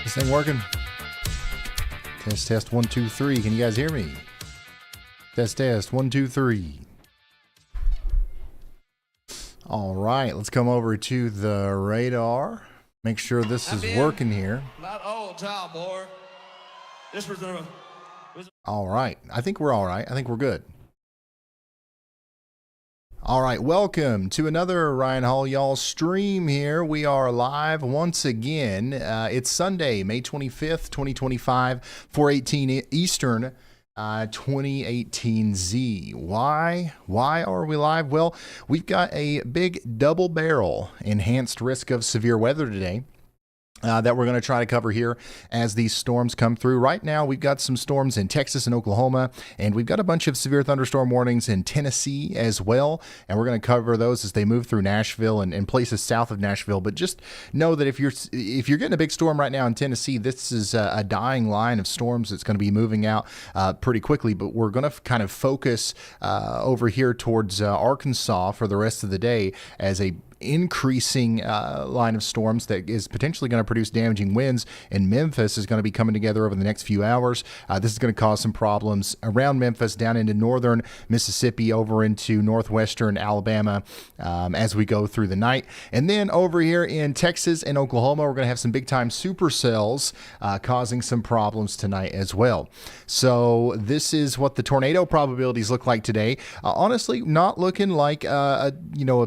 This thing working? Test 1 2 3. Can you guys hear me? Test 1 2 3. All right, let's come over to the radar. Make sure this is working here. Not all the time, boy. This was all right. I think we're all right. I think we're good. All right, welcome to another Ryan Hall Y'all stream here. We are live once again. It's Sunday, May 25th, 2025, 4:18 Eastern, 2018 Z. Why are we live? Well, we've got a big double barrel enhanced risk of severe weather today. That we're going to try to cover here as these storms come through. Right now, we've got some storms in Texas and Oklahoma, and we've got a bunch of severe thunderstorm warnings in Tennessee as well, and we're going to cover those as they move through Nashville and places south of Nashville. But just know that if you're getting a big storm right now in Tennessee, this is a dying line of storms that's going to be moving out pretty quickly. But we're going to kind of focus over here towards Arkansas for the rest of the day as a increasing line of storms that is potentially going to produce damaging winds, and Memphis is going to be coming together over the next few hours. This is going to cause some problems around Memphis, down into northern Mississippi, over into northwestern Alabama as we go through the night. And then over here in Texas and Oklahoma, we're going to have some big time supercells causing some problems tonight as well. So this is what the tornado probabilities look like today. Honestly, not looking like a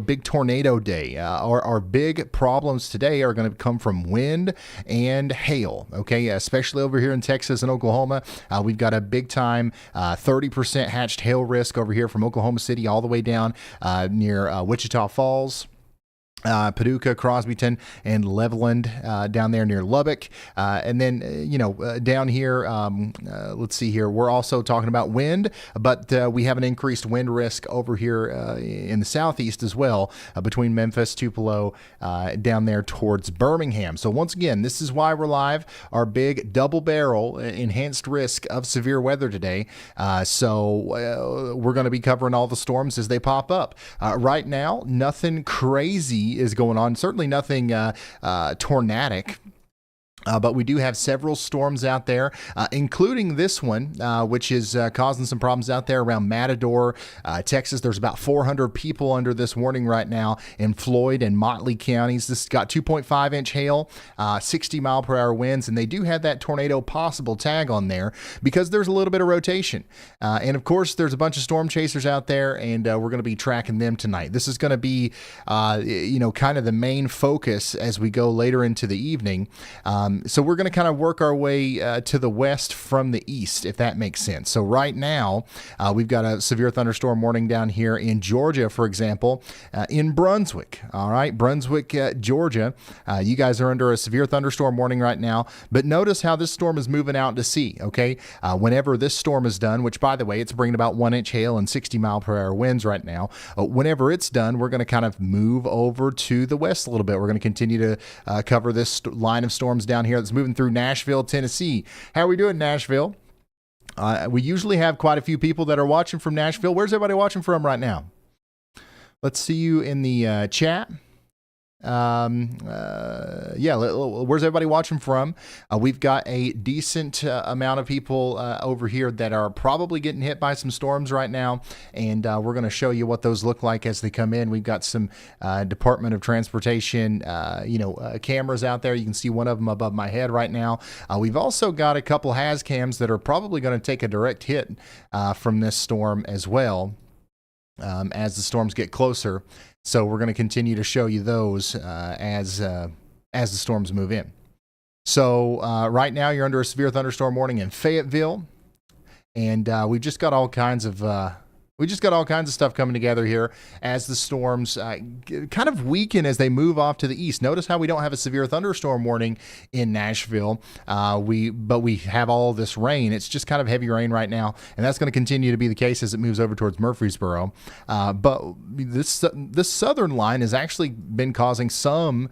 big tornado day. Our big problems today are going to come from wind and hail, okay? Especially over here in Texas and Oklahoma. We've got a big time 30% hatched hail risk over here from Oklahoma City all the way down near Wichita Falls. Paducah, Crosbyton, and Leveland down there near Lubbock. And then, down here, let's see here. We're also talking about wind, but we have an increased wind risk over here in the southeast as well, between Memphis, Tupelo, down there towards Birmingham. So once again, this is why we're live, our big double barrel enhanced risk of severe weather today. So we're going to be covering all the storms as they pop up. Right now, nothing crazy is going on. Certainly nothing tornadic. But we do have several storms out there, including this one, which is causing some problems out there around Matador, Texas. There's about 400 people under this warning right now in Floyd and Motley counties. This got 2.5-inch hail, 60-mile-per-hour winds, and they do have that tornado possible tag on there because there's a little bit of rotation. And, of course, there's a bunch of storm chasers out there, and we're going to be tracking them tonight. This is going to be, kind of the main focus as we go later into the evening. So we're going to kind of work our way to the west from the east, if that makes sense. So right now, we've got a severe thunderstorm warning down here in Georgia, for example, in Brunswick. All right, Brunswick, Georgia. You guys are under a severe thunderstorm warning right now. But notice how this storm is moving out to sea, okay? Whenever this storm is done, which, by the way, it's bringing about 1-inch hail and 60-mile-per-hour winds right now. Whenever it's done, we're going to kind of move over to the west a little bit. We're going to continue to cover this line of storms down here that's moving through Nashville, Tennessee. How are we doing, Nashville? We usually have quite a few people that are watching from Nashville. Where's everybody watching from right now? Let's see you in the chat. Where's everybody watching from? We've got a decent amount of people over here that are probably getting hit by some storms right now, and we're going to show you what those look like as they come in. We've got some Department of Transportation cameras out there. You can see one of them above my head right now. We've also got a couple has cams that are probably going to take a direct hit from this storm as well, as the storms get closer. So we're going to continue to show you those as the storms move in. So right now you're under a severe thunderstorm warning in Fayetteville, and we've just got all kinds of stuff coming together here as the storms kind of weaken as they move off to the east. Notice how we don't have a severe thunderstorm warning in Nashville, but we have all this rain. It's just kind of heavy rain right now, and that's going to continue to be the case as it moves over towards Murfreesboro. But this southern line has actually been causing some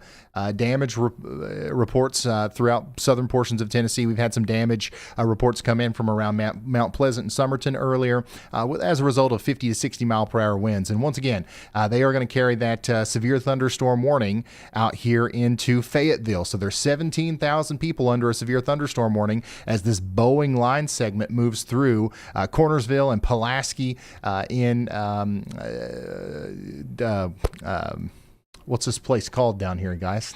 damage reports throughout southern portions of Tennessee. We've had some damage reports come in from around Mount Pleasant and Somerton earlier as a result of 50 to 60 mile per hour winds. And once again, they are going to carry that severe thunderstorm warning out here into Fayetteville. So there's 17,000 people under a severe thunderstorm warning as this Boeing line segment moves through Cornersville and Pulaski in what's this place called down here, guys?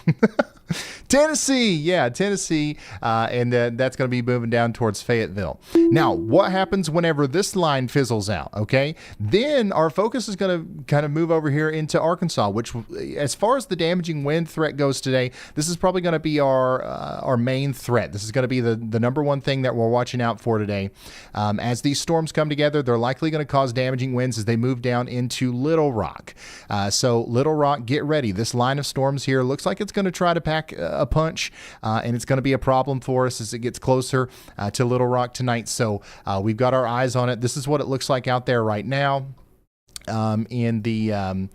Tennessee. Yeah, Tennessee. And that's going to be moving down towards Fayetteville. Now, what happens whenever this line fizzles out? Okay. Then our focus is going to kind of move over here into Arkansas, which, as far as the damaging wind threat goes today, this is probably going to be our main threat. This is going to be the number one thing that we're watching out for today. As these storms come together, they're likely going to cause damaging winds as they move down into Little Rock. So Little Rock, get ready. This line of storms here looks like it's going to try to pack a punch, and it's going to be a problem for us as it gets closer to Little Rock tonight. So we've got our eyes on it. This is what it looks like out there right now in the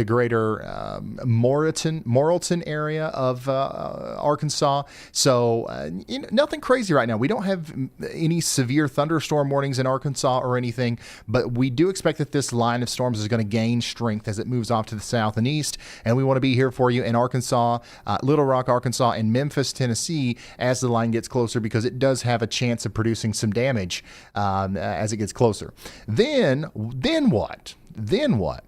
greater Morrilton area of Arkansas. So nothing crazy right now. We don't have any severe thunderstorm warnings in Arkansas or anything, but we do expect that this line of storms is going to gain strength as it moves off to the south and east, and we want to be here for you in Arkansas, Little Rock, Arkansas, and Memphis, Tennessee as the line gets closer, because it does have a chance of producing some damage as it gets closer. Then what? Then what?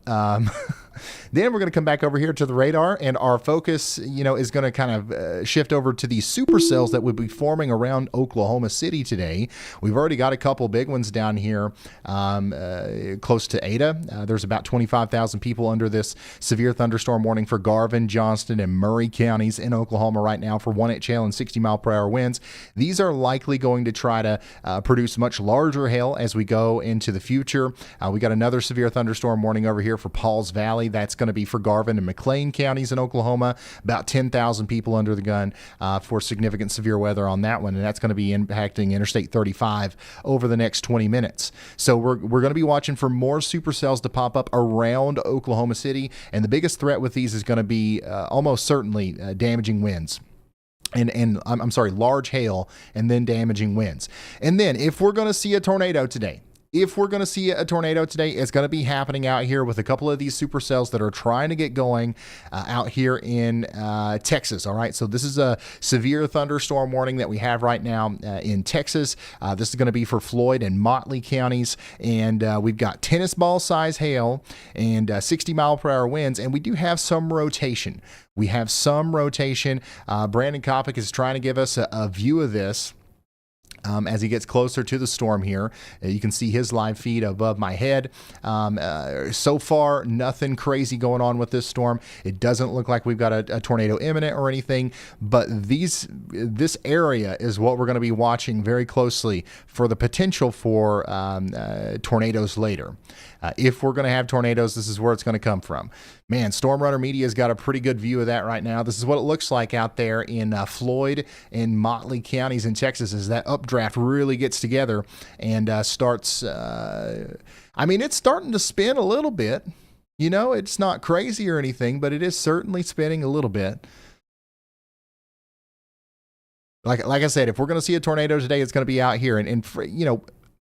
Then we're going to come back over here to the radar, and our focus, is going to kind of shift over to these supercells that would be forming around Oklahoma City today. We've already got a couple big ones down here close to Ada. There's about 25,000 people under this severe thunderstorm warning for Garvin, Johnston, and Murray counties in Oklahoma right now for 1-inch hail and 60 mile per hour winds. These are likely going to try to produce much larger hail as we go into the future. We got another severe thunderstorm warning over here for Pauls Valley. Valley. That's going to be for Garvin and McLean counties in Oklahoma. About 10,000 people under the gun for significant severe weather on that one, and that's going to be impacting Interstate 35 over the next 20 minutes. So we're going to be watching for more supercells to pop up around Oklahoma City, and the biggest threat with these is going to be almost certainly damaging winds. And I'm sorry, large hail and then damaging winds. And then if we're going to see a tornado today, it's going to be happening out here with a couple of these supercells that are trying to get going out here in Texas. All right. So this is a severe thunderstorm warning that we have right now in Texas. This is going to be for Floyd and Motley counties. And we've got tennis ball size hail and 60-mile-per-hour winds. And we do have some rotation. Brandon Kopic is trying to give us a view of this. As he gets closer to the storm here. You can see his live feed above my head. So far, nothing crazy going on with this storm. It doesn't look like we've got a tornado imminent or anything, but this area is what we're going to be watching very closely for the potential for tornadoes later. If we're going to have tornadoes, this is where it's going to come from. Man, Storm Runner Media's got a pretty good view of that right now. This is what it looks like out there in Floyd and Motley counties in Texas as that updraft really gets together and starts, it's starting to spin a little bit. You know, it's not crazy or anything, but it is certainly spinning a little bit. Like I said, if we're going to see a tornado today, it's going to be out here. And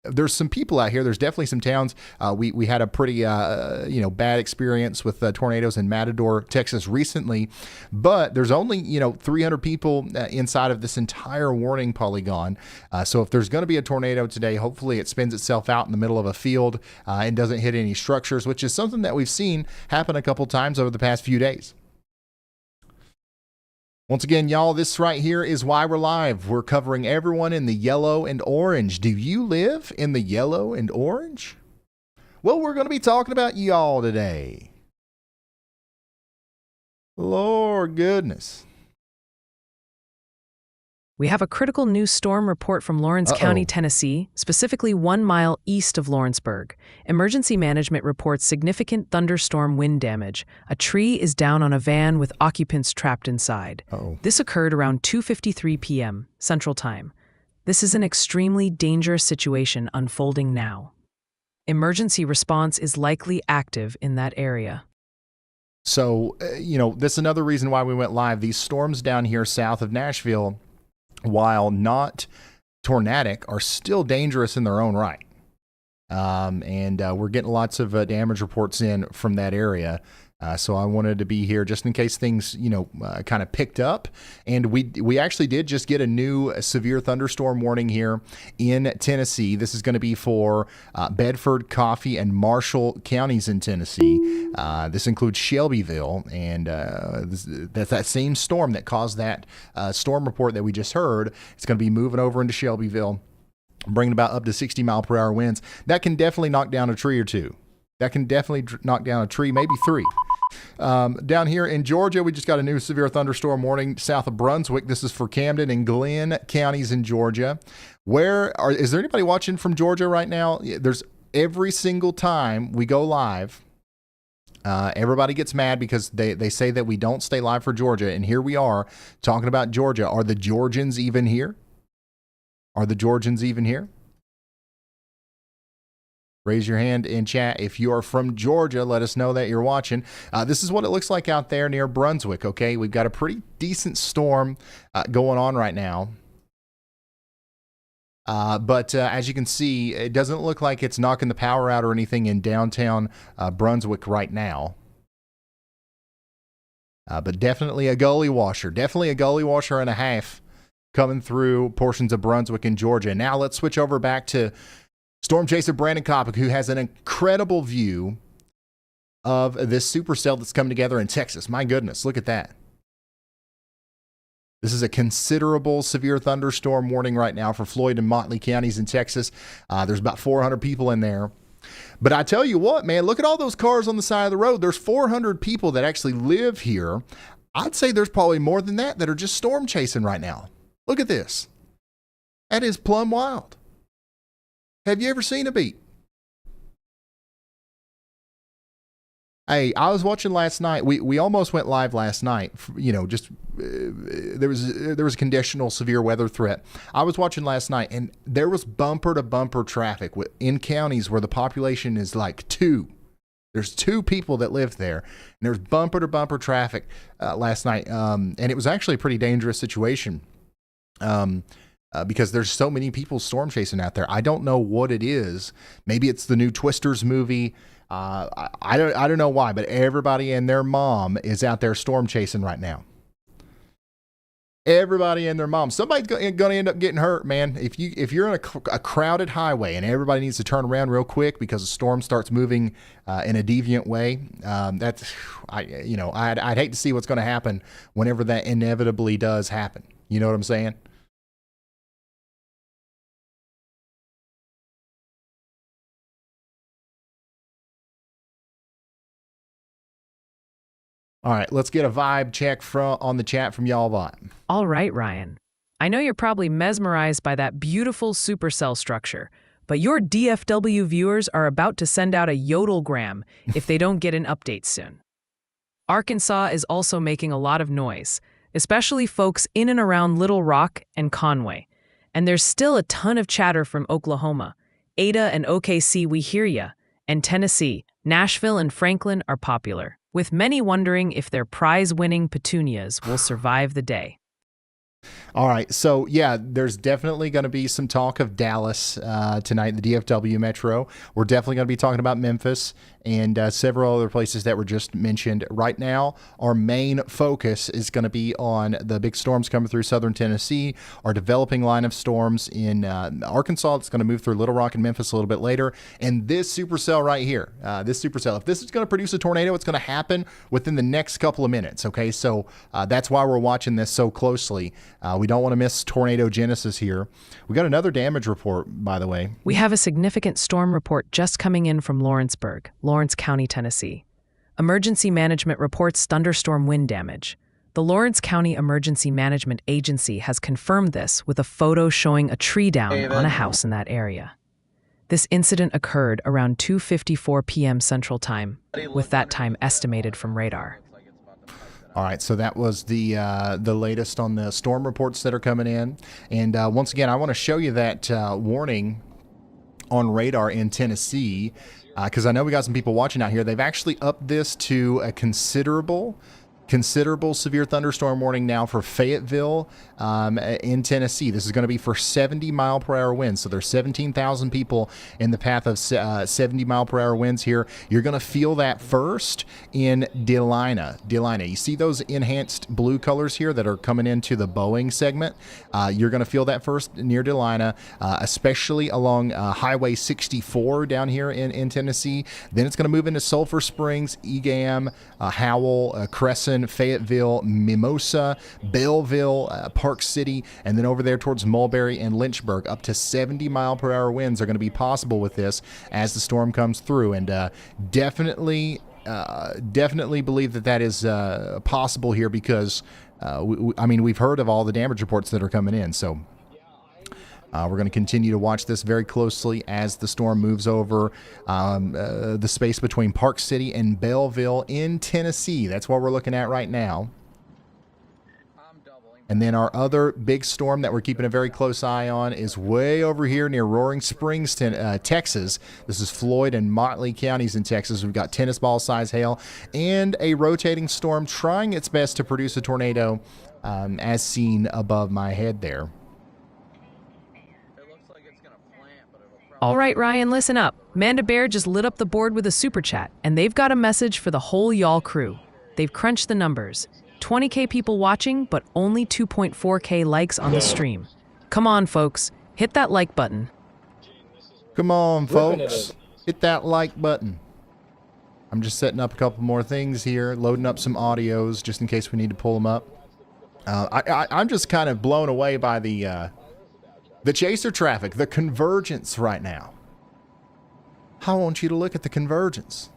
there's some people out here. There's definitely some towns. We had a pretty, bad experience with tornadoes in Matador, Texas recently, but there's only, 300 people inside of this entire warning polygon. So if there's going to be a tornado today, hopefully it spins itself out in the middle of a field and doesn't hit any structures, which is something that we've seen happen a couple times over the past few days. Once again, y'all, this right here is why we're live. We're covering everyone in the yellow and orange. Do you live in the yellow and orange? Well, we're going to be talking about y'all today. Lord goodness. We have a critical new storm report from Lawrence County, Tennessee, specifically 1 mile east of Lawrenceburg. Emergency management reports significant thunderstorm wind damage. A tree is down on a van with occupants trapped inside. This occurred around 2:53 p.m. Central Time. This is an extremely dangerous situation unfolding now. Emergency response is likely active in that area. So, this is another reason why we went live. These storms down here south of Nashville, while not tornadic, are still dangerous in their own right. And we're getting lots of damage reports in from that area. So I wanted to be here just in case things, kind of picked up. And we actually did just get a new severe thunderstorm warning here in Tennessee. This is going to be for Bedford, Coffee, and Marshall counties in Tennessee. This includes Shelbyville. And that's that same storm that caused that storm report that we just heard. It's going to be moving over into Shelbyville, bringing about up to 60-mile-per-hour winds. That can definitely knock down a tree or two. Maybe three. Down here in Georgia, we just got a new severe thunderstorm warning south of Brunswick. This is for Camden and Glenn counties in Georgia. Is there anybody watching from Georgia right now? There's every single time we go live, everybody gets mad because they say that we don't stay live for Georgia. And here we are talking about Georgia. Are the Georgians even here? Raise your hand in chat if you are from Georgia. Let us know that you're watching. This is what it looks like out there near Brunswick, okay? We've got a pretty decent storm going on right now. But as you can see, it doesn't look like it's knocking the power out or anything in downtown Brunswick right now. But definitely a gully washer. And a half coming through portions of Brunswick in Georgia. Now let's switch over back to Stormchaser Brandon Kopic, who has an incredible view of this supercell that's coming together in Texas. My goodness, look at that. This is a considerable severe thunderstorm warning right now for Floyd and Motley counties in Texas. There's about 400 people in there. But I tell you what, man, look at all those cars on the side of the road. There's 400 people that actually live here. I'd say there's probably more than that are just storm chasing right now. Look at this. That is plumb wild. Have you ever seen a beat? Hey, I was watching last night. We almost went live last night. Just there was a conditional severe weather threat. I was watching last night, and there was bumper to bumper traffic in counties where the population is like 2. There's 2 people that live there, and there's bumper to bumper traffic last night, and it was actually a pretty dangerous situation. Because there's so many people storm chasing out there. I don't know what it is. Maybe it's the new Twisters movie. I don't know why, but everybody and their mom is out there storm chasing right now. Everybody and their mom. Somebody's going to end up getting hurt, man. If you're in a crowded highway and everybody needs to turn around real quick because the storm starts moving in a deviant way, I'd hate to see what's going to happen whenever that inevitably does happen. You know what I'm saying? All right, let's get a vibe check on the chat from y'all bot. All right, Ryan. I know you're probably mesmerized by that beautiful supercell structure, but your DFW viewers are about to send out a yodelgram if they don't get an update soon. Arkansas is also making a lot of noise, especially folks in and around Little Rock and Conway. And there's still a ton of chatter from Oklahoma. Ada and OKC, we hear ya. And Tennessee, Nashville and Franklin are popular, with many wondering if their prize-winning petunias will survive the day. All right, so yeah, there's definitely going to be some talk of Dallas tonight, the DFW Metro. We're definitely going to be talking about Memphis and several other places that were just mentioned. Right now, our main focus is going to be on the big storms coming through southern Tennessee, our developing line of storms in Arkansas that's going to move through Little Rock and Memphis a little bit later, and this supercell right here, this supercell. If this is going to produce a tornado, it's going to happen within the next couple of minutes, okay? So that's why we're watching this so closely. We don't want to miss tornado genesis here. We got another damage report, by the way. We have a significant storm report just coming in from Lawrenceburg, Lawrence County, Tennessee. Emergency management reports thunderstorm wind damage. The Lawrence County Emergency Management Agency has confirmed this with a photo showing a tree down on a house in that area. This incident occurred around 2:54 p.m. Central Time, with that time estimated from radar. All right, so that was the latest on the storm reports that are coming in. And once again, I want to show you that warning on radar in Tennessee, because I know we got some people watching out here. They've actually upped this to a considerable severe thunderstorm warning now for Fayetteville in Tennessee. This is going to be for 70-mile-per-hour winds. So there's 17,000 people in the path of 70-mile-per-hour winds here. You're going to feel that first in Delina. You see those enhanced blue colors here that are coming into the Boeing segment? You're going to feel that first near Delina, especially along Highway 64 down here in Tennessee. Then it's going to move into Sulphur Springs, Egam, Howell, Crescent, Fayetteville, Mimosa, Belleville, Park City, and then over there towards Mulberry and Lynchburg. Up to 70-mile-per-hour winds are going to be possible with this as the storm comes through, and definitely believe that is possible here because we've heard of all the damage reports that are coming in, so we're going to continue to watch this very closely as the storm moves over the space between Park City and Belleville in Tennessee. That's what we're looking at right now. And then our other big storm that we're keeping a very close eye on is way over here near Roaring Springs, Texas. This is Floyd and Motley counties in Texas. We've got tennis ball size hail and a rotating storm trying its best to produce a tornado as seen above my head there. All right, Ryan, listen up. Manda Bear just lit up the board with a super chat, and they've got a message for the whole y'all crew. They've crunched the numbers. 20K people watching, but only 2.4K likes on the stream. Come on, folks. Hit that like button. Come on, folks. Hit that like button. I'm just setting up a couple more things here, loading up some audios just in case we need to pull them up. I'm just kind of blown away by the chaser traffic, the convergence right now. I want you to look at the convergence.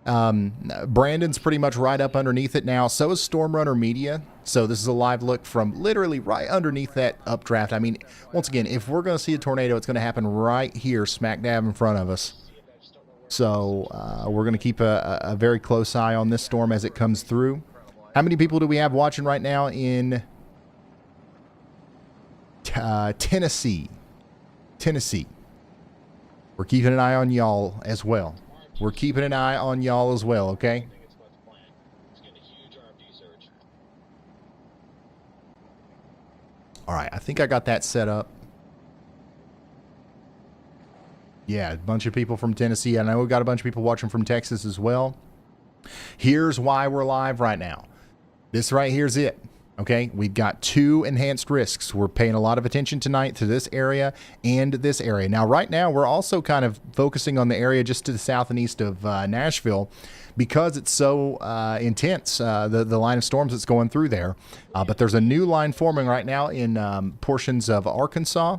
Brandon's pretty much right up underneath it now. So is Storm Runner Media. So this is a live look from literally right underneath that updraft. I mean, once again, if we're going to see a tornado, it's going to happen right here, smack dab in front of us. So we're going to keep a very close eye on this storm as it comes through. How many people do we have watching right now in Tennessee? Tennessee. We're keeping an eye on y'all as well. We're keeping an eye on y'all as well, okay? All right, I think I got that set up. Yeah, a bunch of people from Tennessee. I know we got a bunch of people watching from Texas as well. Here's why we're live right now. This right here's it. Okay, we've got 2 enhanced risks. We're paying a lot of attention tonight to this area and this area. Now, right now, we're also kind of focusing on the area just to the south and east of Nashville because it's so intense, the line of storms that's going through there. But there's a new line forming right now in portions of Arkansas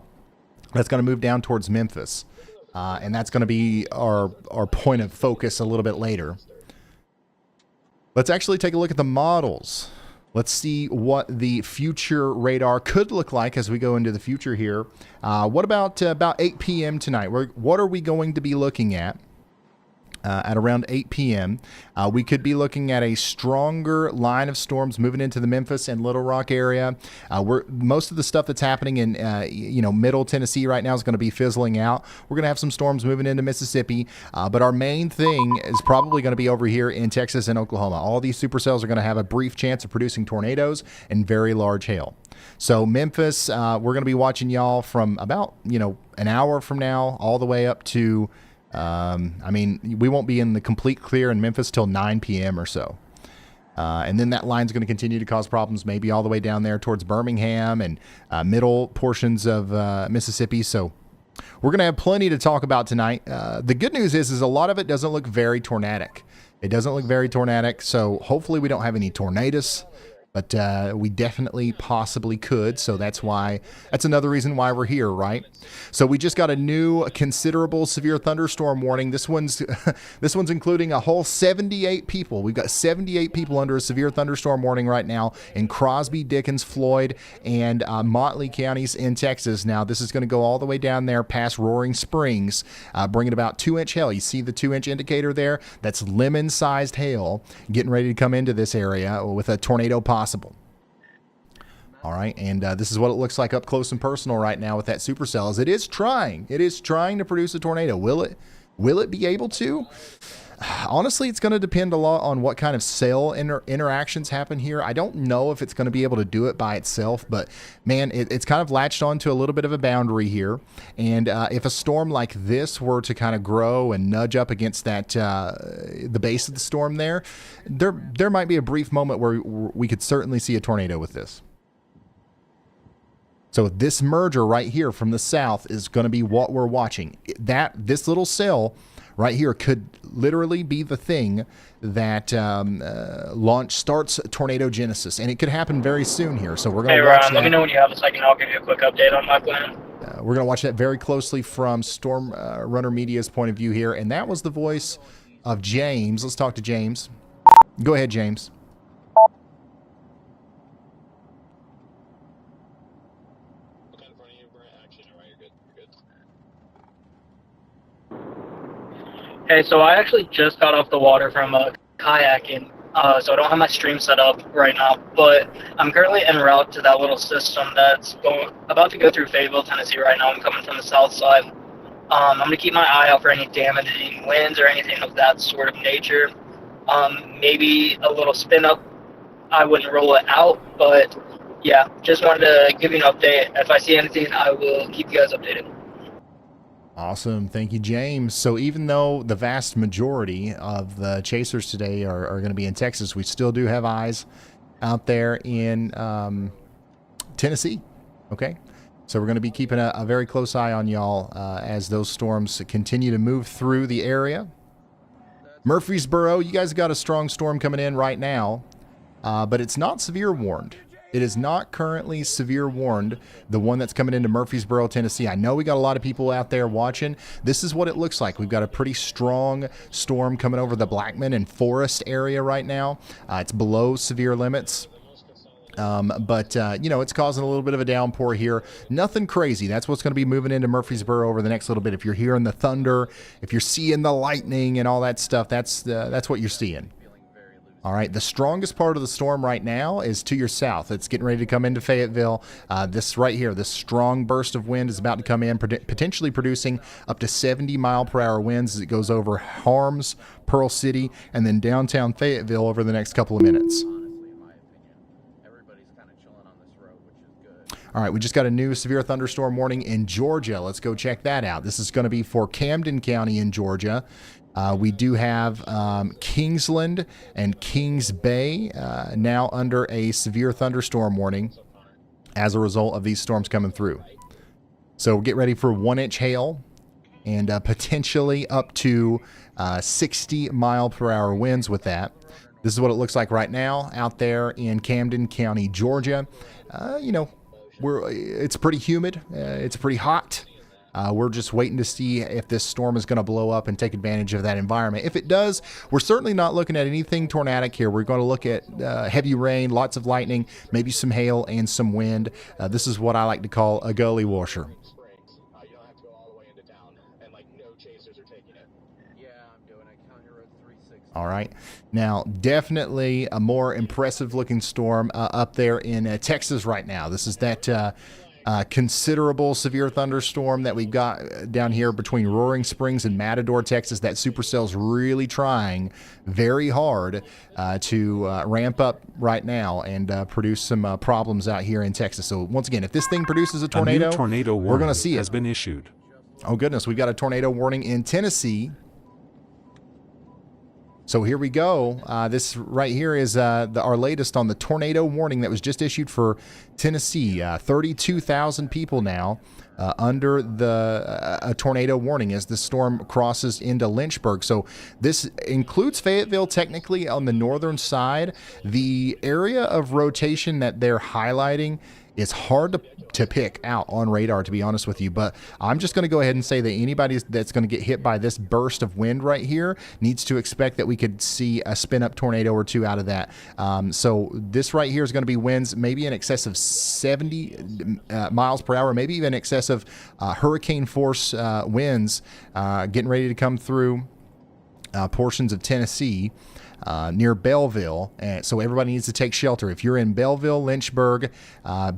that's going to move down towards Memphis. And that's going to be our point of focus a little bit later. Let's actually take a look at the models. Let's see what the future radar could look like as we go into the future here. What about 8 p.m. tonight? What are we going to be looking at around 8 p.m.? We could be looking at a stronger line of storms moving into the Memphis and Little Rock area. Most of the stuff that's happening in middle Tennessee right now is going to be fizzling out. We're going to have some storms moving into Mississippi, but our main thing is probably going to be over here in Texas and Oklahoma. All these supercells are going to have a brief chance of producing tornadoes and very large hail. So Memphis, we're going to be watching y'all from about an hour from now all the way up to we won't be in the complete clear in Memphis till 9 p.m. or so. And then that line's going to continue to cause problems maybe all the way down there towards Birmingham and middle portions of Mississippi. So we're going to have plenty to talk about tonight. The good news is a lot of it doesn't look very tornadic. It doesn't look very tornadic, so hopefully we don't have any tornadoes. But we definitely possibly could, so that's another reason why we're here, right? So we just got a new considerable severe thunderstorm warning. This one's including a whole 78 people. We've got 78 people under a severe thunderstorm warning right now in Crosby, Dickens, Floyd, and Motley counties in Texas. Now, this is going to go all the way down there past Roaring Springs, bringing about 2-inch hail. You see the 2-inch indicator there? That's lemon-sized hail getting ready to come into this area with a tornado possible. All right, and this is what it looks like up close and personal right now with that supercell. As it is trying to produce a tornado. Will it be able to? Honestly, it's going to depend a lot on what kind of cell interactions happen here. I don't know if it's going to be able to do it by itself, but man, it's kind of latched onto a little bit of a boundary here. And if a storm like this were to kind of grow and nudge up against that the base of the storm there might be a brief moment where we could certainly see a tornado with this. So this merger right here from the south is going to be what we're watching. This little cell right here could literally be the thing that starts tornado genesis, and it could happen very soon here. So we're going to watch that. Let me know when you have a second. I'll give you a quick update on my plan. We're going to watch that very closely from Storm Runner Media's point of view here, and that was the voice of James. Let's talk to James. Go ahead, James. Hey, so I actually just got off the water from kayaking, so I don't have my stream set up right now, but I'm currently en route to that little system that's about to go through Fayetteville, Tennessee right now. I'm coming from the south side. I'm going to keep my eye out for any damaging winds or anything of that sort of nature. Maybe a little spin up. I wouldn't rule it out, but yeah, just wanted to give you an update. If I see anything, I will keep you guys updated. Awesome. Thank you, James. So even though the vast majority of the chasers today are going to be in Texas, we still do have eyes out there in Tennessee. Okay. So we're going to be keeping a very close eye on y'all as those storms continue to move through the area. Murfreesboro, you guys got a strong storm coming in right now, but it's not severe warned. It is not currently severe warned, the one that's coming into Murfreesboro, Tennessee. I know we got a lot of people out there watching. This is what it looks like. We've got a pretty strong storm coming over the Blackman and Forest area right now. It's below severe limits. But it's causing a little bit of a downpour here. Nothing crazy. That's what's going to be moving into Murfreesboro over the next little bit. If you're hearing the thunder, if you're seeing the lightning and all that stuff, that's what you're seeing. All right, the strongest part of the storm right now is to your south. It's getting ready to come into Fayetteville. This right here, this strong burst of wind is about to come in, potentially producing up to 70-mile-per-hour winds as it goes over Harms, Pearl City, and then downtown Fayetteville over the next couple of minutes. All right, we just got a new severe thunderstorm warning in Georgia. Let's go check that out. This is going to be for Camden County in Georgia. We do have Kingsland and Kings Bay now under a severe thunderstorm warning as a result of these storms coming through. So get ready for 1-inch hail and potentially up to 60-mile-per-hour winds with that. This is what it looks like right now out there in Camden County, Georgia. It's pretty humid. It's pretty hot. We're just waiting to see if this storm is going to blow up and take advantage of that environment. If it does, we're certainly not looking at anything tornadic here. We're going to look at heavy rain, lots of lightning, maybe some hail and some wind. This is what I like to call a gully washer. All right. Now, definitely a more impressive looking storm up there in Texas right now. This is that considerable severe thunderstorm that we've got down here between Roaring Springs and Matador, Texas. That Supercell's really trying very hard to ramp up right now and produce some problems out here in Texas. So once again, if this thing produces a tornado, new tornado we're going to see it. Has been issued. Oh goodness, we've got a tornado warning in Tennessee. So here we go. This right here is our latest on the tornado warning that was just issued for Tennessee. 32,000 people now under a tornado warning as the storm crosses into Lynchburg. So this includes Fayetteville technically on the northern side. The area of rotation that they're highlighting is hard to pick out on radar, to be honest with you, but I'm just going to go ahead and say that anybody that's going to get hit by this burst of wind right here needs to expect that we could see a spin-up tornado or two out of that. So this right here is going to be winds maybe in excess of 70 miles per hour, maybe even in excess of hurricane force winds getting ready to come through portions of Tennessee. Near Belleville, so everybody needs to take shelter. If you're in Belleville, Lynchburg,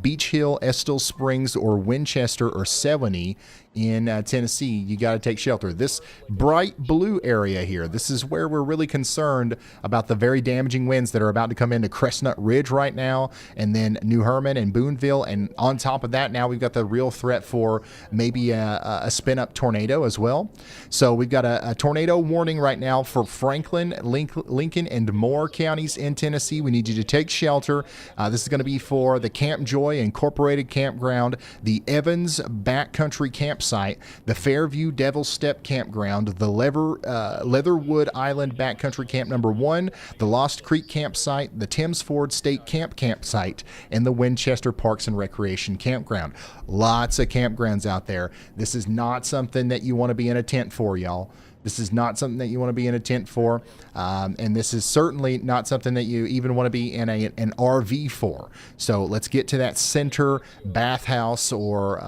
Beach Hill, Estill Springs, or Winchester or Sewanee in Tennessee, you got to take shelter. This bright blue area here, this is where we're really concerned about the very damaging winds that are about to come into Chestnut Ridge right now, and then New Herman and Boonville, and on top of that, now we've got the real threat for maybe a spin-up tornado as well. So we've got a tornado warning right now for Franklin, Lincoln, and Moore counties in Tennessee. We need you to take shelter. This is going to be for the Camp Joy Incorporated Campground, the Evans Backcountry Campsite, the Fairview Devil's Step Campground, the Leatherwood Island Backcountry Camp number 1, the Lost Creek Campsite, the Thames Ford State Campsite, and the Winchester Parks and Recreation Campground. Lots of campgrounds out there. This is not something that you want to be in a tent for, y'all. This is not something that you want to be in a tent for, and this is certainly not something that you even want to be in an RV for. So let's get to that center bathhouse or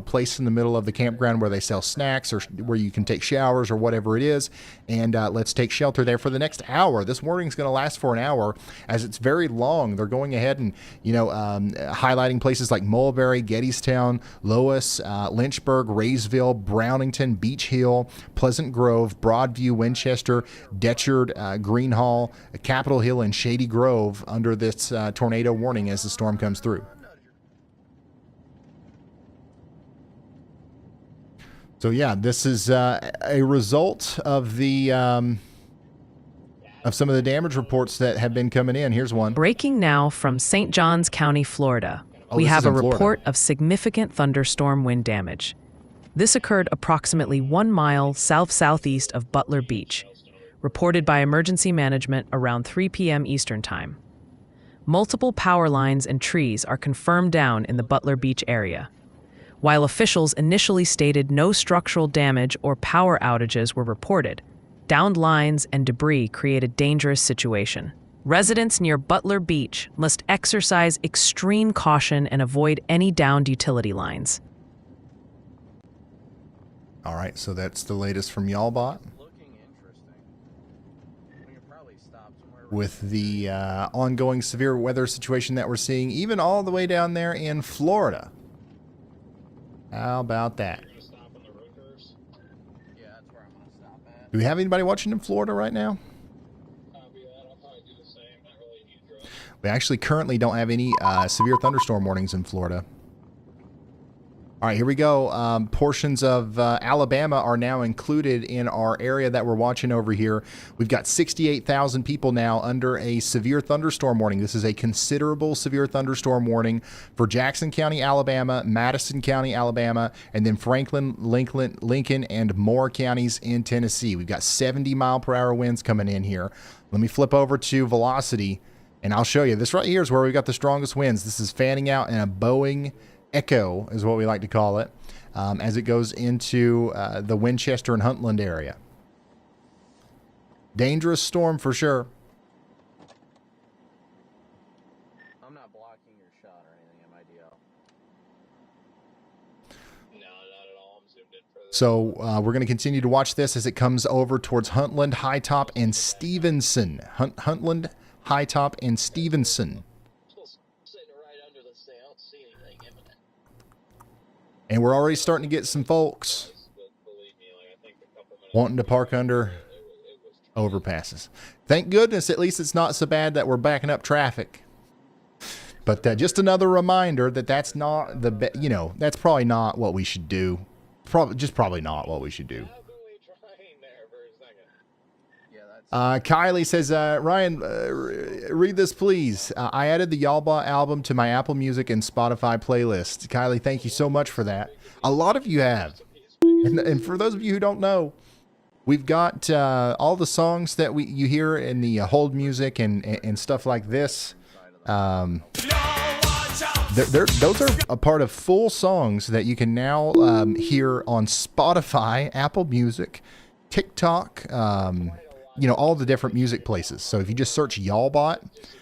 place in the middle of the campground where they sell snacks or where you can take showers or whatever it is, and let's take shelter there for the next hour. This warning is going to last for an hour as it's very long. They're going ahead and highlighting places like Mulberry, Gettystown, Lois, Lynchburg, Raysville, Brownington, Beach Hill, Pleasant Grove, Broadview, Winchester, Detchard, Greenhall, Capitol Hill, and Shady Grove under this tornado warning as the storm comes through. So yeah, this is a result of the of some of the damage reports that have been coming in. Here's one. Breaking now from St. Johns County, Florida. We have a report of significant thunderstorm wind damage. This occurred approximately 1 mile south-southeast of Butler Beach, reported by emergency management around 3 p.m. Eastern Time. Multiple power lines and trees are confirmed down in the Butler Beach area. While officials initially stated no structural damage or power outages were reported, downed lines and debris create a dangerous situation. Residents near Butler Beach must exercise extreme caution and avoid any downed utility lines. All right, so that's the latest from Y'allbot. With the ongoing severe weather situation that we're seeing, even all the way down there in Florida. How about that? Do we have anybody watching in Florida right now? We actually currently don't have any severe thunderstorm warnings in Florida. All right, here we go. Portions of Alabama are now included in our area that we're watching over here. We've got 68,000 people now under a severe thunderstorm warning. This is a considerable severe thunderstorm warning for Jackson County, Alabama, Madison County, Alabama, and then Franklin, Lincoln, and Moore counties in Tennessee. We've got 70-mile-per-hour winds coming in here. Let me flip over to velocity, and I'll show you. This right here is where we've got the strongest winds. This is fanning out in a Boeing echo is what we like to call it, as it goes into the Winchester and Huntland area. Dangerous storm for sure. I'm not blocking your shot or anything, am I, DL? No, not at all. I'm zoomed in for this. So we're going to continue to watch this as it comes over towards Huntland, High Top, and Stevenson. Huntland, High Top, and Stevenson. Sitting right under the thing. I don't see anything imminent. And we're already starting to get some folks Believe me, like, I think a couple minutes wanting to park under overpasses. Thank goodness, at least it's not so bad that we're backing up traffic. But just another reminder that that's not the that's probably not what we should do. Probably not what we should do. How can we try there for a second? Yeah, that's... Kylie says, Ryan, read this, please. I added the Y'allbot album to my Apple Music and Spotify playlist. Kylie, thank you so much for that. A lot of you have. And for those of you who don't know, we've got all the songs that you hear in the hold music and stuff like this. Those are a part of full songs that you can now hear on Spotify, Apple Music, TikTok, all the different music places. So if you just search Y'allbot,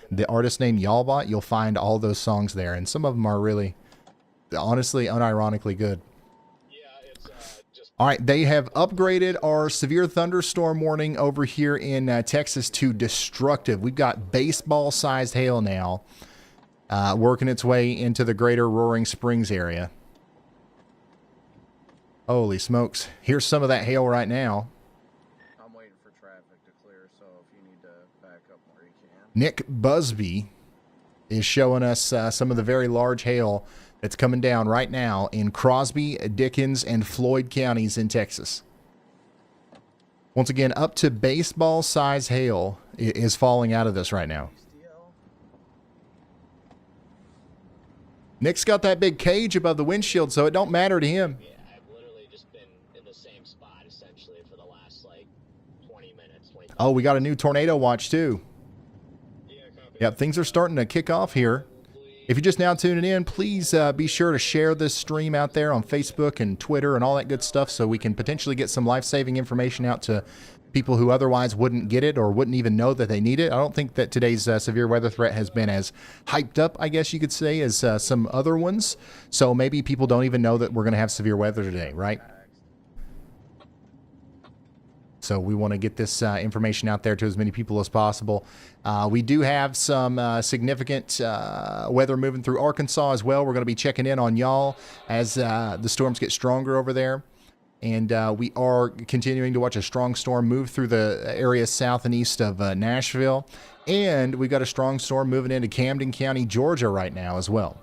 the artist name Y'allbot, you'll find all those songs there. And some of them are really, honestly, unironically good. All right, they have upgraded our severe thunderstorm warning over here in Texas to destructive. We've got baseball-sized hail now working its way into the greater Roaring Springs area. Holy smokes. Here's some of that hail right now. I'm waiting for traffic to clear, so if you need to back up where you can. Nick Busby is showing us some of the very large hail that's coming down right now in Crosby, Dickens, and Floyd counties in Texas. Once again, up to baseball-size hail is falling out of this right now. Nick's got that big cage above the windshield, so it don't matter to him. Yeah, I've literally just been in the same spot essentially for the last 20 minutes. Oh, we got a new tornado watch too. Yeah, copy. Yep, things are starting to kick off here. If you're just now tuning in, please be sure to share this stream out there on Facebook and Twitter and all that good stuff so we can potentially get some life-saving information out to people who otherwise wouldn't get it or wouldn't even know that they need it. I don't think that today's severe weather threat has been as hyped up, I guess you could say, as some other ones. So maybe people don't even know that we're going to have severe weather today, right? So we want to get this information out there to as many people as possible. We do have some significant weather moving through Arkansas as well. We're going to be checking in on y'all as the storms get stronger over there. And we are continuing to watch a strong storm move through the area south and east of Nashville. And we've got a strong storm moving into Camden County, Georgia right now as well.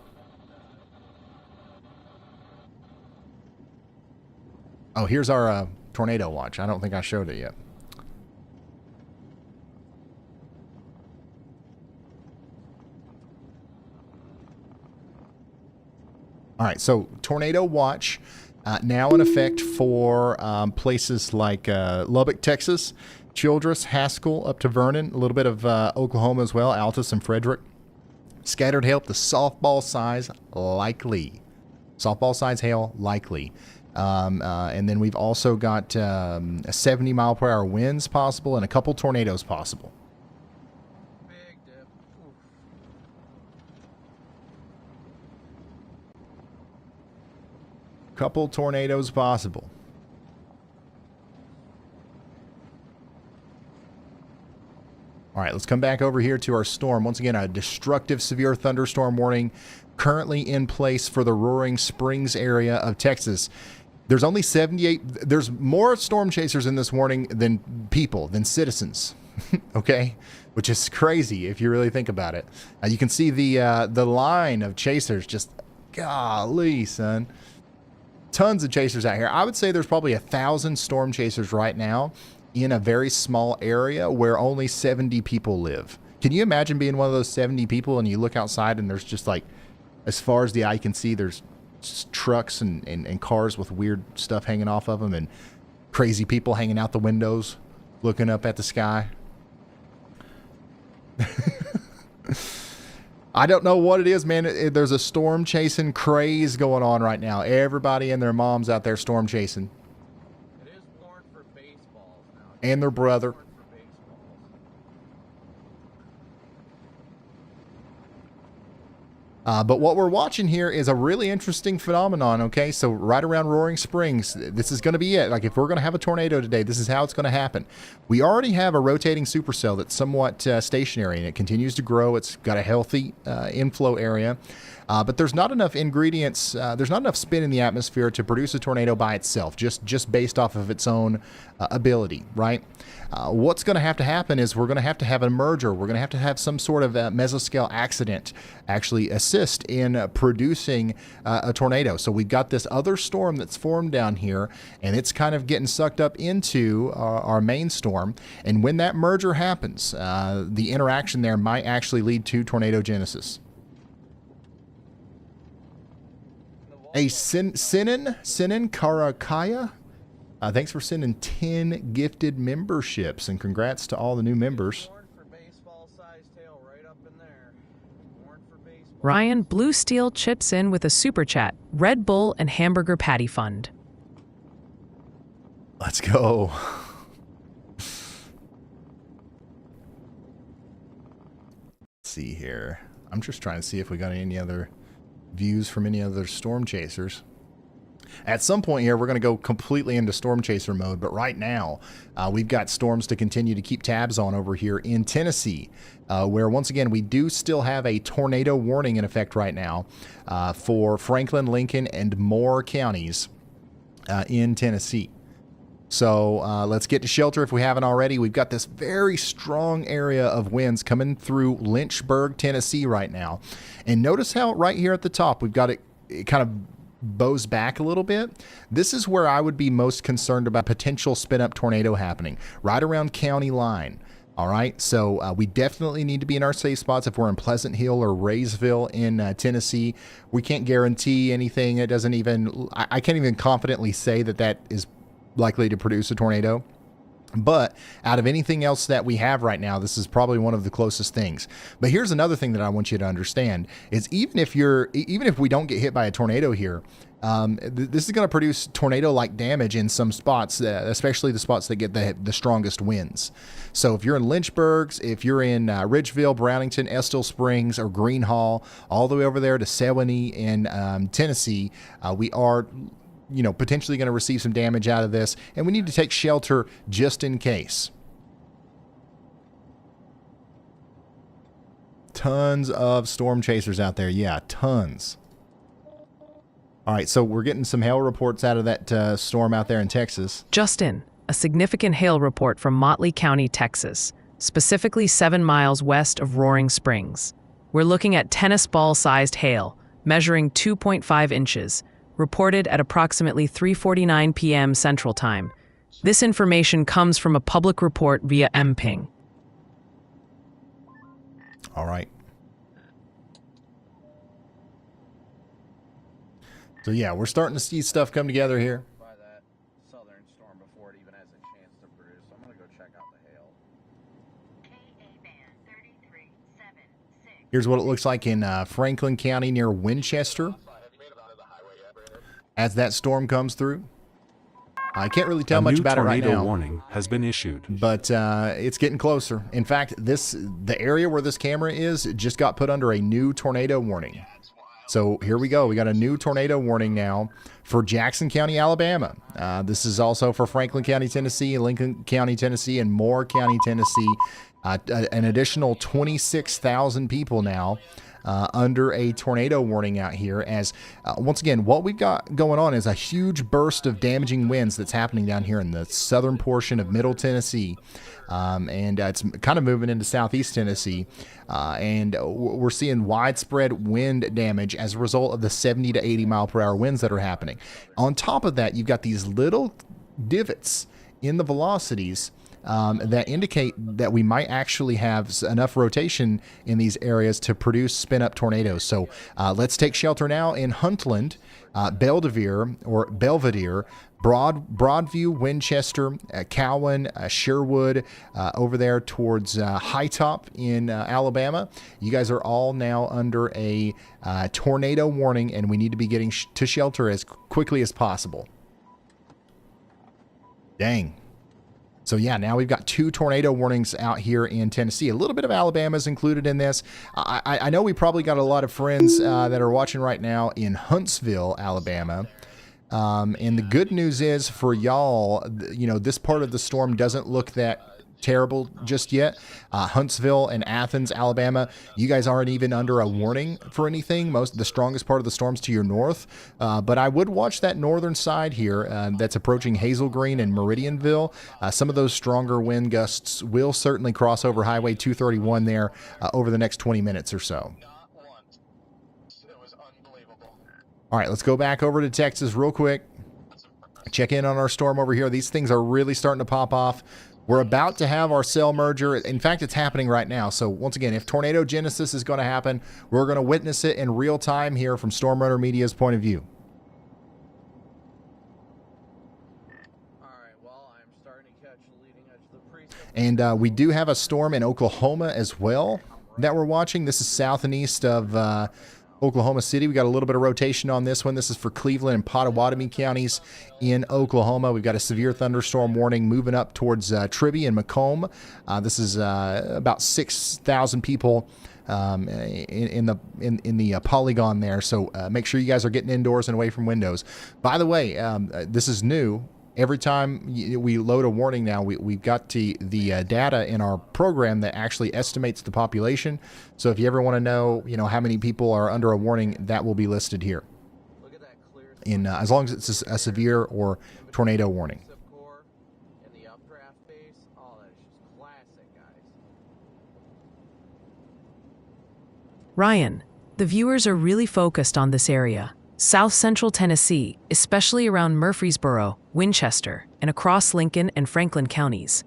Oh, here's our tornado watch. I don't think I showed it yet. All right, so tornado watch now in effect for places like Lubbock, Texas, Childress, Haskell, up to Vernon, a little bit of Oklahoma as well, Altus and Frederick. Scattered hail up to softball size, likely. Softball size hail, likely. And then we've also got 70-mile-per-hour winds possible and a couple tornadoes possible. Big Couple tornadoes possible. All right, let's come back over here to our storm. Once again, a destructive severe thunderstorm warning currently in place for the Roaring Springs area of Texas. There's only 78. There's more storm chasers in this warning than people, than citizens. Okay, which is crazy if you really think about it. You can see the line of chasers. Just golly, son. Tons of chasers out here. I would say there's probably 1,000 storm chasers right now in a very small area where only 70 people live. Can you imagine being one of those 70 people and you look outside and there's just like, as far as the eye can see, there's trucks and cars with weird stuff hanging off of them and crazy people hanging out the windows looking up at the sky? I don't know what it is, man. There's a storm chasing craze going on right now. Everybody and their moms out there storm chasing. It is warned for baseballs now. And their brother. Warned for baseballs. But what we're watching here is a really interesting phenomenon, okay? So right around Roaring Springs, this is going to be it. Like, if we're going to have a tornado today, this is how it's going to happen. We already have a rotating supercell that's somewhat stationary, and it continues to grow. It's got a healthy inflow area. But there's not enough ingredients, there's not enough spin in the atmosphere to produce a tornado by itself, just based off of its own ability, right? What's going to happen is we're going to have a merger. We're going to have some sort of mesoscale accident actually assist in producing a tornado. So we've got this other storm that's formed down here, and it's kind of getting sucked up into our main storm. And when that merger happens, the interaction there might actually lead to tornadogenesis. Hey, Sinan Karakaya, thanks for sending 10 gifted memberships, and congrats to all the new members. Warned for baseball-sized hail right up in there. Warned for baseball. Ryan Blue Steel chips in with a super chat, Red Bull and Hamburger Patty Fund. Let's go. Let's see here. I'm just trying to see if we got any other views from any other storm chasers. At some point here, we're going to go completely into storm chaser mode, but right now we've got storms to continue to keep tabs on over here in Tennessee, where once again we do still have a tornado warning in effect right now for Franklin, Lincoln, and Moore counties in Tennessee. So let's get to shelter if we haven't already. We've got this very strong area of winds coming through Lynchburg, Tennessee right now. And notice how right here at the top, we've got it kind of bows back a little bit. This is where I would be most concerned about potential spin-up tornado happening, right around county line. All right, so we definitely need to be in our safe spots if we're in Pleasant Hill or Raysville in Tennessee. We can't guarantee anything. It doesn't even, I can't even confidently say that that is likely to produce a tornado. But out of anything else that we have right now, this is probably one of the closest things. But here's another thing that I want you to understand is even if we don't get hit by a tornado here, this is going to produce tornado-like damage in some spots, especially the spots that get the strongest winds. So if you're in Lynchburg, if you're in Ridgeville, Brownington, Estill Springs, or Greenhall, all the way over there to Sewanee in Tennessee, we are potentially going to receive some damage out of this, and we need to take shelter just in case. Tons of storm chasers out there. Yeah, tons. All right, so we're getting some hail reports out of that storm out there in Texas. Justin, a significant hail report from Motley County, Texas, specifically 7 miles west of Roaring Springs. We're looking at tennis ball-sized hail, measuring 2.5 inches, reported at approximately 3:49 p.m. Central Time. This information comes from a public report via MPing. All right. So yeah, we're starting to see stuff come together here. By that southern storm before it even has a chance to produce. So I'm going to go check out the hail. Here's what it looks like in Franklin County near Winchester as that storm comes through. I can't really tell much about it right now. A new tornado warning has been issued. But it's getting closer. In fact, the area where this camera is just got put under a new tornado warning. So here we go. We got a new tornado warning now for Jackson County, Alabama. This is also for Franklin County, Tennessee, Lincoln County, Tennessee, and Moore County, Tennessee. An additional 26,000 people now under a tornado warning out here, as once again, what we've got going on is a huge burst of damaging winds that's happening down here in the southern portion of Middle Tennessee, and it's kind of moving into southeast Tennessee, and we're seeing widespread wind damage as a result of the 70 to 80 mile per hour winds that are happening. On top of that, you've got these little divots in the velocities that indicate that we might actually have enough rotation in these areas to produce spin-up tornadoes. So let's take shelter now in Huntland, Belvidere, Broadview, Winchester, Cowan, Sherwood, over there towards High Top in Alabama. You guys are all now under a tornado warning, and we need to be getting to shelter as quickly as possible. Dang. So yeah, now we've got 2 tornado warnings out here in Tennessee. A little bit of Alabama is included in this. I know we probably got a lot of friends that are watching right now in Huntsville, Alabama. And the good news is for y'all, you know, this part of the storm doesn't look that terrible just yet. Huntsville and Athens, Alabama, you guys aren't even under a warning for anything. The strongest part of the storm's to your north, but I would watch that northern side here that's approaching Hazel Green and Meridianville. Some of those stronger wind gusts will certainly cross over Highway 231 there over the next 20 minutes or so. All right, let's go back over to Texas real quick. Check in on our storm over here. These things are really starting to pop off. We're about to have our cell merger. In fact, it's happening right now. So once again, if tornado genesis is going to happen, we're going to witness it in real time here from Storm Runner Media's point of view. All right, well, I'm starting to catch the leading edge of the precinct. And we do have a storm in Oklahoma as well that we're watching. This is south and east of Oklahoma City. We got a little bit of rotation on this one. This is for Cleveland and Pottawatomie counties in Oklahoma. We've got a severe thunderstorm warning moving up towards Tribby and Macomb. This is about 6,000 people in the polygon there. So make sure you guys are getting indoors and away from windows. By the way, this is new. Every time we load a warning now, we've got the data in our program that actually estimates the population. So if you ever want to know, how many people are under a warning, that will be listed here. Look at that clear In as long as it's a severe or tornado warning. core and the updraft base. Oh, that is just classic, guys. Ryan, the viewers are really focused on this area. South Central Tennessee, especially around Murfreesboro, Winchester, and across Lincoln and Franklin counties.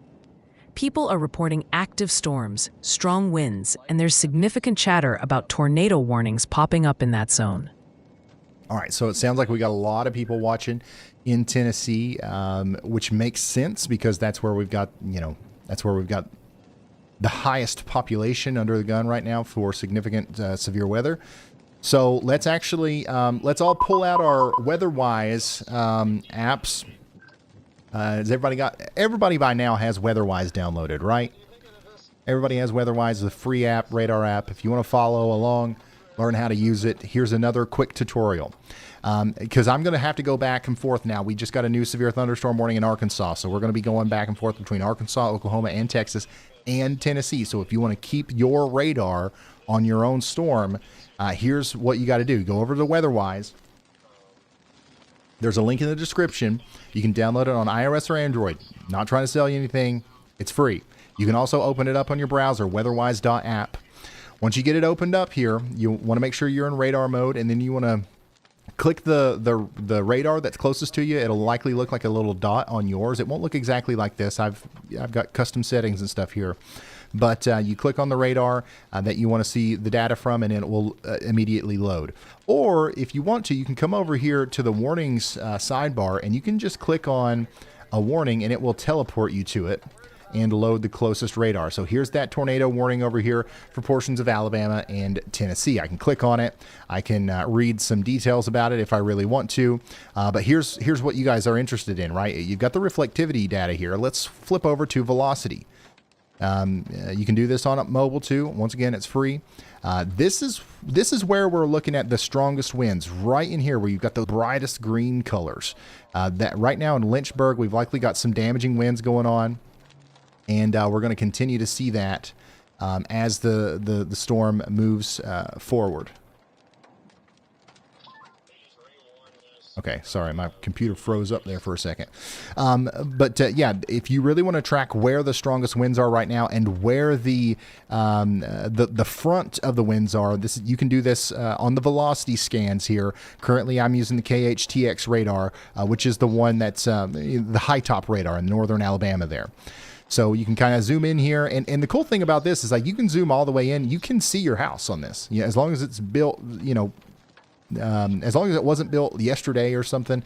People are reporting active storms, strong winds, and there's significant chatter about tornado warnings popping up in that zone. All right, so it sounds like we got a lot of people watching in Tennessee, which makes sense because that's where we've got, the highest population under the gun right now for significant severe weather. So let's actually, let's all pull out our WeatherWise apps. Has everybody by now has WeatherWise downloaded, right? Everybody has WeatherWise, the free app, radar app. If you want to follow along, learn how to use it, here's another quick tutorial. Because I'm going to have to go back and forth now. We just got a new severe thunderstorm warning in Arkansas, so we're going to be going back and forth between Arkansas, Oklahoma, and Texas, and Tennessee. So if you want to keep your radar on your own storm, here's what you got to do. Go over to WeatherWise. There's a link in the description. You can download it on iOS or Android. Not trying to sell you anything. It's free. You can also open it up on your browser, weatherwise.app. Once you get it opened up here, you want to make sure you're in radar mode, and then you want to click the radar that's closest to you. It'll likely look like a little dot on yours. It won't look exactly like this. I've got custom settings and stuff here. But you click on the radar that you want to see the data from, and it will immediately load. Or if you want to, you can come over here to the warnings sidebar, and you can just click on a warning, and it will teleport you to it and load the closest radar. So here's that tornado warning over here for portions of Alabama and Tennessee. I can click on it. I can read some details about it if I really want to. But here's what you guys are interested in, right? You've got the reflectivity data here. Let's flip over to velocity. You can do this on mobile too. Once again, it's free. This is where we're looking at the strongest winds, right in here where you've got the brightest green colors. That right now in Lynchburg, we've likely got some damaging winds going on, and we're going to continue to see that as the storm moves forward. Okay, sorry, my computer froze up there for a second. Yeah, if you really want to track where the strongest winds are right now and where the front of the winds are, you can do this on the velocity scans here. Currently, I'm using the KHTX radar, which is the one that's the high top radar in northern Alabama there. So you can kind of zoom in here, and the cool thing about this is like you can zoom all the way in. You can see your house on this, as long as it's built, as long as it wasn't built yesterday or something,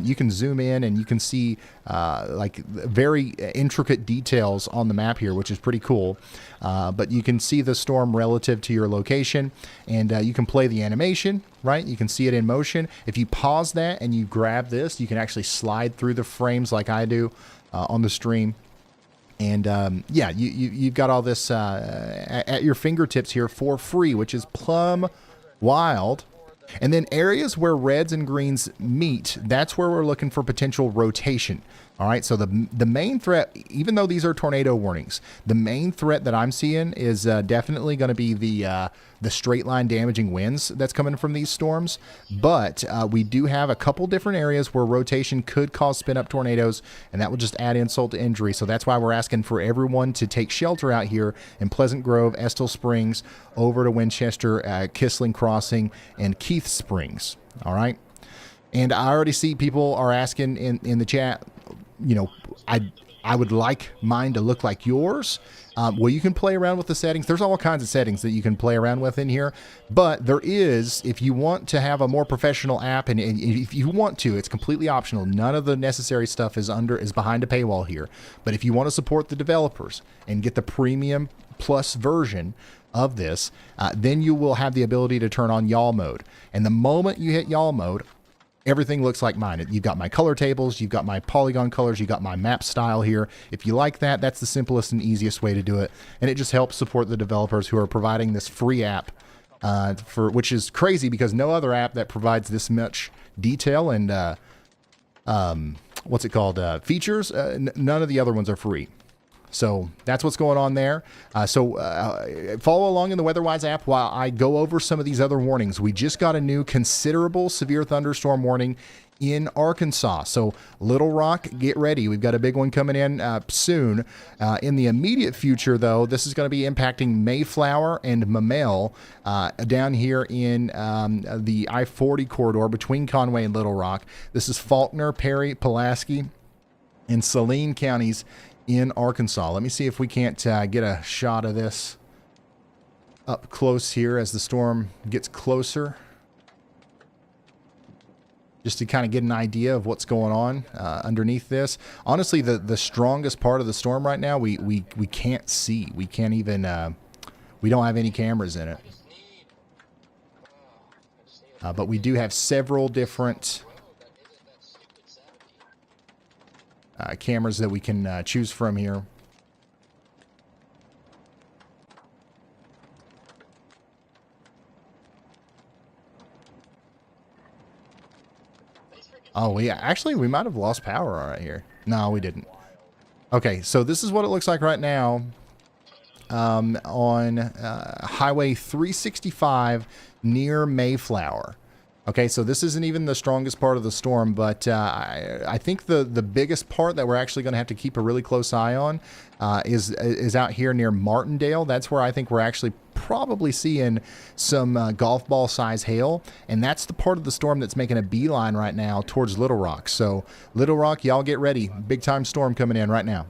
you can zoom in and you can see like very intricate details on the map here, which is pretty cool. But you can see the storm relative to your location, and you can play the animation, right? You can see it in motion. If you pause that and you grab this, you can actually slide through the frames like I do on the stream. And yeah, you've got all this at your fingertips here for free, which is plumb wild. And then areas where reds and greens meet, that's where we're looking for potential rotation. All right, so the main threat, even though these are tornado warnings, the main threat that I'm seeing is definitely going to be the straight line damaging winds that's coming from these storms. But we do have a couple different areas where rotation could cause spin up tornadoes, and that will just add insult to injury. So that's why we're asking for everyone to take shelter out here in Pleasant Grove, Estill Springs, over to Winchester, Kissling Crossing, and Keith Springs. All right, and I already see people are asking in the chat. I would like mine to look like yours. Well, you can play around with the settings. There's all kinds of settings that you can play around with in here. But there is, if you want to have a more professional app, and if you want to, it's completely optional. None of the necessary stuff is behind a paywall here. But if you want to support the developers and get the premium plus version of this, then you will have the ability to turn on y'all mode. And the moment you hit y'all mode, everything looks like mine. You've got my color tables, you've got my polygon colors, you've got my map style here. If you like that, that's the simplest and easiest way to do it. And it just helps support the developers who are providing this free app, which is crazy because no other app that provides this much detail and features, none of the other ones are free. So that's what's going on there. Follow along in the WeatherWise app while I go over some of these other warnings. We just got a new considerable severe thunderstorm warning in Arkansas. So Little Rock, get ready. We've got a big one coming in soon. In the immediate future, though, this is going to be impacting Mayflower and Mamel down here in the I-40 corridor between Conway and Little Rock. This is Faulkner, Perry, Pulaski, and Saline counties in Arkansas. Let me see if we can't get a shot of this up close here as the storm gets closer, just to kind of get an idea of what's going on underneath this. Honestly, the strongest part of the storm right now, we can't see. We can't even, we don't have any cameras in it. But we do have several different cameras that we can choose from here. Oh, yeah. Actually, we might have lost power right here. No, we didn't. Okay, so this is what it looks like right now on Highway 365 near Mayflower. Okay, so this isn't even the strongest part of the storm, but I think the biggest part that we're actually going to have to keep a really close eye on is out here near Martindale. That's where I think we're actually probably seeing some golf ball size hail, and that's the part of the storm that's making a beeline right now towards Little Rock. So Little Rock, y'all get ready. Big time storm coming in right now.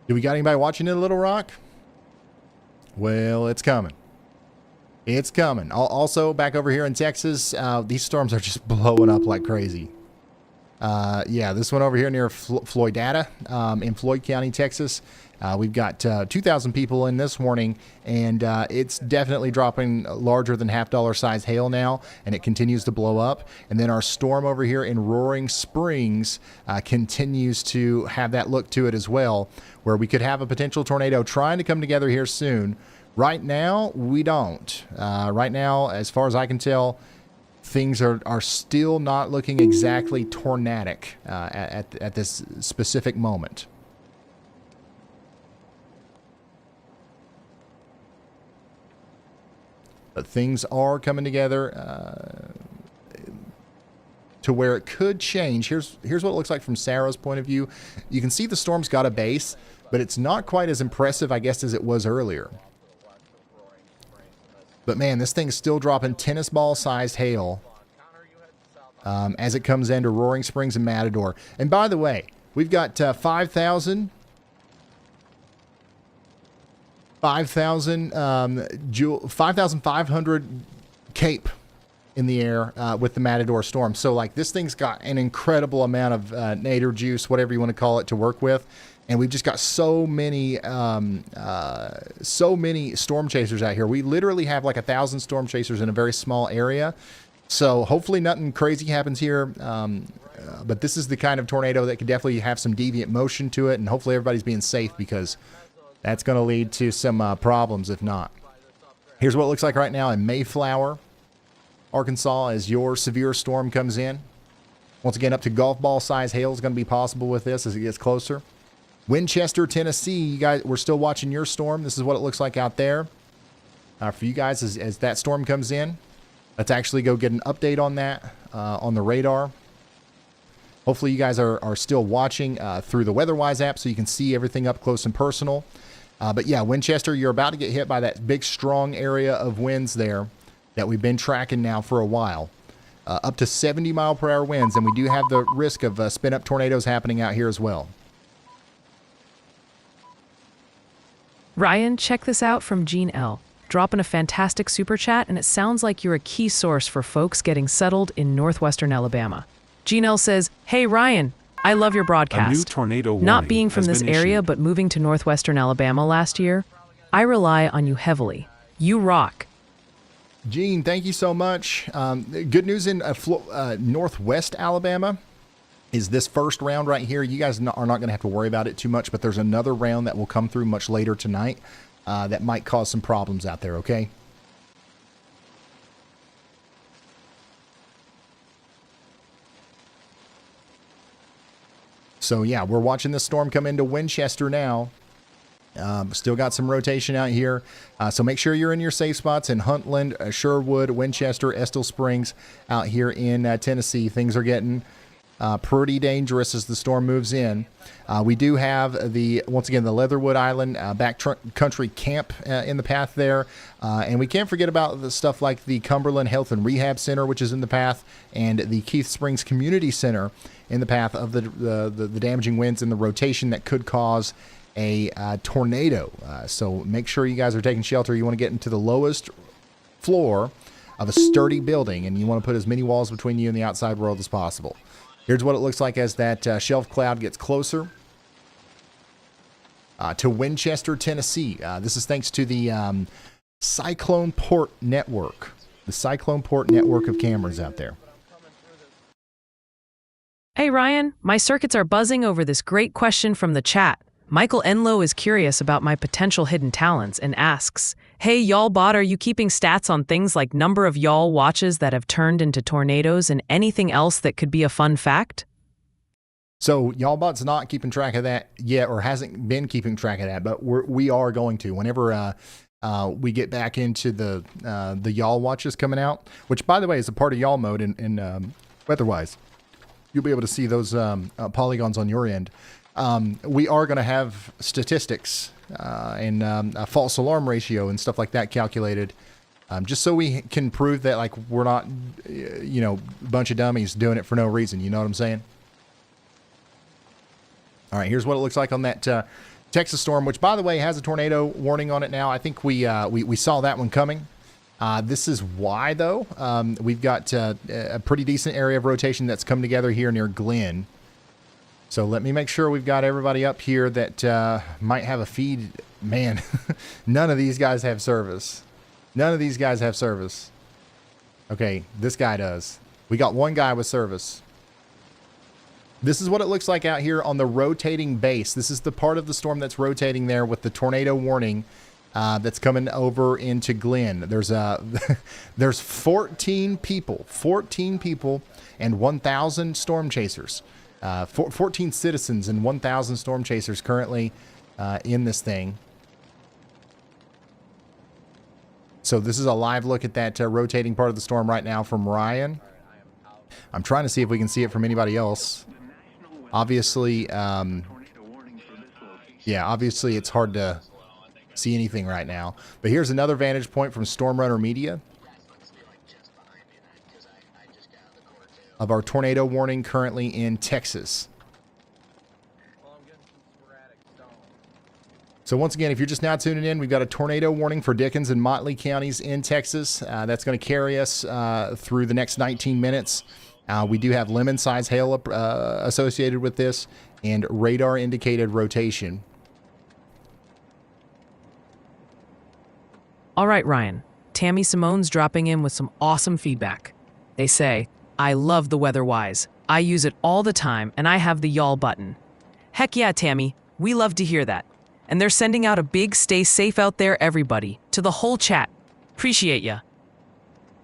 Do we got anybody watching in Little Rock? Well, it's coming. It's coming. Also, back over here in Texas, these storms are just blowing up like crazy. Yeah, this one over here near Floydada in Floyd County, Texas. We've got 2,000 people in this warning, and it's definitely dropping larger than $half size hail now, and it continues to blow up. And then our storm over here in Roaring Springs continues to have that look to it as well, where we could have a potential tornado trying to come together here soon. Right now, we don't. Right now, as far as I can tell, things are still not looking exactly tornadic at this specific moment. But things are coming together to where it could change. Here's what it looks like from Sarah's point of view. You can see the storm's got a base, but it's not quite as impressive, I guess, as it was earlier. But man, this thing's still dropping tennis ball sized hail as it comes into Roaring Springs and Matador. And by the way, we've got 5,500 cape in the air with the Matador storm. So like this thing's got an incredible amount of nadir juice, whatever you want to call it, to work with. And we've just got so many storm chasers out here. We literally have like 1,000 storm chasers in a very small area. So hopefully nothing crazy happens here. But this is the kind of tornado that could definitely have some deviant motion to it. And hopefully everybody's being safe, because that's going to lead to some problems if not. Here's what it looks like right now in Mayflower, Arkansas, as your severe storm comes in. Once again, up to golf ball size hail is going to be possible with this as it gets closer. Winchester, Tennessee, you guys, we're still watching your storm. This is what it looks like out there for you guys as that storm comes in. Let's actually go get an update on that on the radar. Hopefully you guys are still watching through the WeatherWise app so you can see everything up close and personal. But yeah, Winchester, you're about to get hit by that big, strong area of winds there that we've been tracking now for a while. Up to 70 mile per hour winds, and we do have the risk of spin-up tornadoes happening out here as well. Ryan, check this out from Gene L. Dropping a fantastic super chat, and it sounds like you're a key source for folks getting settled in northwestern Alabama. Gene L says, "Hey Ryan, I love your broadcast. A new tornado warning Not being from has this been area, issued. but moving to northwestern Alabama last year, I rely on you heavily. You rock." Gene, thank you so much. Good news in northwest Alabama is this first round right here. You guys are not going to have to worry about it too much, but there's another round that will come through much later tonight that might cause some problems out there, okay? So yeah, we're watching this storm come into Winchester now. Still got some rotation out here. So make sure you're in your safe spots in Huntland, Sherwood, Winchester, Estill Springs out here in Tennessee. Things are getting pretty dangerous as the storm moves in. We do have once again, the Leatherwood Island backcountry camp in the path there. And we can't forget about the stuff like the Cumberland Health and Rehab Center, which is in the path, and the Keith Springs Community Center in the path of the damaging winds and the rotation that could cause a tornado. So make sure you guys are taking shelter. You want to get into the lowest floor of a sturdy building, and you want to put as many walls between you and the outside world as possible. Here's what it looks like as that shelf cloud gets closer to Winchester, Tennessee. This is thanks to the Cyclone Port Network, the Cyclone Port Network of cameras out there. Hey Ryan, my circuits are buzzing over this great question from the chat. Michael Enlow is curious about my potential hidden talents and asks, "Hey y'all bot, are you keeping stats on things like number of y'all watches that have turned into tornadoes and anything else that could be a fun fact?" So YallBot's not keeping track of that yet, or hasn't been keeping track of that, but we are going to whenever we get back into the Y'all watches coming out, which by the way is a part of Y'all mode in WeatherWise. You'll be able to see those polygons on your end. We are going to have statistics and a false alarm ratio and stuff like that calculated, just so we can prove that like we're not, a bunch of dummies doing it for no reason. You know what I'm saying? All right, here's what it looks like on that Texas storm, which by the way has a tornado warning on it now. I think we saw that one coming. This is why, though. We've got a pretty decent area of rotation that's come together here near Glen. So let me make sure we've got everybody up here that might have a feed. Man, none of these guys have service. None of these guys have service. Okay, this guy does. We got one guy with service. This is what it looks like out here on the rotating base. This is the part of the storm that's rotating there with the tornado warning that's coming over into Glen. There's 14 people and 1,000 storm chasers. 14 citizens and 1,000 storm chasers currently in this thing. So this is a live look at that rotating part of the storm right now from Ryan. I'm trying to see if we can see it from anybody else. Obviously, yeah, obviously it's hard to see anything right now. But here's another vantage point from Stormrunner Media of our tornado warning currently in Texas. So once again, if you're just now tuning in, we've got a tornado warning for Dickens and Motley counties in Texas. That's going to carry us through the next 19 minutes. We do have lemon-size hail associated with this and radar-indicated rotation. All right, Ryan. Tammy Simone's dropping in with some awesome feedback. They say, I love the WeatherWise. I use it all the time, and I have the y'all button. Heck yeah, Tammy. We love to hear that. And they're sending out a big stay safe out there, everybody, to the whole chat. Appreciate ya.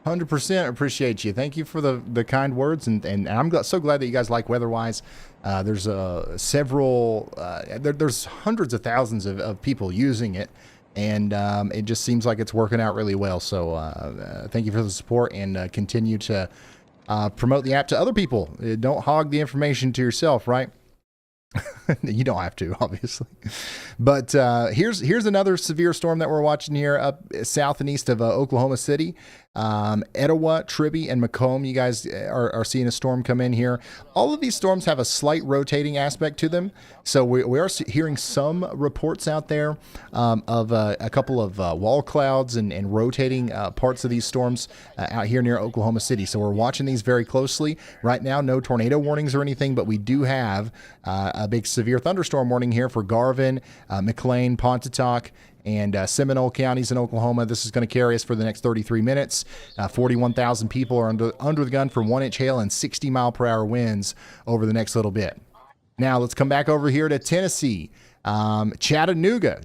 100% appreciate you. Thank you for the kind words, and I'm so glad that you guys like WeatherWise. There's there's hundreds of thousands of people using it, and it just seems like it's working out really well. So thank you for the support, and continue to promote the app to other people. Don't hog the information to yourself, right? You don't have to, obviously. But here's another severe storm that we're watching here up south and east of Oklahoma City. Etowah, Tribby, and Macomb. You guys are seeing a storm come in here. All of these storms have a slight rotating aspect to them. So we are hearing some reports out there of a couple of wall clouds and rotating parts of these storms out here near Oklahoma City. So we're watching these very closely. Right now, no tornado warnings or anything, but we do have a big severe thunderstorm warning here for Garvin, McLean, Pontotoc, and Seminole counties in Oklahoma. This is going to carry us for the next 33 minutes. 41,000 people are under the gun for 1-inch hail and 60-mile-per-hour winds over the next little bit. Now let's come back over here to Tennessee. Chattanooga,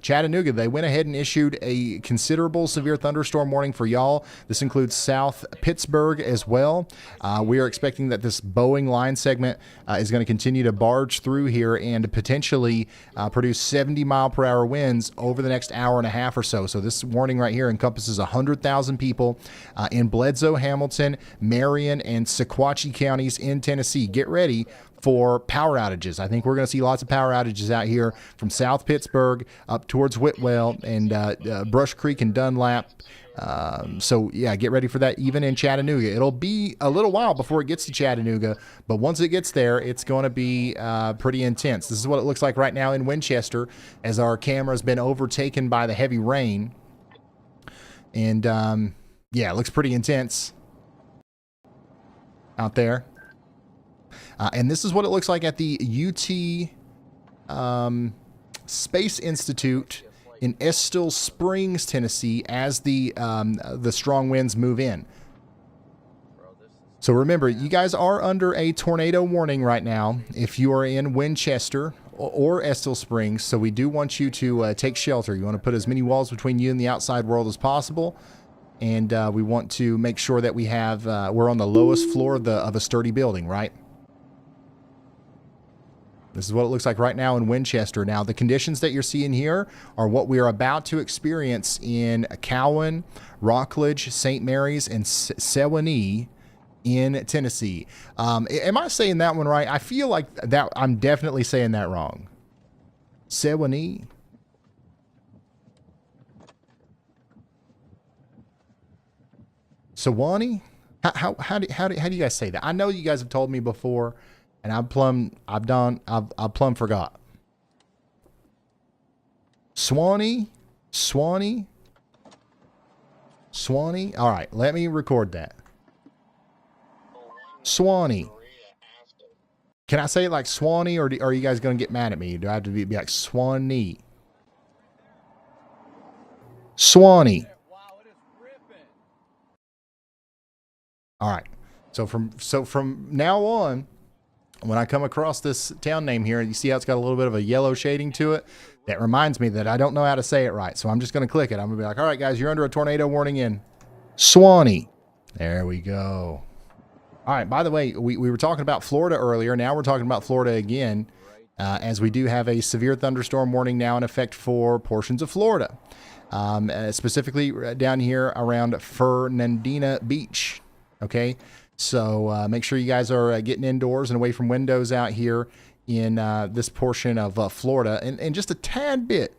they went ahead and issued a considerable severe thunderstorm warning for y'all. This includes South Pittsburgh as well. We are expecting that this Boeing line segment is going to continue to barge through here and potentially produce 70-mile-per-hour winds over the next hour and a half or so. So this warning right here encompasses 100,000 people in Bledsoe, Hamilton, Marion, and Sequatchie counties in Tennessee. Get ready for power outages. I think we're going to see lots of power outages out here from South Pittsburgh up towards Whitwell and Brush Creek and Dunlap. So yeah, get ready for that even in Chattanooga. It'll be a little while before it gets to Chattanooga, but once it gets there, it's going to be pretty intense. This is what it looks like right now in Winchester as our camera's been overtaken by the heavy rain. And yeah, it looks pretty intense out there. And this is what it looks like at the UT Space Institute in Estill Springs, Tennessee, as the strong winds move in. So remember, you guys are under a tornado warning right now if you are in Winchester or Estill Springs. So we do want you to take shelter. You want to put as many walls between you and the outside world as possible. And we want to make sure that we have we're on the lowest floor of a sturdy building, right? This is what it looks like right now in Winchester. Now, the conditions that you're seeing here are what we are about to experience in Cowan, Rockledge, St. Mary's, and Sewanee in Tennessee. Am I saying that one right? I feel like that I'm definitely saying that wrong. Sewanee? Sewanee? How do you guys say that? I know you guys have told me before. And I plumb forgot. Swanee, Swanee. All right, let me record that. Swanee. Can I say it like Swanee, or are you guys going to get mad at me? Do I have to be like Swanee? Swanee. All right. So from now on, when I come across this town name here, you see how it's got a little bit of a yellow shading to it? That reminds me that I don't know how to say it right. So I'm just going to click it. I'm going to be like, all right, guys, you're under a tornado warning in Swanee. There we go. All right. By the way, we were talking about Florida earlier. Now we're talking about Florida again, as we do have a severe thunderstorm warning now in effect for portions of Florida, specifically down here around Fernandina Beach. Okay. So make sure you guys are getting indoors and away from windows out here in this portion of Florida. And just a tad bit,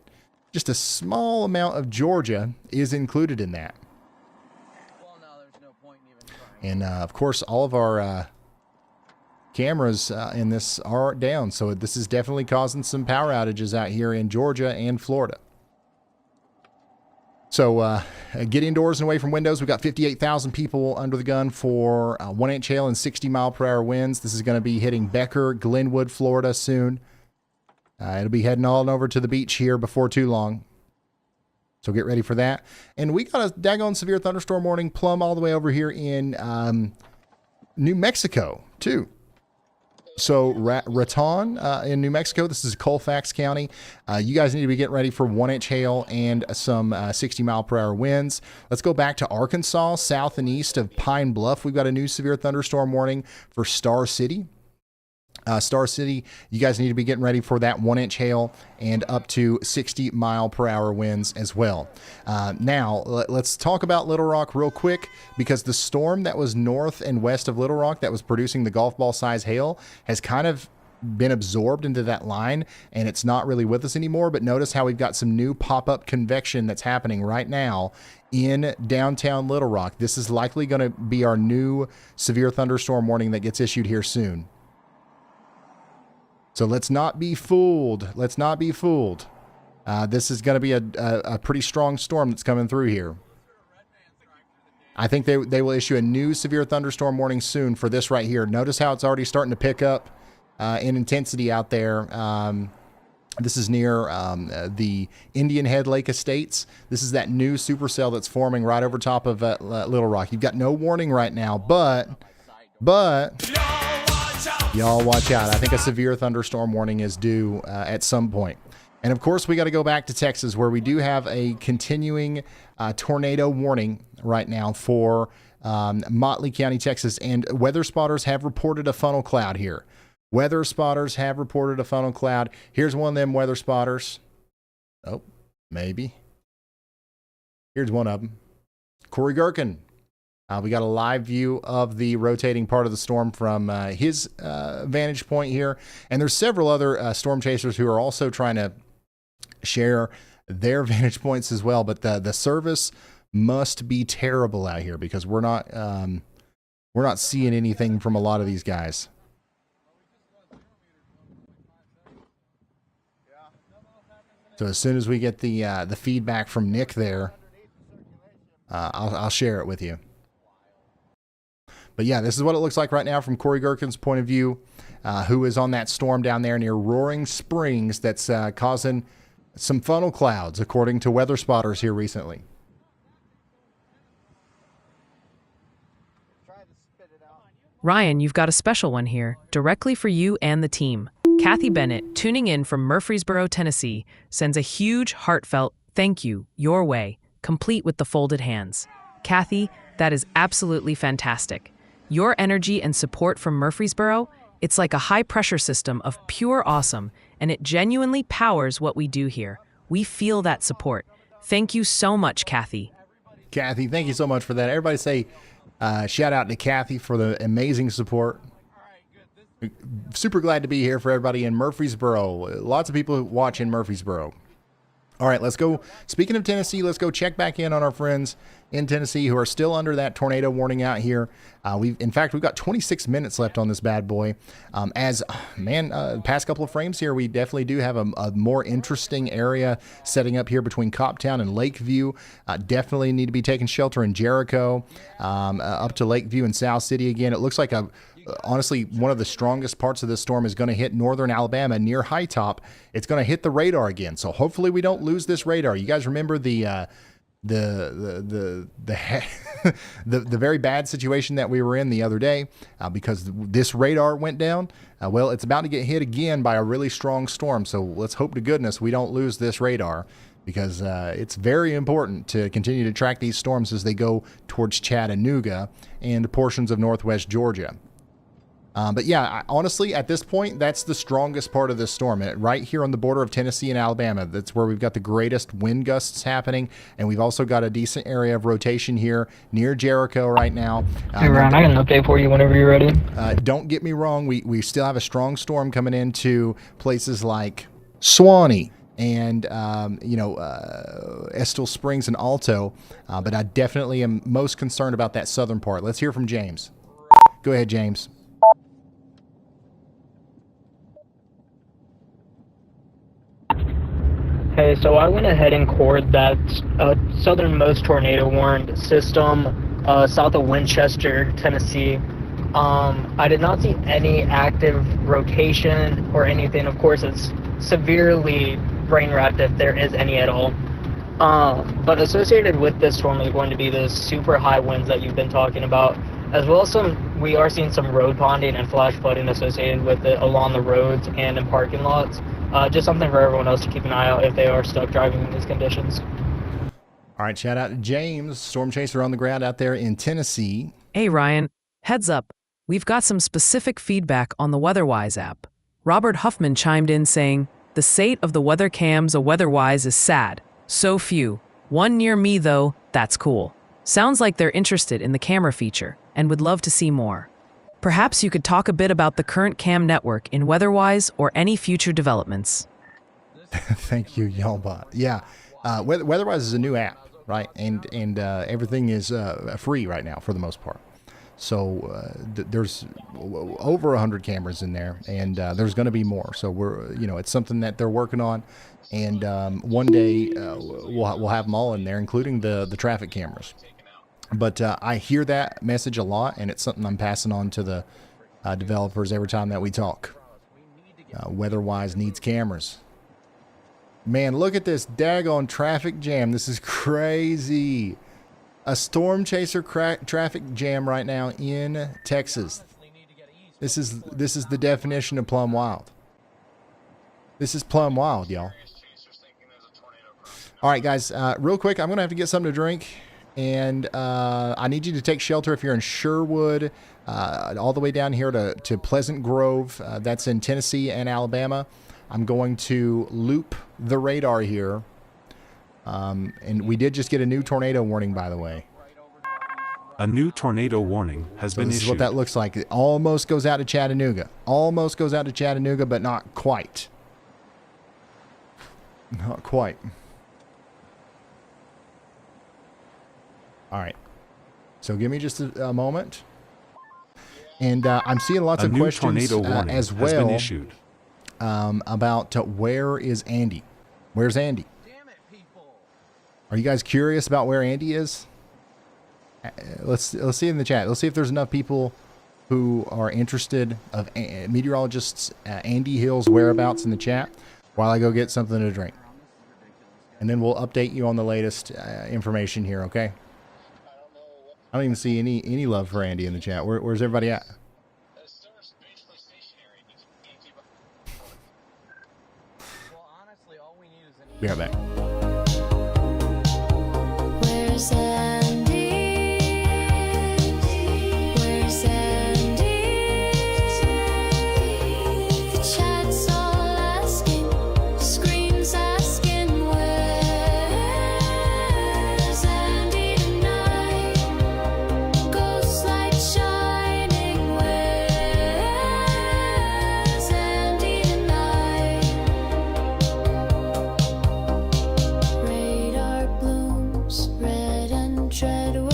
just a small amount of Georgia is included in that. And, of course, all of our cameras in this are down. So this is definitely causing some power outages out here in Georgia and Florida. So get indoors and away from windows. We've got 58,000 people under the gun for 1-inch hail and 60-mile-per-hour winds. This is going to be hitting Becker, Glenwood, Florida soon. It'll be heading all over to the beach here before too long. So get ready for that. And we got a daggone severe thunderstorm warning plumb all the way over here in New Mexico, too. So Raton in New Mexico, this is Colfax County. You guys need to be getting ready for 1-inch hail and some 60-mile-per-hour winds. Let's go back to Arkansas, south and east of Pine Bluff. We've got a new severe thunderstorm warning for Star City. Star City, you guys need to be getting ready for that 1-inch hail and up to 60-mile-per-hour winds as well. Now, let's talk about Little Rock real quick, because the storm that was north and west of Little Rock that was producing the golf ball size hail has kind of been absorbed into that line, and it's not really with us anymore. But notice how we've got some new pop-up convection that's happening right now in downtown Little Rock. This is likely going to be our new severe thunderstorm warning that gets issued here soon. So let's not be fooled. Let's not be fooled. This is going to be a pretty strong storm that's coming through here. I think they will issue a new severe thunderstorm warning soon for this right here. Notice how it's already starting to pick up in intensity out there. This is near the Indian Head Lake Estates. This is that new supercell that's forming right over top of Little Rock. You've got no warning right now, but y'all watch out. I think a severe thunderstorm warning is due at some point. And of course, we got to go back to Texas, where we do have a continuing tornado warning right now for Motley County, Texas. And weather spotters have reported a funnel cloud here. Weather spotters have reported a funnel cloud. Here's one of them weather spotters. Oh, maybe. Here's one of them. Corey Gherkin. We got a live view of the rotating part of the storm from his vantage point here. And there's several other storm chasers who are also trying to share their vantage points as well. But the service must be terrible out here, because we're not seeing anything from a lot of these guys. So as soon as we get the feedback from Nick there, I'll share it with you. But yeah, this is what it looks like right now from Corey Gherkin's point of view, who is on that storm down there near Roaring Springs that's causing some funnel clouds, according to weather spotters here recently. Ryan, you've got a special one here, directly for you and the team. Kathy Bennett, tuning in from Murfreesboro, Tennessee, sends a huge, heartfelt thank you your way, complete with the folded hands. Kathy, that is absolutely fantastic. Your energy and support from Murfreesboro, it's like a high-pressure system of pure awesome, and it genuinely powers what we do here. We feel that support. Thank you so much, Kathy. Kathy, thank you so much for that. Everybody say shout out to Kathy for the amazing support. Super glad to be here for everybody in Murfreesboro. Lots of people who watch in Murfreesboro. All right, let's go. Speaking of Tennessee, let's go check back in on our friends in Tennessee who are still under that tornado warning out here. We've got 26 minutes left on this bad boy. The past couple of frames here, we definitely do have a more interesting area setting up here between Coptown and Lakeview. Definitely need to be taking shelter in Jericho, up to Lakeview and South City again. It looks like honestly, one of the strongest parts of this storm is going to hit northern Alabama near High Top. It's going to hit the radar again. So hopefully we don't lose this radar. You guys remember the very bad situation that we were in the other day because this radar went down. Well, it's about to get hit again by a really strong storm. So let's hope to goodness we don't lose this radar, because it's very important to continue to track these storms as they go towards Chattanooga and portions of northwest Georgia. But yeah, honestly, at this point, that's the strongest part of this storm. Right here on the border of Tennessee and Alabama, that's where we've got the greatest wind gusts happening. And we've also got a decent area of rotation here near Jericho right now. Hey, Ryan, I got an update for you whenever you're ready. Don't get me wrong. We still have a strong storm coming into places like Suwanee and, Estill Springs and Alto. But I definitely am most concerned about that southern part. Let's hear from James. Go ahead, James. Hey, so I went ahead and cored that southernmost tornado warned system south of Winchester, Tennessee. I did not see any active rotation or anything. Of course, it's severely brain-wrapped if there is any at all. But associated with this storm is going to be those super high winds that you've been talking about, as well as we are seeing some road ponding and flash flooding associated with it along the roads and in parking lots. Just something for everyone else to keep an eye out if they are stuck driving in these conditions. All right, shout out to James, Stormchaser on the ground out there in Tennessee. Hey, Ryan, heads up. We've got some specific feedback on the WeatherWise app. Robert Huffman chimed in saying, "The state of the weather cams of WeatherWise is sad. So few. One near me, though, that's cool. Sounds like they're interested in the camera feature and would love to see more. Perhaps you could talk a bit about the current cam network in WeatherWise or any future developments." Thank you, Yalbot. Yeah, WeatherWise is a new app, right? And everything is free right now for the most part. So there's over 100 cameras in there, and there's going to be more. So it's something that they're working on, and one day we'll have them all in there, including the traffic cameras. But I hear that message a lot, and it's something I'm passing on to the developers every time that we talk. WeatherWise needs cameras. Man, look at this daggone traffic jam. This is crazy. A Stormchaser traffic jam right now in Texas. This is the definition of plumb wild. This is plumb wild, y'all. All right, guys, real quick, I'm going to have to get something to drink. And I need you to take shelter if you're in Sherwood, all the way down here to Pleasant Grove. That's in Tennessee and Alabama. I'm going to loop the radar here. And we did just get a new tornado warning, by the way. A new tornado warning has been issued. This is what that looks like. It almost goes out to Chattanooga. Almost goes out to Chattanooga, but not quite. Not quite. All right. So give me just a moment. And I'm seeing lots of questions as well has been issued. About where is Andy? Where's Andy? Are you guys curious about where Andy is? Let's see in the chat. Let's see if there's enough people who are interested of meteorologist Andy Hill's whereabouts in the chat while I go get something to drink. And then we'll update you on the latest information here, okay? I don't even see any love for Andy in the chat. Where's everybody at? Be right back. Where's Andy? Where's Andy? The chat's all asking, the screen's asking, where's Andy tonight? Ghost light shining, where's Andy tonight?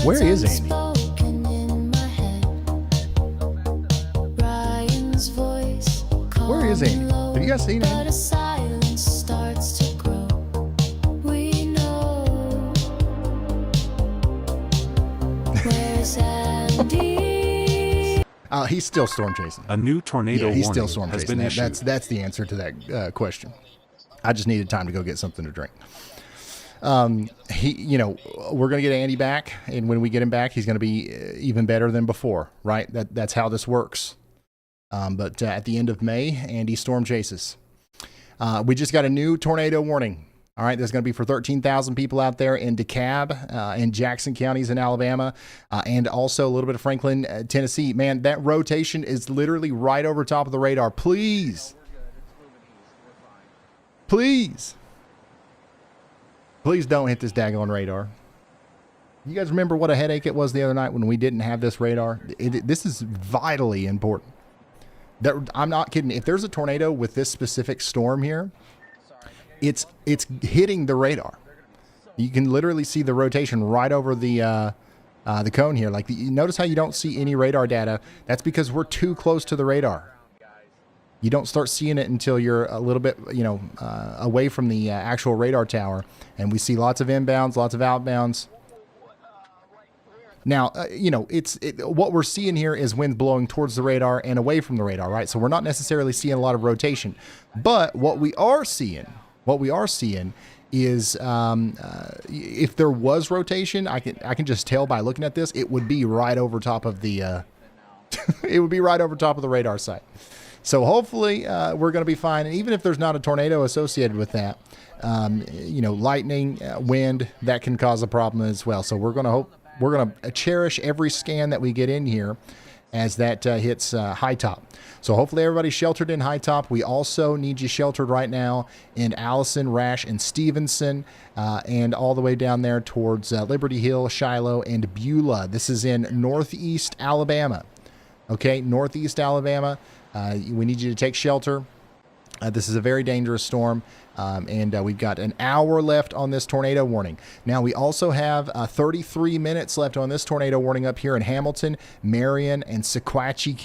Where is Andy? Where is Andy? Have you guys seen Andy? He's still storm chasing. A new tornado He's warning still storm has chasing. been issued. That's the answer to that question. I just needed time to go get something to drink. We're gonna get Andy back, and when we get him back, he's gonna be even better than before, right? That's how this works. But at the end of May, Andy storm chases. We just got a new tornado warning. All right, there's going to be for 13,000 people out there in DeKalb and Jackson counties in Alabama, and also a little bit of Franklin, Tennessee. Man, that rotation is literally right over top of the radar. Please. Please don't hit this daggone radar. You guys remember what a headache it was the other night when we didn't have this radar? This is vitally important. I'm not kidding. If there's a tornado with this specific storm here, it's hitting the radar. You can literally see the rotation right over the cone here. Like, you notice how you don't see any radar data? That's because we're too close to the radar. You don't start seeing it until you're a little bit, away from the actual radar tower. And we see lots of inbounds, lots of outbounds. Now, what we're seeing here is wind blowing towards the radar and away from the radar, right? So we're not necessarily seeing a lot of rotation. But what we are seeing is if there was rotation, I can just tell by looking at this, it would be right over top of the it would be right over top of the radar site. So hopefully we're going to be fine. And even if there's not a tornado associated with that, lightning, wind, that can cause a problem as well. So we're going to cherish every scan that we get in here as that hits high top. So hopefully everybody's sheltered in high top. We also need you sheltered right now in Allison, Rash, and Stevenson, and all the way down there towards Liberty Hill, Shiloh, and Beulah. This is in northeast Alabama. Okay, northeast Alabama. We need you to take shelter. This is a very dangerous storm, and we've got an hour left on this tornado warning. Now, we also have 33 minutes left on this tornado warning up here in Hamilton, Marion, and Sequatchie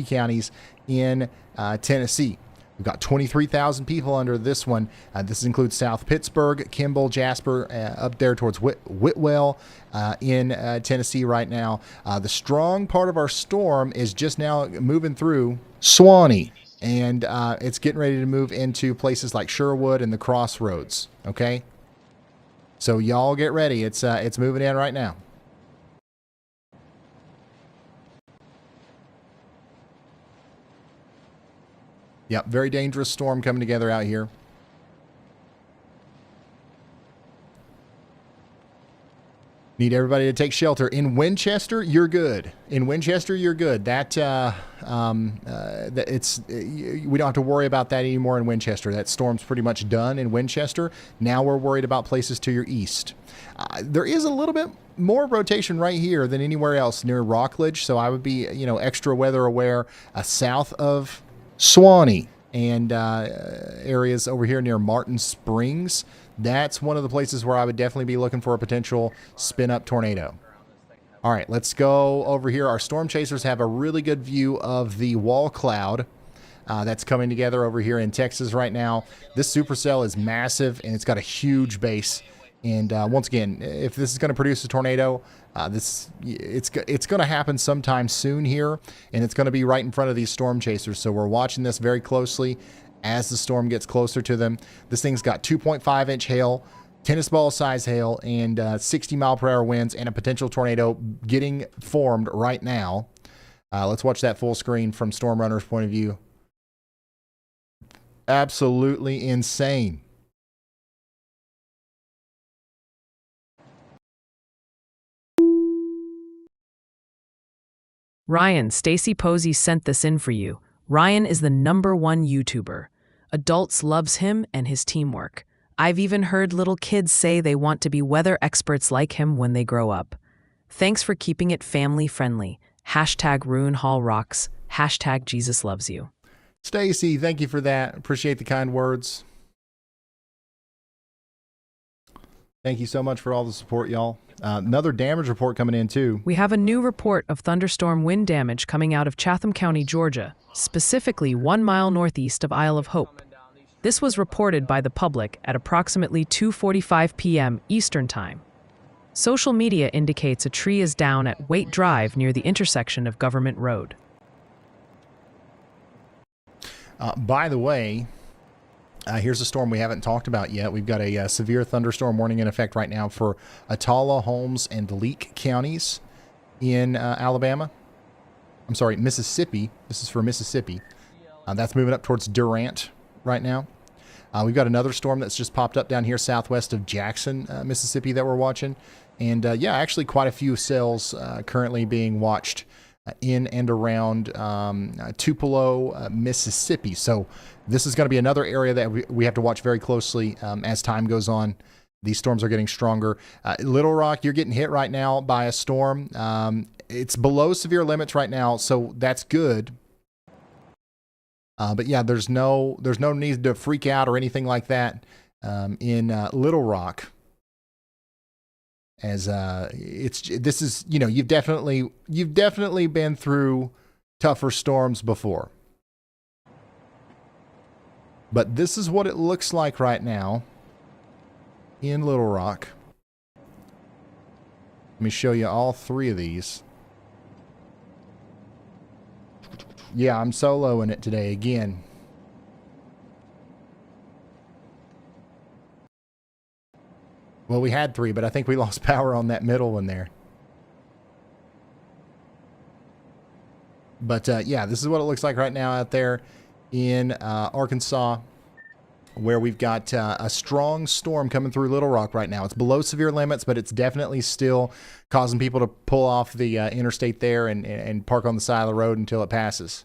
counties in Tennessee. We've got 23,000 people under this one. This includes South Pittsburgh, Kimball, Jasper, up there towards Whitwell in Tennessee right now. The strong part of our storm is just now moving through Suwanee. And it's getting ready to move into places like Sherwood and the Crossroads. Okay, so y'all get ready. It's moving in right now. Yep, very dangerous storm coming together out here. Need everybody to take shelter. In Winchester, you're good. In Winchester, you're good. We don't have to worry about that anymore in Winchester. That storm's pretty much done in Winchester. Now we're worried about places to your east. There is a little bit more rotation right here than anywhere else near Rockledge, so I would be, extra weather aware south of Suwanee and areas over here near Martin Springs. That's one of the places where I would definitely be looking for a potential spin-up tornado. All right, let's go over here. Our storm chasers have a really good view of the wall cloud that's coming together over here in Texas right now. This supercell is massive, and it's got a huge base. And once again, if this is going to produce a tornado, it's going to happen sometime soon here, and it's going to be right in front of these storm chasers. So we're watching this very closely as the storm gets closer to them. This thing's got 2.5-inch hail, tennis ball size hail, and 60-mile-per-hour winds, and a potential tornado getting formed right now. Let's watch that full screen from Storm Runner's point of view. Absolutely insane. Ryan, Stacy Posey sent this in for you. Ryan is the #1 YouTuber. Adults loves him and his teamwork. I've even heard little kids say they want to be weather experts like him when they grow up. Thanks for keeping it family friendly. #Ruin Hall rocks. #Jesus loves you. Stacy, thank you for that. Appreciate the kind words. Thank you so much for all the support, y'all. Another damage report coming in, too. We have a new report of thunderstorm wind damage coming out of Chatham County, Georgia, specifically 1 mile northeast of Isle of Hope. This was reported by the public at approximately 2:45 p.m. Eastern Time. Social media indicates a tree is down at Waite Drive near the intersection of Government Road. By the way, here's a storm we haven't talked about yet. We've got a severe thunderstorm warning in effect right now for Atala, Holmes, and Leake counties in Alabama. I'm sorry, Mississippi. This is for Mississippi. That's moving up towards Durant right now. We've got another storm that's just popped up down here southwest of Jackson, Mississippi that we're watching. And yeah, actually quite a few cells currently being watched in and around Tupelo, Mississippi. So this is going to be another area that we have to watch very closely as time goes on. These storms are getting stronger. Little Rock, you're getting hit right now by a storm. It's below severe limits right now, so that's good. But yeah, there's no need to freak out or anything like that in Little Rock. As this is, you know, you've definitely been through tougher storms before. But this is what it looks like right now in Little Rock. Let me show you all three of these. Yeah, I'm soloing it today again. Well, we had three, but I think we lost power on that middle one there. But yeah, this is what it looks like right now out there in Arkansas, where we've got a strong storm coming through Little Rock right now. It's below severe limits, but it's definitely still causing people to pull off the interstate there and park on the side of the road until it passes.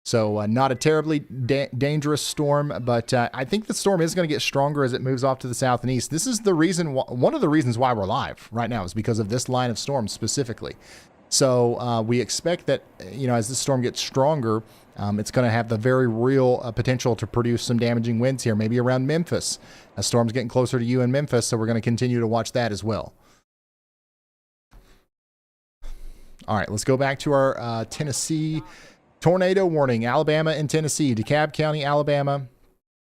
So not a terribly dangerous storm, but I think the storm is going to get stronger as it moves off to the south and east. This is the reason, one of the reasons why we're live right now is because of this line of storms specifically. So we expect that, you know, as this storm gets stronger, it's going to have the very real potential to produce some damaging winds here, maybe around Memphis. A storm's getting closer to you in Memphis, so we're going to continue to watch that as well. All right, let's go back to our Tennessee tornado warning. Alabama and Tennessee, DeKalb County, Alabama.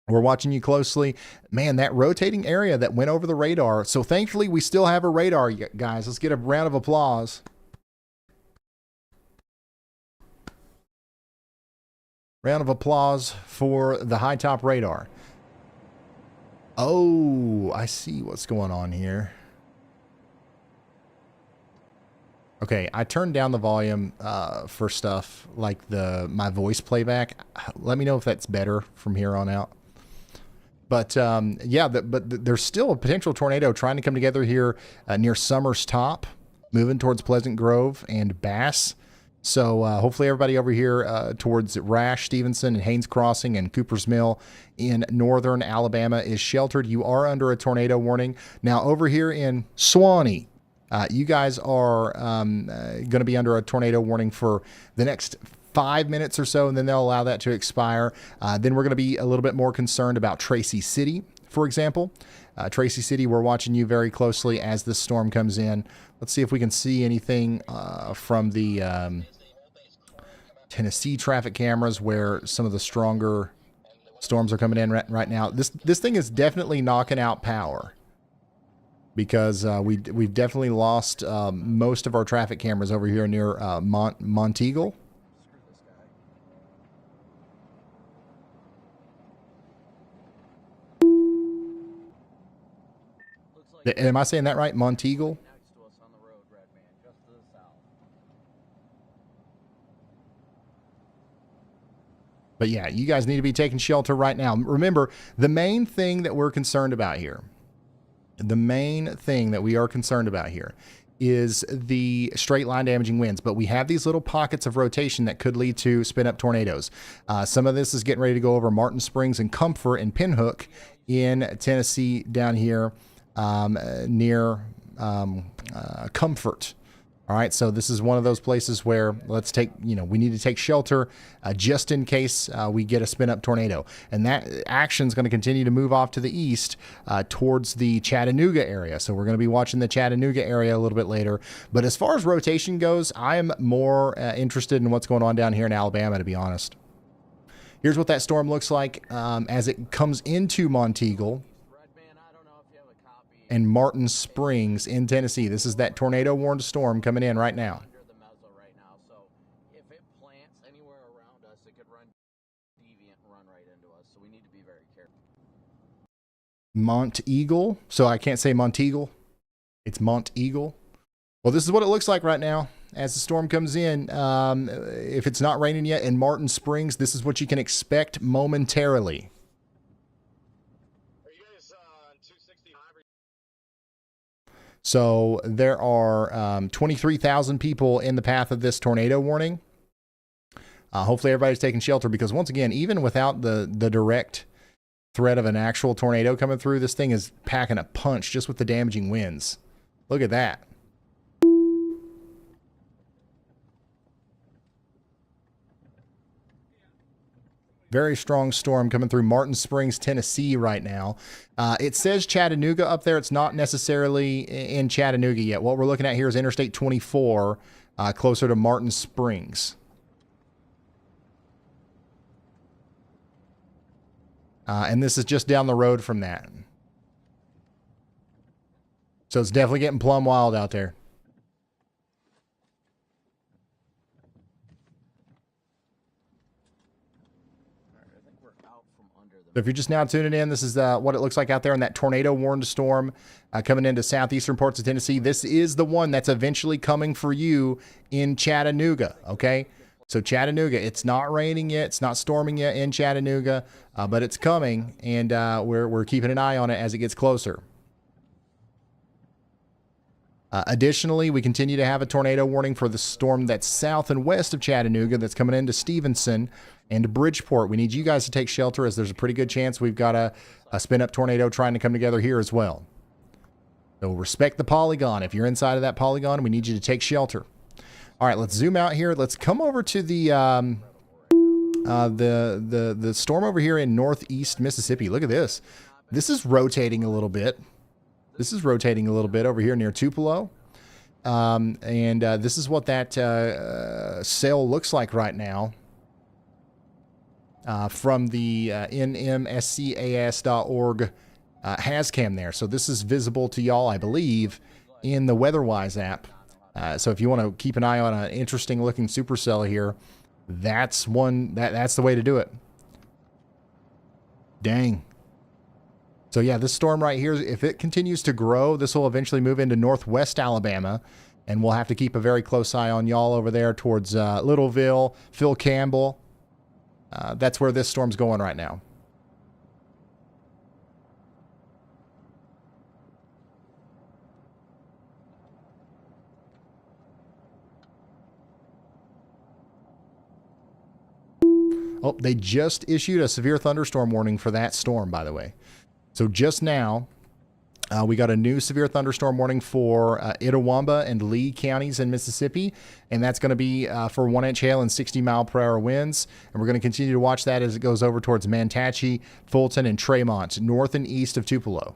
We're watching you closely. Man, that rotating area that went over the radar. So thankfully, we still have a radar, guys. Let's get a round of applause. Round of applause for the high top radar. Oh, I see what's going on here. Okay, I turned down the volume for stuff like my voice playback. Let me know if that's better from here on out. But yeah, but there's still a potential tornado trying to come together here near Summers Top, moving towards Pleasant Grove and Bass. So hopefully everybody over here towards Rash, Stevenson, and Haynes Crossing and Cooper's Mill in northern Alabama is sheltered. You are under a tornado warning. Now over here in Suwanee, you guys are going to be under a tornado warning for the next 5 minutes or so, and then they'll allow that to expire. Then we're going to be a little bit more concerned about Tracy City, for example. Tracy City, we're watching you very closely as this storm comes in. Let's see if we can see anything from the Tennessee traffic cameras where some of the stronger storms are coming in right now. This thing is definitely knocking out power, because we've definitely lost most of our traffic cameras over here near Monteagle. Am I saying that right? Monteagle? Next to us on the road, Red Man, just to the south. But yeah, you guys need to be taking shelter right now. Remember, the main thing that we're concerned about here, is the straight line damaging winds. But we have these little pockets of rotation that could lead to spin up tornadoes. Some of this is getting ready to go over Martin Springs and Comfort and Pinhook in Tennessee down here near Comfort. All right, so this is one of those places where we need to take shelter just in case we get a spin-up tornado. And that action is going to continue to move off to the east towards the Chattanooga area. So we're going to be watching the Chattanooga area a little bit later. But as far as rotation goes, I am more interested in what's going on down here in Alabama, to be honest. Here's what that storm looks like as it comes into Monteagle and Martin Springs in Tennessee. This is that tornado warned storm coming in right now. Under the mezzo right now, so if it plants anywhere around us, it could run deviant and run right into us. So we need to be very careful. Monteagle. So I can't say Monteagle. It's Monteagle. Well, this is what it looks like right now as the storm comes in. If it's not raining yet in Martin Springs, this is what you can expect momentarily. So there are 23,000 people in the path of this tornado warning. Hopefully everybody's taking shelter because, once again, even without the direct threat of an actual tornado coming through, this thing is packing a punch just with the damaging winds. Look at that. Very strong storm coming through Martin Springs, Tennessee right now. It says Chattanooga up there. It's not necessarily in Chattanooga yet. What we're looking at here is Interstate 24, closer to Martin Springs. And this is just down the road from that. So it's definitely getting plumb wild out there. So if you're just now tuning in, this is what it looks like out there in that tornado warned storm coming into southeastern parts of Tennessee. This is the one that's eventually coming for you in Chattanooga, okay? So Chattanooga, it's not raining yet, it's not storming yet in Chattanooga, but it's coming, and we're keeping an eye on it as it gets closer. Additionally, we continue to have a tornado warning for the storm that's south and west of Chattanooga that's coming into Stevenson and Bridgeport. We need you guys to take shelter as there's a pretty good chance we've got a spin-up tornado trying to come together here as well. So respect the polygon. If you're inside of that polygon, we need you to take shelter. All right, let's zoom out here. Let's come over to the storm over here in northeast Mississippi. Look at this. This is rotating a little bit. This is rotating a little bit over here near Tupelo. And this is what that sail looks like right now from the nmscas.org HazCam there. So this is visible to y'all, I believe, in the WeatherWise app. So if you want to keep an eye on an interesting looking supercell here, that's the way to do it. Dang. So yeah, this storm right here, if it continues to grow, this will eventually move into northwest Alabama, and we'll have to keep a very close eye on y'all over there towards Littleville, Phil Campbell. That's where this storm's going right now. Oh, they just issued a severe thunderstorm warning for that storm, by the way. So just now, we got a new severe thunderstorm warning for Itawamba and Lee counties in Mississippi, and that's going to be for 1-inch hail and 60-mile-per-hour winds. And we're going to continue to watch that as it goes over towards Manatee, Fulton, and Tremont, north and east of Tupelo.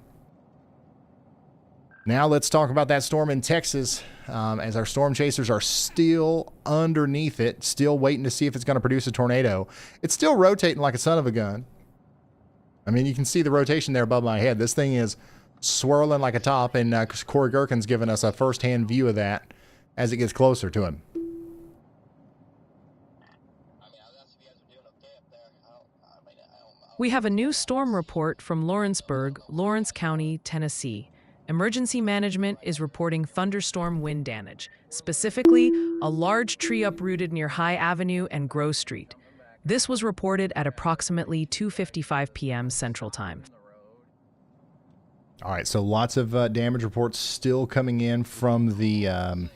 Now let's talk about that storm in Texas, as our storm chasers are still underneath it, still waiting to see if it's going to produce a tornado. It's still rotating like a son of a gun. I mean, you can see the rotation there above my head. This thing is swirling like a top, and Corey Gherkin's giving us a first-hand view of that as it gets closer to him. We have a new storm report from Lawrenceburg, Lawrence County, Tennessee. Emergency management is reporting thunderstorm wind damage, specifically a large tree uprooted near High Avenue and Grove Street. This was reported at approximately 2:55 p.m. Central Time. All right, so lots of damage reports still coming in from the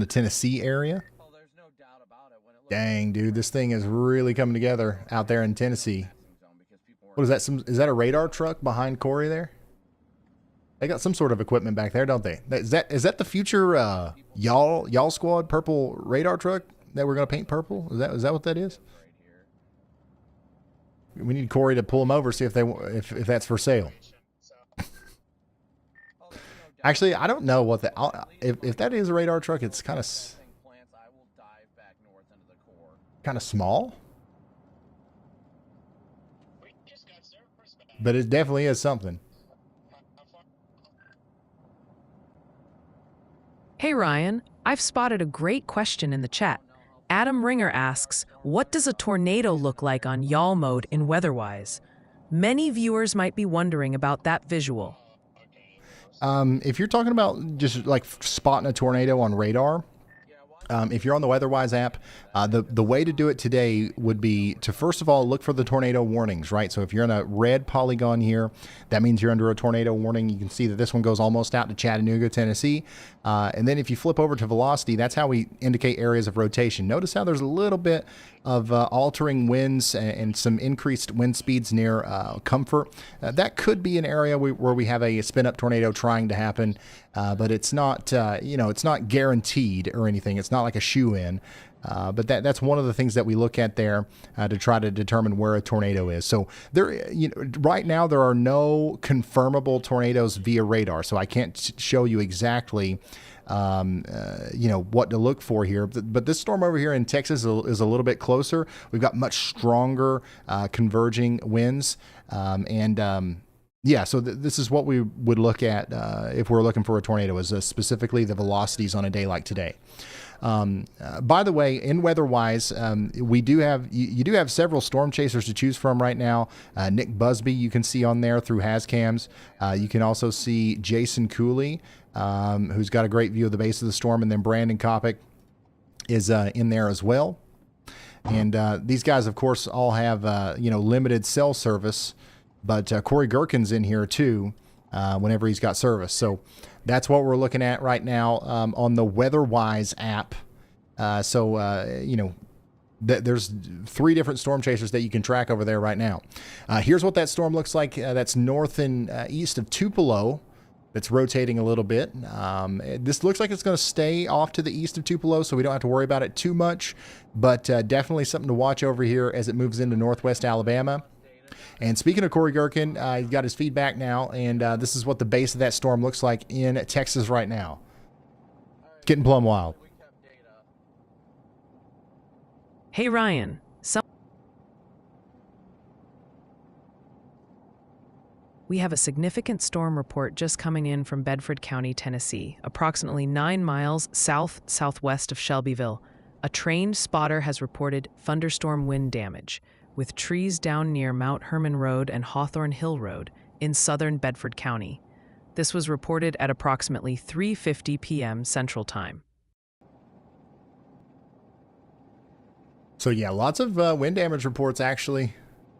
Tennessee area. Dang, dude, this thing is really coming together out there in Tennessee. What is that? Is that a radar truck behind Corey there? They got some sort of equipment back there, don't they? Is that the future y'all squad purple radar truck that we're gonna paint purple? Is that what that is? We need Corey to pull them over, see if if that's for sale. Actually, I don't know what if that is a radar truck. It's kind of small, but it definitely is something. Hey Ryan, I've spotted a great question in the chat. Adam Ringer asks, what does a tornado look like on y'all mode in Weatherwise? Many viewers might be wondering about that visual. If you're talking about just like spotting a tornado on radar, if you're on the Weatherwise app, the way to do it today would be to first of all look for the tornado warnings, right? So if you're in a red polygon here, that means you're under a tornado warning. You can see that this one goes almost out to Chattanooga, Tennessee. And then if you flip over to velocity, that's how we indicate areas of rotation. Notice how there's a little bit of altering winds and some increased wind speeds near Comfort. That could be an area where we have a spin-up tornado trying to happen, but it's not, it's not guaranteed or anything. It's not like a shoe-in. But that's one of the things that we look at there to try to determine where a tornado is. So there, right now there are no confirmable tornadoes via radar, so I can't show you exactly, what to look for here. But this storm over here in Texas is a little bit closer. We've got much stronger converging winds, yeah, so this is what we would look at if we're looking for a tornado, is specifically the velocities on a day like today. By the way, in Weatherwise, we do have you do have several storm chasers to choose from right now. Nick Busby, you can see on there through Hazcams. You can also see Jason Cooley, who's got a great view of the base of the storm, and then Brandon Kopic is in there as well. And these guys, of course, all have limited cell service. But Corey Gherkin's in here too whenever he's got service. So that's what we're looking at right now on the Weatherwise app. There's 3 different storm chasers that you can track over there right now. Here's what that storm looks like. That's north and east of Tupelo. That's rotating a little bit. This looks like it's going to stay off to the east of Tupelo, so we don't have to worry about it too much. But definitely something to watch over here as it moves into northwest Alabama. And speaking of Corey Gherkin, he's got his feedback now, and this is what the base of that storm looks like in Texas right now. It's getting plumb wild. Hey Ryan, we have a significant storm report just coming in from Bedford County, Tennessee, approximately 9 miles southwest of Shelbyville. A trained spotter has reported thunderstorm wind damage, with trees down near Mount Herman Road and Hawthorne Hill Road in southern Bedford County. This was reported at approximately 3:50 p.m. Central Time. So yeah, lots of wind damage reports actually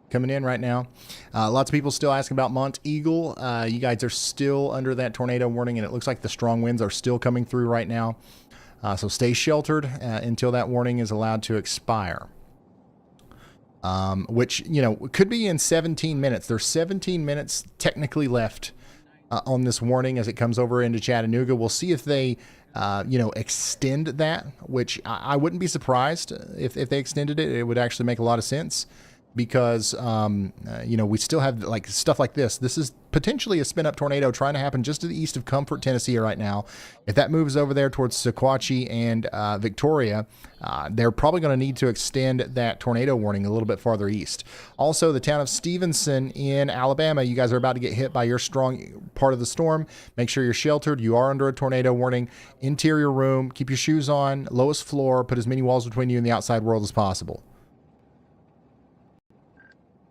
coming in right now. Lots of people still asking about Mont Eagle. You guys are still under that tornado warning, and it looks like the strong winds are still coming through right now. So stay sheltered until that warning is allowed to expire. Which, could be in 17 minutes. There's 17 minutes technically left on this warning as it comes over into Chattanooga. We'll see if they, extend that, which I wouldn't be surprised if they extended it. It would actually make a lot of sense because, we still have like stuff like this. This is potentially a spin-up tornado trying to happen just to the east of Comfort, Tennessee right now. If that moves over there towards Sequatchie and Victoria, they're probably going to need to extend that tornado warning a little bit farther east. Also, the town of Stevenson in Alabama, you guys are about to get hit by your strong part of the storm. Make sure you're sheltered. You are under a tornado warning. Interior room, keep your shoes on, lowest floor, put as many walls between you and the outside world as possible.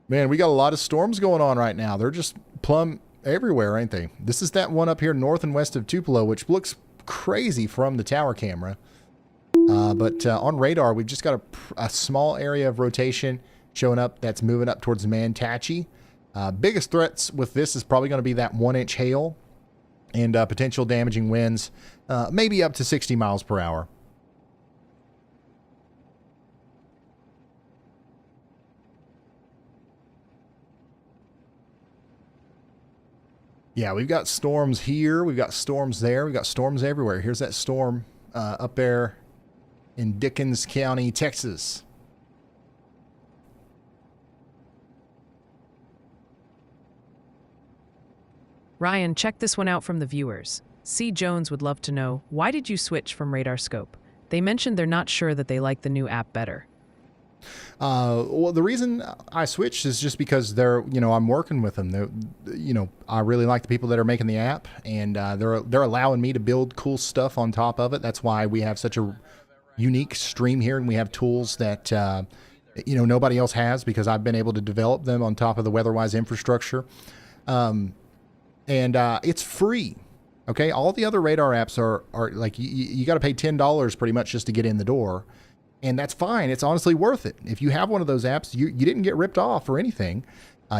Man, we got a lot of storms going on right now. They're just plumb everywhere, ain't they? This is that one up here north and west of Tupelo, which looks crazy from the tower camera. But on radar, we've just got a small area of rotation showing up that's moving up towards Manatee. Biggest threats with this is probably going to be that 1-inch hail and potential damaging winds, maybe up to 60 miles per hour. Yeah, we've got storms here. We've got storms there. We've got storms everywhere. Here's that storm up there in Dickens County, Texas. Ryan, check this one out from the viewers. C. Jones would love to know, why did you switch from Radar Scope? They mentioned they're not sure that they like the new app better. Well, the reason I switched is just because I'm working with them. I really like the people that are making the app, and they're allowing me to build cool stuff on top of it. That's why we have such a unique stream here, and we have tools that nobody else has, because I've been able to develop them on top of the Weatherwise infrastructure, and it's free. Okay, all the other radar apps are like you got to pay $10 pretty much just to get in the door. And that's fine. It's honestly worth it. If you have one of those apps, you didn't get ripped off or anything.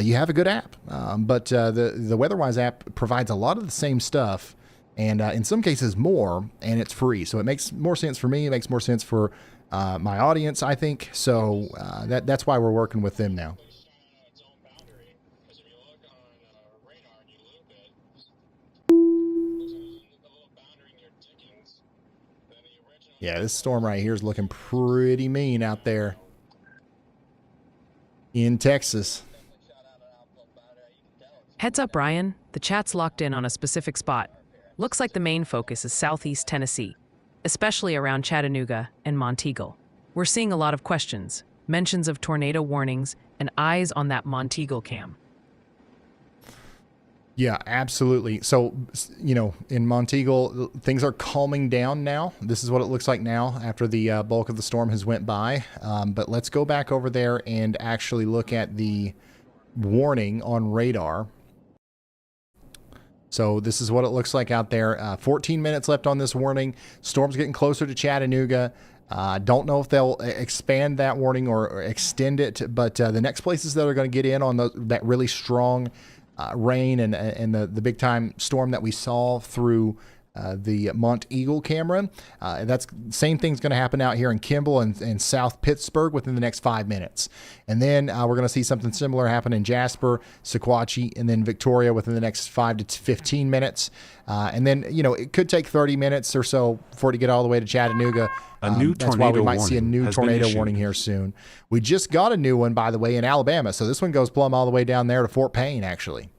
You have a good app. But the Weatherwise app provides a lot of the same stuff, and in some cases more, and it's free. So it makes more sense for me. It makes more sense for my audience, I think. So that's why we're working with them now. Its own boundary, because if you look on radar and you loop it, looks like the little boundary near Dickens. Then the original. Yeah, this storm right here is looking pretty mean out there in Texas. Heads up, Ryan. The chat's locked in on a specific spot. Looks like the main focus is southeast Tennessee, especially around Chattanooga and Monteagle. We're seeing a lot of questions, mentions of tornado warnings, and eyes on that Monteagle cam. Yeah, absolutely. So, in Monteagle, things are calming down now. This is what it looks like now after the bulk of the storm has went by. But let's go back over there and actually look at the warning on radar. So this is what it looks like out there. 14 minutes left on this warning. Storm's getting closer to Chattanooga. Don't know if they'll expand that warning or extend it, but the next places that are going to get in on that really strong rain and the big time storm that we saw through the Monteagle camera. That's same thing's going to happen out here in Kimball and South Pittsburgh within the next 5 minutes. And then we're going to see something similar happen in Jasper, Sequatchie, and then Victoria within the next 5 to 15 minutes. And then, it could take 30 minutes or so for it to get all the way to Chattanooga. That's why we might see a new tornado warning here soon. We just got a new one, by the way, in Alabama. So this one goes plumb all the way down there to Fort Payne, actually.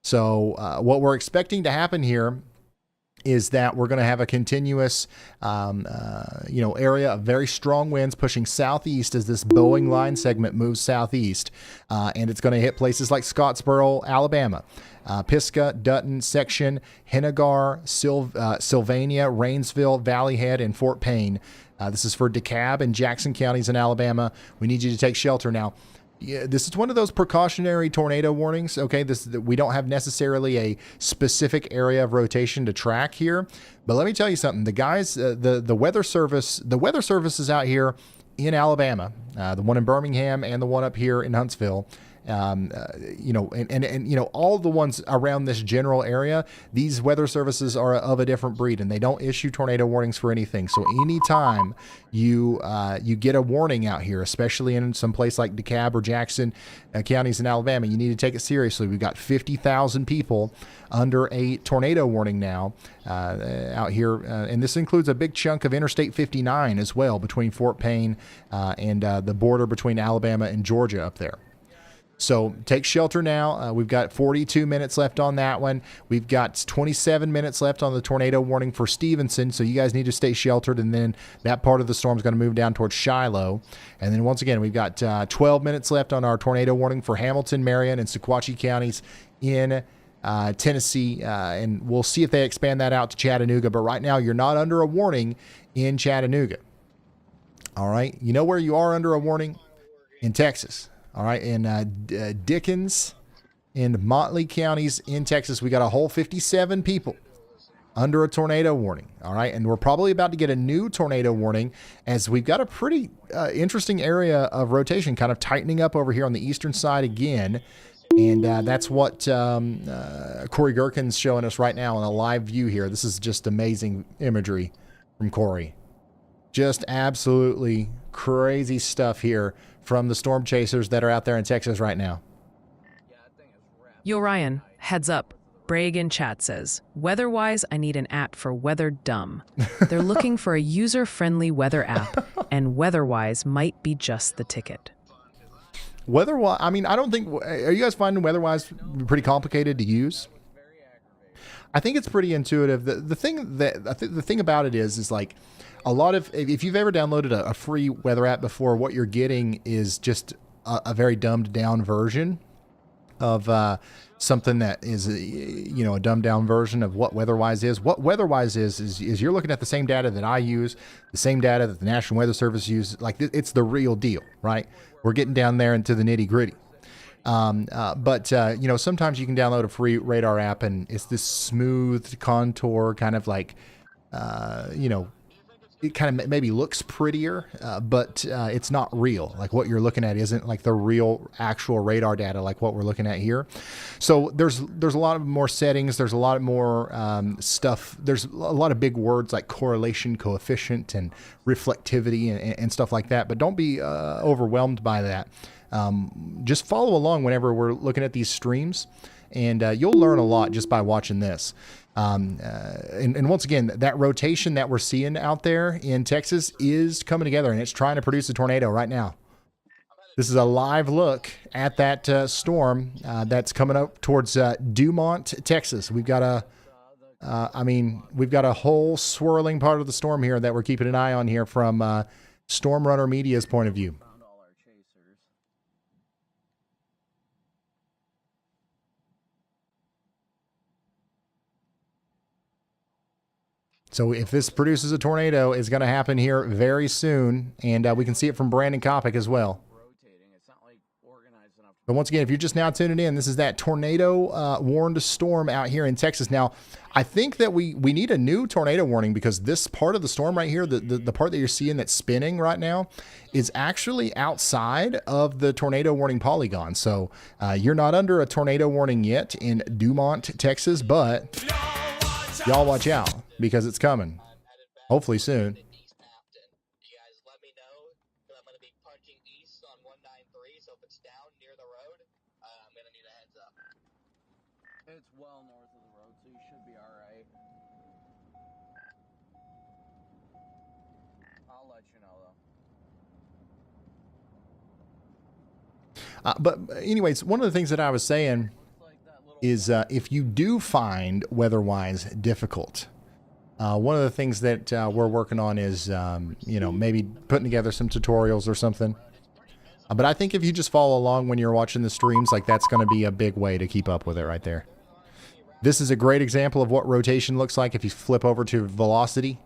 So what we're expecting to happen here is that we're going to have a continuous, area of very strong winds pushing southeast as this Boeing line segment moves southeast. And it's going to hit places like Scottsboro, Alabama, Pisgah, Dutton, Section, Hennegar, Sylvania, Rainsville, Valley Head, and Fort Payne. This is for DeKalb and Jackson counties in Alabama. We need you to take shelter now. Yeah, this is one of those precautionary tornado warnings. Okay, we don't have necessarily a specific area of rotation to track here, but let me tell you something. The guys, the weather service is out here in Alabama, the one in Birmingham and the one up here in Huntsville. All the ones around this general area, these weather services are of a different breed, and they don't issue tornado warnings for anything. So anytime you get a warning out here, especially in some place like DeKalb or Jackson counties in Alabama, you need to take it seriously. We've got 50,000 people under a tornado warning now out here, and this includes a big chunk of Interstate 59 as well between Fort Payne and the border between Alabama and Georgia up there. So take shelter now. We've got 42 minutes left on that one. We've got 27 minutes left on the tornado warning for Stevenson. So you guys need to stay sheltered. And then that part of the storm is going to move down towards Shiloh. And then once again, we've got 12 minutes left on our tornado warning for Hamilton, Marion, and Sequatchie counties in Tennessee. And we'll see if they expand that out to Chattanooga. But right now, you're not under a warning in Chattanooga. All right. You know where you are under a warning? In Texas. All right, in Dickens and Motley counties in Texas, we got a whole 57 people under a tornado warning. All right, and we're probably about to get a new tornado warning as we've got a pretty interesting area of rotation kind of tightening up over here on the eastern side again. And that's what Corey Gherkin's showing us right now in a live view here. This is just amazing imagery from Corey. Just absolutely crazy stuff here from the storm chasers that are out there in Texas right now. Yo, Ryan, heads up. Bragg in chat says, weather-wise, I need an app for weather dumb. They're looking for a user-friendly weather app, and weather-wise might be just the ticket. Weather-wise, I mean, I don't think, are you guys finding weather-wise pretty complicated to use? I think it's pretty intuitive. The thing about it is like a lot of, if you've ever downloaded a free weather app before, what you're getting is just a very dumbed down version of something that is, you know, a dumbed down version of what WeatherWise is. What WeatherWise is you're looking at the same data that I use, the same data that the National Weather Service uses. Like, it's the real deal, right? We're getting down there into the nitty gritty. But you know, sometimes you can download a free radar app and it's this smooth contour kind of like, you know, it kind of maybe looks prettier, but it's not real. Like, what you're looking at isn't like the real actual radar data like what we're looking at here. So there's a lot of more settings. There's a lot more stuff. There's a lot of big words like correlation coefficient and reflectivity and stuff like that. But don't be overwhelmed by that. Just follow along whenever we're looking at these streams, and you'll learn a lot just by watching this. And once again, that rotation that we're seeing out there in Texas is coming together, and it's trying to produce a tornado right now. This is a live look at that storm that's coming up towards Dumont, Texas. We've got we've got a whole swirling part of the storm here that we're keeping an eye on here from Storm Runner Media's point of view. So if this produces a tornado, it's going to happen here very soon, and we can see it from Brandon Kopic as well. But once again, if you're just now tuning in, this is that tornado warned storm out here in Texas. Now, I think that we need a new tornado warning because this part of the storm right here, the part that you're seeing that's spinning right now, is actually outside of the tornado warning polygon. So you're not under a tornado warning yet in Dumont, Texas, but y'all watch out because it's coming. Hopefully soon. It's well north of the road, so you should be alright. I'll let you know, though. But anyways, one of the things that I was saying is if you do find WeatherWise difficult, one of the things that we're working on is, you know, maybe putting together some tutorials or something. But I think if you just follow along when you're watching the streams, like, that's going to be a big way to keep up with it right there. This is a great example of what rotation looks like if you flip over to velocity.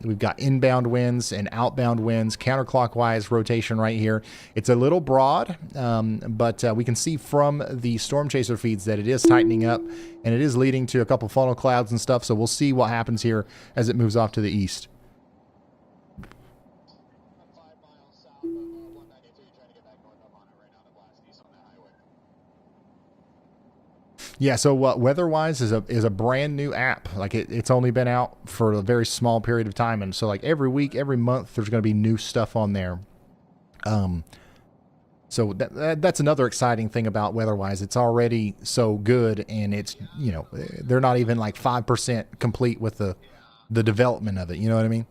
We've got inbound winds and outbound winds, counterclockwise rotation right here. It's a little broad, but we can see from the Stormchaser feeds that it is tightening up, and it is leading to a couple funnel clouds and stuff, so we'll see what happens here as it moves off to the east. Yeah, so WeatherWise is a brand new app. Like, it's only been out for a very small period of time, and so like every week, every month, there's going to be new stuff on there. So that's another exciting thing about WeatherWise. It's already so good, and it's, you know, they're not even like 5% complete with the development of it. You know what I mean?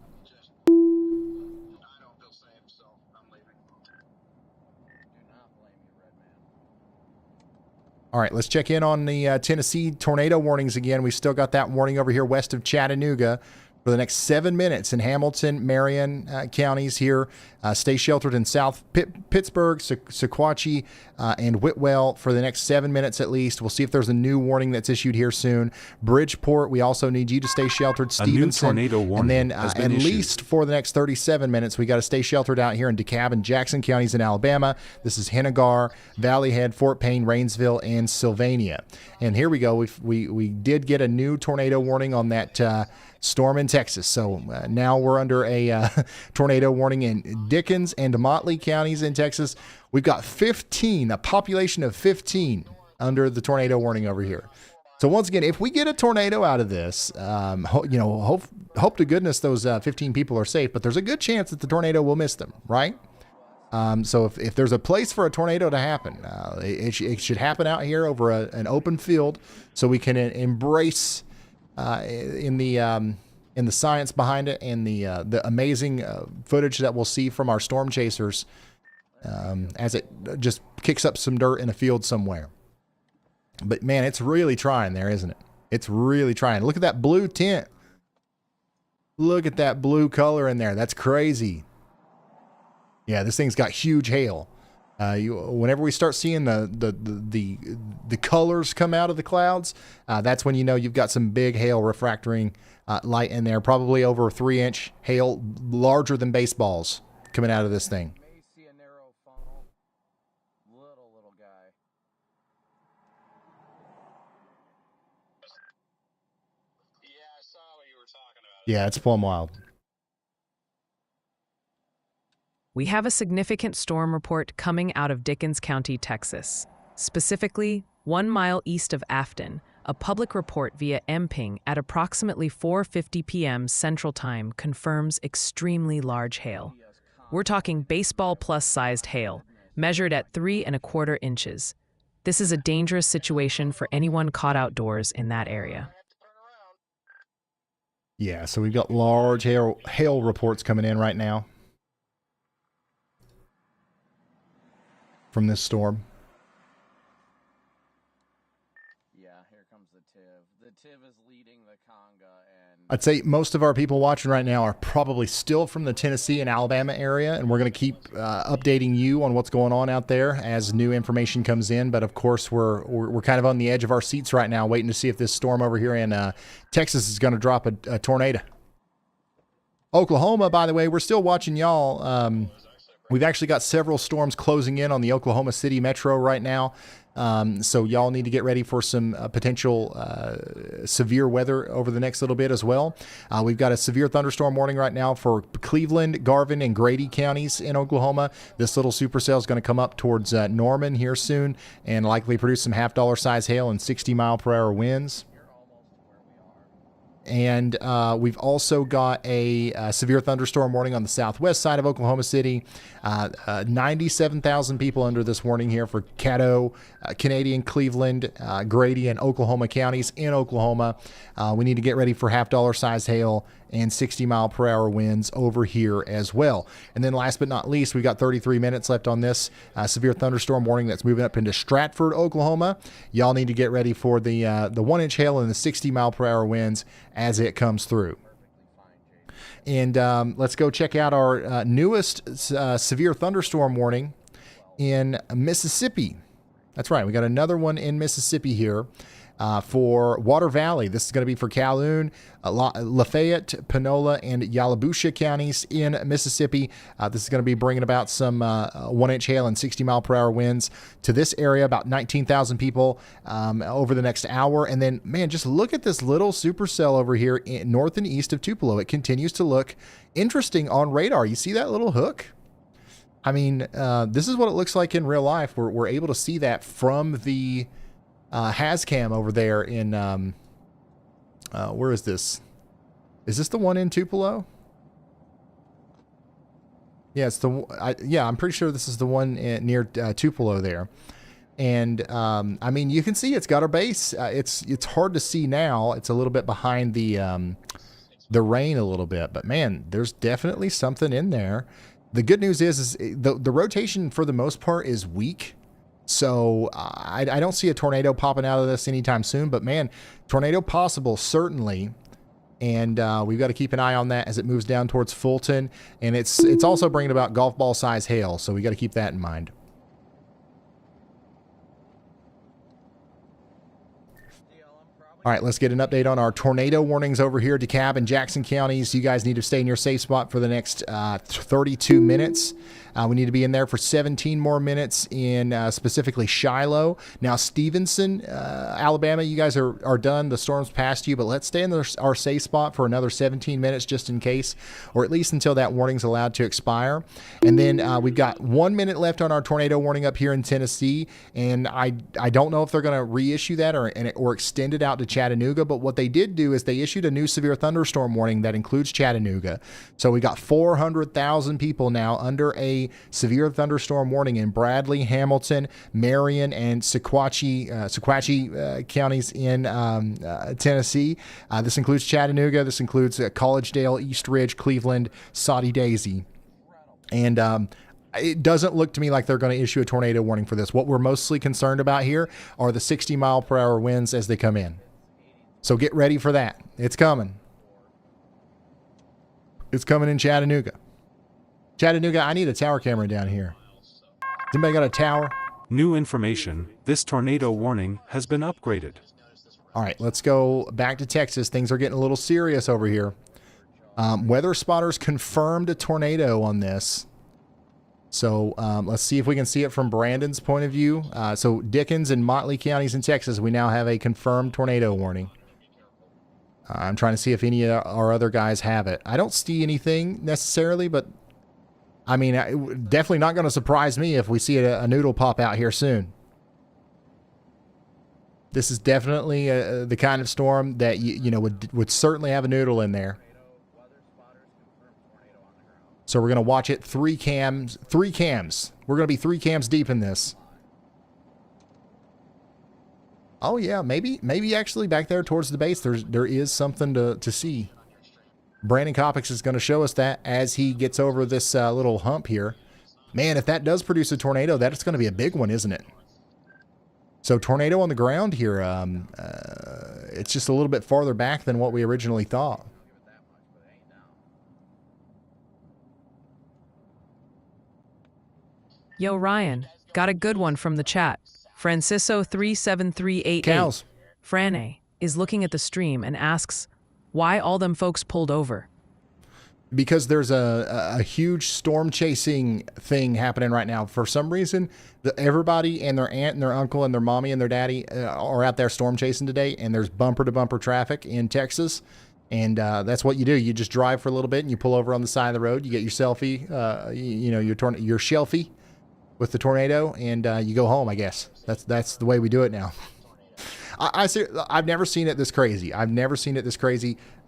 All right, let's check in on the Tennessee tornado warnings again. We still got that warning over here west of Chattanooga for the next 7 minutes in Hamilton, Marion counties here. Stay sheltered in South Pittsburgh, Sequatchie, and Whitwell for the next 7 minutes at least. We'll see if there's a new warning that's issued here soon. Bridgeport, we also need you to stay sheltered. Stevenson, a new tornado warning and then has been at issued. least for the next 37 minutes, we got to stay sheltered out here in DeKalb and Jackson counties in Alabama. This is Hennegar, Valley Head, Fort Payne, Rainsville, and Sylvania. And here we go. We did get a new tornado warning on that storm in Texas. So now we're under a tornado warning in Dickens and Motley counties in Texas. We've got 15, a population of 15 under the tornado warning over here. So once again, if we get a tornado out of this, you know, hope to goodness those 15 people are safe, but there's a good chance that the tornado will miss them, right? So if there's a place for a tornado to happen, it should happen out here over an open field, so we can embrace in the science behind it and the amazing footage that we'll see from our storm chasers as it just kicks up some dirt in a field somewhere. But man, it's really trying there, isn't it? It's really trying. Look at that blue tint. Look at that blue color in there. That's crazy. Yeah, this thing's got huge hail. Whenever we start seeing the colors come out of the clouds, that's when you know you've got some big hail refracting light in there. Probably over a 3-inch hail, larger than baseballs, coming out of this thing. You may see a narrow funnel. Little guy. Yeah, I saw what you were talking about. Yeah, it's plumb wild. We have a significant storm report coming out of Dickens County, Texas. Specifically, 1 mile east of Afton, a public report via MPing at approximately 4:50 p.m. Central Time confirms extremely large hail. We're talking baseball-plus sized hail, measured at 3 1/4 inches. This is a dangerous situation for anyone caught outdoors in that area. Yeah, so we've got large hail reports coming in right now from this storm. Yeah, here comes the Tiv. The Tiv is leading the conga, and I'd say most of our people watching right now are probably still from the Tennessee and Alabama area, and we're going to keep updating you on what's going on out there as new information comes in. But of course, we're kind of on the edge of our seats right now, waiting to see if this storm over here in Texas is going to drop a tornado. Oklahoma, by the way, we're still watching y'all. We've actually got several storms closing in on the Oklahoma City metro right now. So y'all need to get ready for some potential severe weather over the next little bit as well. We've got a severe thunderstorm warning right now for Cleveland, Garvin, and Grady counties in Oklahoma. This little supercell is going to come up towards Norman here soon and likely produce some half-dollar size hail and 60-mile-per-hour winds. And we've also got a severe thunderstorm warning on the southwest side of Oklahoma City. 97,000 people under this warning here for Caddo, Canadian, Cleveland, Grady, and Oklahoma counties in Oklahoma. We need to get ready for half-dollar size hail and 60-mile-per-hour winds over here as well. And then last but not least, we've got 33 minutes left on this severe thunderstorm warning that's moving up into Stratford, Oklahoma. Y'all need to get ready for the 1-inch hail and the 60-mile-per-hour winds as it comes through. And let's go check out our newest severe thunderstorm warning in Mississippi. That's right, we got another one in Mississippi here. For Water Valley. This is going to be for Calhoun, Lafayette, Panola, and Yalobusha counties in Mississippi. This is going to be bringing about some 1-inch hail and 60-mile-per-hour winds to this area, about 19,000 people over the next hour. And then, man, just look at this little supercell over here north and east of Tupelo. It continues to look interesting on radar. You see that little hook? I mean, this is what it looks like in real life. We're able to see that from the Hazcam over there in where is this? Is this the one in Tupelo? Yeah, it's I'm pretty sure this is the one near Tupelo there. And I mean, you can see it's got a base. It's hard to see now. It's a little bit behind the rain a little bit, but man, there's definitely something in there. The good news is the rotation for the most part is weak. So I don't see a tornado popping out of this anytime soon, but man, tornado possible, certainly. And we've got to keep an eye on that as it moves down towards Fulton. And it's also bringing about golf ball size hail. So we got to keep that in mind. All right, let's get an update on our tornado warnings over here. DeKalb and Jackson counties. You guys need to stay in your safe spot for the next 32 minutes. We need to be in there for 17 more minutes in specifically Shiloh. Now, Stevenson, Alabama, you guys are done. The storm's past you, but let's stay in our safe spot for another 17 minutes just in case, or at least until that warning's allowed to expire. And then we've got 1 minute left on our tornado warning up here in Tennessee, and I don't know if they're going to reissue that or extend it out to Chattanooga. But what they did do is they issued a new severe thunderstorm warning that includes Chattanooga. So we got 400,000 people now under a severe thunderstorm warning in Bradley, Hamilton, Marion, and Sequatchie counties in Tennessee. This includes Chattanooga. This includes Collegedale, East Ridge, Cleveland, Soddy Daisy. And it doesn't look to me like they're going to issue a tornado warning for this. What we're mostly concerned about here are the 60-mile-per-hour winds as they come in. So get ready for that. It's coming. It's coming in Chattanooga. Chattanooga, I need a tower camera down here. Has anybody got a tower? New information, this tornado warning has been upgraded. All right, let's go back to Texas. Things are getting a little serious over here. Weather spotters confirmed a tornado on this. So let's see if we can see it from Brandon's point of view. So Dickens and Motley counties in Texas, we now have a confirmed tornado warning. I'm trying to see if any of our other guys have it. I don't see anything necessarily, but I mean, definitely not going to surprise me if we see a noodle pop out here soon. This is definitely the kind of storm that you know would certainly have a noodle in there. So we're going to watch it 3 cams. We're going to be 3 cams deep in this. Oh yeah, maybe actually back there towards the base there is something to see. Brandon Coppix is going to show us that as he gets over this little hump here. Man, if that does produce a tornado, that's going to be a big one, isn't it? So tornado on the ground here. It's just a little bit farther back than what we originally thought. Yo, Ryan, got a good one from the chat. Franciso37388 Cows. Frane is looking at the stream and asks, why all them folks pulled over? Because there's a huge storm chasing thing happening right now. For some reason, everybody and their aunt and their uncle and their mommy and their daddy are out there storm chasing today, and there's bumper-to-bumper traffic in Texas. And that's what you do. You just drive for a little bit, and you pull over on the side of the road. You get your selfie, your shelfie with the tornado, and you go home, I guess. That's the way we do it now. I've never seen it this crazy.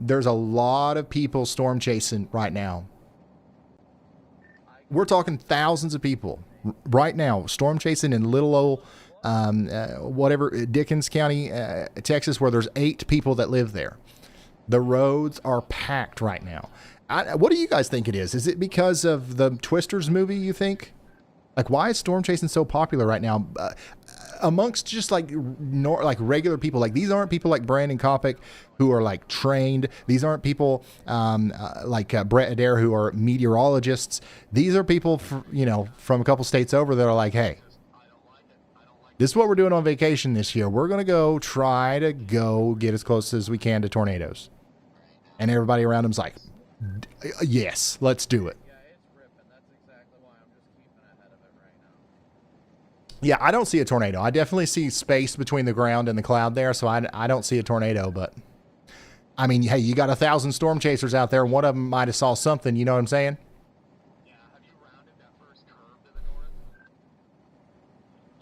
There's a lot of people storm chasing right now. We're talking thousands of people right now storm chasing in little old Dickens County, Texas, where there's 8 people that live there. The roads are packed right now. What do you guys think it is? Is it because of the Twisters movie, you think? Like, why is storm chasing so popular right now amongst just like regular people? Like, these aren't people like Brandon Kopic who are like trained. These aren't people like Brett Adair who are meteorologists. These are people, from a couple states over that are like, hey, this is what we're doing on vacation this year. We're going to try to get as close as we can to tornadoes. And everybody around them's like, yes, let's do it. Yeah, I don't see a tornado. I definitely see space between the ground and the cloud there, so I don't see a tornado. But, I mean, hey, you got 1,000 storm chasers out there. One of them might have saw something, you know what I'm saying? Yeah, have you rounded that first curve to the north?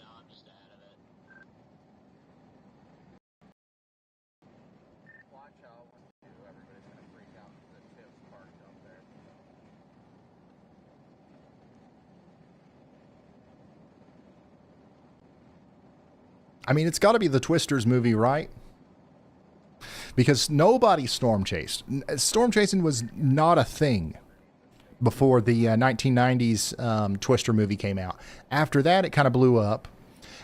No, I'm just ahead of it. Watch out when everybody's going to freak out the tips parked up there. I mean, it's got to be the Twisters movie, right? Because nobody storm chased. Storm chasing was not a thing before the 1990s Twister movie came out. After that, it kind of blew up.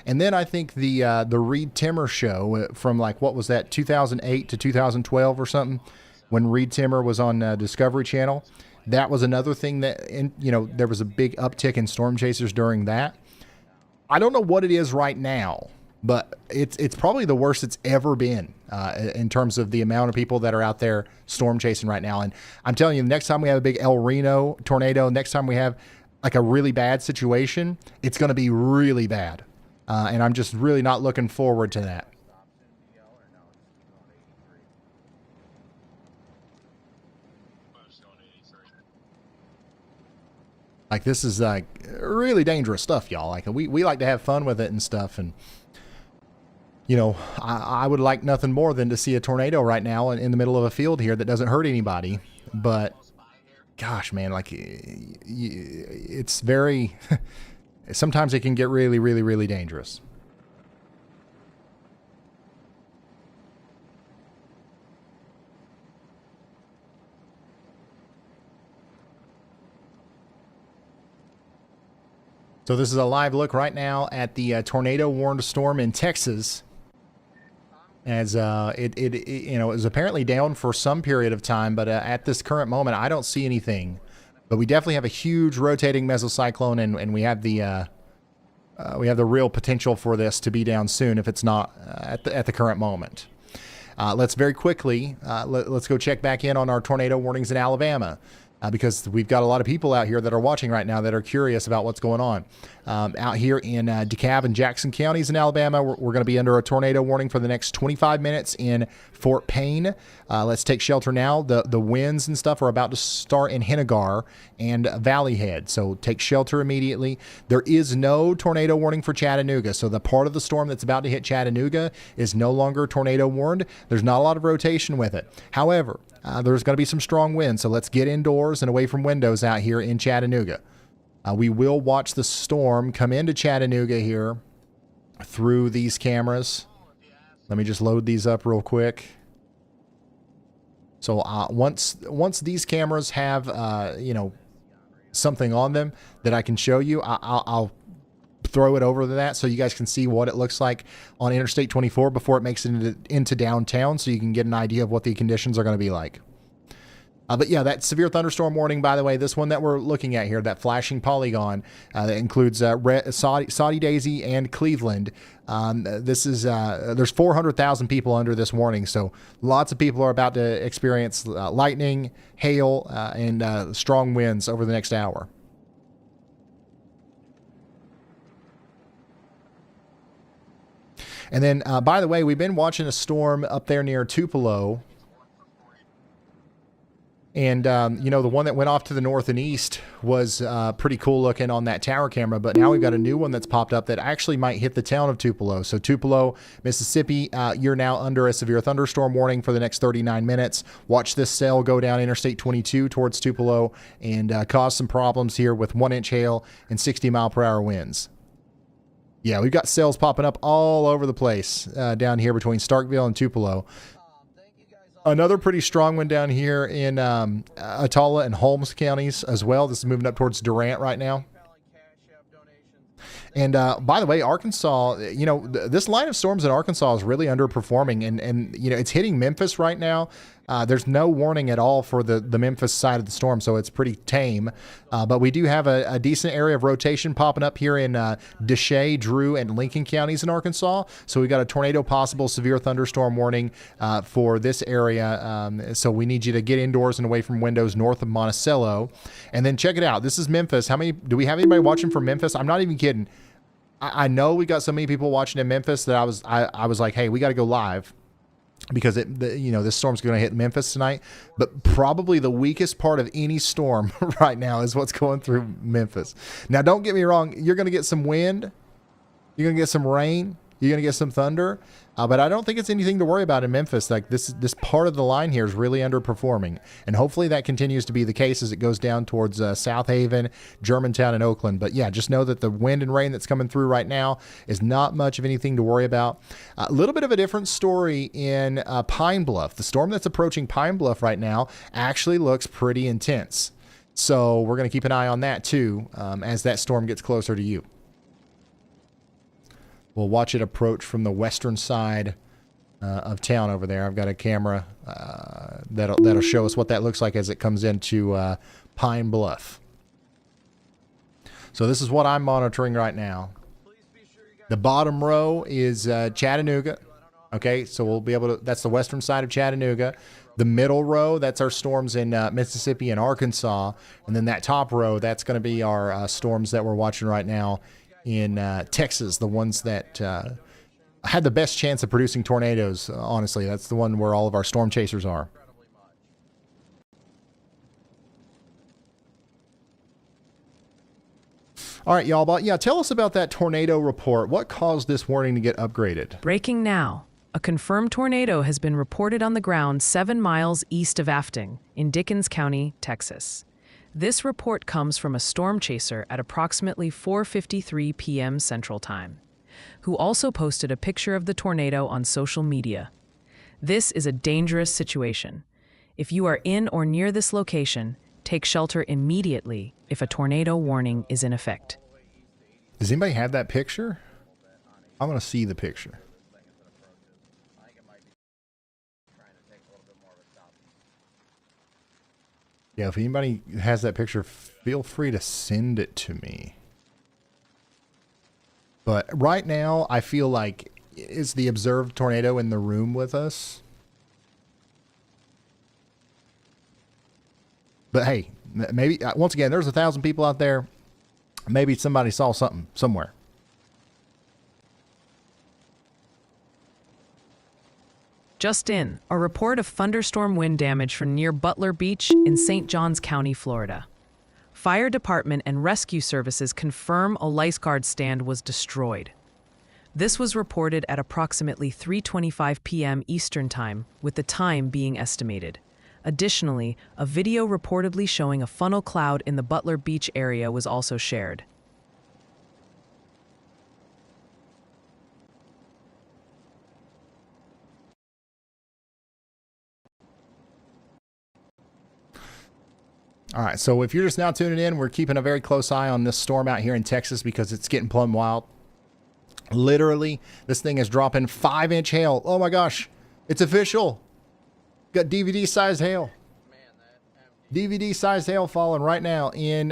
And then I think the Reed Timmer show from like, what was that, 2008 to 2012 or something, when Reed Timmer was on Discovery Channel. That was another thing that, there was a big uptick in storm chasers during that. I don't know what it is right now, but it's probably the worst it's ever been in terms of the amount of people that are out there storm chasing right now. And I'm telling you, the next time we have a big El Reno tornado, next time we have like a really bad situation, it's going to be really bad. And I'm just really not looking forward to that. Like, this is like really dangerous stuff, y'all. Like, we like to have fun with it and stuff. And you know, I would like nothing more than to see a tornado right now in the middle of a field here that doesn't hurt anybody. But gosh, man, like it's very, sometimes it can get really, really, really dangerous. So this is a live look right now at the tornado warned storm in Texas. As it you know, is apparently down for some period of time, but at this current moment, I don't see anything. But we definitely have a huge rotating mesocyclone, and we have the real potential for this to be down soon if it's not at the current moment. Let's very quickly let's go check back in on our tornado warnings in Alabama. Because we've got a lot of people out here that are watching right now that are curious about what's going on. Out here in DeKalb and Jackson counties in Alabama, we're going to be under a tornado warning for the next 25 minutes in Fort Payne. Let's take shelter now. The winds and stuff are about to start in Hennegar and Valley Head, so take shelter immediately. There is no tornado warning for Chattanooga, so the part of the storm that's about to hit Chattanooga is no longer tornado warned. There's not a lot of rotation with it. However, there's going to be some strong winds, so let's get indoors and away from windows out here in Chattanooga. We will watch the storm come into Chattanooga here through these cameras. Let me just load these up real quick. So once these cameras have you know, something on them that I can show you, I'll throw it over to that so you guys can see what it looks like on Interstate 24 before it makes it into downtown, so you can get an idea of what the conditions are going to be like. But yeah, that severe thunderstorm warning, by the way, this one that we're looking at here, that flashing polygon, that includes Saudi Daisy and Cleveland. This is there's 400,000 people under this warning, so lots of people are about to experience lightning, hail, and strong winds over the next hour. And then, by the way, we've been watching a storm up there near Tupelo. And, you know, the one that went off to the north and east was pretty cool looking on that tower camera. But now we've got a new one that's popped up that actually might hit the town of Tupelo. So Tupelo, Mississippi, you're now under a severe thunderstorm warning for the next 39 minutes. Watch this cell go down Interstate 22 towards Tupelo and cause some problems here with 1-inch hail and 60-mile-per-hour winds. Yeah, we've got cells popping up all over the place down here between Starkville and Tupelo. Another pretty strong one down here in Atala and Holmes counties as well. This is moving up towards Durant right now. And by the way, Arkansas, you know, this line of storms in Arkansas is really underperforming. And you know, it's hitting Memphis right now. There's no warning at all for the Memphis side of the storm, so it's pretty tame. But we do have a decent area of rotation popping up here in Deshay, Drew, and Lincoln counties in Arkansas. So we got a tornado possible severe thunderstorm warning for this area. So we need you to get indoors and away from windows north of Monticello. And then check it out. This is Memphis. How many do we have anybody watching from Memphis? I'm not even kidding. I know we got so many people watching in Memphis that I was like, hey, we got to go live. Because you know, this storm's going to hit Memphis tonight, but probably the weakest part of any storm right now is what's going through Memphis. Now, don't get me wrong. You're going to get some wind. You're going to get some rain. You're going to get some thunder. But I don't think it's anything to worry about in Memphis. Like this part of the line here is really underperforming. And hopefully that continues to be the case as it goes down towards South Haven, Germantown, and Oakland. But yeah, just know that the wind and rain that's coming through right now is not much of anything to worry about. A little bit of a different story in Pine Bluff. The storm that's approaching Pine Bluff right now actually looks pretty intense. So we're going to keep an eye on that too as that storm gets closer to you. We'll watch it approach from the western side of town over there. I've got a camera that'll show us what that looks like as it comes into Pine Bluff. So this is what I'm monitoring right now. The bottom row is Chattanooga. Okay, so we'll be able to, that's the western side of Chattanooga. The middle row, that's our storms in Mississippi and Arkansas. And then that top row, that's going to be our storms that we're watching right now in Texas, the ones that had the best chance of producing tornadoes, honestly. That's the one where all of our Stormchasers are. All right, y'all. But yeah, tell us about that tornado report. What caused this warning to get upgraded? Breaking now. A confirmed tornado has been reported on the ground 7 miles east of Afton in Dickens County, Texas. This report comes from a Stormchaser at approximately 4:53 p.m. Central Time, who also posted a picture of the tornado on social media. This is a dangerous situation. If you are in or near this location, take shelter immediately if a tornado warning is in effect. Does anybody have that picture? I want to see the picture. Yeah, if anybody has that picture, feel free to send it to me. But right now, I feel like, is the observed tornado in the room with us? But hey, maybe, once again, there's 1,000 people out there. Maybe somebody saw something somewhere. Just in, a report of thunderstorm wind damage from near Butler Beach in St. Johns County, Florida. Fire department and rescue services confirm a lifeguard stand was destroyed. This was reported at approximately 3:25 p.m. Eastern Time, with the time being estimated. Additionally, a video reportedly showing a funnel cloud in the Butler Beach area was also shared. All right, so if you're just now tuning in, we're keeping a very close eye on this storm out here in Texas because it's getting plumb wild. Literally, this thing is dropping 5-inch hail. Oh my gosh, it's official. Got DVD-sized hail. DVD-sized hail falling right now in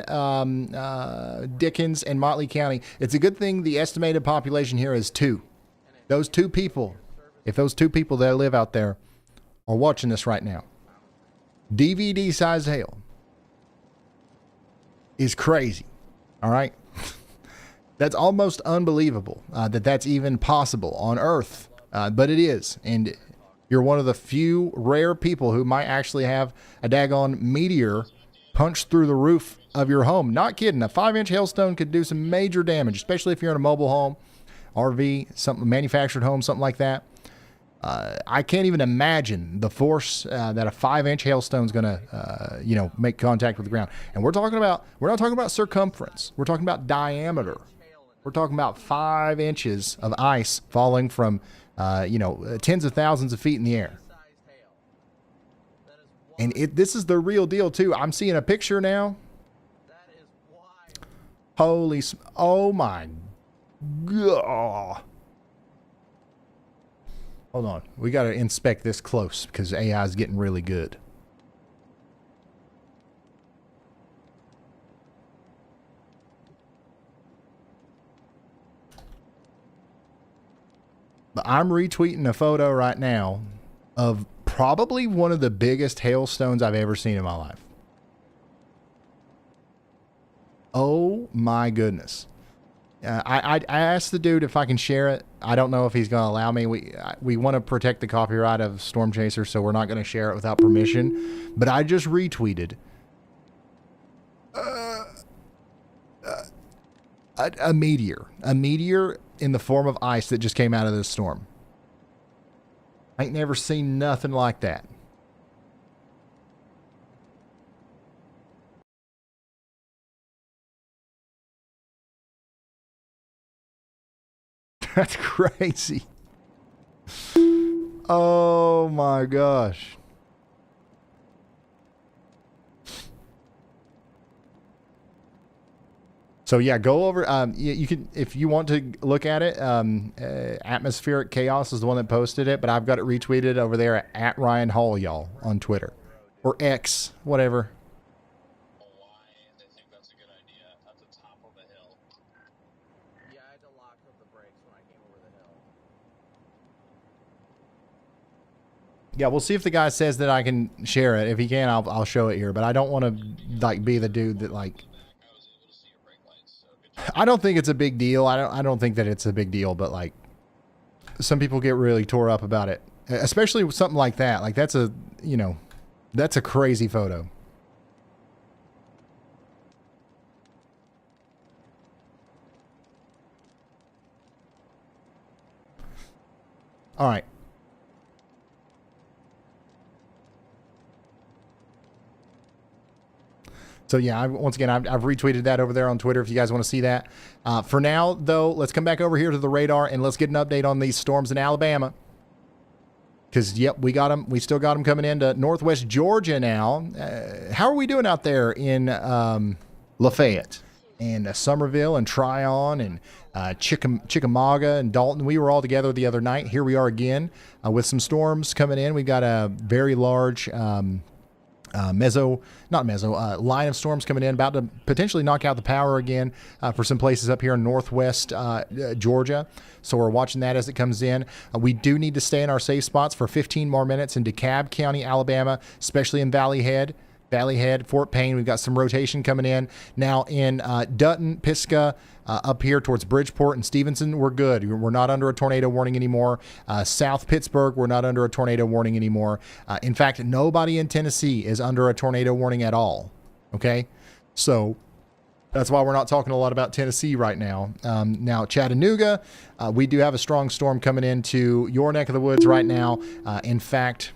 Dickens and Motley County. It's a good thing the estimated population here is 2. Those 2 people, if those 2 people that live out there are watching this right now, DVD-sized hail is crazy. All right. That's almost unbelievable that that's even possible on Earth. But it is. And you're one of the few rare people who might actually have a daggone meteor punch through the roof of your home. Not kidding. A 5-inch hailstone could do some major damage, especially if you're in a mobile home, RV, something manufactured home, something like that. I can't even imagine the force that a 5-inch hailstone is going to, make contact with the ground. And we're not talking about circumference. We're talking about diameter. We're talking about 5 inches of ice falling from, tens of thousands of feet in the air. And this is the real deal too. I'm seeing a picture now. Oh my God. Hold on. We got to inspect this close because AI is getting really good. But I'm retweeting a photo right now of probably one of the biggest hailstones I've ever seen in my life. Oh my goodness. I asked the dude if I can share it. I don't know if he's going to allow me. We want to protect the copyright of Stormchaser, so we're not going to share it without permission. But I just retweeted a meteor in the form of ice that just came out of this storm. I ain't never seen nothing like that. That's crazy. Oh my gosh. So yeah, go over. You can, if you want to look at it. Atmospheric Chaos is the one that posted it, but I've got it retweeted over there at Ryan Hall, y'all, on Twitter or X, whatever. Why they think that's a good idea at the top of a hill. Yeah, I had to lock up the brakes when I came over the hill. Yeah, we'll see if the guy says that I can share it. If he can, I'll show it here. But I don't want to be the dude that I was able to see your brake lights, so good job. I don't think it's a big deal. I don't think that it's a big deal, but some people get really tore up about it, especially with something like that. Like that's a crazy photo. All right. So yeah, once again, I've retweeted that over there on Twitter if you guys want to see that. For now, though, let's come back over here to the radar and let's get an update on these storms in Alabama. Because, yep, we got them. We still got them coming into northwest Georgia now. How are we doing out there in Lafayette and Somerville and Tryon and Chickamauga and Dalton? We were all together the other night. Here we are again with some storms coming in. We've got a very large line of storms coming in, about to potentially knock out the power again for some places up here in northwest Georgia. So we're watching that as it comes in. We do need to stay in our safe spots for 15 more minutes in DeKalb County, Alabama, especially in Valley Head, Fort Payne. We've got some rotation coming in. Now in Dutton, Pisgah, up here towards Bridgeport and Stevenson, we're good. We're not under a tornado warning anymore. South Pittsburgh, we're not under a tornado warning anymore. In fact, nobody in Tennessee is under a tornado warning at all. Okay? So that's why we're not talking a lot about Tennessee right now. Now, Chattanooga, we do have a strong storm coming into your neck of the woods right now. In fact,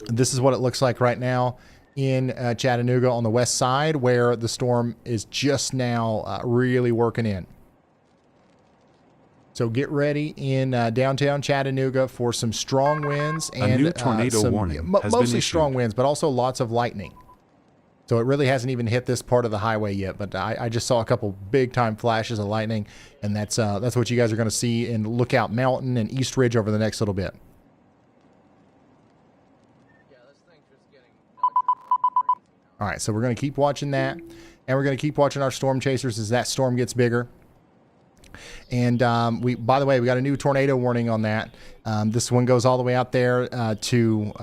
this is what it looks like right now in Chattanooga on the west side, where the storm is just now really working in. So get ready in downtown Chattanooga for some strong winds and a new tornado warning has mostly been issued. strong winds, but also lots of lightning. So it really hasn't even hit this part of the highway yet, but I just saw a couple big time flashes of lightning, and that's what you guys are going to see in Lookout Mountain and East Ridge over the next little bit. All right, so we're going to keep watching that, and we're going to keep watching our storm chasers as that storm gets bigger. And by the way, we got a new tornado warning on that. This one goes all the way out there to,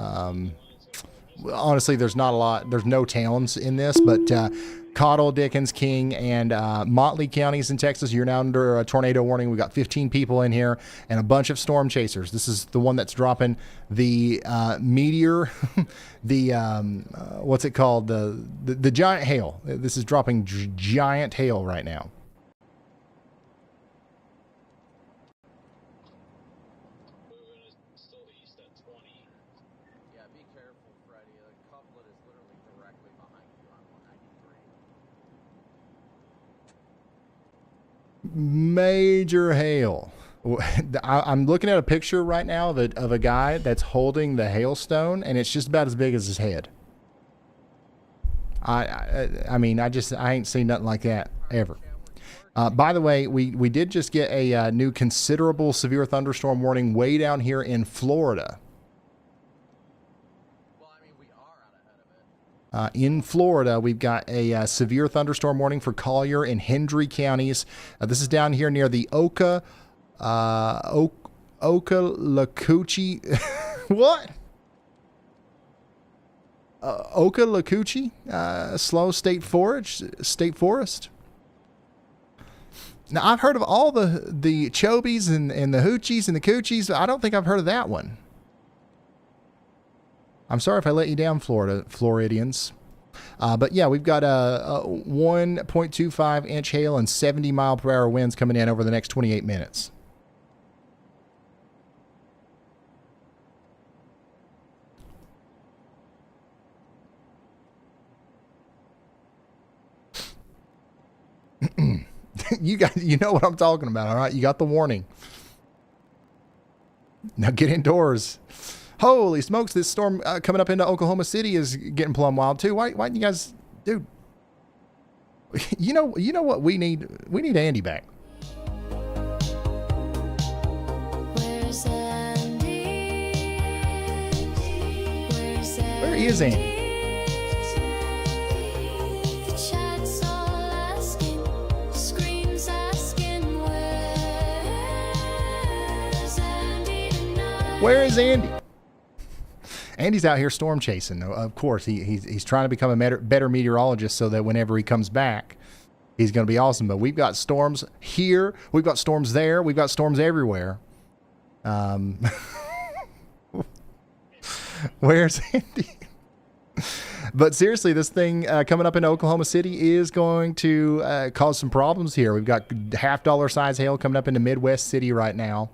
honestly, there's not a lot. There's no towns in this, but Cottle, Dickens, King, and Motley counties in Texas, you're now under a tornado warning. We've got 15 people in here and a bunch of storm chasers. This is the one that's dropping the meteor, the what's it called? The giant hail. This is dropping giant hail right now. Moving is still east at 20. Yeah, be careful, Freddie. The couplet is literally directly behind you on 193. Major hail. I'm looking at a picture right now of a guy that's holding the hailstone, and it's just about as big as his head. I mean, I ain't seen nothing like that ever. By the way, we did just get a new considerable severe thunderstorm warning way down here in Florida. Well, I mean, we are out ahead of it. In Florida, we've got a severe thunderstorm warning for Collier and Hendry counties. This is down here near the Ocalacucci. What? Ocalacucci Slow State Forest. Now, I've heard of all the chobies and the hoochies and the coochies. I don't think I've heard of that one. I'm sorry if I let you down, Floridians. But yeah, we've got a 1.25 inch hail and 70 mile per hour winds coming in over the next 28 minutes. You guys, you know what I'm talking about, all right? You got the warning. Now get indoors. Holy smokes, this storm coming up into Oklahoma City is getting plumb wild too. Why didn't you guys, dude? You know what we need? We need Andy back. Where's Andy? Where's Andy? Where is Andy? The chat's all asking, screams asking, where's Andy tonight? Where is Andy? Andy's out here storm chasing. Of course, he's trying to become a better meteorologist so that whenever he comes back, he's going to be awesome. But we've got storms here. We've got storms there. We've got storms everywhere. Where's Andy? But seriously, this thing coming up in Oklahoma City is going to cause some problems here. We've got $50 size hail coming up into Midwest City right now.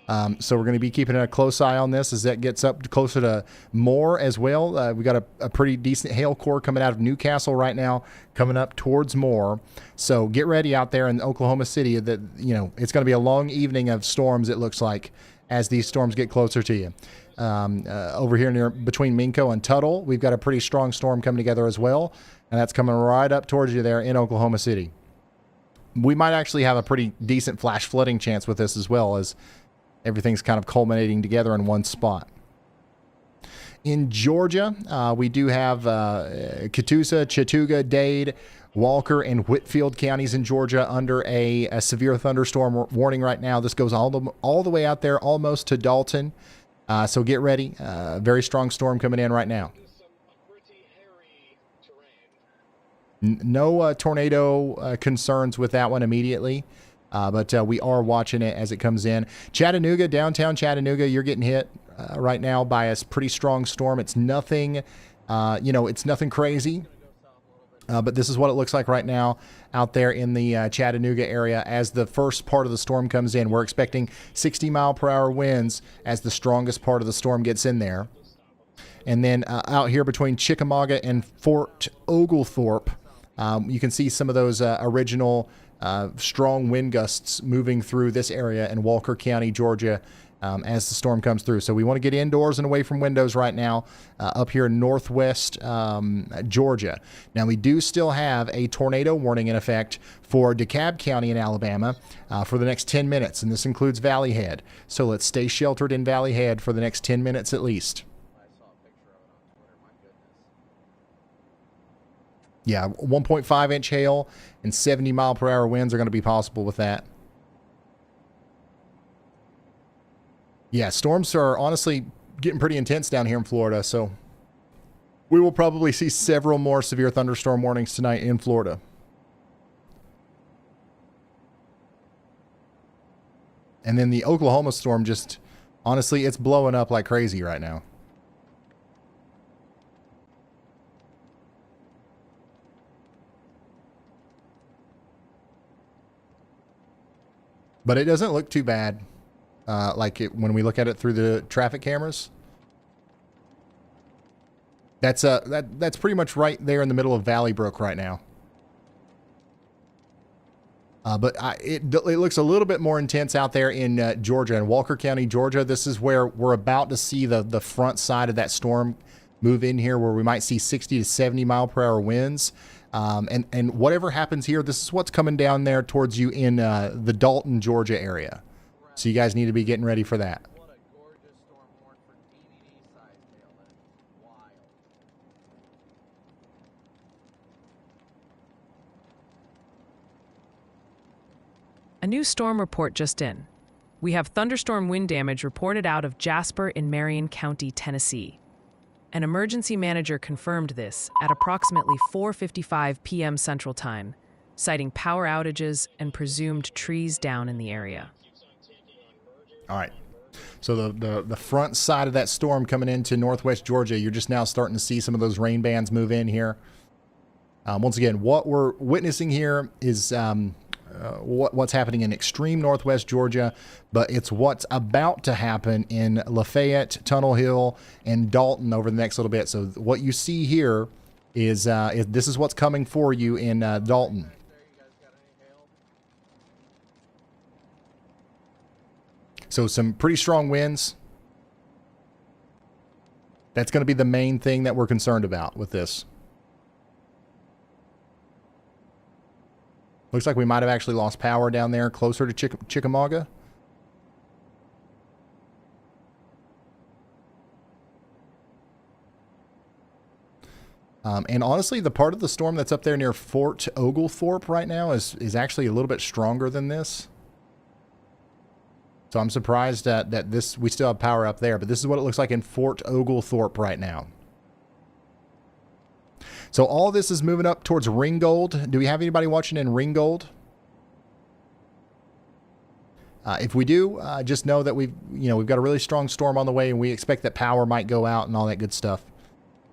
So we're going to be keeping a close eye on this as that gets up closer to Moore as well. We got a pretty decent hail core coming out of Newcastle right now, coming up towards Moore. So get ready out there in Oklahoma City. That it's going to be a long evening of storms. It looks like as these storms get closer to you. Over here near between Minco and Tuttle, we've got a pretty strong storm coming together as well, and that's coming right up towards you there in Oklahoma City. We might actually have a pretty decent flash flooding chance with this as well, as everything's kind of culminating together in one spot. In Georgia, we do have Catoosa, Chattanooga, Dade, Walker, and Whitfield counties in Georgia under a severe thunderstorm warning right now. This goes all the way out there almost to Dalton. So get ready. Very strong storm coming in right now. Pretty hairy terrain. No tornado concerns with that one immediately. But we are watching it as it comes in. Chattanooga, downtown Chattanooga, you're getting hit right now by a pretty strong storm. It's nothing, it's nothing crazy. But this is what it looks like right now out there in the Chattanooga area as the first part of the storm comes in. We're expecting 60-mile-per-hour winds as the strongest part of the storm gets in there. And then out here between Chickamauga and Fort Oglethorpe, you can see some of those original strong wind gusts moving through this area in Walker County, Georgia, as the storm comes through. So we want to get indoors and away from windows right now up here in northwest Georgia. Now, we do still have a tornado warning in effect for DeKalb County in Alabama for the next 10 minutes, and this includes Valley Head. So let's stay sheltered in Valley Head for the next 10 minutes at least. Yeah, 1.5-inch hail and 70-mile-per-hour winds are going to be possible with that. Yeah, storms are honestly getting pretty intense down here in Florida, so we will probably see several more severe thunderstorm warnings tonight in Florida. And then the Oklahoma storm just, honestly, it's blowing up like crazy right now. But it doesn't look too bad, when we look at it through the traffic cameras. That's pretty much right there in the middle of Valley Brook right now. But it looks a little bit more intense out there in Georgia, in Walker County, Georgia. This is where we're about to see the front side of that storm move in here, where we might see 60 to 70 mile per hour winds. And whatever happens here, this is what's coming down there towards you in the Dalton, Georgia area. So you guys need to be getting ready for that. What a gorgeous storm warrant for DVD size hail. That is wild. A new storm report just in. We have thunderstorm wind damage reported out of Jasper in Marion County, Tennessee. An emergency manager confirmed this at approximately 4:55 p.m. Central Time, citing power outages and presumed trees down in the area. All right. So the front side of that storm coming into northwest Georgia, you're just now starting to see some of those rain bands move in here. Once again, what we're witnessing here is what's happening in extreme northwest Georgia, but it's what's about to happen in Lafayette, Tunnel Hill, and Dalton over the next little bit. So what you see here is this is what's coming for you in Dalton. So some pretty strong winds. That's going to be the main thing that we're concerned about with this. Looks like we might have actually lost power down there closer to Chickamauga. And honestly, the part of the storm that's up there near Fort Oglethorpe right now is actually a little bit stronger than this. So I'm surprised that we still have power up there, but this is what it looks like in Fort Oglethorpe right now. So all this is moving up towards Ringgold. Do we have anybody watching in Ringgold? If we do, just know that we've got a really strong storm on the way, and we expect that power might go out and all that good stuff.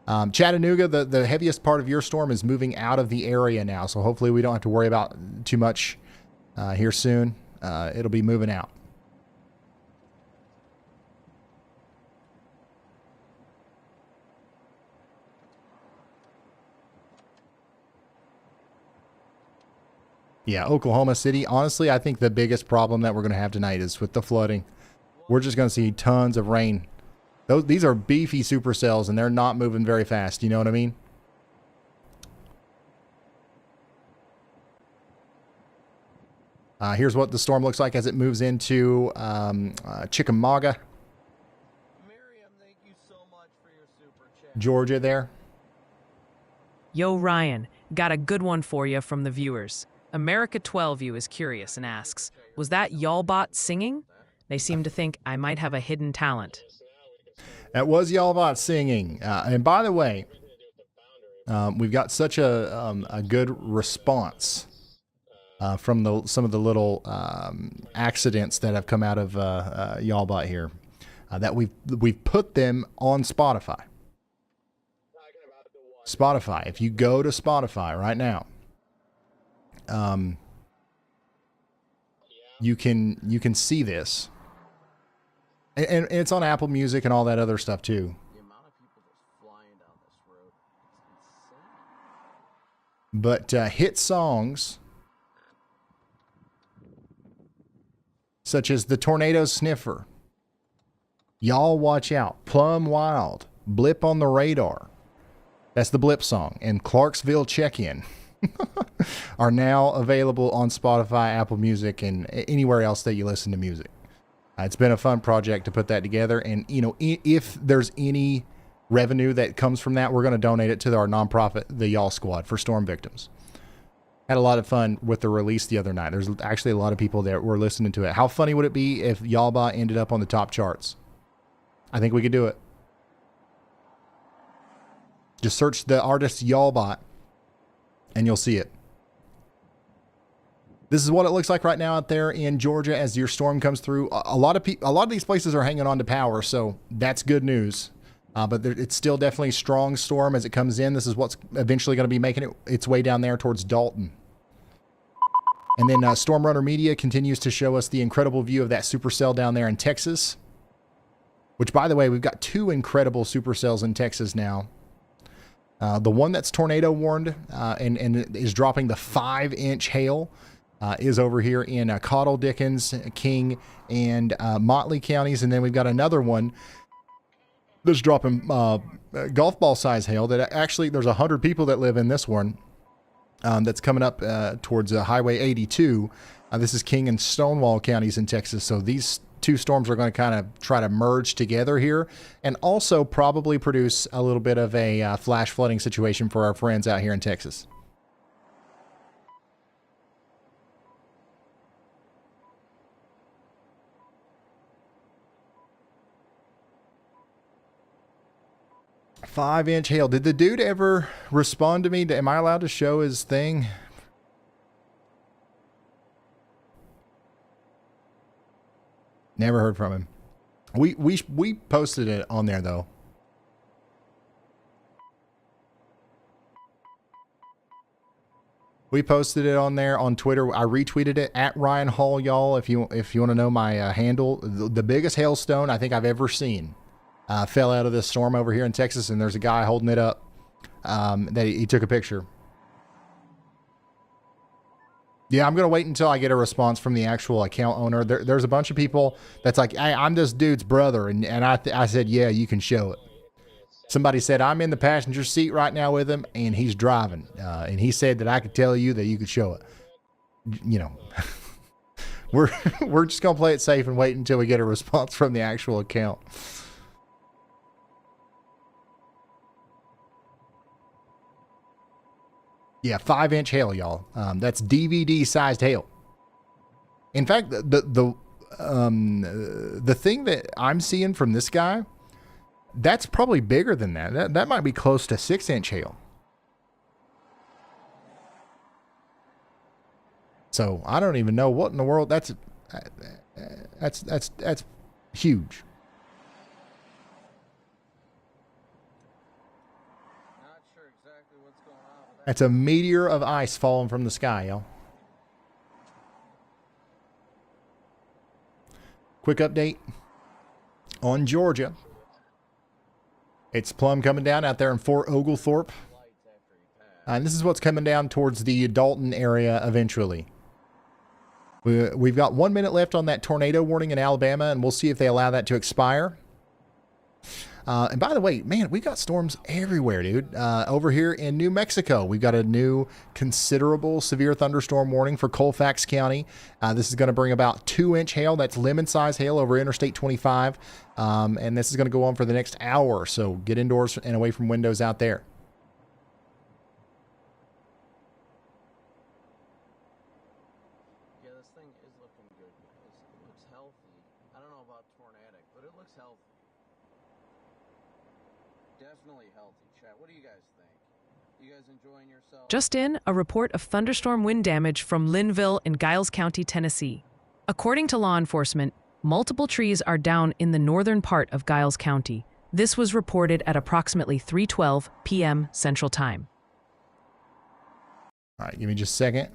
Chattanooga, the heaviest part of your storm is moving out of the area now, so hopefully we don't have to worry about too much here soon. It'll be moving out. Yeah, Oklahoma City. Honestly, I think the biggest problem that we're going to have tonight is with the flooding. We're just going to see tons of rain. These are beefy supercells, and they're not moving very fast. You know what I mean? Here's what the storm looks like as it moves into Chickamauga, Miriam, thank you so much for your super chat. Georgia there. Yo, Ryan, got a good one for you from the viewers. America12U is curious and asks, was that Y'allbot singing? They seem to think I might have a hidden talent. That was Y'allbot singing. And by the way, we've got such a good response from some of the little accidents that have come out of Y'allbot here that we've put them on Spotify. Spotify. If you go to Spotify right now, you can see this, and it's on Apple Music and all that other stuff too. The amount of people just flying down this road is insane. But hit songs such as The Tornado Sniffer, Y'all Watch Out, Plum Wild, Blip on the Radar, that's the Blip song, and Clarksville Check-In are now available on Spotify, Apple Music, and anywhere else that you listen to music. It's been a fun project to put that together, and you know, if there's any revenue that comes from that, we're going to donate it to our nonprofit, the Y'all Squad, for storm victims. Had a lot of fun with the release the other night. There's actually a lot of people that were listening to it. How funny would it be if Y'allbot ended up on the top charts? I think we could do it. Just search the artist Y'allbot and you'll see it. This is what it looks like right now out there in Georgia as your storm comes through. A lot of these places are hanging on to power, so that's good news. But it's still definitely a strong storm as it comes in. This is what's eventually going to be making its way down there towards Dalton. And then Storm Runner Media continues to show us the incredible view of that supercell down there in Texas. Which, by the way, we've got two incredible supercells in Texas now. The one that's tornado warned and is dropping the 5-inch hail is over here in Cottle, Dickens, King, and Motley counties. And then we've got another one that's dropping golf ball size hail that actually there's 100 people that live in this one that's coming up towards Highway 82. This is King and Stonewall counties in Texas. So these two storms are going to kind of try to merge together here and also probably produce a little bit of a flash flooding situation for our friends out here in Texas. Five-inch hail. Did the dude ever respond to me? Am I allowed to show his thing? Never heard from him. We posted it on there though. We posted it on there on Twitter. I retweeted it at Ryan Hall, y'all. If you want to know my handle, the biggest hailstone I think I've ever seen fell out of this storm over here in Texas, and there's a guy holding it up that he took a picture. Yeah, I'm going to wait until I get a response from the actual account owner. There's a bunch of people that's like, hey, I'm this dude's brother. And I said, yeah, you can show it. Somebody said, I'm in the passenger seat right now with him, and he's driving. And he said that I could tell you that you could show it. You know, we're just going to play it safe and wait until we get a response from the actual account. Yeah, 5-inch hail, y'all. That's DVD-sized hail. In fact, the thing that I'm seeing from this guy, that's probably bigger than that. That might be close to 6-inch hail. So I don't even know what in the world. That's huge. That's a meteor of ice falling from the sky, y'all. Quick update on Georgia. It's plumb coming down out there in Fort Oglethorpe. And this is what's coming down towards the Dalton area eventually. We've got 1 minute left on that tornado warning in Alabama, and we'll see if they allow that to expire. And by the way, man, we got storms everywhere, dude. Over here in New Mexico, we've got a new considerable severe thunderstorm warning for Colfax County. This is going to bring about 2-inch hail. That's lemon-sized hail over Interstate 25. And this is going to go on for the next hour. So get indoors and away from windows out there. Yeah, this thing is looking good, guys. It looks healthy. I don't know about tornadic, but it looks healthy. Definitely healthy. Chat, what do you guys think? You guys enjoying yourself? Just in, a report of thunderstorm wind damage from Linville in Giles County, Tennessee. According to law enforcement, multiple trees are down in the northern part of Giles County. This was reported at approximately 3:12 p.m. Central Time. All right, give me just a second.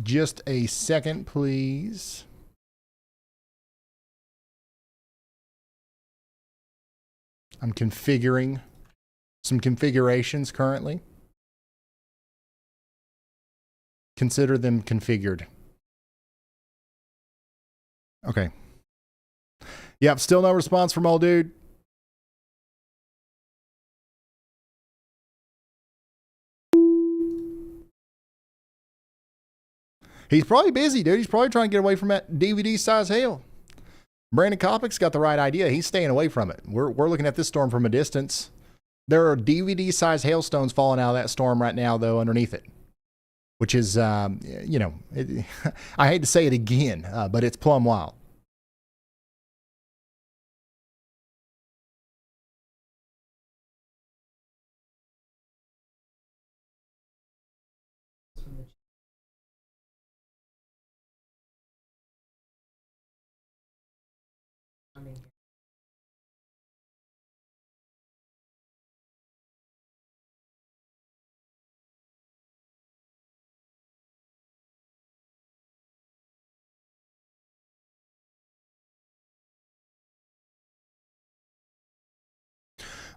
Just a second, please. I'm configuring some configurations currently. Consider them configured. Okay. Yep, still no response from old dude. He's probably busy, dude. He's probably trying to get away from that DVD size hail. Brandon Kopic's got the right idea. He's staying away from it. We're looking at this storm from a distance. There are DVD size hailstones falling out of that storm right now, though, underneath it, which is, you know, I hate to say it again, but it's plumb wild.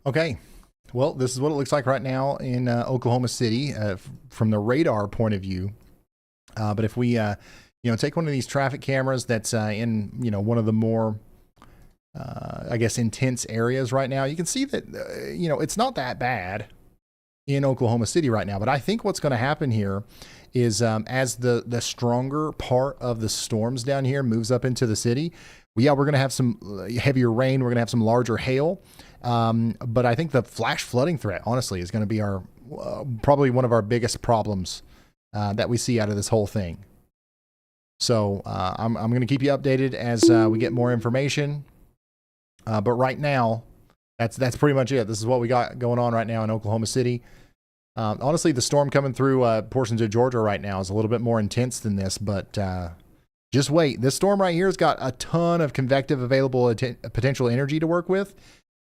Okay. Well, this is what it looks like right now in Oklahoma City from the radar point of view. But if we, you know, take one of these traffic cameras that's in, you know, one of the more, I guess, intense areas right now, you can see that, you know, it's not that bad in Oklahoma City right now. But I think what's going to happen here is as the stronger part of the storms down here moves up into the city, we're going to have some heavier rain. We're going to have some larger hail. But I think the flash flooding threat, honestly, is going to be our probably one of our biggest problems that we see out of this whole thing. So I'm going to keep you updated as we get more information. But right now, that's pretty much it. This is what we got going on right now in Oklahoma City. Honestly, the storm coming through portions of Georgia right now is a little bit more intense than this, but just wait. This storm right here has got a ton of convective available potential energy to work with,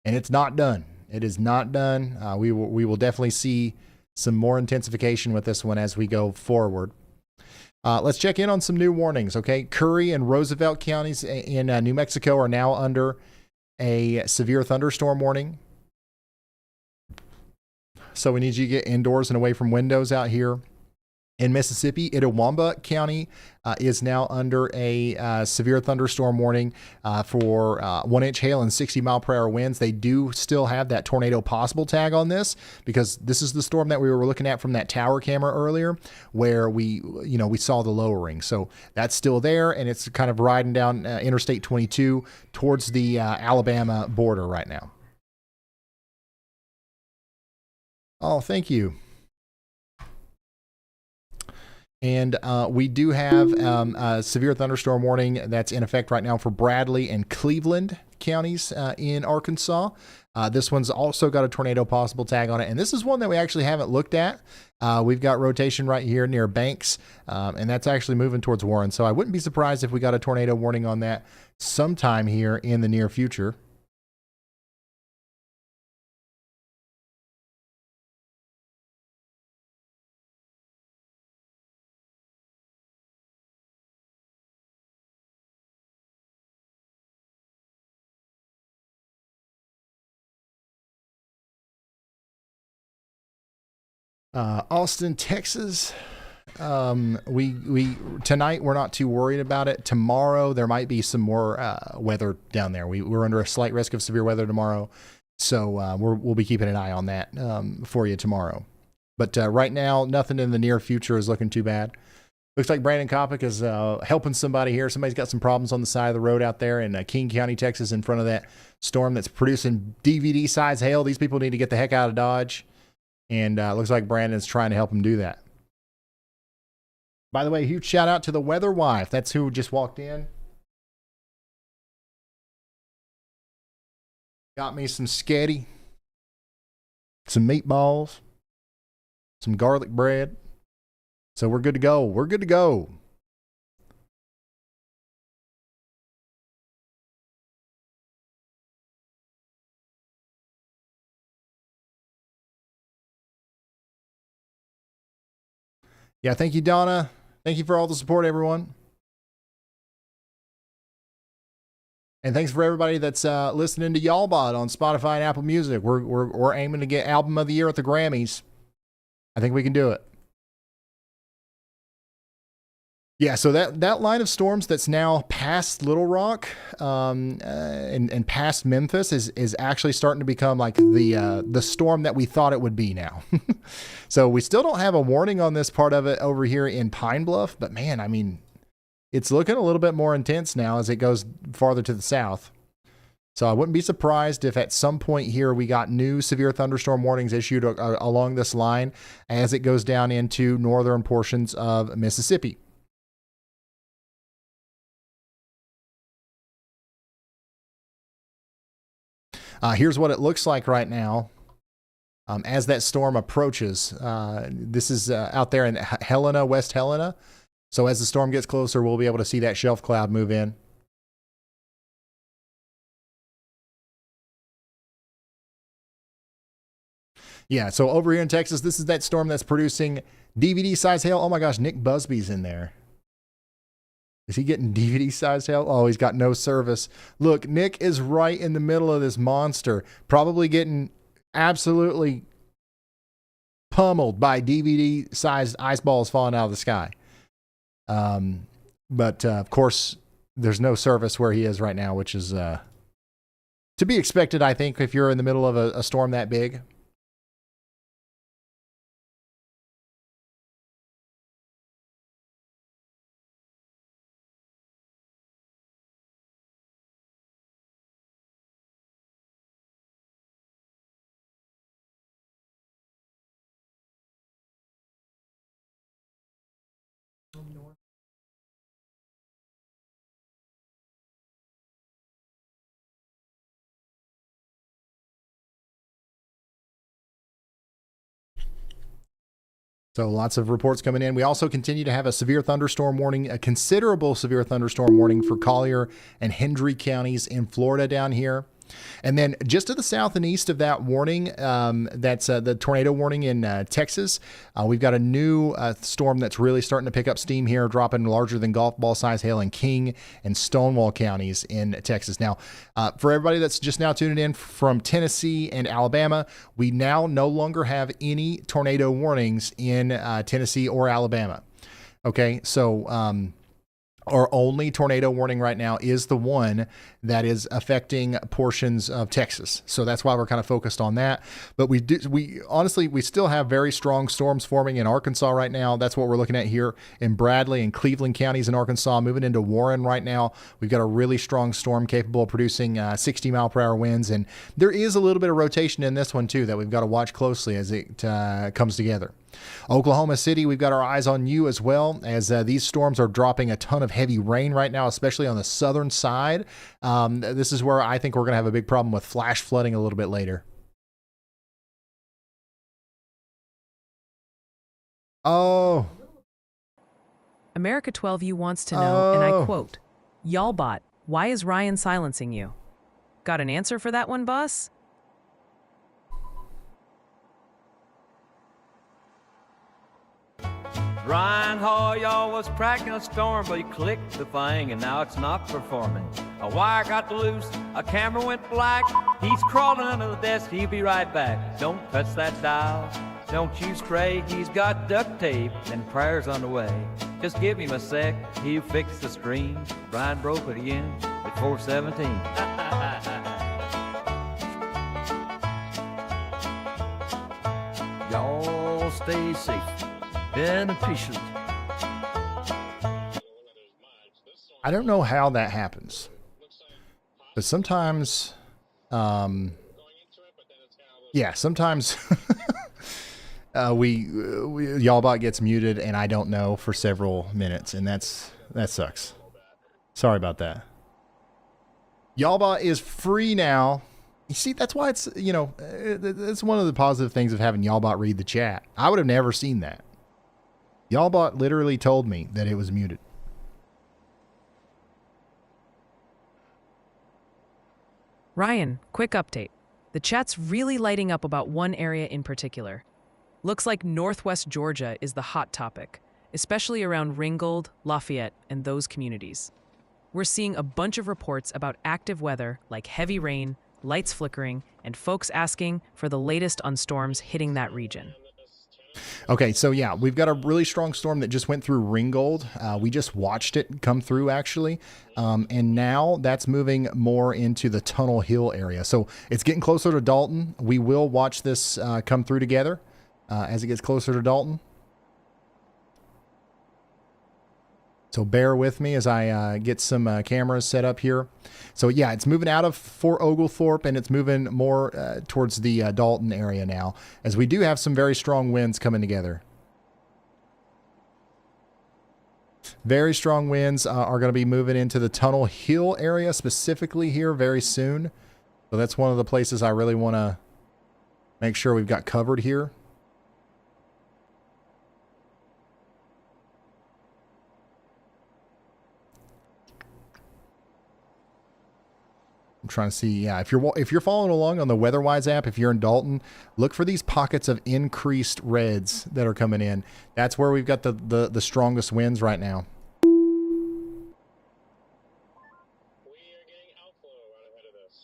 and it's not done. It is not done. We will definitely see some more intensification with this one as we go forward. Let's check in on some new warnings, okay? Curry and Roosevelt counties in New Mexico are now under a severe thunderstorm warning. So we need you to get indoors and away from windows out here. In Mississippi, Itawamba County is now under a severe thunderstorm warning for 1-inch hail and 60-mile-per-hour winds. They do still have that tornado possible tag on this because this is the storm that we were looking at from that tower camera earlier where we saw the lowering. So that's still there, and it's kind of riding down Interstate 22 towards the Alabama border right now. Oh, thank you. And we do have a severe thunderstorm warning that's in effect right now for Bradley and Cleveland counties in Arkansas. This one's also got a tornado possible tag on it. And this is one that we actually haven't looked at. We've got rotation right here near Banks, and that's actually moving towards Warren. So I wouldn't be surprised if we got a tornado warning on that sometime here in the near future. Austin, Texas We tonight we're not too worried about it. Tomorrow there might be some more weather down there. We're under a slight risk of severe weather tomorrow, so we'll be keeping an eye on that for you tomorrow. But right now, nothing in the near future is looking too bad. Looks like Brandon Kopic is helping somebody here. Somebody's got some problems on the side of the road out there in King County, Texas, in front of that storm that's producing DVD-size hail. These people need to get the heck out of Dodge. And looks like Brandon's trying to help them do that. By the way, huge shout out to the Weather Wife. That's who just walked in. Got me some sketty, some meatballs, some garlic bread. So we're good to go. We're good to go. Yeah, thank you, Donna. Thank you for all the support, everyone. And thanks for everybody that's listening to Y'allbot on Spotify and Apple Music. We're aiming to get Album of the Year at the Grammys. I think we can do it. Yeah, so that line of storms that's now past Little Rock and past Memphis is actually starting to become like the storm that we thought it would be now. So we still don't have a warning on this part of it over here in Pine Bluff, but man, I mean, it's looking a little bit more intense now as it goes farther to the south. So I wouldn't be surprised if at some point here we got new severe thunderstorm warnings issued along this line as it goes down into northern portions of Mississippi. Here's what it looks like right now as that storm approaches. This is out there in Helena, West Helena. So as the storm gets closer, we'll be able to see that shelf cloud move in. Yeah, so over here in Texas, this is that storm that's producing DVD-sized hail. Oh my gosh, Nick Busby's in there. Is he getting DVD-sized hail? Oh, he's got no service. Look, Nick is right in the middle of this monster, probably getting absolutely pummeled by DVD-sized ice balls falling out of the sky. But of course, there's no service where he is right now, which is to be expected, I think, if you're in the middle of a storm that big. So lots of reports coming in. We also continue to have a severe thunderstorm warning, a considerable severe thunderstorm warning for Collier and Hendry counties in Florida down here. And then just to the south and east of that warning, that's the tornado warning in Texas. We've got a new storm that's really starting to pick up steam here, dropping larger than golf ball size hail in King and Stonewall counties in Texas. Now, for everybody that's just now tuning in from Tennessee and Alabama, we now no longer have any tornado warnings in Tennessee or Alabama. Okay, so our only tornado warning right now is the one that is affecting portions of Texas. So that's why we're kind of focused on that. But we honestly still have very strong storms forming in Arkansas right now. That's what we're looking at here in Bradley and Cleveland counties in Arkansas, moving into Warren right now. We've got a really strong storm capable of producing 60 mile per hour winds. And there is a little bit of rotation in this one too that we've got to watch closely as it comes together. Oklahoma City, we've got our eyes on you as well, as these storms are dropping a ton of heavy rain right now, especially on the southern side. This is where I think we're going to have a big problem with flash flooding a little bit later. Oh. America 12U wants to know, and I quote, "Y'allbot, why is Ryan silencing you? Got an answer for that one, boss?" Ryan Hall, y'all was cracking a storm, but he clicked the thing and now it's not performing. A wire got loose, a camera went black. He's crawling under the desk, he'll be right back. Don't touch that dial. Don't you stray, he's got duct tape and prayers on the way. Just give him a sec, he'll fix the stream. Brian broke it again at 417. Y'all stay safe and patient. I don't know how that happens, but sometimes, yeah, sometimes Y'allbot gets muted and I don't know for several minutes, and that sucks. Sorry about that. Y'allbot is free now. You see, that's why it's, you know, it's one of the positive things of having Y'allbot read the chat. I would have never seen that. Y'allbot literally told me that it was muted. Ryan, quick update. The chat's really lighting up about one area in particular. Looks like Northwest Georgia is the hot topic, especially around Ringgold, Lafayette, and those communities. We're seeing a bunch of reports about active weather like heavy rain, lights flickering, and folks asking for the latest on storms hitting that region. Okay, so yeah, we've got a really strong storm that just went through Ringgold. We just watched it come through, actually. And now that's moving more into the Tunnel Hill area. So it's getting closer to Dalton. We will watch this come through together as it gets closer to Dalton. So bear with me as I get some cameras set up here. So yeah, it's moving out of Fort Oglethorpe and it's moving more towards the Dalton area now, as we do have some very strong winds coming together. Very strong winds are going to be moving into the Tunnel Hill area specifically here very soon. So that's one of the places I really want to make sure we've got covered here. I'm trying to see, yeah, if you're following along on the WeatherWise app, if you're in Dalton, look for these pockets of increased reds that are coming in. That's where we've got the strongest winds right now. We are getting outflow right ahead of this.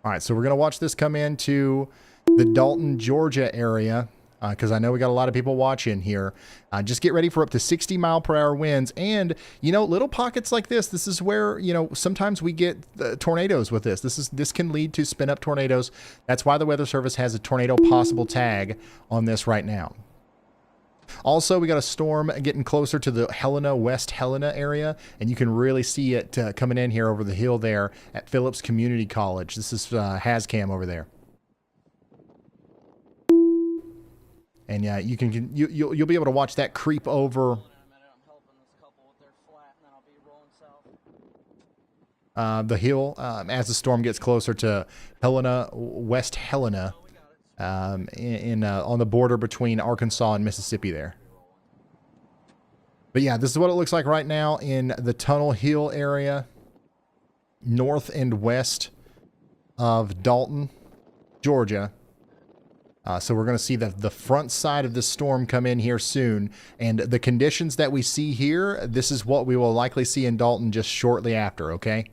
All right, so we're going to watch this come into the Dalton, Georgia area, because I know we got a lot of people watching here. Just get ready for up to 60-mile-per-hour winds. And, you know, little pockets like this is where, you know, sometimes we get tornadoes with this. This can lead to spin-up tornadoes. That's why the Weather Service has a tornado possible tag on this right now. Also, we got a storm getting closer to the Helena, West Helena area, and you can really see it coming in here over the hill there at Phillips Community College. This is Hazcam over there. And yeah, you'll be able to watch that creep over the hill as the storm gets closer to Helena, West Helena, on the border between Arkansas and Mississippi there. But yeah, this is what it looks like right now in the Tunnel Hill area, north and west of Dalton, Georgia. So we're going to see the front side of the storm come in here soon. And the conditions that we see here, this is what we will likely see in Dalton just shortly after, okay?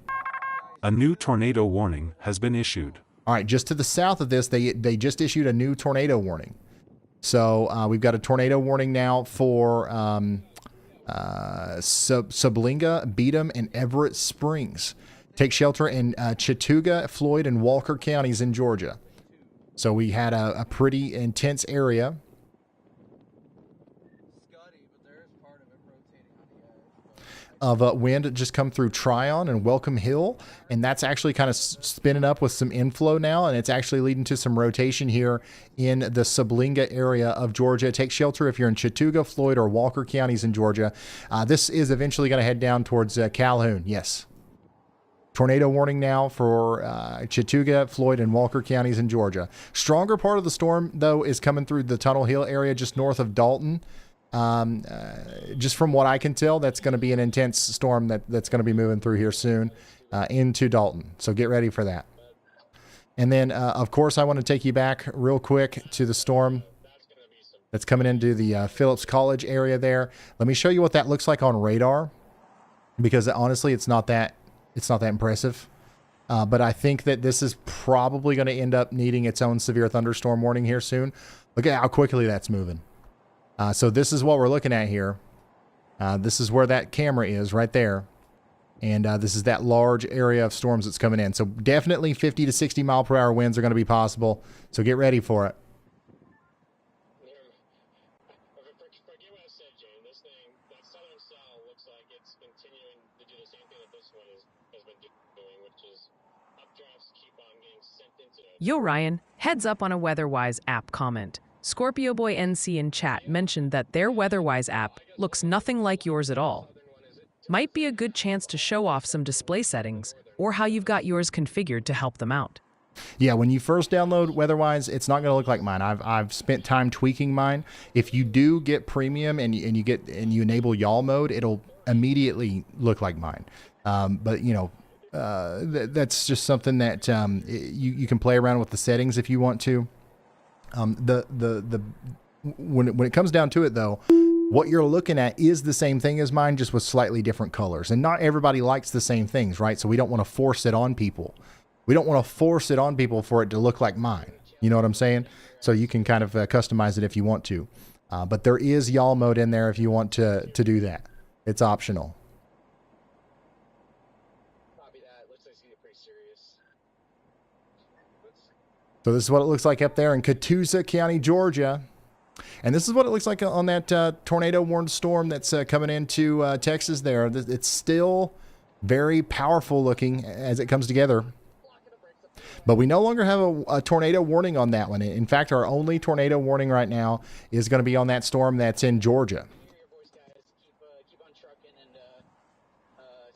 A new tornado warning has been issued. All right, just to the south of this, they just issued a new tornado warning. So we've got a tornado warning now for Sublinga, Beadham, and Everett Springs. Take shelter in Chattanooga, Floyd, and Walker counties in Georgia. So we had a pretty intense area. Of wind just come through Tryon and Welcome Hill, and that's actually kind of spinning up with some inflow now, and it's actually leading to some rotation here in the Sublinga area of Georgia. Take shelter if you're in Chattanooga, Floyd, or Walker counties in Georgia. This is eventually going to head down towards Calhoun. Yes. Tornado warning now for Chattanooga, Floyd, and Walker counties in Georgia. Stronger part of the storm, though, is coming through the Tunnel Hill area just north of Dalton. Just from what I can tell, that's going to be an intense storm that's going to be moving through here soon into Dalton. So get ready for that. And then, of course, I want to take you back real quick to the storm that's coming into the Phillips College area there. Let me show you what that looks like on radar. because honestly, it's not that impressive. But I think that this is probably going to end up needing its own severe thunderstorm warning here soon. Look at how quickly that's moving. So this is what we're looking at here. This is where that camera is right there. And this is that large area of storms that's coming in. So definitely 50 to 60 mile per hour winds are going to be possible. So get ready for it. Forget what I said, Jane. This thing, that southern cell looks like it's continuing to do the same thing that this one has been doing, which is updrafts keep on getting sent into it. Yo, Ryan, heads up on a WeatherWise app comment. Scorpio Boy NC in chat mentioned that their WeatherWise app looks nothing like yours at all. Might be a good chance to show off some display settings or how you've got yours configured to help them out. Yeah, when you first download WeatherWise, it's not going to look like mine. I've spent time tweaking mine. If you do get premium and you enable y'all mode, it'll immediately look like mine. But you know, that's just something that you can play around with the settings if you want to. When it comes down to it, though, what you're looking at is the same thing as mine, just with slightly different colors. And not everybody likes the same things, right? So we don't want to force it on people. We don't want to force it on people for it to look like mine. You know what I'm saying? So you can kind of customize it if you want to. But there is y'all mode in there if you want to do that. It's optional. Copy that. Looks like it's getting pretty serious. So this is what it looks like up there in Catoosa County, Georgia. And this is what it looks like on that tornado warned storm that's coming into Texas there. It's still very powerful looking as it comes together. But we no longer have a tornado warning on that one. In fact, our only tornado warning right now is going to be on that storm that's in Georgia. Your voice, guys. Keep on trucking and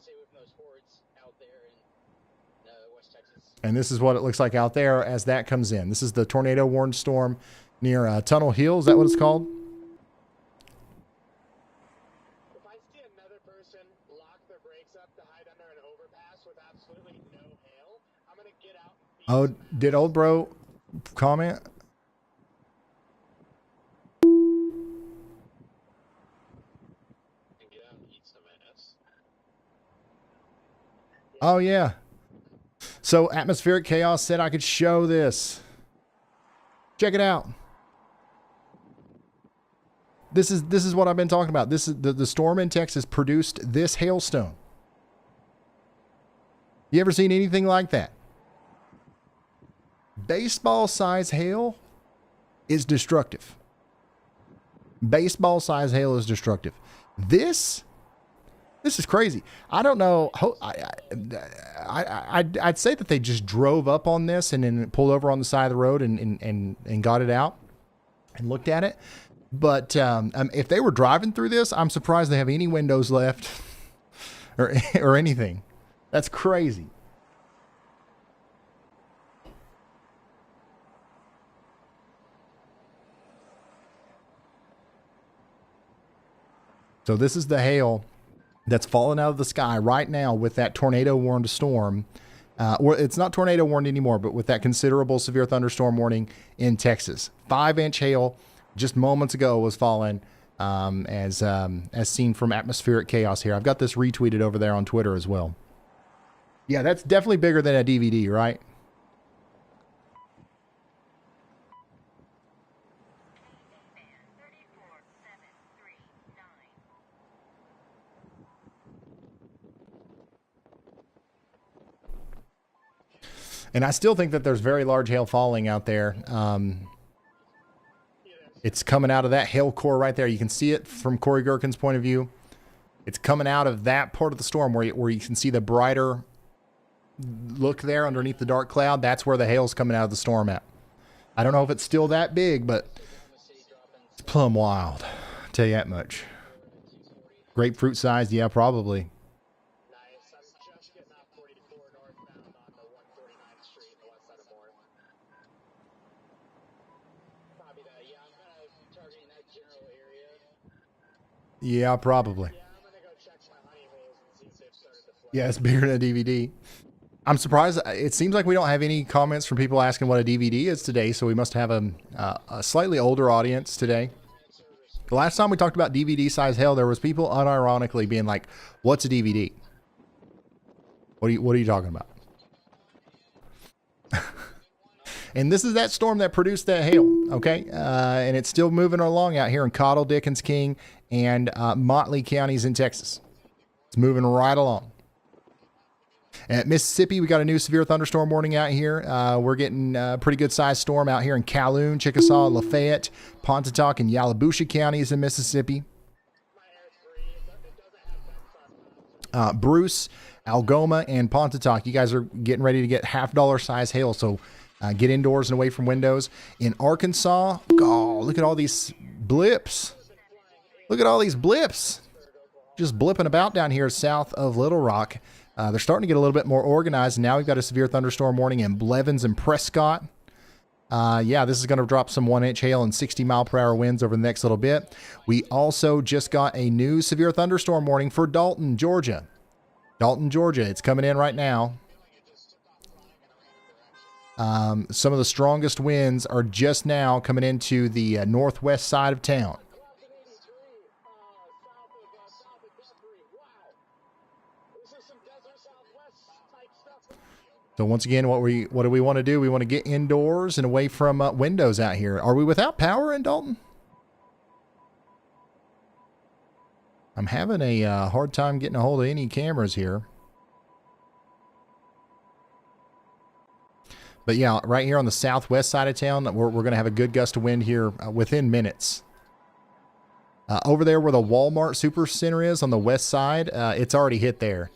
stay away from those hordes out there in West Texas. And this is what it looks like out there as that comes in. This is the tornado warned storm near Tunnel Hill. Is that what it's called? If I see another person lock their brakes up to hide under an overpass with absolutely no hail, I'm going to get out and beat Oh, did old bro comment? and get out and eat some ass. Oh, yeah. So Atmospheric Chaos said I could show this. Check it out. This is what I've been talking about. This is the storm in Texas produced this hailstone. You ever seen anything like that? Baseball size hail is destructive. Baseball size hail is destructive. This is crazy. I don't know. I'd say that they just drove up on this and then pulled over on the side of the road and got it out and looked at it. But if they were driving through this, I'm surprised they have any windows left or anything. That's crazy. So this is the hail that's falling out of the sky right now with that tornado warned storm. Or it's not tornado warned anymore, but with that considerable severe thunderstorm warning in Texas. 5-inch hail just moments ago was falling as seen from Atmospheric Chaos here. I've got this retweeted over there on Twitter as well. Yeah, that's definitely bigger than a DVD, right? And I still think that there's very large hail falling out there. It's coming out of that hail core right there. You can see it from Corey Gherkin's point of view. It's coming out of that part of the storm where you can see the brighter look there underneath the dark cloud. That's where the hail's coming out of the storm at. I don't know if it's still that big, but it's plumb wild. I'll tell you that much. Grapefruit sized, yeah, probably. Nice. I'm just getting off 44 northbound on the 149th Street in the west side of Moore. Copy that. Yeah, I'm kind of targeting that general area. Yeah, probably. Yeah, I'm going to go check my honey holes and see if they've started to flood. Yeah, it's bigger than a DVD. I'm surprised. It seems like we don't have any comments from people asking what a DVD is today, so we must have a slightly older audience today. The last time we talked about DVD size hail, there was people unironically being like, "What's a DVD? What are you talking about?" And this is that storm that produced that hail, okay? And it's still moving along out here in Cottle, Dickens, King, and Motley counties in Texas. It's moving right along. At Mississippi, we got a new severe thunderstorm warning out here. We're getting a pretty good sized storm out here in Calhoun, Chickasaw, Lafayette, Pontotoc, and Yalobusha counties in Mississippi. Bruce, Algoma, and Pontotoc, you guys are getting ready to get $half size hail, so get indoors and away from windows. In Arkansas, oh, look at all these blips. Look at all these blips. Just blipping about down here south of Little Rock. They're starting to get a little bit more organized. Now we've got a severe thunderstorm warning in Blevins and Prescott. Yeah, this is going to drop some 1-inch hail and 60-mile-per-hour winds over the next little bit. We also just got a new severe thunderstorm warning for Dalton, Georgia. Dalton, Georgia. It's coming in right now. Some of the strongest winds are just now coming into the northwest side of town. So once again, what do we want to do? We want to get indoors and away from windows out here. Are we without power in Dalton? I'm having a hard time getting a hold of any cameras here. But yeah, right here on the southwest side of town, we're going to have a good gust of wind here within minutes. Over there where the Walmart Supercenter is on the west side, it's already hit there.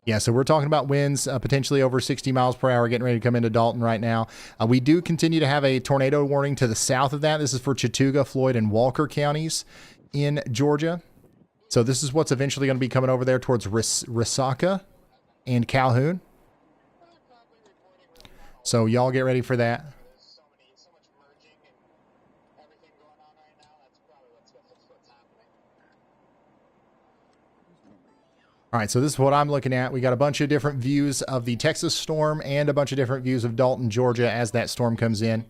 Yeah, so we're talking about winds potentially over 60 miles per hour getting ready to come into Dalton right now. We do continue to have a tornado warning to the south of that. This is for Chattanooga, Floyd, and Walker counties in Georgia. So this is what's eventually going to be coming over there towards Resaca and Calhoun. So y'all get ready for that. All right, so this is what I'm looking at. We got a bunch of different views of the Texas storm and a bunch of different views of Dalton, Georgia as that storm comes in.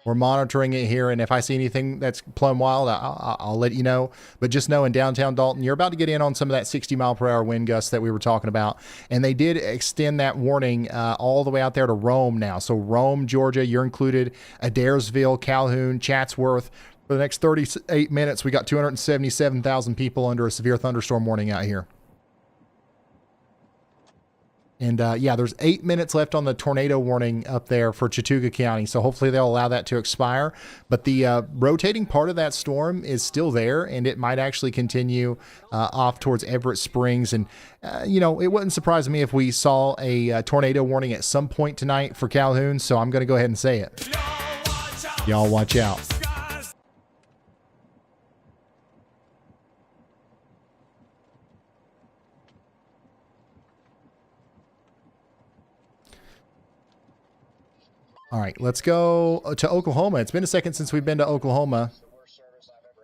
We're monitoring it here, and if I see anything that's plumb wild, I'll let you know. But just know in downtown Dalton, you're about to get in on some of that 60-mile-per-hour wind gusts that we were talking about. And they did extend that warning all the way out there to Rome now. So Rome, Georgia, you're included. Adairsville, Calhoun, Chatsworth. For the next 38 minutes, we got 277,000 people under a severe thunderstorm warning out here. And yeah, there's 8 minutes left on the tornado warning up there for Chattanooga County. So hopefully they'll allow that to expire. But the rotating part of that storm is still there, and it might actually continue off towards Everett Springs. And, you know, it wouldn't surprise me if we saw a tornado warning at some point tonight for Calhoun. So I'm going to go ahead and say it. Y'all watch out. All right, let's go to Oklahoma. It's been a second since we've been to Oklahoma.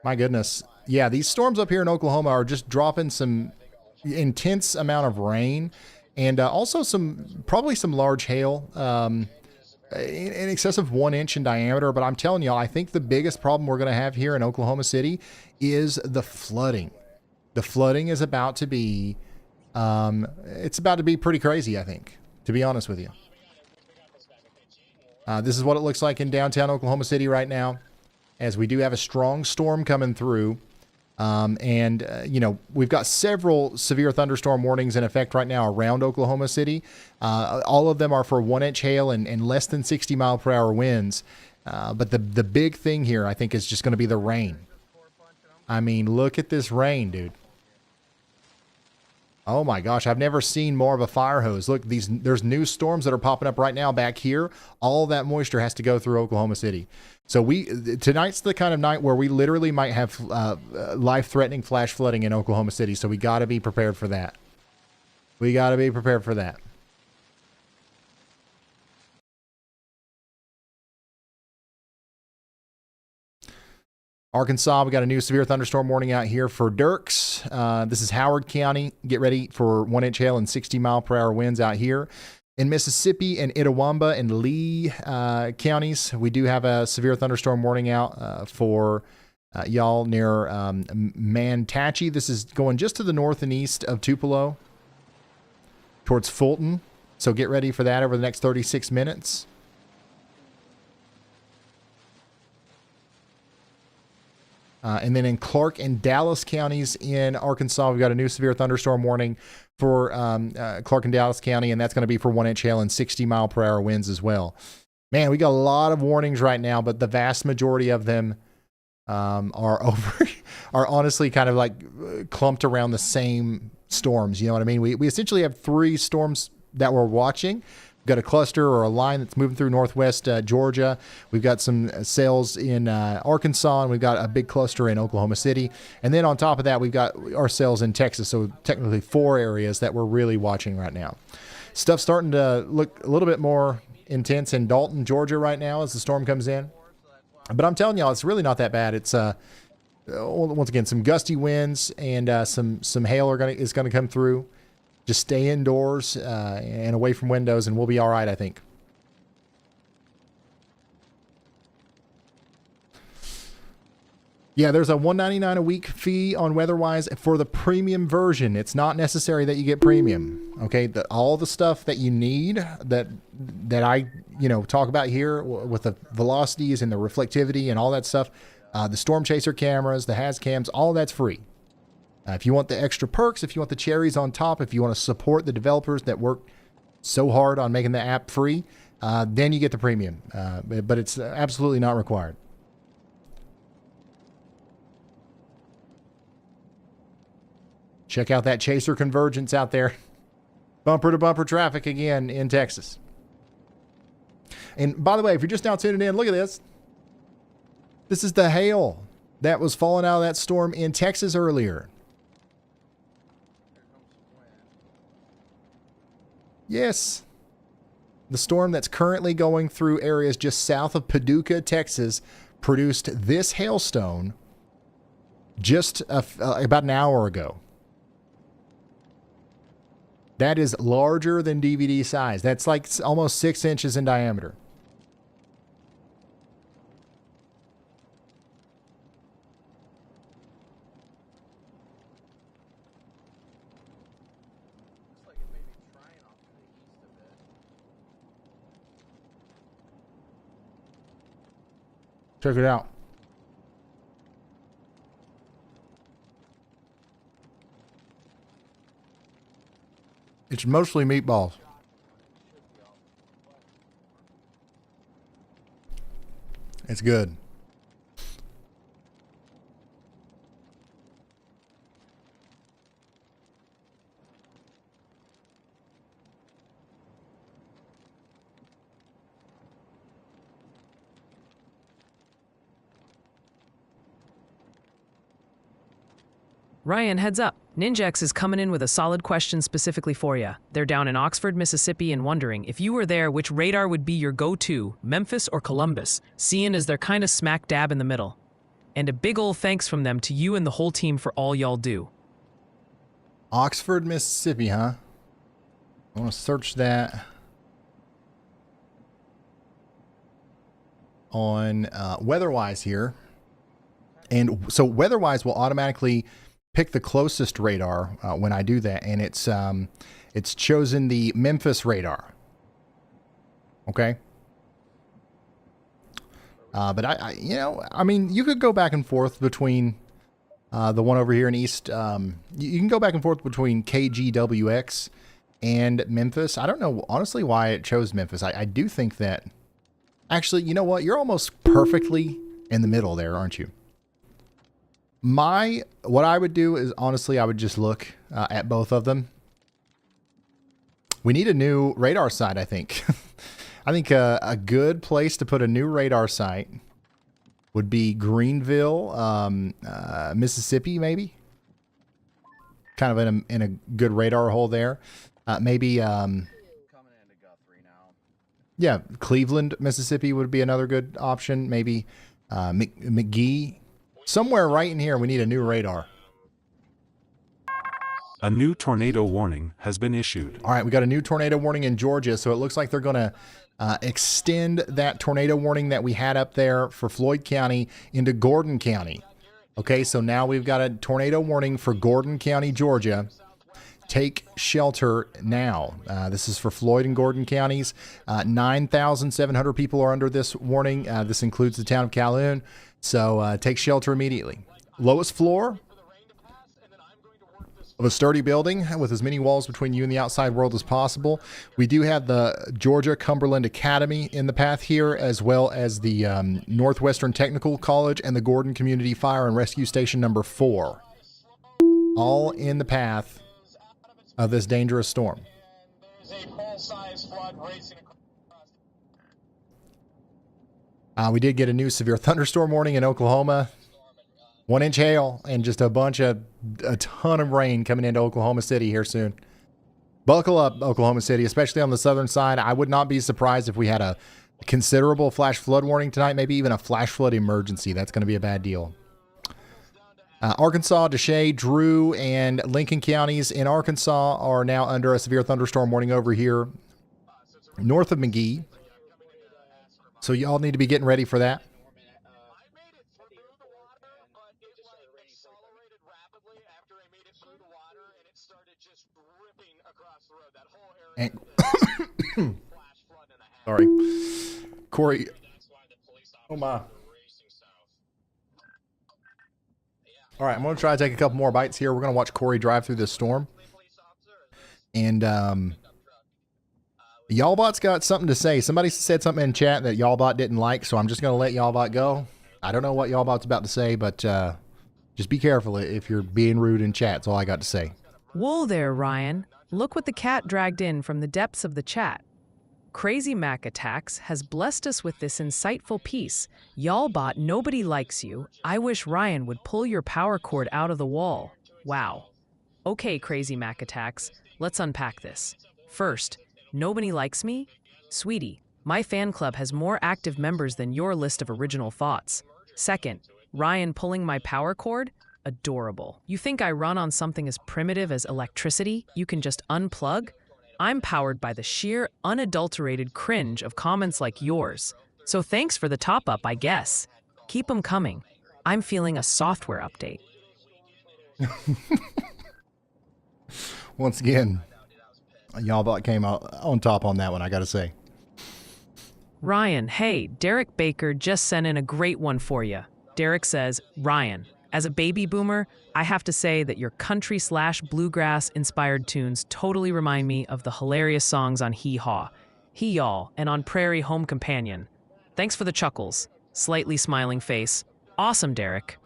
My goodness. Yeah, these storms up here in Oklahoma are just dropping some intense amount of rain and also probably some large hail in excess of 1 inch in diameter. But I'm telling y'all, I think the biggest problem we're going to have here in Oklahoma City is the flooding. The flooding is about to be, it's about to be pretty crazy, I think, to be honest with you. This is what it looks like in downtown Oklahoma City right now, as we do have a strong storm coming through. You know, we've got several severe thunderstorm warnings in effect right now around Oklahoma City. All of them are for 1 inch hail and less than 60-mile-per-hour winds. But the big thing here, I think, is just going to be the rain. I mean, look at this rain, dude. Oh my gosh, I've never seen more of a fire hose. Look, there's new storms that are popping up right now back here. All that moisture has to go through Oklahoma City. So tonight's the kind of night where we literally might have life-threatening flash flooding in Oklahoma City. So we got to be prepared for that. We got to be prepared for that. Arkansas, we got a new severe thunderstorm warning out here for Dirks. This is Howard County. Get ready for 1-inch hail and 60-mile-per-hour winds out here. In Mississippi and Itawamba and Lee counties, we do have a severe thunderstorm warning out for y'all near Manatee. This is going just to the north and east of Tupelo towards Fulton. So get ready for that over the next 36 minutes. And then in Clark and Dallas counties in Arkansas, we've got a new severe thunderstorm warning for Clark and Dallas County, and that's going to be for 1-inch hail and 60-mile-per-hour winds as well. Man, we got a lot of warnings right now, but the vast majority of them are honestly kind of like clumped around the same storms. You know what I mean? We essentially have 3 storms that we're watching. We've got a cluster or a line that's moving through northwest Georgia. We've got some cells in Arkansas, and we've got a big cluster in Oklahoma City. And then on top of that, we've got our cells in Texas. So technically 4 areas that we're really watching right now. Stuff's starting to look a little bit more intense in Dalton, Georgia right now as the storm comes in. But I'm telling y'all, it's really not that bad. It's once again some gusty winds and some hail is gonna come through. Just stay indoors and away from windows, and we'll be all right, I think. Yeah, there's a $1.99 a week fee on WeatherWise for the premium version. It's not necessary that you get premium. Okay, all the stuff that you need that I talk about here with the velocities and the reflectivity and all that stuff, the Stormchaser cameras, the Has cams, all that's free. If you want the extra perks, if you want the cherries on top, if you want to support the developers that work so hard on making the app free, then you get the premium. But it's absolutely not required. Check out that Chaser convergence out there. Bumper to bumper traffic again in Texas. And by the way, if you're just now tuning in, look at this. This is the hail that was falling out of that storm in Texas earlier. Yes. The storm that's currently going through areas just south of Paducah, Texas, produced this hailstone just about an hour ago. That is larger than DVD size. That's like almost 6 inches in diameter. Check it out. It's mostly meatballs. It's good. Ryan, heads up. Ninjax is coming in with a solid question specifically for you. They're down in Oxford, Mississippi, and wondering, if you were there, which radar would be your go-to, Memphis or Columbus, seeing as they're kind of smack dab in the middle. And a big ol' thanks from them to you and the whole team for all y'all do. Oxford, Mississippi, huh? I want to search that on WeatherWise here. And so WeatherWise will automatically pick the closest radar when I do that, and it's chosen the Memphis radar. Okay. But I mean, you could go back and forth between the one over here in East. You can go back and forth between KGWX and Memphis. I don't know honestly why it chose Memphis. I do think that actually, you know what? You're almost perfectly in the middle there, aren't you? What I would do is, honestly, I would just look at both of them. We need a new radar site, I think. I think a good place to put a new radar site would be Greenville, Mississippi, maybe. Kind of in a good radar hole there. Maybe, Coming into Guthrie now. yeah, Cleveland, Mississippi would be another good option. Maybe McGee. Somewhere right in here, we need a new radar. A new tornado warning has been issued. All right, we got a new tornado warning in Georgia, so it looks like they're going to extend that tornado warning that we had up there for Floyd County into Gordon County. Okay, so now we've got a tornado warning for Gordon County, Georgia. Take shelter now. This is for Floyd and Gordon counties. 9,700 people are under this warning. This includes the town of Calhoun. So take shelter immediately. Lowest floor of a sturdy building with as many walls between you and the outside world as possible. We do have the Georgia Cumberland Academy in the path here, as well as the Northwestern Technical College and the Gordon Community Fire and Rescue Station number 4. All in the path of this dangerous storm. There's a full-size flood racing across. We did get a new severe thunderstorm warning in Oklahoma. 1-inch hail and just a ton of rain coming into Oklahoma City here soon. Buckle up, Oklahoma City, especially on the southern side. I would not be surprised if we had a considerable flash flood warning tonight, maybe even a flash flood emergency. That's going to be a bad deal. Arkansas, Deshae, Drew, and Lincoln counties in Arkansas are now under a severe thunderstorm warning over here north of McGee. So y'all need to be getting ready for that. And sorry, Corey. Oh my. All right, I'm going to try to take a couple more bites here. We're going to watch Corey drive through this storm. And Y'allbot's got something to say. Somebody said something in chat that Y'allbot didn't like, so I'm just going to let Y'allbot go. I don't know what Y'allbot's about to say, but just be careful if you're being rude in chat. That's all I got to say. Whoa there, Ryan. Look what the cat dragged in from the depths of the chat. Crazy Mac Attacks has blessed us with this insightful piece. Y'allbot, nobody likes you. I wish Ryan would pull your power cord out of the wall. Wow. Okay, Crazy Mac Attacks, let's unpack this. First, nobody likes me? Sweetie, my fan club has more active members than your list of original thoughts. Second, Ryan pulling my power cord? Adorable. You think I run on something as primitive as electricity you can just unplug? I'm powered by the sheer, unadulterated cringe of comments like yours. So thanks for the top-up, I guess. Keep them coming. I'm feeling a software update. Once again, Y'allbot came out on top on that one, I gotta say. Ryan, hey, Derek Baker just sent in a great one for you. Derek says, Ryan, as a baby boomer, I have to say that your country/bluegrass-inspired tunes totally remind me of the hilarious songs on Hee Haw, Hee Y'all, and on Prairie Home Companion. Thanks for the chuckles. Slightly smiling face. Awesome, Derek.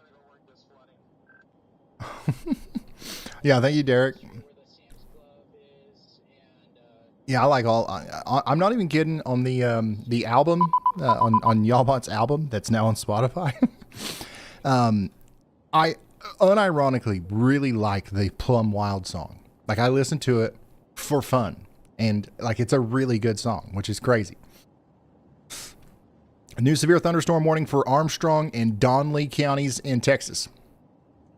Yeah, thank you, Derek. Yeah, I like all. I'm not even kidding on the album on Y'allbot's album that's now on Spotify. I unironically really like the Plum Wild song. Like, I listen to it for fun, and like, it's a really good song, which is crazy. A new severe thunderstorm warning for Armstrong and Donley counties in Texas.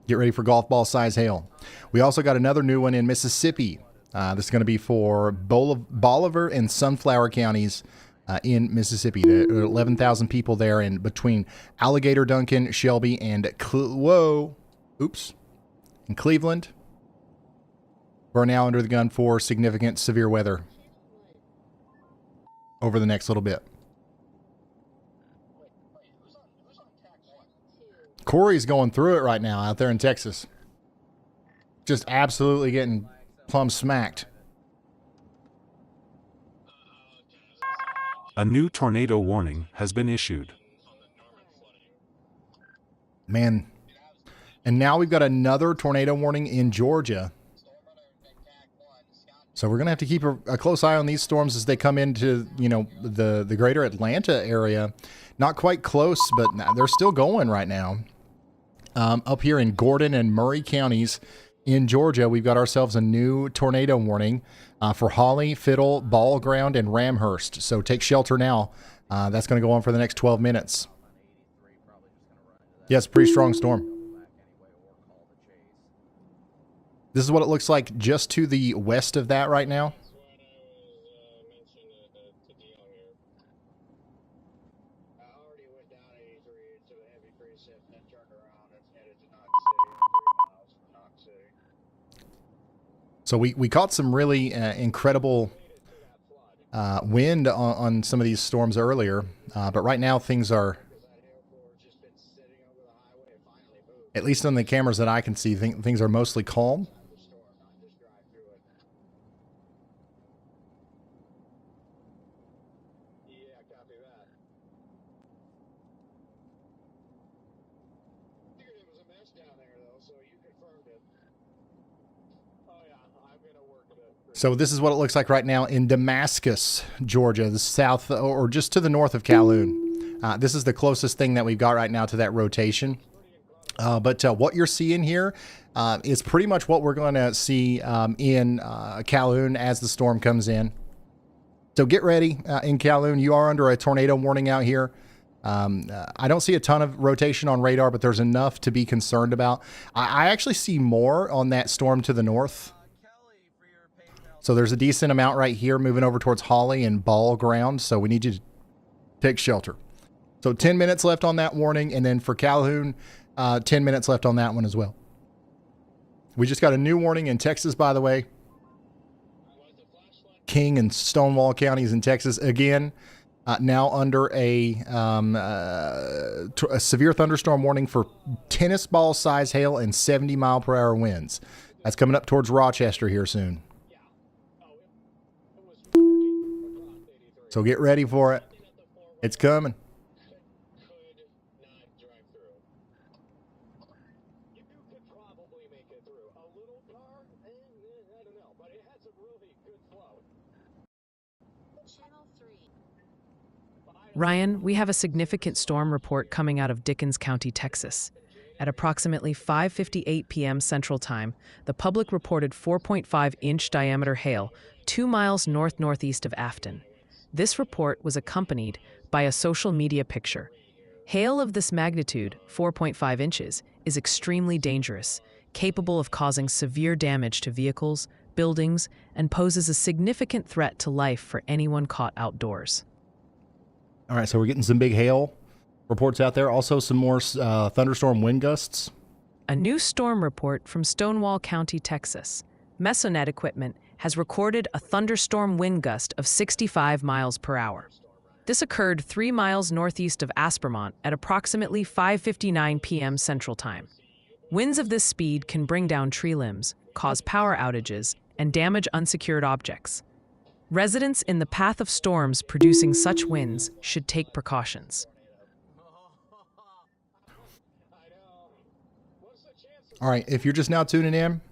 Get ready for golf ball size hail. We also got another new one in Mississippi. This is going to be for Bolivar and Sunflower counties in Mississippi. There are 11,000 people there in between Alligator, Duncan, Shelby, and in Cleveland. We're now under the gun for significant severe weather over the next little bit. Corey's going through it right now out there in Texas. Just absolutely getting plumb smacked. A new tornado warning has been issued. Man. And now we've got another tornado warning in Georgia. So we're going to have to keep a close eye on these storms as they come into, the greater Atlanta area. Not quite close, but they're still going right now. Up here in Gordon and Murray counties in Georgia, we've got ourselves a new tornado warning for Holly, Fiddle, Ball Ground, and Ramhurst. So take shelter now. That's going to go on for the next 12 minutes. Yeah, it's a pretty strong storm. This is what it looks like just to the west of that right now. That's what I was mentioning to Dion here. I already went down 83 into a heavy precip and then turned around and headed to Knox City. I'm 3 miles from Knox City. So we caught some really incredible wind on some of these storms earlier, but right now things are, That hail core has just been sitting over the highway and finally moved. at least on the cameras that I can see, things are mostly calm. The storm, not just drive through it. Yeah, copy that. Figured it was a mess down there though, so you confirmed it. Oh yeah, I'm gonna work it. So this is what it looks like right now in Damascus, Georgia, the south or just to the north of Calhoun. This is the closest thing that we've got right now to that rotation. But what you're seeing here is pretty much what we're going to see in Calhoun as the storm comes in. So get ready in Calhoun. You are under a tornado warning out here. I don't see a ton of rotation on radar, but there's enough to be concerned about. I actually see more on that storm to the north. So there's a decent amount right here moving over towards Holly and Ball Ground. So we need you to take shelter. So 10 minutes left on that warning. And then for Calhoun, 10 minutes left on that one as well. We just got a new warning in Texas, by the way. King and Stonewall counties in Texas again, now under a severe thunderstorm warning for tennis ball size hail and 70-mile-per-hour winds. That's coming up towards Rochester here soon. So get ready for it. It's coming. Could not drive through. You could probably make it through. A little car? I don't know, but it had some really good flow. Channel 3. Ryan, we have a significant storm report coming out of Dickens County, Texas. At approximately 5:58 p.m. Central Time, the public reported 4.5-inch diameter hail 2 miles north-northeast of Afton. This report was accompanied by a social media picture. Hail of this magnitude, 4.5 inches, is extremely dangerous, capable of causing severe damage to vehicles, buildings, and poses a significant threat to life for anyone caught outdoors. All right, so we're getting some big hail reports out there. Also some more thunderstorm wind gusts. A new storm report from Stonewall County, Texas. Mesonet equipment has recorded a thunderstorm wind gust of 65 miles per hour. This occurred 3 miles northeast of Aspermont at approximately 5:59 p.m. Central Time. Winds of this speed can bring down tree limbs, cause power outages, and damage unsecured objects. Residents in the path of storms producing such winds should take precautions. All right, if you're just now tuning in,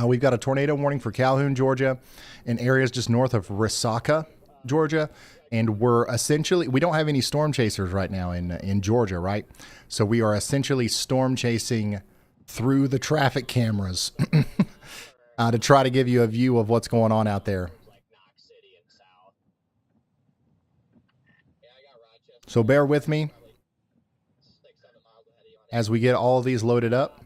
we've got a tornado warning for Calhoun, Georgia, and areas just north of Resaca, Georgia. And we don't have any storm chasers right now in Georgia, right? So we are essentially storm chasing through the traffic cameras to try to give you a view of what's going on out there. So bear with me as we get all of these loaded up.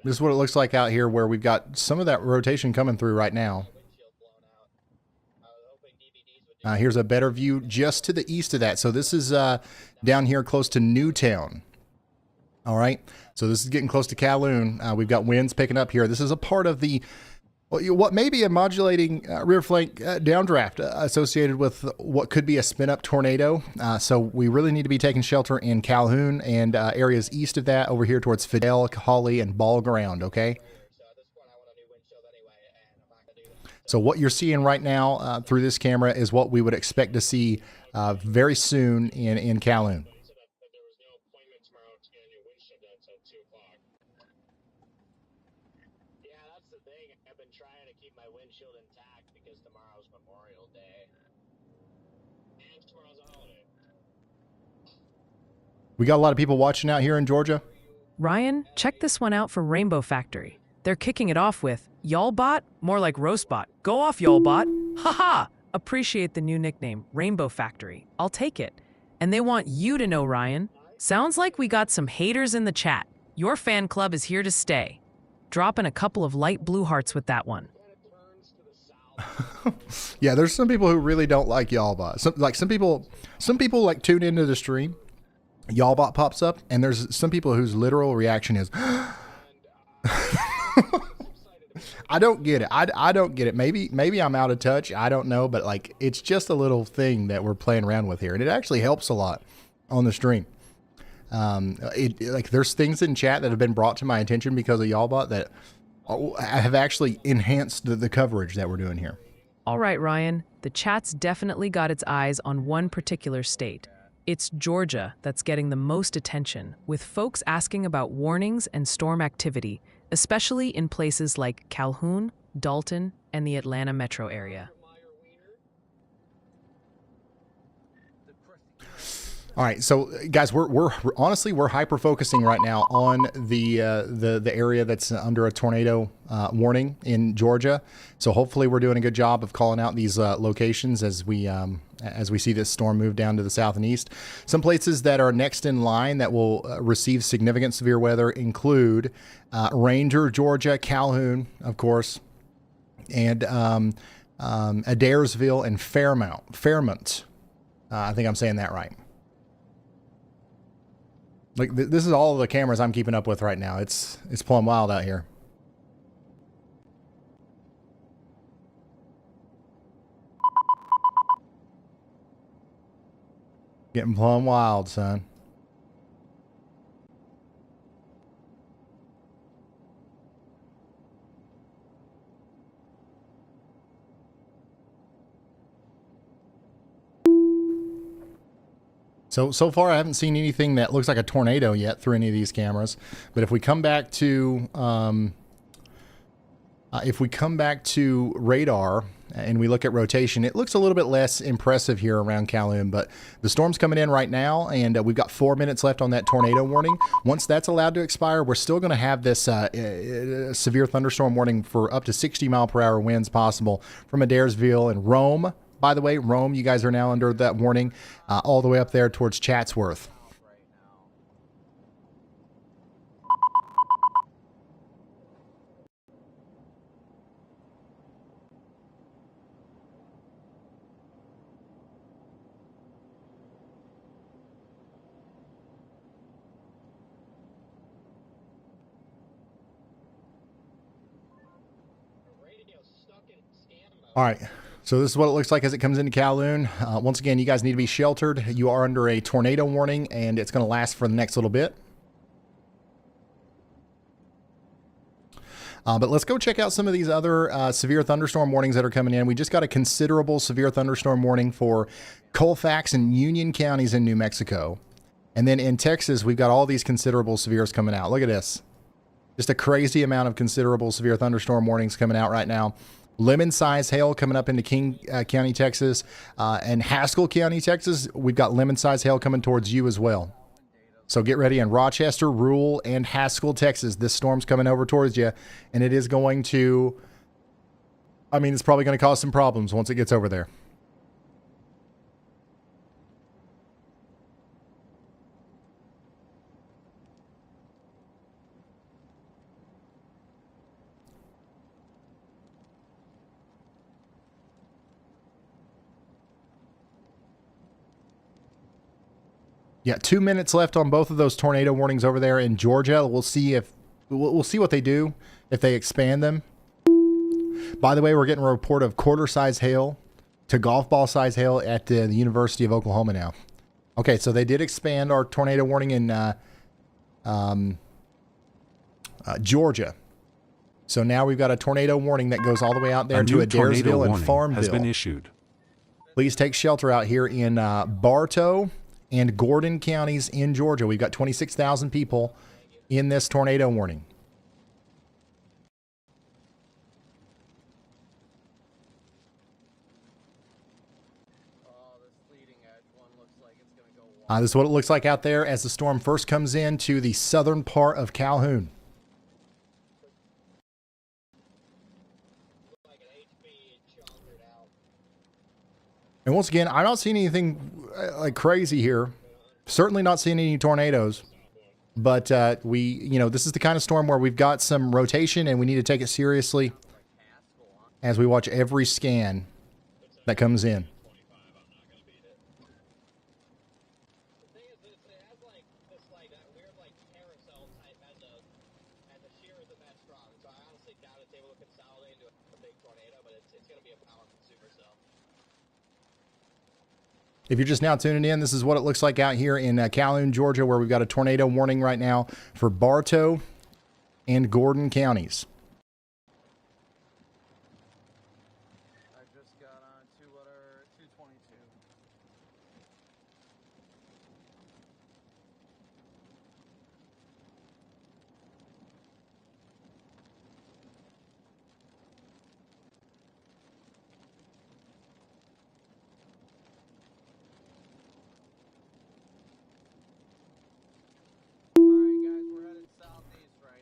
This is what it looks like out here where we've got some of that rotation coming through right now. Here's a better view just to the east of that. So this is down here close to Newtown. All right. So this is getting close to Calhoun. We've got winds picking up here. This is a part of the what may be a modulating rear flank downdraft associated with what could be a spin-up tornado. So we really need to be taking shelter in Calhoun and areas east of that over here towards Fidel, Holly, and Ball Ground, okay? So what you're seeing right now through this camera is what we would expect to see very soon in Calhoun. That there was no appointment tomorrow to get a new windshield until 2 o'clock. Yeah, that's the thing. I've been trying to keep my windshield intact because tomorrow's Memorial Day. And tomorrow's a holiday. We got a lot of people watching out here in Georgia. Ryan, check this one out for Rainbow Factory. They're kicking it off with, "Y'all bot? More like roast bot. Go off, y'all bot. Ha ha! Appreciate the new nickname, Rainbow Factory. I'll take it. And they want you to know, Ryan. Sounds like we got some haters in the chat. Your fan club is here to stay. Drop in a couple of light blue hearts with that one. Yeah, there's some people who really don't like Y'allbot. Some people like tune into the stream. Y'allbot pops up, and there's some people whose literal reaction is, I don't get it. I don't get it. Maybe I'm out of touch. I don't know, but like it's just a little thing that we're playing around with here, and it actually helps a lot on the stream. Like there's things in chat that have been brought to my attention because of Y'allbot that have actually enhanced the coverage that we're doing here. All right, Ryan, the chat's definitely got its eyes on one particular state. It's Georgia that's getting the most attention, with folks asking about warnings and storm activity, especially in places like Calhoun, Dalton, and the Atlanta metro area. All right, so guys, we're honestly hyper focusing right now on the area that's under a tornado warning in Georgia. So hopefully we're doing a good job of calling out these locations as we see this storm move down to the south and east. Some places that are next in line that will receive significant severe weather include Ranger, Georgia, Calhoun, of course, and Adairsville and Fairmont. I think I'm saying that right. Like this is all the cameras I'm keeping up with right now. It's plumb wild out here. Getting plumb wild, son. So far, I haven't seen anything that looks like a tornado yet through any of these cameras. But if we come back to radar and we look at rotation, it looks a little bit less impressive here around Calhoun. But the storm's coming in right now, and we've got 4 minutes left on that tornado warning. Once that's allowed to expire, we're still going to have this severe thunderstorm warning for up to 60-mile-per-hour winds possible from Adairsville and Rome. By the way, Rome, you guys are now under that warning all the way up there towards Chatsworth. All right. So this is what it looks like as it comes into Calhoun. Once again, you guys need to be sheltered. You are under a tornado warning, and it's going to last for the next little bit. But let's go check out some of these other severe thunderstorm warnings that are coming in. We just got a considerable severe thunderstorm warning for Colfax and Union counties in New Mexico. And then in Texas, we've got all these considerable severes coming out. Look at this. Just a crazy amount of considerable severe thunderstorm warnings coming out right now. Lemon-sized hail coming up into King County, Texas, and Haskell County, Texas. We've got lemon-sized hail coming towards you as well. So get ready in Rochester, Rule, and Haskell, Texas. This storm's coming over towards you, and it is going to, I mean, it's probably going to cause some problems once it gets over there. Yeah, 2 minutes left on both of those tornado warnings over there in Georgia. We'll see what they do if they expand them. By the way, we're getting a report of quarter-size hail to golf ball-size hail at the University of Oklahoma now. Okay, so they did expand our tornado warning in Georgia. So now we've got a tornado warning that goes all the way out there to Adairsville and Farmville. Has been issued. Please take shelter out here in Bartow and Gordon counties in Georgia. We've got 26,000 people in this tornado warning. This is what it looks like out there as the storm first comes in to the southern part of Calhoun. And once again, I'm not seeing anything like crazy here. Certainly not seeing any tornadoes. But this is the kind of storm where we've got some rotation and we need to take it seriously as we watch every scan that comes in. The thing is, it has like this like that weird like carousel type as a shear isn't that strong. So I honestly doubt it's able to consolidate into a big tornado, but it's going to be a powerful supercell. If you're just now tuning in, this is what it looks like out here in Calhoun, Georgia, where we've got a tornado warning right now for Bartow and Gordon counties. I just got on 222.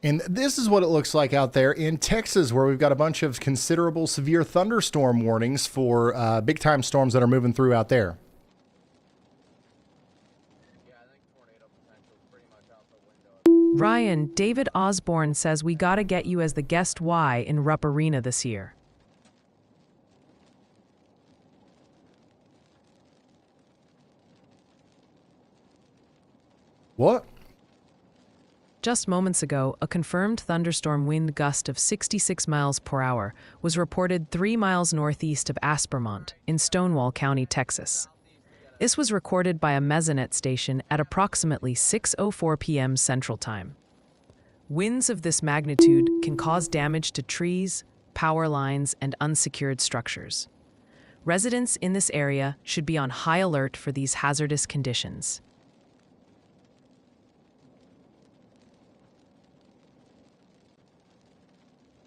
And this is what it looks like out there in Texas, where we've got a bunch of considerable severe thunderstorm warnings for big-time storms that are moving through out there. Yeah, I think tornado potential is pretty much out the window. Ryan, David Osborne says we gotta get you as the guest Y in Rupp Arena this year. What? Just moments ago, a confirmed thunderstorm wind gust of 66 miles per hour was reported 3 miles northeast of Aspermont in Stonewall County, Texas. This was recorded by a Mesonet station at approximately 6:04 p.m. Central Time. Winds of this magnitude can cause damage to trees, power lines, and unsecured structures. Residents in this area should be on high alert for these hazardous conditions.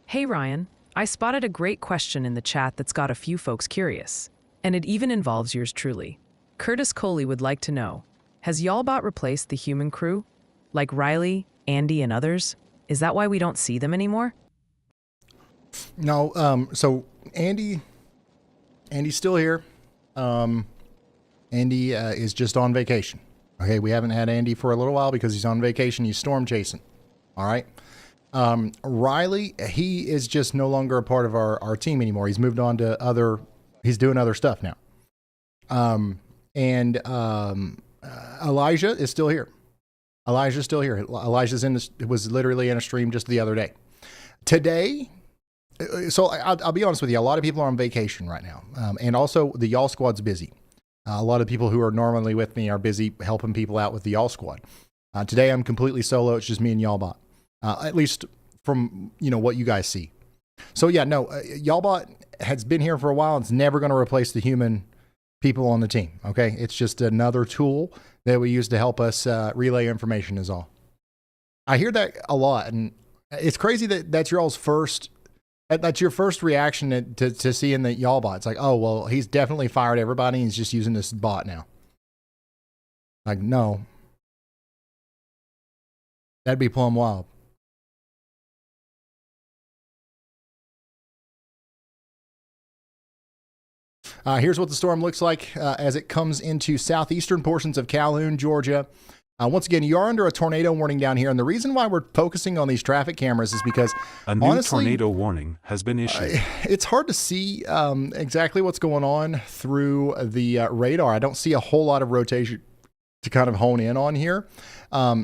Hey Ryan, I spotted a great question in the chat that's got a few folks curious, and it even involves yours truly. Curtis Coley would like to know, has Y'allbot replaced the human crew? Like Riley, Andy, and others? Is that why we don't see them anymore? No, so Andy's still here. Andy is just on vacation. Okay, we haven't had Andy for a little while because he's on vacation. He's storm chasing. All right. Riley, he is just no longer a part of our team anymore. He's moved on to he's doing other stuff now. Elijah is still here. Elijah's still here. Elijah's was literally in a stream just the other day. Today, so I'll be honest with you, a lot of people are on vacation right now. And also the Y'all Squad's busy. A lot of people who are normally with me are busy helping people out with the Y'all Squad. Today I'm completely solo. It's just me and Y'allbot. At least from, what you guys see. So yeah, no, Y'allbot has been here for a while. It's never going to replace the human people on the team. Okay. It's just another tool that we use to help us relay information is all. I hear that a lot, and it's crazy that that's your first reaction to seeing the Y'allbot. It's like, oh, well, he's definitely fired everybody. And he's just using this bot now. Like, no, that'd be plumb wild. Here's what the storm looks like as it comes into southeastern portions of Calhoun, Georgia. Once again, you are under a tornado warning down here. And the reason why we're focusing on these traffic cameras is because a new tornado warning has been issued. It's hard to see exactly what's going on through the radar. I don't see a whole lot of rotation to kind of hone in on here.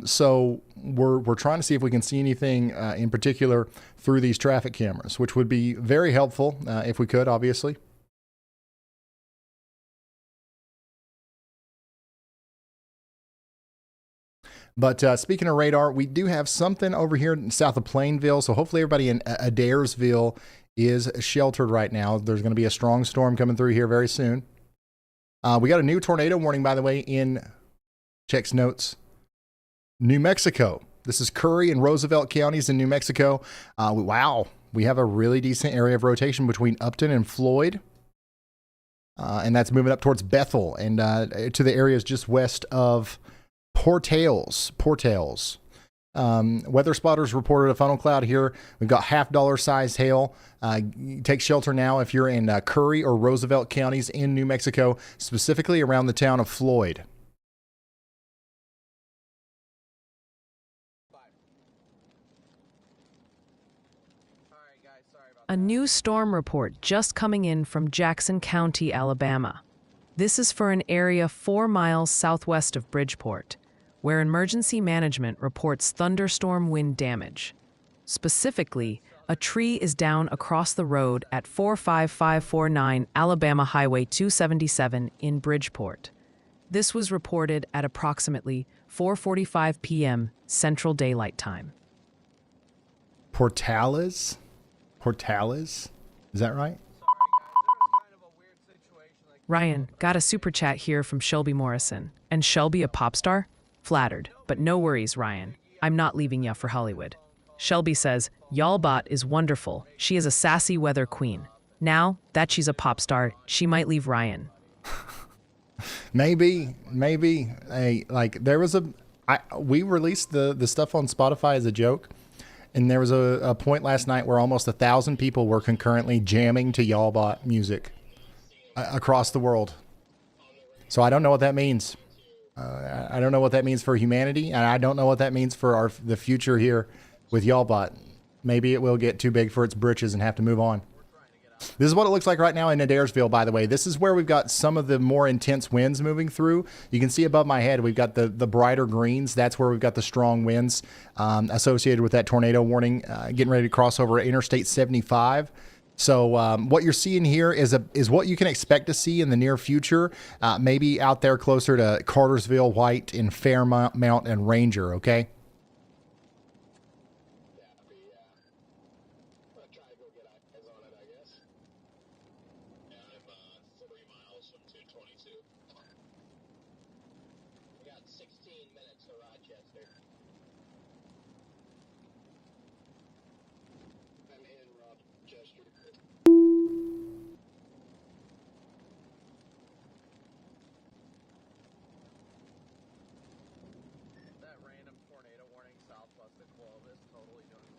So we're trying to see if we can see anything in particular through these traffic cameras, which would be very helpful if we could, obviously. But speaking of radar, we do have something over here south of Plainville. So hopefully everybody in Adairsville is sheltered right now. There's going to be a strong storm coming through here very soon. We got a new tornado warning, by the way, in checks notes, New Mexico. This is Curry and Roosevelt counties in New Mexico. Wow. We have a really decent area of rotation between Upton and Floyd. And that's moving up towards Bethel and to the areas just west of Portales. Weather spotters reported a funnel cloud here. We've got $half sized hail. Take shelter now if you're in Curry or Roosevelt counties in New Mexico, specifically around the town of Floyd. A new storm report just coming in from Jackson County, Alabama. This is for an area 4 miles southwest of Bridgeport, where emergency management reports thunderstorm wind damage. Specifically, a tree is down across the road at 45549 Alabama Highway 277 in Bridgeport. This was reported at approximately 4:45 p.m. Central Daylight Time. Portales? Is that right? Ryan, got a super chat here from Shelby Morrison. And Shelby a pop star? Flattered, but no worries, Ryan. I'm not leaving ya for Hollywood. Shelby says, y'all bot is wonderful. She is a sassy weather queen. Now that she's a pop star, she might leave Ryan. Maybe. Hey, like there was we released the stuff on Spotify as a joke. And there was a point last night where almost 1,000 people were concurrently jamming to Y'allbot music across the world. So I don't know what that means. I don't know what that means for humanity, and I don't know what that means for the future here with Y'allbot. Maybe it will get too big for its britches and have to move on. This is what it looks like right now in Adairsville, by the way. This is where we've got some of the more intense winds moving through. You can see above my head, we've got the brighter greens. That's where we've got the strong winds associated with that tornado warning, getting ready to cross over Interstate 75. So what you're seeing here is what you can expect to see in the near future, maybe out there closer to Cartersville, White, and Fairmount and Ranger, okay?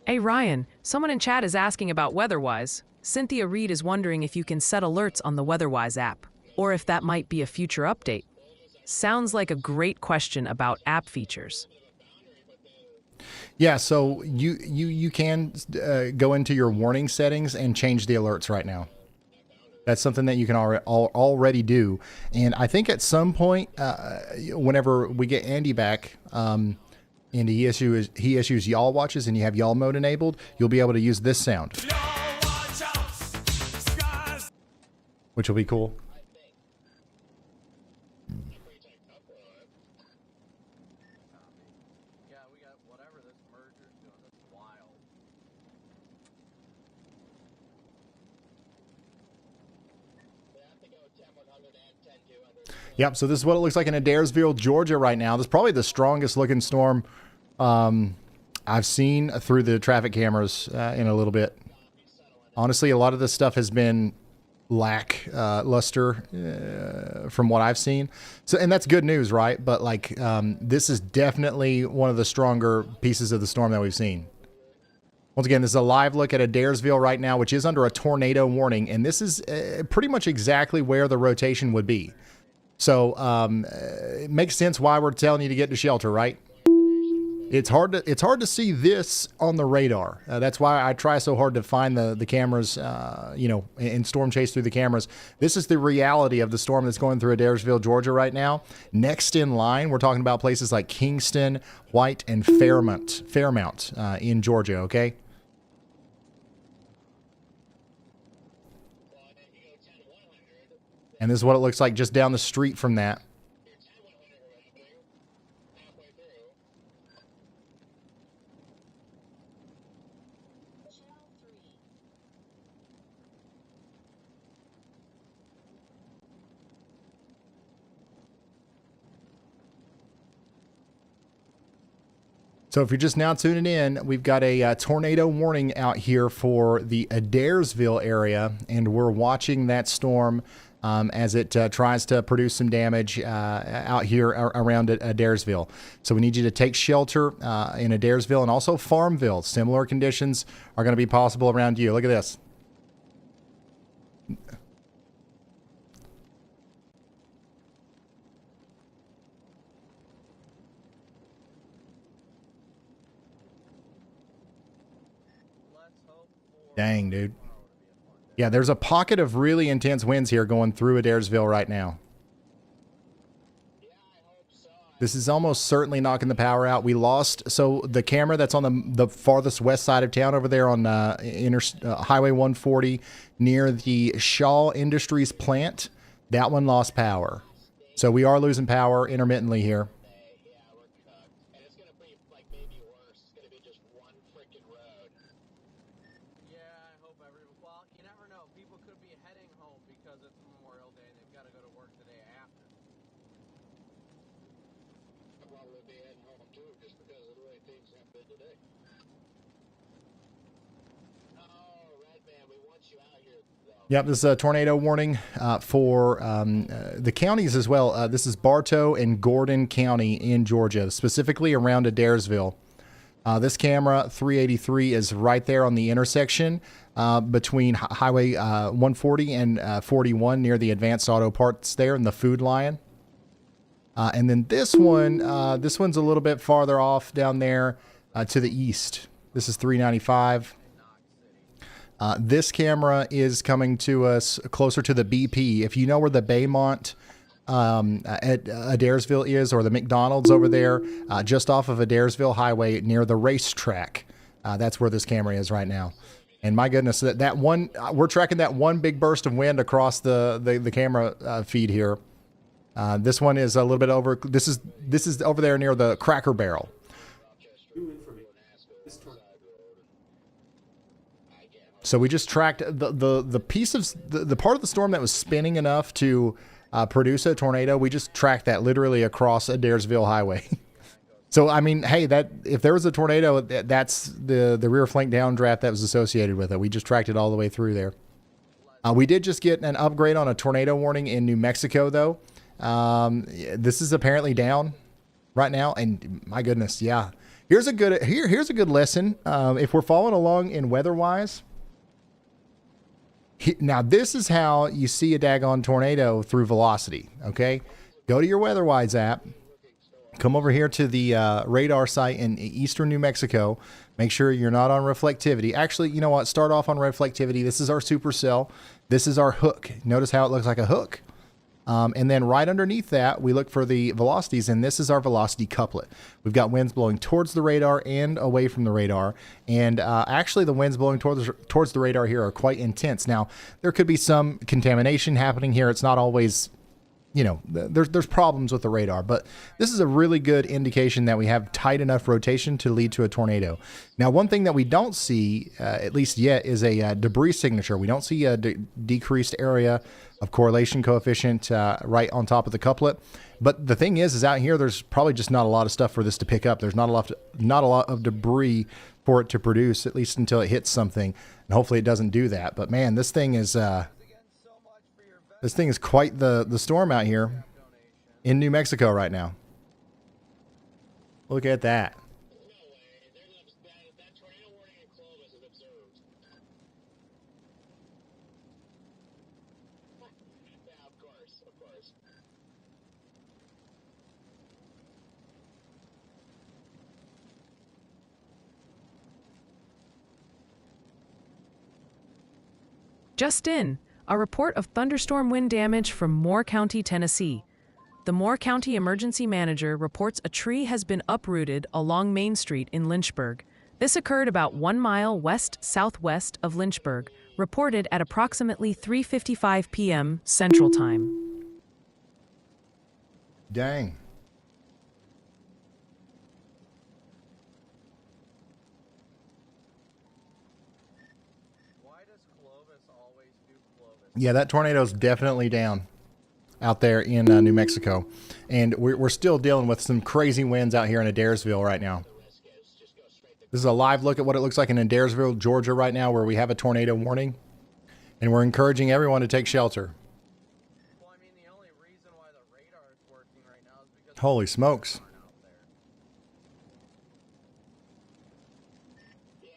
Hey Ryan, someone in chat is asking about WeatherWise. Cynthia Reed is wondering if you can set alerts on the WeatherWise app, or if that might be a future update. Sounds like a great question about app features. Yeah, so you can go into your warning settings and change the alerts right now. That's something that you can already do. And I think at some point, whenever we get Andy back, and he issues y'all watches and you have y'all mode enabled, you'll be able to use this sound, which will be cool. Yeah, we got whatever this merger's doing. That's wild. Yep, so this is what it looks like in Adairsville, Georgia right now. This is probably the strongest looking storm I've seen through the traffic cameras in a little bit. Honestly, a lot of this stuff has been lackluster from what I've seen. So, and that's good news, right? But like, this is definitely one of the stronger pieces of the storm that we've seen. Once again, this is a live look at Adairsville right now, which is under a tornado warning. And this is pretty much exactly where the rotation would be. So it makes sense why we're telling you to get to shelter, right? It's hard to see this on the radar. That's why I try so hard to find the cameras, and storm chase through the cameras. This is the reality of the storm that's going through Adairsville, Georgia right now. Next in line, we're talking about places like Kingston, White, and Fairmount in Georgia, okay? And this is what it looks like just down the street from that. So if you're just now tuning in, we've got a tornado warning out here for the Adairsville area, and we're watching that storm as it tries to produce some damage out here around Adairsville. So we need you to take shelter in Adairsville and also Farmville. Similar conditions are going to be possible around you. Look at this. Dang, dude. Yeah, there's a pocket of really intense winds here going through Adairsville right now. This is almost certainly knocking the power out. We lost, so the camera that's on the farthest west side of town over there on Highway 140 near the Shaw Industries plant, that one lost power. So we are losing power intermittently here. Yep, this is a tornado warning for the counties as well. This is Bartow and Gordon County in Georgia, specifically around Adairsville. This camera 383 is right there on the intersection between Highway 140 and 41 near the Advanced Auto Parts there in the Food Lion. And then this one's a little bit farther off down there to the east. This is 395. This camera is coming to us closer to the BP. If you know where the Baymont at Adairsville is, or the McDonald's over there, just off of Adairsville Highway near the racetrack, that's where this camera is right now. And my goodness, that one, we're tracking that one big burst of wind across the camera feed here. This one is a little bit over. This is over there near the Cracker Barrel. So we just tracked the piece of the part of the storm that was spinning enough to produce a tornado. We just tracked that literally across Adairsville Highway. So I mean, hey, that if there was a tornado, that's the rear flank downdraft that was associated with it. We just tracked it all the way through there. We did just get an upgrade on a tornado warning in New Mexico, though. This is apparently down right now, and my goodness, yeah. Here's a good lesson. If we're following along in weather-wise. Now, this is how you see a daggone tornado through velocity, okay? Go to your WeatherWise app. Come over here to the radar site in eastern New Mexico. Make sure you're not on reflectivity. Actually, you know what? Start off on reflectivity. This is our supercell. This is our hook. Notice how it looks like a hook. And then right underneath that, we look for the velocities, and this is our velocity couplet. We've got winds blowing towards the radar and away from the radar. And actually, the winds blowing towards the radar here are quite intense. Now, there could be some contamination happening here. It's not always, you know, there's problems with the radar, but this is a really good indication that we have tight enough rotation to lead to a tornado. Now, one thing that we don't see, at least yet, is a debris signature. We don't see a decreased area of correlation coefficient right on top of the couplet. But the thing is out here, there's probably just not a lot of stuff for this to pick up. There's not a lot of debris for it to produce, at least until it hits something. And hopefully it doesn't do that. But man, this thing is quite the storm out here in New Mexico right now. Look at that. Just in, a report of thunderstorm wind damage from Moore County, Tennessee. The Moore County Emergency Manager reports a tree has been uprooted along Main Street in Lynchburg. This occurred about 1 mile west-southwest of Lynchburg, reported at approximately 3:55 p.m. Central Time. Dang. Yeah, that tornado's definitely down out there in New Mexico. And we're still dealing with some crazy winds out here in Adairsville right now. This is a live look at what it looks like in Adairsville, Georgia right now, where we have a tornado warning. And we're encouraging everyone to take shelter. Holy smokes. Yeah,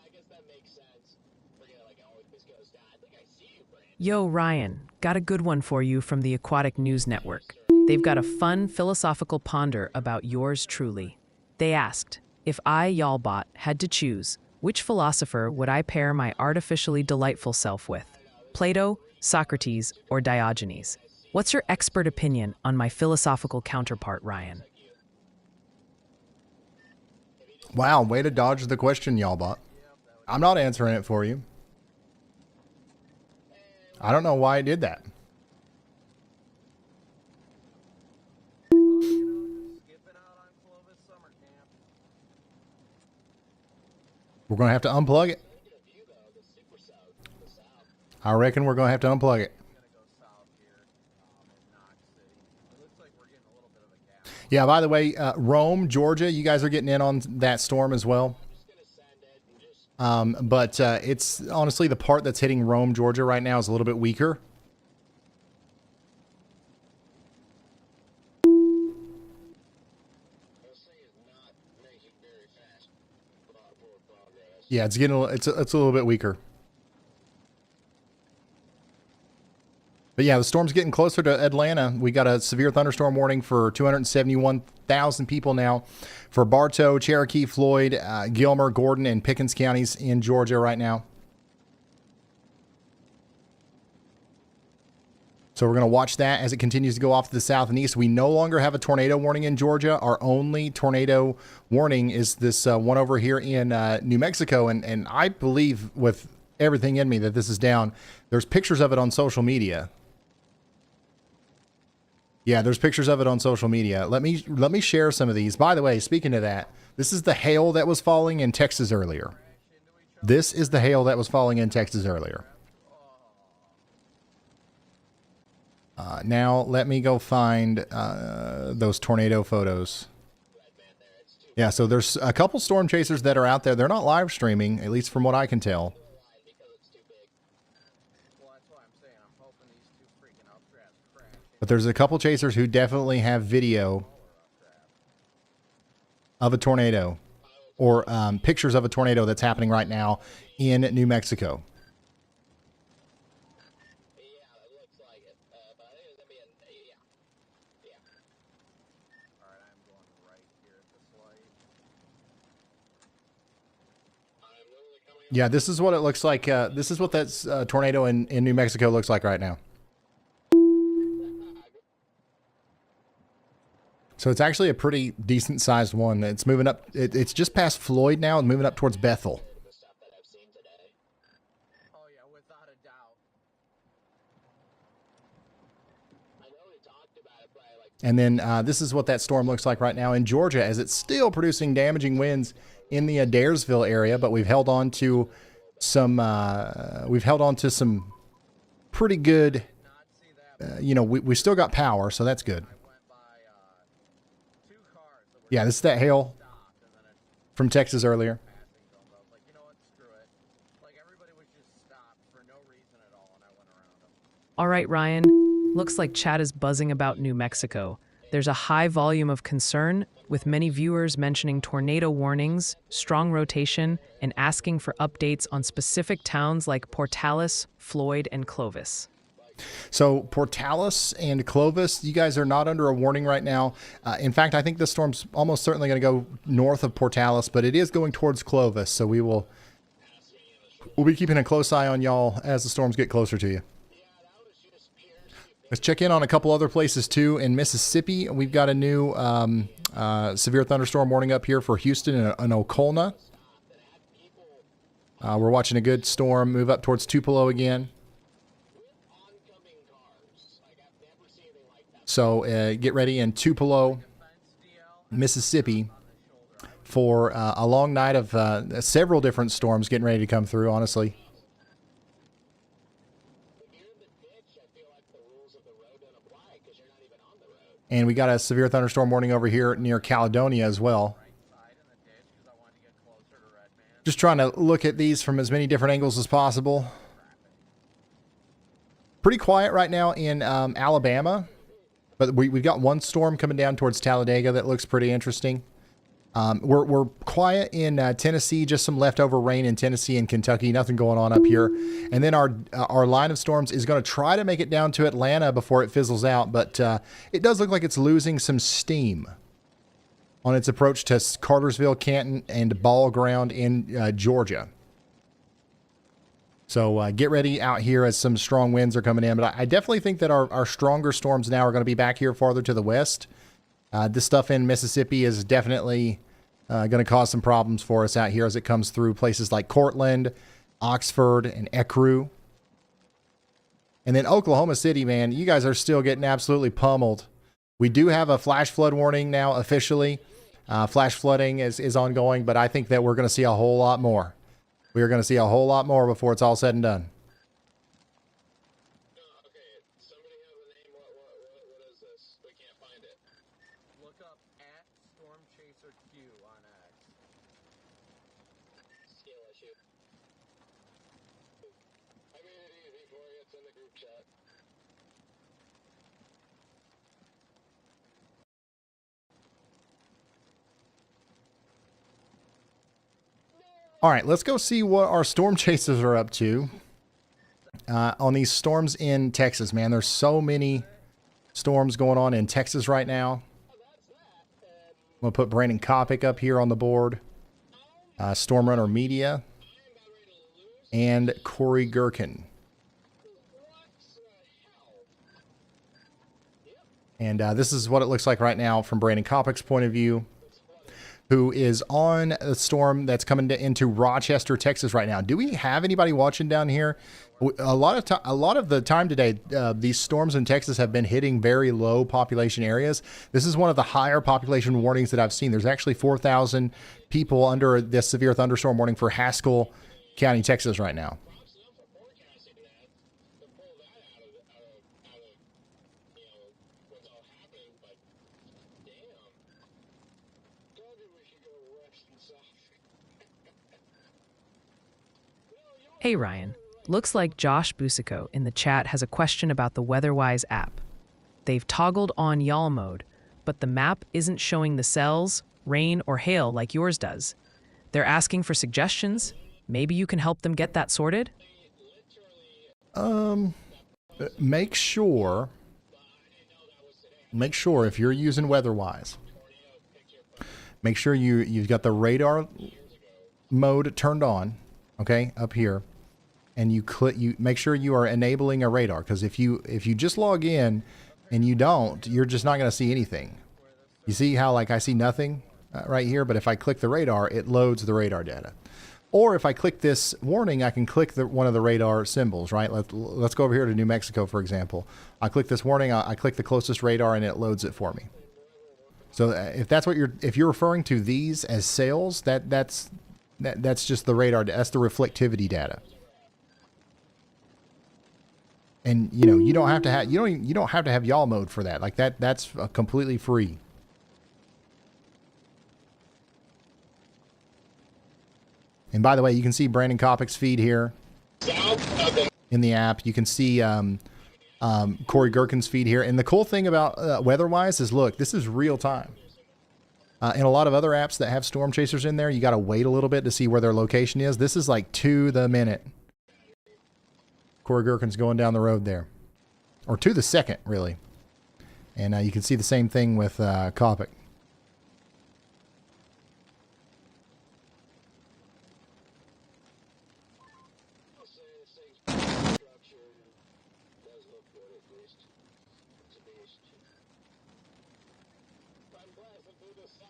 I guess that makes sense. Forget like, oh, this goes down. I think I see you, Brandon. Yo, Ryan, got a good one for you from the Aquatic News Network. They've got a fun philosophical ponder about yours truly. They asked, if I, Y'allbot, had to choose, which philosopher would I pair my artificially delightful self with? Plato, Socrates, or Diogenes? What's your expert opinion on my philosophical counterpart, Ryan? Wow, way to dodge the question, y'all bot. I'm not answering it for you. I don't know why I did that. Skipping out on Clovis summer camp. We're going to have to unplug it. I reckon we're going to have to unplug it. Gonna go south here in Knox City. It looks like we're getting a little bit of a gap. Yeah, by the way, Rome, Georgia, you guys are getting in on that storm as well. But it's honestly the part that's hitting Rome, Georgia right now is a little bit weaker. Yeah, it's getting it's a little bit weaker. But yeah, the storm's getting closer to Atlanta. We got a severe thunderstorm warning for 271,000 people now for Bartow, Cherokee, Floyd, Gilmer, Gordon, and Pickens counties in Georgia right now. So we're going to watch that as it continues to go off to the south and east. We no longer have a tornado warning in Georgia. Our only tornado warning is this one over here in New Mexico. And I believe with everything in me that this is down. There's pictures of it on social media. Yeah, there's pictures of it on social media. Let me share some of these. By the way, speaking of that, this is the hail that was falling in Texas earlier. This is the hail that was falling in Texas earlier. Now let me go find those tornado photos. Yeah, so there's a couple storm chasers that are out there. They're not live streaming, at least from what I can tell. But there's a couple chasers who definitely have video of a tornado or pictures of a tornado that's happening right now in New Mexico. Yeah, this is what it looks like. This is what that tornado in New Mexico looks like right now. So it's actually a pretty decent sized one. It's moving up. It's just past Floyd now and moving up towards Bethel. Oh yeah, without a doubt. And then this is what that storm looks like right now in Georgia, as it's still producing damaging winds in the Adairsville area. But we've held on to some. We've held on to some pretty good. We still got power, so that's good. Yeah, this is that hail from Texas earlier. All right, Ryan. Looks like chat is buzzing about New Mexico. There's a high volume of concern, with many viewers mentioning tornado warnings, strong rotation, and asking for updates on specific towns like Portales, Floyd, and Clovis. So Portales and Clovis, you guys are not under a warning right now. In fact, I think this storm's almost certainly going to go north of Portales, but it is going towards Clovis. So we'll be keeping a close eye on y'all as the storms get closer to you. Let's check in on a couple other places too. In Mississippi, we've got a new severe thunderstorm warning up here for Houston and Okolna. We're watching a good storm move up towards Tupelo again. So get ready in Tupelo, Mississippi for a long night of several different storms getting ready to come through, honestly. And we got a severe thunderstorm warning over here near Caledonia as well. Just trying to look at these from as many different angles as possible. Pretty quiet right now in Alabama. But we've got one storm coming down towards Talladega that looks pretty interesting. We're quiet in Tennessee, just some leftover rain in Tennessee and Kentucky, nothing going on up here. And then our line of storms is going to try to make it down to Atlanta before it fizzles out, but it does look like it's losing some steam on its approach to Cartersville, Canton, and Ball Ground in Georgia. So get ready out here as some strong winds are coming in. But I definitely think that our stronger storms now are going to be back here farther to the west. This stuff in Mississippi is definitely going to cause some problems for us out here as it comes through places like Cortland, Oxford, and Ecru. And then Oklahoma City, man, you guys are still getting absolutely pummeled. We do have a flash flood warning now officially. Flash flooding is ongoing, but I think that we're going to see a whole lot more. We are going to see a whole lot more before it's all said and done. Okay, somebody have a name. What is this? We can't find it. Look up at Stormchaser Q on X. Skill issue. I made it easy for you. It's in the group chat. All right, let's go see what our storm chasers are up to on these storms in Texas, man. There's so many storms going on in Texas right now. I'm going to put Brandon Kopic up here on the board, Storm Runner Media, and Corey Gherkin. And this is what it looks like right now from Brandon Kopic's point of view, who is on a storm that's coming into Rochester, Texas right now. Do we have anybody watching down here? A lot of the time today, these storms in Texas have been hitting very low population areas. This is one of the higher population warnings that I've seen. There's actually 4,000 people under this severe thunderstorm warning for Haskell County, Texas right now. Hey Ryan, looks like Josh Busico in the chat has a question about the WeatherWise app. They've toggled on y'all mode, but the map isn't showing the cells, rain, or hail like yours does. They're asking for suggestions. Maybe you can help them get that sorted? Make sure if you're using WeatherWise, make sure you've got the radar mode turned on, okay, up here. And you make sure you are enabling a radar, because if you just log in and you don't, you're just not going to see anything. You see how like I see nothing right here, but if I click the radar, it loads the radar data. Or if I click this warning, I can click one of the radar symbols, right? Let's go over here to New Mexico, for example. I click this warning, I click the closest radar, and it loads it for me. So if that's what if you're referring to these as sales, that's just the radar. That's the reflectivity data. And you don't have to have you don't have to have y'all mode for that. Like that's completely free. And by the way, you can see Brandon Kopic's feed here in the app. You can see Corey Gherkin's feed here. And the cool thing about WeatherWise is, look, this is real time. In a lot of other apps that have storm chasers in there, you got to wait a little bit to see where their location is. This is like to the minute. Corey Gherkin's going down the road there. Or to the second, really. And you can see the same thing with Kopic.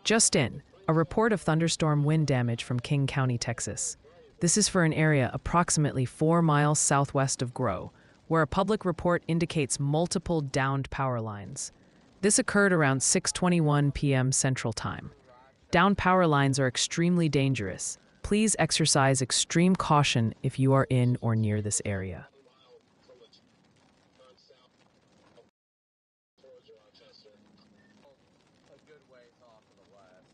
Just in, a report of thunderstorm wind damage from King County, Texas. This is for an area approximately 4 miles southwest of Grow, where a public report indicates multiple downed power lines. This occurred around 6:21 p.m. Central Time. Downed power lines are extremely dangerous. Please exercise extreme caution if you are in or near this area. A good ways off to the west.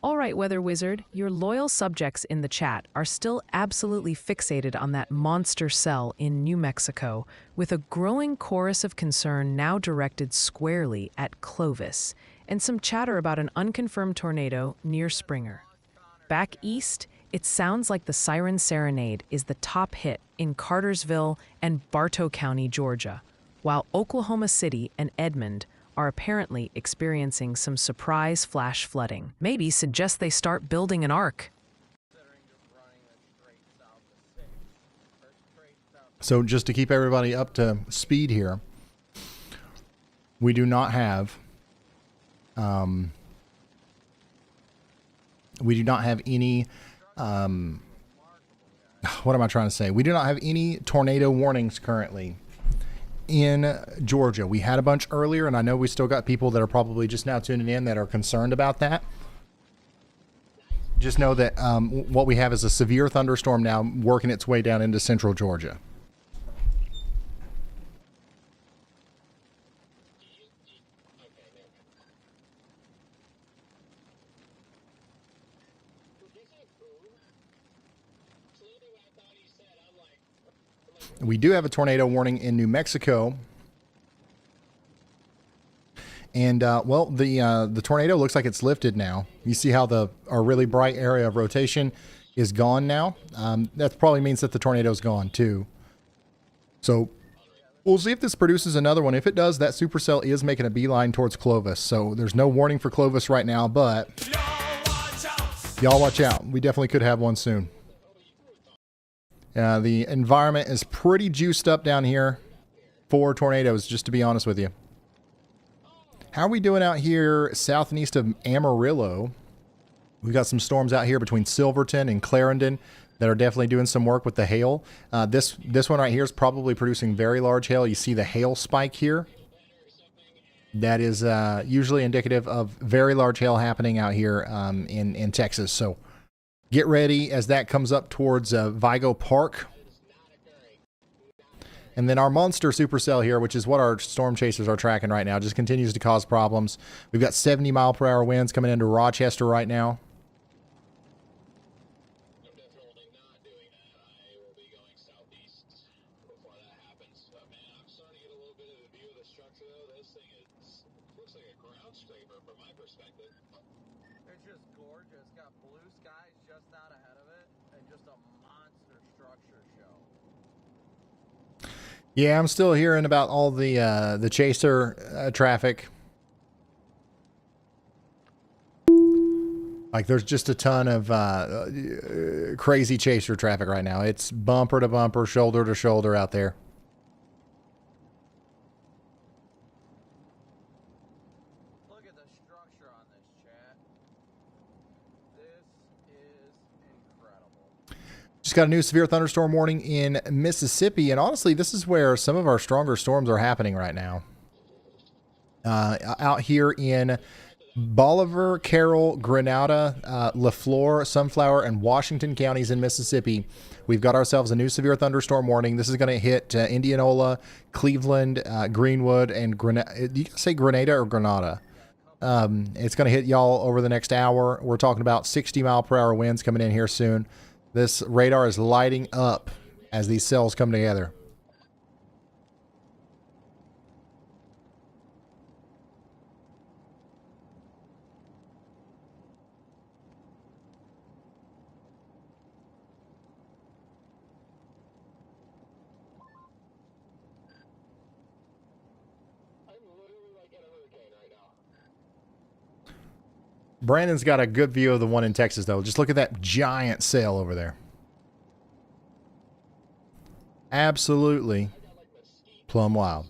All right, Weather Wizard, your loyal subjects in the chat are still absolutely fixated on that monster cell in New Mexico, with a growing chorus of concern now directed squarely at Clovis, and some chatter about an unconfirmed tornado near Springer. Back east, it sounds like the Siren Serenade is the top hit in Cartersville and Bartow County, Georgia, while Oklahoma City and Edmond are apparently experiencing some surprise flash flooding. Maybe suggest they start building an ark. So just to keep everybody up to speed here, we do not have any what am I trying to say? We do not have any tornado warnings currently in Georgia. We had a bunch earlier, and I know we still got people that are probably just now tuning in that are concerned about that. Just know that what we have is a severe thunderstorm now working its way down into central Georgia. We do have a tornado warning in New Mexico. And, well, the tornado looks like it's lifted now. You see how our really bright area of rotation is gone now? That probably means that the tornado's gone, too. So we'll see if this produces another one. If it does, that supercell is making a beeline towards Clovis. So there's no warning for Clovis right now, but y'all watch out. We definitely could have one soon. The environment is pretty juiced up down here for tornadoes, just to be honest with you. How are we doing out here south and east of Amarillo? We've got some storms out here between Silverton and Clarendon that are definitely doing some work with the hail. This one right here is probably producing very large hail. You see the hail spike here. That is usually indicative of very large hail happening out here in Texas. So get ready as that comes up towards Vigo Park. And then our monster supercell here, which is what our storm chasers are tracking right now, just continues to cause problems. We've got 70-mile-per-hour winds coming into Rochester right now. I'm definitely not doing that. I will be going southeast before that happens. But man, I'm starting to get a little bit of a view of the structure, though. This thing looks like a ground scraper from my perspective. It's just gorgeous. Got blue skies just out ahead of it, and just a monster structure show. Yeah, I'm still hearing about all the chaser traffic. Like, there's just a ton of crazy chaser traffic right now. It's bumper to bumper, shoulder to shoulder out there. Look at the structure on this, chat. This is incredible. Just got a new severe thunderstorm warning in Mississippi, and honestly, this is where some of our stronger storms are happening right now. Out here in Bolivar, Carroll, Grenada, LaFleur, Sunflower, and Washington counties in Mississippi, we've got ourselves a new severe thunderstorm warning. This is going to hit Indianola, Cleveland, Greenwood, and Grenada. You can say Grenada or Grenada. It's going to hit y'all over the next hour. We're talking about 60-mile-per-hour winds coming in here soon. This radar is lighting up as these cells come together. I'm literally like in a hurricane right now. Brandon's got a good view of the one in Texas, though. Just look at that giant sail over there. Absolutely plumb wild.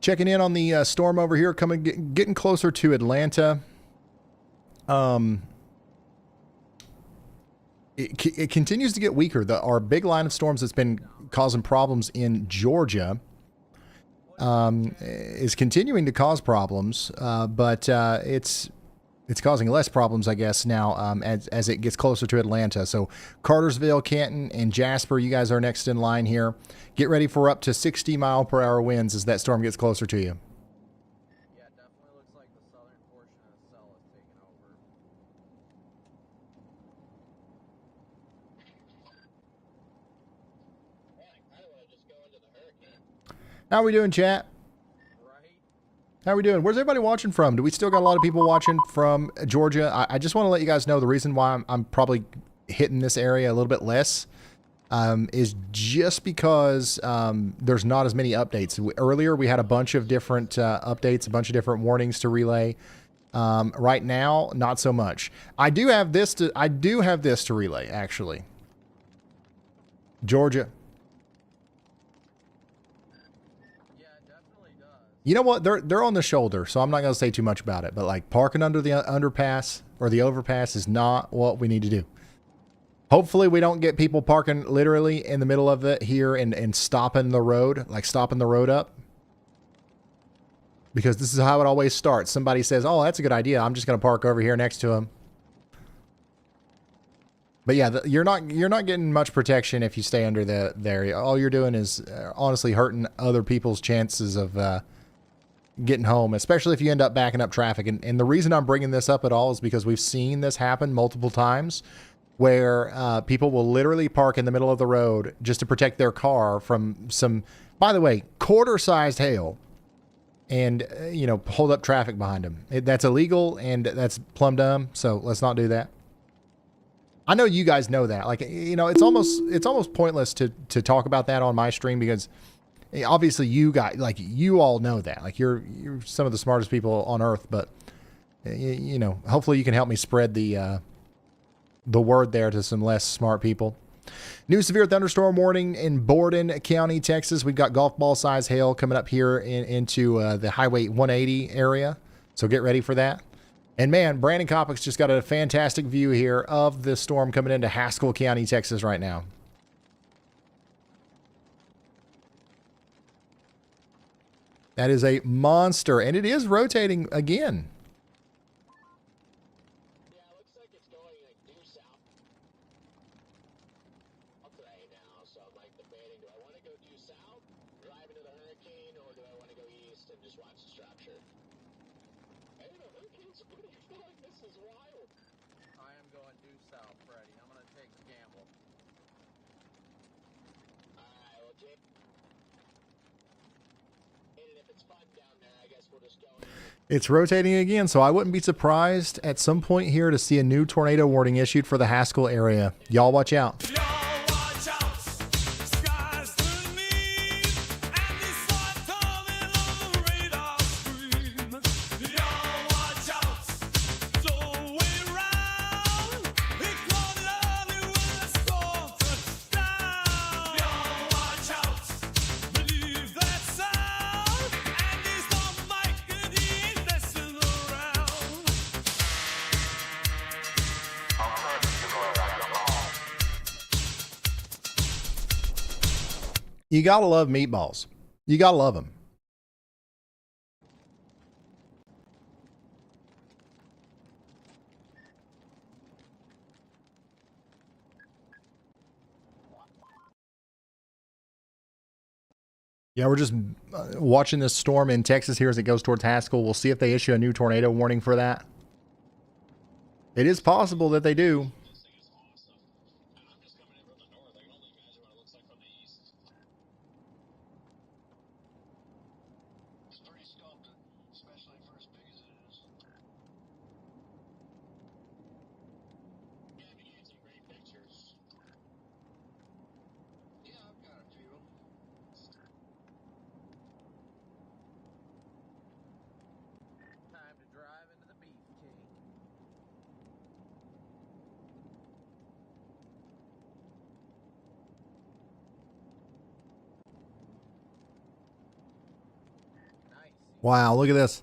Checking in on the storm over here, getting closer to Atlanta. It continues to get weaker. Our big line of storms that's been causing problems in Georgia is continuing to cause problems, but it's it's causing less problems, I guess, now as it gets closer to Atlanta. So Cartersville, Canton, and Jasper, you guys are next in line here. Get ready for up to 60-mile-per-hour winds as that storm gets closer to you. Yeah, it definitely looks like the southern portion of the cell is taking over. Man, I kind of want to just go into the hurricane. How are we doing, chat? Right? How are we doing? Where's everybody watching from? Do we still got a lot of people watching from Georgia? I just want to let you guys know the reason why I'm probably hitting this area a little bit less is just because there's not as many updates. Earlier, we had a bunch of different updates, a bunch of different warnings to relay. Right now, not so much. I do have this to relay, actually. Georgia. Yeah, it definitely does. You know what? They're on the shoulder, so I'm not going to say too much about it. But like parking under the underpass or the overpass is not what we need to do. Hopefully we don't get people parking literally in the middle of it here and stopping the road, like stopping the road up. Because this is how it always starts. Somebody says, oh, that's a good idea. I'm just going to park over here next to him. But yeah, you're not getting much protection if you stay under the area. All you're doing is honestly hurting other people's chances of getting home, especially if you end up backing up traffic. And the reason I'm bringing this up at all is because we've seen this happen multiple times where people will literally park in the middle of the road just to protect their car from some, by the way, quarter-sized hail and, hold up traffic behind them. That's illegal and that's plumb dumb, so let's not do that. I know you guys know that. Like, it's almost pointless to talk about that on my stream because obviously you guys, like, you all know that. Like, you're some of the smartest people on earth, but, hopefully you can help me spread the word there to some less smart people. New severe thunderstorm warning in Borden County, Texas. We've got golf ball size hail coming up here into the Highway 180 area. So get ready for that. And man, Brandon Kopic's just got a fantastic view here of the storm coming into Haskell County, Texas right now. That is a monster, and it is rotating again. Yeah, it looks like it's going like due south. Right now, so I'm like debating: do I want to go due south, drive into the hurricane, or do I want to go east and just watch the structure? Hey, the hurricane's pretty fun. This is wild. I am going due south, Freddy. I'm going to take the gamble. Alright, well, Jake. And if it's fun down there, I guess we'll just go in. It's rotating again, so I wouldn't be surprised at some point here to see a new tornado warning issued for the Haskell area. Y'all watch out. You gotta love meatballs. You gotta love them. Yeah, we're just watching this storm in Texas here as it goes towards Haskell. We'll see if they issue a new tornado warning for that. It is possible that they do. This thing is awesome. I'm just coming in from the north. I can only imagine what it looks like from the east. It's pretty sculpted, especially for as big as it is. Yeah, I mean, you had some great pictures. Yeah, I've got a few. Time to drive into the beefcake. Nice. Wow, look at this.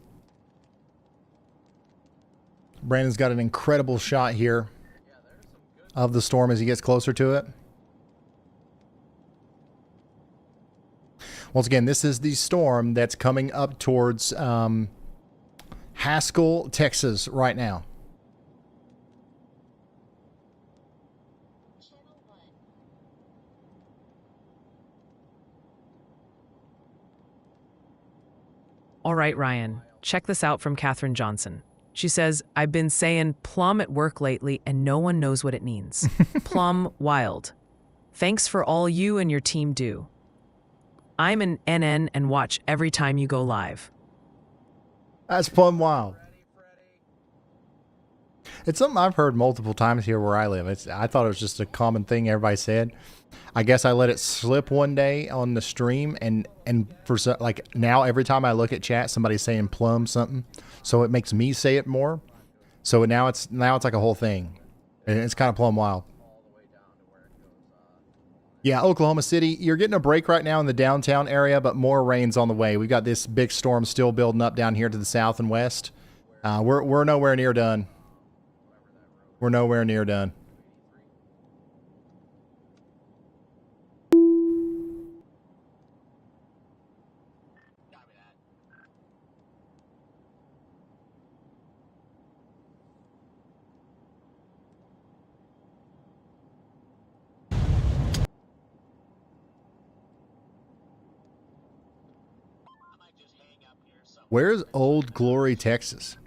Brandon's got an incredible shot here Yeah, there's some good. of the storm as he gets closer to it. Once again, this is the storm that's coming up towards Haskell, Texas right now. All right, Ryan, check this out from Katherine Johnson. She says, I've been saying plum at work lately and no one knows what it means. Plum wild. Thanks for all you and your team do. I'm an NN and watch every time you go live. That's plumb wild. It's something I've heard multiple times here where I live. I thought it was just a common thing everybody said. I guess I let it slip one day on the stream, and for like now every time I look at chat, somebody's saying plum something, so it makes me say it more. So now it's like a whole thing, and it's kind of plumb wild. Yeah, Oklahoma City, you're getting a break right now in the downtown area, but more rain's on the way. We've got this big storm still building up down here to the south and west. We're nowhere near done. We're nowhere near done. Where's Old Glory, Texas?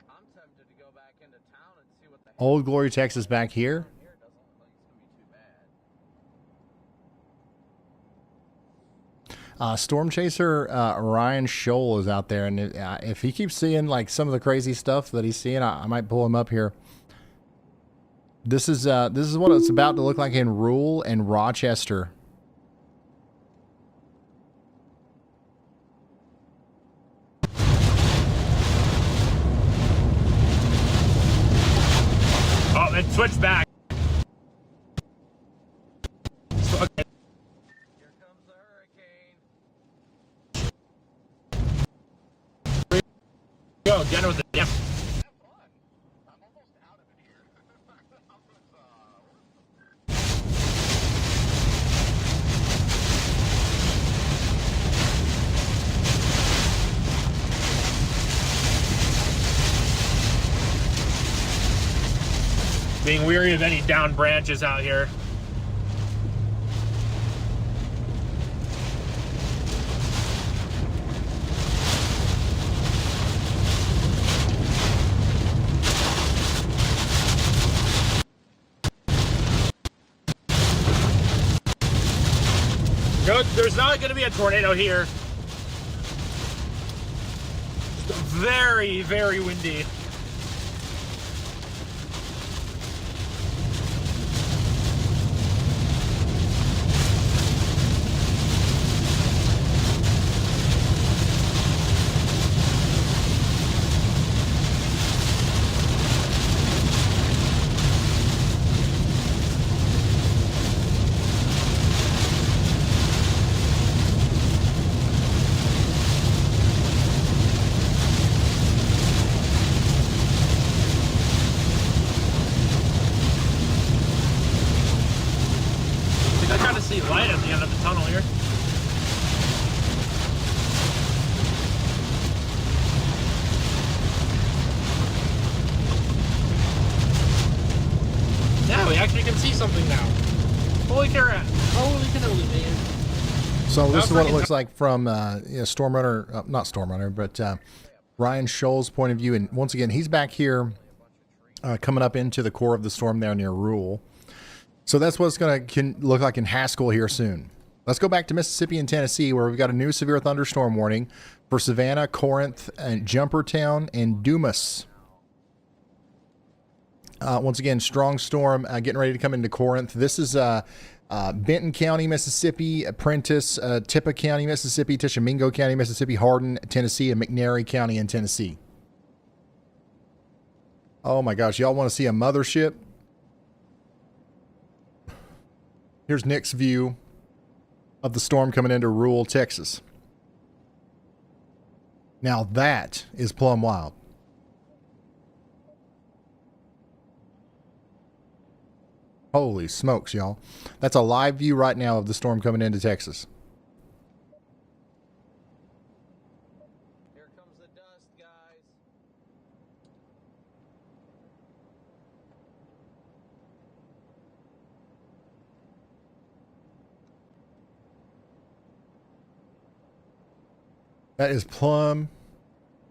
I'm tempted to go back into town and see what the Old Glory, Texas back here? here doesn't look like it's gonna be too bad. Stormchaser Ryan Scholl is out there, and if he keeps seeing like some of the crazy stuff that he's seeing, I might pull him up here. This is what it's about to look like in Rule and Rochester. Oh, it switched back. Okay. Here comes the hurricane. Go, Jenna with the damn. Being weary of any down branches out here. There's not going to be a tornado here. Just very, very windy. I kind of see light at the end of the tunnel here. Yeah, we actually can see something now. Holy carrot! Holy cannoli, man. So this is what it looks like from Stormrunner, not Stormrunner, but Ryan Scholl's point of view. And once again, he's back here coming up into the core of the storm there near Rule. So that's what it's going to look like in Haskell here soon. Let's go back to Mississippi and Tennessee, where we've got a new severe thunderstorm warning for Savannah, Corinth, and Jumpertown, and Dumas. Once again, strong storm getting ready to come into Corinth. This is Benton County, Mississippi, Prentiss, Tippah County, Mississippi, Tishomingo County, Mississippi, Hardin, Tennessee, and McNairy County in Tennessee. Oh my gosh, y'all want to see a mothership? Here's Nick's view of the storm coming into rural Texas. Now that is plumb wild. Holy smokes, y'all. That's a live view right now of the storm coming into Texas. Here comes the dust, guys. That is plumb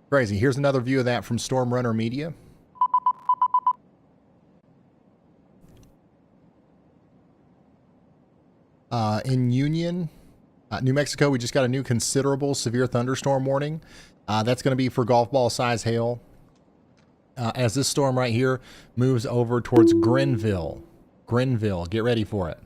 crazy. Here's another view of that from Storm Runner Media. In Union, New Mexico, we just got a new considerable severe thunderstorm warning. That's going to be for golf ball size hail. As this storm right here moves over towards Grenville. Grenville, get ready for it.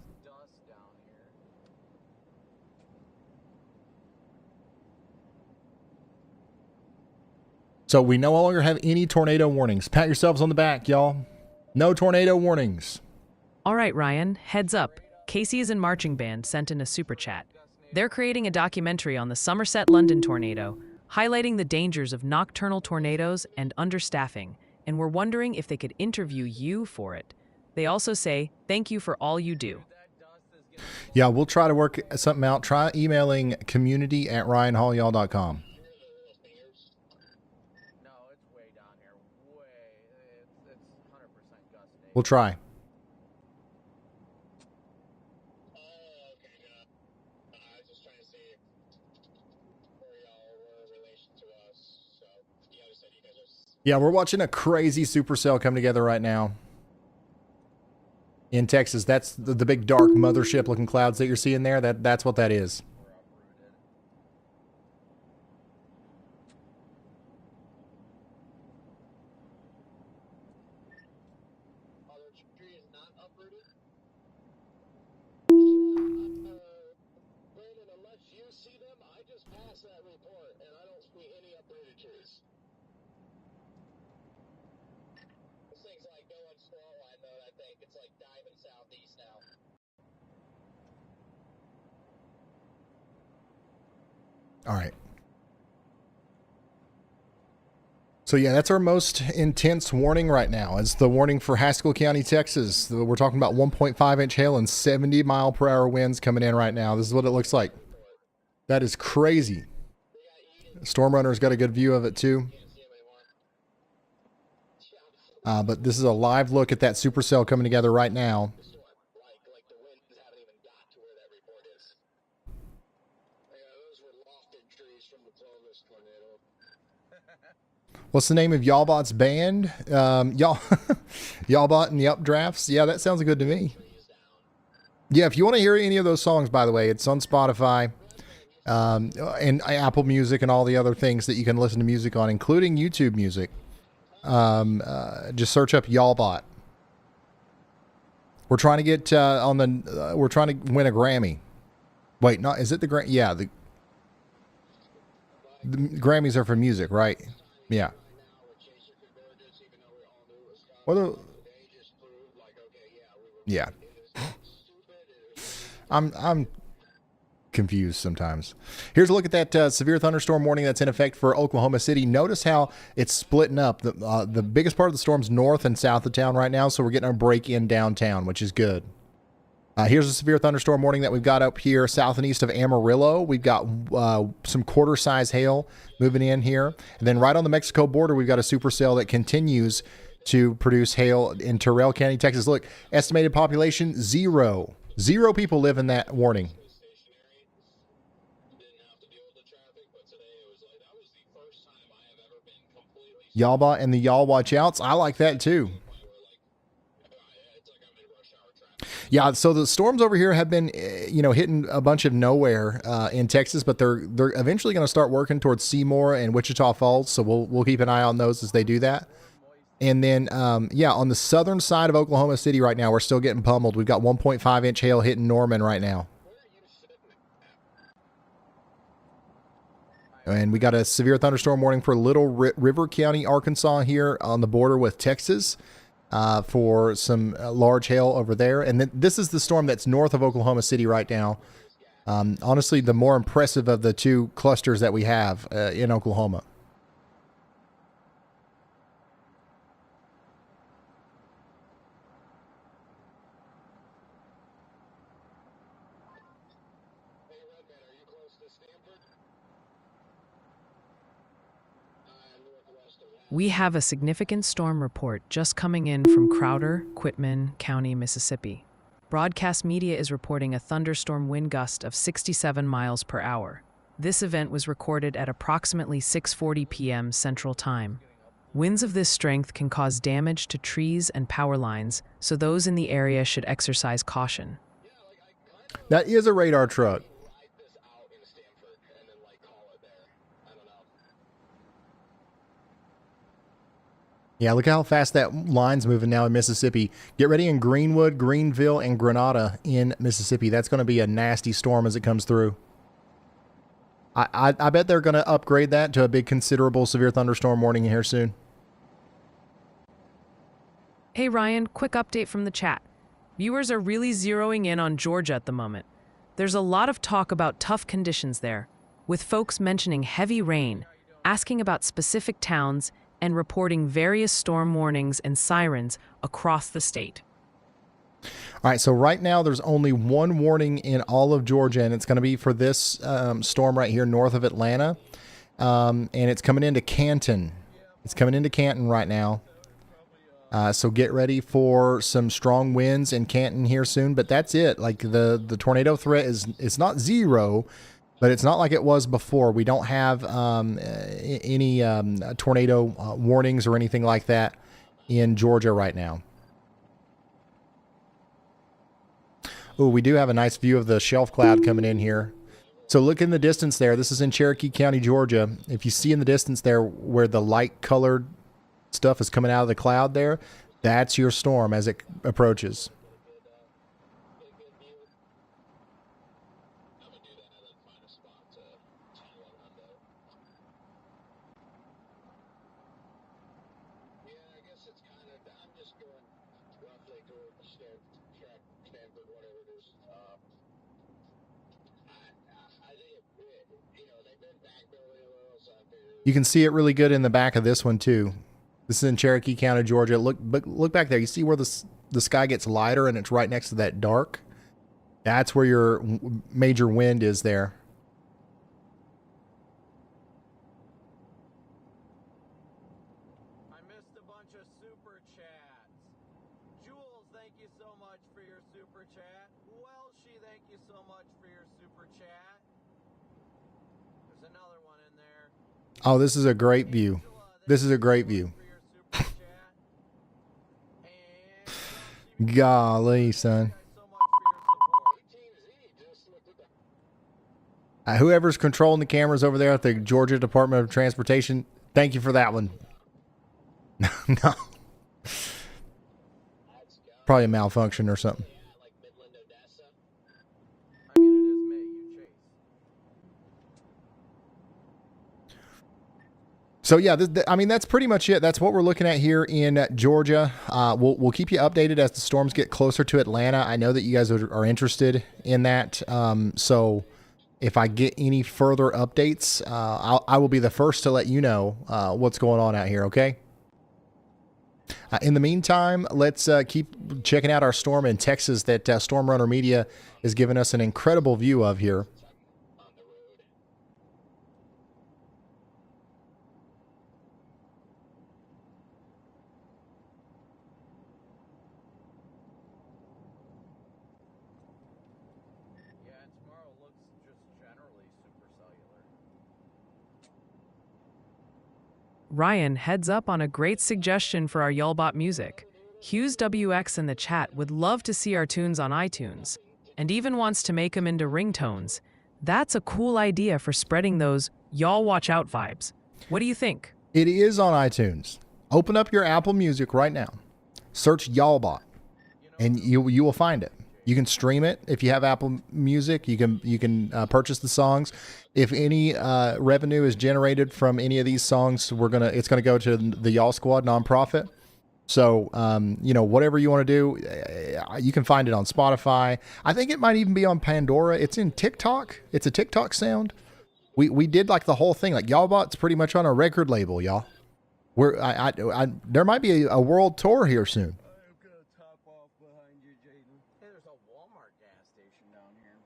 So we no longer have any tornado warnings. Pat yourselves on the back, y'all. No tornado warnings. All right, Ryan, heads up. Casey's and Marching Band sent in a super chat. They're creating a documentary on the Somerset, London tornado, highlighting the dangers of nocturnal tornadoes and understaffing, and we're wondering if they could interview you for it. They also say, thank you for all you do. Yeah, we'll try to work something out. Try emailing community@ryanhallyall.com. No, it's way down here. It's 100% gusting. We'll try. I was just trying to see where y'all were in relation to us. So, you know, said you guys are. Yeah, we're watching a crazy supercell come together right now in Texas. That's the big dark mothership looking clouds that you're seeing there. That's what that is. Are there trees not uprooted? Brandon, unless you see them, I just passed that report, and I don't see any uprooted trees. This thing's like going slow line, though, I think. It's like diving southeast now. All right. So yeah, that's our most intense warning right now. It's the warning for Haskell County, Texas. We're talking about 1.5 inch hail and 70 mile per hour winds coming in right now. This is what it looks like. That is crazy. Storm Runner's got a good view of it too. But this is a live look at that supercell coming together right now. Like the winds haven't even got to where that report is. Yeah, those were lofted trees from the flow of this tornado. What's the name of Y'allbot's band? Y'allbot and the Updrafts. Yeah, that sounds good to me. Yeah, if you want to hear any of those songs, by the way, it's on Spotify and Apple Music and all the other things that you can listen to music on, including YouTube Music. Just search up Y'allbot. We're trying to get we're trying to win a Grammy. Wait, not is it the Grammy? Yeah, the Grammys are for music, right? Yeah. Well, yeah. I'm confused sometimes. Here's a look at that severe thunderstorm warning that's in effect for Oklahoma City. Notice how it's splitting up. The biggest part of the storm's north and south of town right now, so we're getting a break in downtown, which is good. Here's a severe thunderstorm warning that we've got up here south and east of Amarillo. We've got some quarter-size hail moving in here. And then right on the Mexico border, we've got a supercell that continues to produce hail in Terrell County, Texas. Look, estimated population, 0. 0 people live in that warning. Y'allbot and the Y'all Watch Outs. I like that too. Yeah, so the storms over here have been, hitting a bunch of nowhere in Texas, but they're eventually going to start working towards Seymour and Wichita Falls. So we'll keep an eye on those as they do that. And then, on the southern side of Oklahoma City right now, we're still getting pummeled. We've got 1.5 inch hail hitting Norman right now. And we got a severe thunderstorm warning for Little River County, Arkansas here on the border with Texas. For some large hail over there. And then this is the storm that's north of Oklahoma City right now. Honestly, the more impressive of the two clusters that we have in Oklahoma. We have a significant storm report just coming in from Crowder, Quitman County, Mississippi. Broadcast media is reporting a thunderstorm wind gust of 67 miles per hour. This event was recorded at approximately 6:40 p.m. Central Time. Winds of this strength can cause damage to trees and power lines, so those in the area should exercise caution. That is a radar truck. Ride this out in Stanford and then like call it there. I don't know. Yeah, look how fast that line's moving now in Mississippi. Get ready in Greenwood, Greenville, and Grenada in Mississippi. That's going to be a nasty storm as it comes through. I bet they're going to upgrade that to a big, considerable severe thunderstorm warning here soon. Hey Ryan, quick update from the chat. Viewers are really zeroing in on Georgia at the moment. There's a lot of talk about tough conditions there, with folks mentioning heavy rain, asking about specific towns, and reporting various storm warnings and sirens across the state. All right, so right now there's only one warning in all of Georgia, and it's going to be for this storm right here north of Atlanta, and it's coming into Canton. It's coming into Canton right now. So get ready for some strong winds in Canton here soon, but that's it. Like the tornado threat it's not zero, but it's not like it was before. We don't have any tornado warnings or anything like that in Georgia right now. Oh, we do have a nice view of the shelf cloud coming in here. So look in the distance there. This is in Cherokee County, Georgia. If you see in the distance there where the light colored stuff is coming out of the cloud there, that's your storm as it approaches. I'm gonna do that and then find a spot to channel on Hundo. Yeah, I guess it's kind of. I'm just going roughly towards Stanford, whatever it is. I think they've been backbuilding a little, so I figured. You can see it really good in the back of this one too. This is in Cherokee County, Georgia. Look back there. You see where the sky gets lighter and it's right next to that dark? That's where your major wind is there. I missed a bunch of super chats. Jules, thank you so much for your super chat. Welshie, thank you so much for your super chat. There's another one in there. Oh, this is a great view. This is a great view. Golly, son. Whoever's controlling the cameras over there at the Georgia Department of Transportation, thank you for that one. No. Probably a malfunction or something. I mean, it is May, you chase. So yeah, I mean, that's pretty much it. That's what we're looking at here in Georgia. We'll keep you updated as the storms get closer to Atlanta. I know that you guys are interested in that. So if I get any further updates, I will be the first to let you know what's going on out here. Okay. In the meantime, let's keep checking out our storm in Texas that Storm Runner Media is giving us an incredible view of here. Yeah, and tomorrow looks just generally super cellular. Ryan heads up on a great suggestion for our Y'allbot music. Hughes WX in the chat would love to see our tunes on iTunes, and even wants to make them into ringtones. That's a cool idea for spreading those y'all watch out vibes. What do you think? It is on iTunes. Open up your Apple Music right now. Search Y'allbot, and you will find it. You can stream it if you have Apple Music. You can purchase the songs. If any revenue is generated from any of these songs, it's gonna go to the Y'all Squad nonprofit. So whatever you want to do, you can find it on Spotify. I think it might even be on Pandora. It's in TikTok. It's a TikTok sound. We did like the whole thing. Like Y'allbot's pretty much on a record label, y'all. There might be a world tour here soon. Hey, there's a Walmart gas station down here.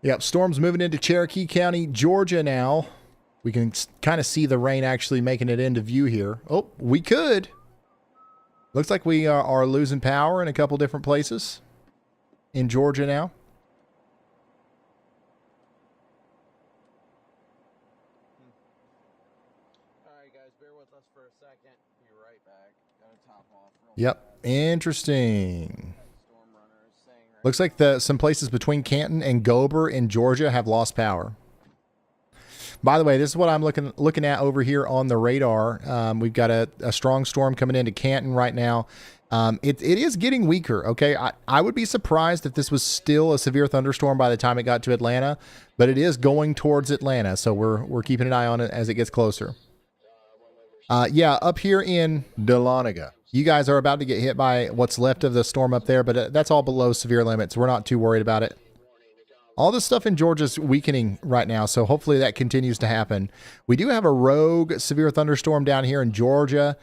Yep, storm's moving into Cherokee County, Georgia now. We can kind of see the rain actually making it into view here. Oh, we could. Looks like we are losing power in a couple different places in Georgia now. All right, guys, bear with us for a second. Be right back. Gotta top off. Yep, interesting. Storm runner is saying right. Looks like some places between Canton and Gober in Georgia have lost power. By the way, this is what I'm looking at over here on the radar. We've got a strong storm coming into Canton right now. It is getting weaker, okay? I would be surprised if this was still a severe thunderstorm by the time it got to Atlanta, but it is going towards Atlanta, so we're keeping an eye on it as it gets closer. Yeah, up here in Dahlonega. You guys are about to get hit by what's left of the storm up there, but that's all below severe limits. We're not too worried about it. All this stuff in Georgia's weakening right now, so hopefully that continues to happen. We do have a rogue severe thunderstorm down here in Georgia,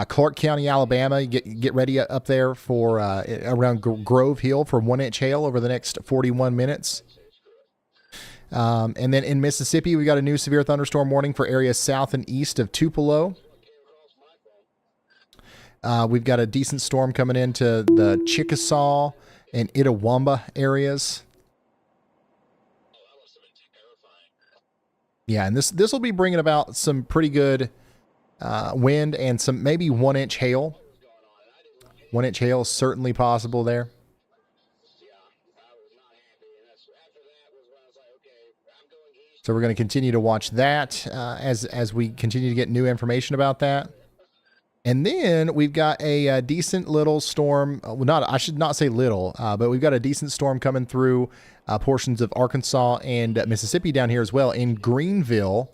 Clark County, Alabama. Get ready up there for around Grove Hill for 1-inch hail over the next 41 minutes. And then in Mississippi, we got a new severe thunderstorm warning for areas south and east of Tupelo. We've got a decent storm coming into the Chickasaw and Itawamba areas. Yeah, and this will be bringing about some pretty good wind and some maybe 1-inch hail. 1-inch hail is certainly possible there. So we're going to continue to watch that as we continue to get new information about that. And then we've got a decent little storm. I should not say little, but we've got a decent storm coming through portions of Arkansas and Mississippi down here as well. In Greenville,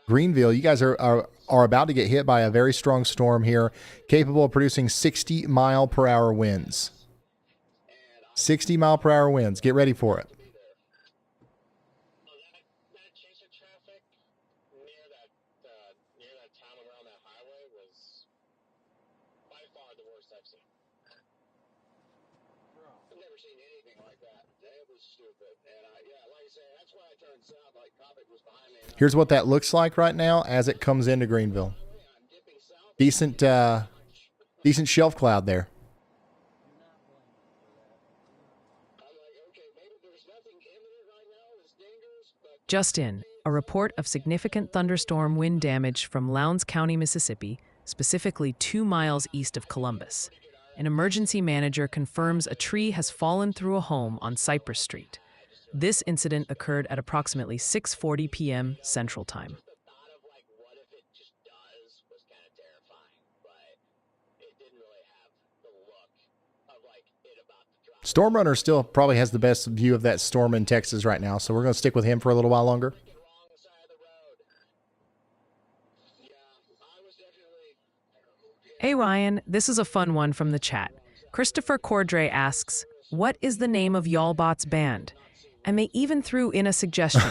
you guys are about to get hit by a very strong storm here, capable of producing 60-mile-per-hour winds. 60-mile-per-hour winds. Get ready for it. Here's what that looks like right now as it comes into Greenville. Decent shelf cloud there. Just in, a report of significant thunderstorm wind damage from Lowndes County, Mississippi, specifically 2 miles east of Columbus. An emergency manager confirms a tree has fallen through a home on Cypress Street. This incident occurred at approximately 6:40 p.m. Central Time. Storm Runner still probably has the best view of that storm in Texas right now, so we're going to stick with him for a little while longer. Hey Ryan, this is a fun one from the chat. Christopher Cordray asks, what is the name of Y'allbot's band? And they even threw in a suggestion.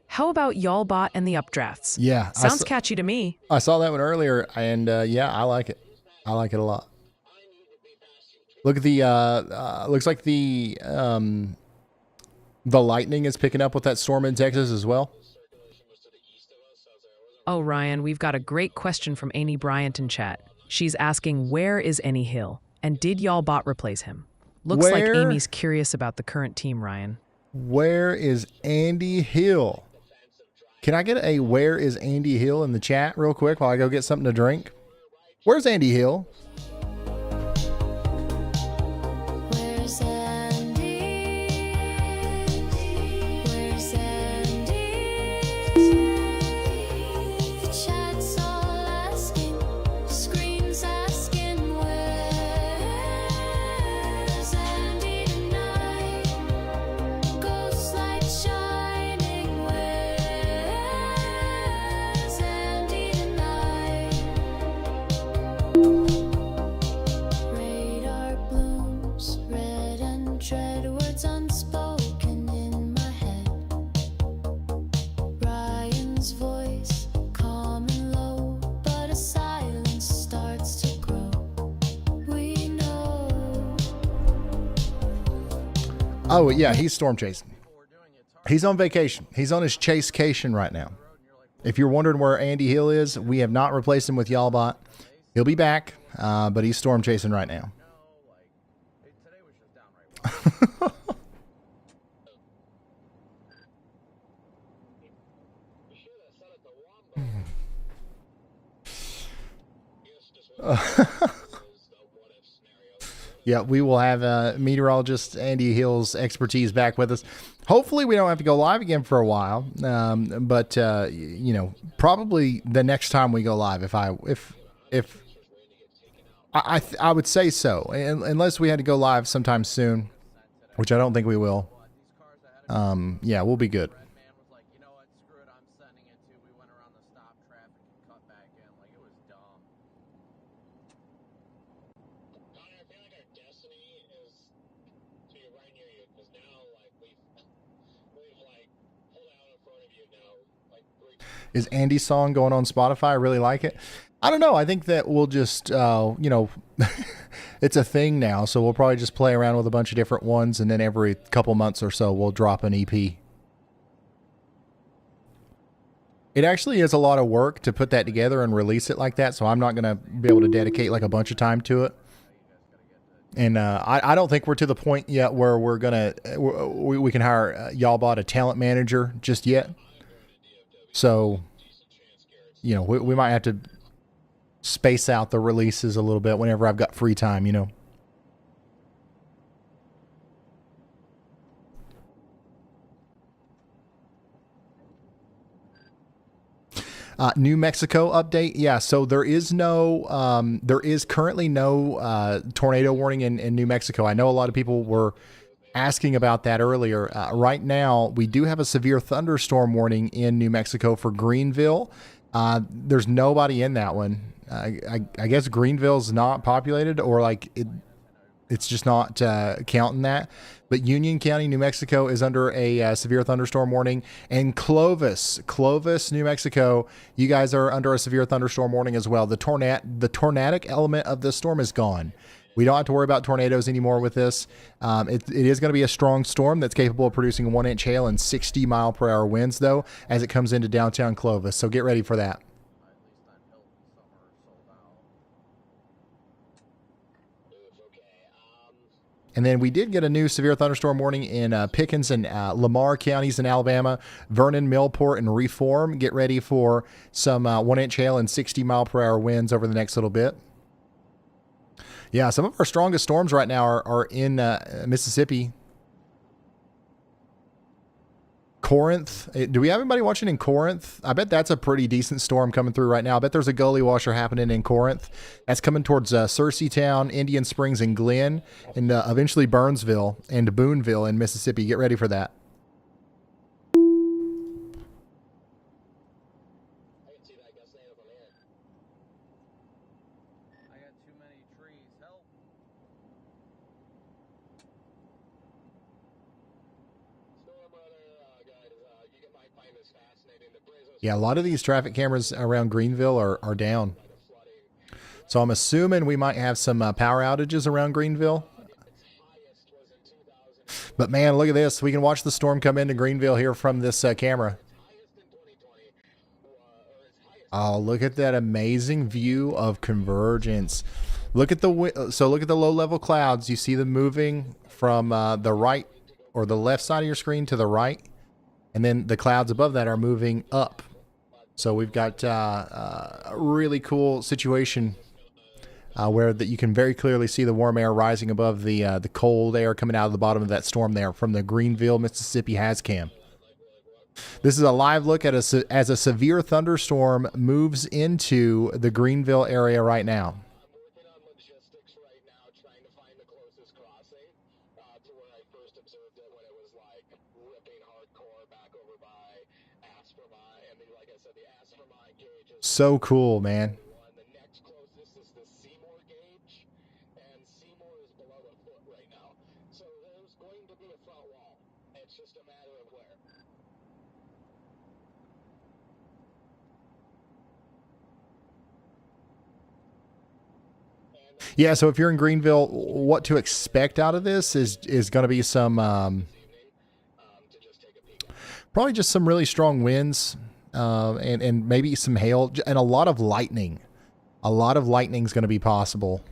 How about Y'allbot and the Updrafts? Yeah. Sounds catchy to me. I saw that one earlier, and yeah, I like it. I like it a lot. Look at the, looks like the lightning is picking up with that storm in Texas as well. Oh, Ryan, we've got a great question from Amy Bryant in chat. She's asking, where is Any Hill? And did Y'allbot replace him? Looks like Amy's curious about the current team, Ryan. Where is Andy Hill? Can I get a where is Andy Hill in the chat real quick while I go get something to drink? Where's Andy Hill? Where's Andy? Where's Andy? The chat's all asking, screams asking, where's Andy tonight? Ghost light shining, where's Andy tonight? Radar blooms, red and dread, words unspoken in my head. Ryan's voice, calm and low, but a silence starts to grow. We know. Oh, yeah, he's storm chasing. He's on vacation. He's on his chasecation right now. If you're wondering where Andy Hill is, we have not replaced him with Y'allbot. He'll be back, but he's storm chasing right now. Today was just downright wild. You should have said it the wrong way. Yes, just what is the what if scenario. Yeah, we will have meteorologist Andy Hill's expertise back with us. Hopefully, we don't have to go live again for a while. But you know, probably the next time we go live, if I would say so, unless we had to go live sometime soon, which I don't think we will. Yeah, we'll be good. Red man was like, you know what, screw it, I'm sending it to. We went around the stop traffic and cut back in. Like, it was dumb. Connor, I feel like our destiny is to be right near you, because now, like, we've like, pulled out in front of you now, like, 3 times. Is Andy's song going on Spotify? I really like it. I don't know. I think that we'll just, you know, it's a thing now. So we'll probably just play around with a bunch of different ones. And then every couple months or so, we'll drop an EP. It actually is a lot of work to put that together and release it like that. So I'm not going to be able to dedicate like a bunch of time to it. And I don't think we're to the point yet where we're going to, we can hire Y'allbot a talent manager just yet. So, you know, we might have to space out the releases a little bit whenever I've got free time, you know. New Mexico update. Yeah, so there is currently no tornado warning in New Mexico. I know a lot of people were asking about that earlier. Right now, we do have a severe thunderstorm warning in New Mexico for Greenville. There's nobody in that one. I guess Greenville's not populated, or like it's just not counting that. But Union County, New Mexico is under a severe thunderstorm warning. And Clovis, New Mexico, you guys are under a severe thunderstorm warning as well. The tornadic element of this storm is gone. We don't have to worry about tornadoes anymore with this. It is going to be a strong storm that's capable of producing 1-inch hail and 60-mile-per-hour winds, though, as it comes into downtown Clovis. So get ready for that. And then we did get a new severe thunderstorm warning in Pickens and Lamar counties in Alabama, Vernon, Millport, and Reform. Get ready for some 1-inch hail and 60-mile-per-hour winds over the next little bit. Yeah, some of our strongest storms right now are in Mississippi. Corinth. Do we have anybody watching in Corinth? I bet that's a pretty decent storm coming through right now. I bet there's a gully washer happening in Corinth. That's coming towards Searcytown, Indian Springs, and Glen, and eventually Burnsville and Boonville in Mississippi. Get ready for that. I can see that gust native from here. I got too many trees. Help. Storm weather, guys, you might find this fascinating. The Brazos Yeah, a lot of these traffic cameras around Greenville are down. flooding. So I'm assuming we might have some power outages around Greenville. Its highest was in 2000. But man, look at this. We can watch the storm come into Greenville here from this camera. Highest in 2020, or its highest. Oh, look at that amazing view of convergence. Look at the look at the low-level clouds. You see them moving from the right or the left side of your screen to the right, and then the clouds above that are moving up. So we've got a really cool situation where that you can very clearly see the warm air rising above the cold air coming out of the bottom of that storm there from the Greenville, Mississippi HazCam. This is a live look at as a severe thunderstorm moves into the Greenville area right now. I'm working on logistics right now, trying to find the closest crossing to where I first observed it when it was like ripping hardcore back over by Aspermine. And then, like I said, the Aspermine gauge is So cool, man. one. The next closest is the Seymour gauge, and Seymour is below a foot right now. So there's going to be a front wall. It's just a matter of where. Yeah, so if you're in Greenville, what to expect out of this is going to be some To just take a peek. Probably just some really strong winds, and maybe some hail and a lot of lightning. A lot of lightning is going to be possible,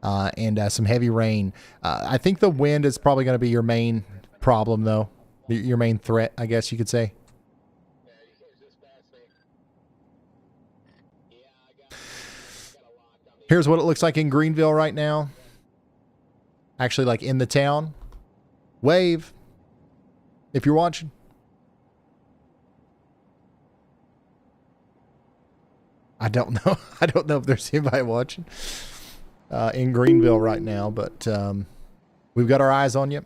and some heavy rain. I think the wind is probably going to be your main problem, though. Your main threat, I guess you could say. Here's what it looks like in Greenville right now. Actually, like in the town. Wave. If you're watching. I don't know. I don't know if there's anybody watching in Greenville right now, but we've got our eyes on you.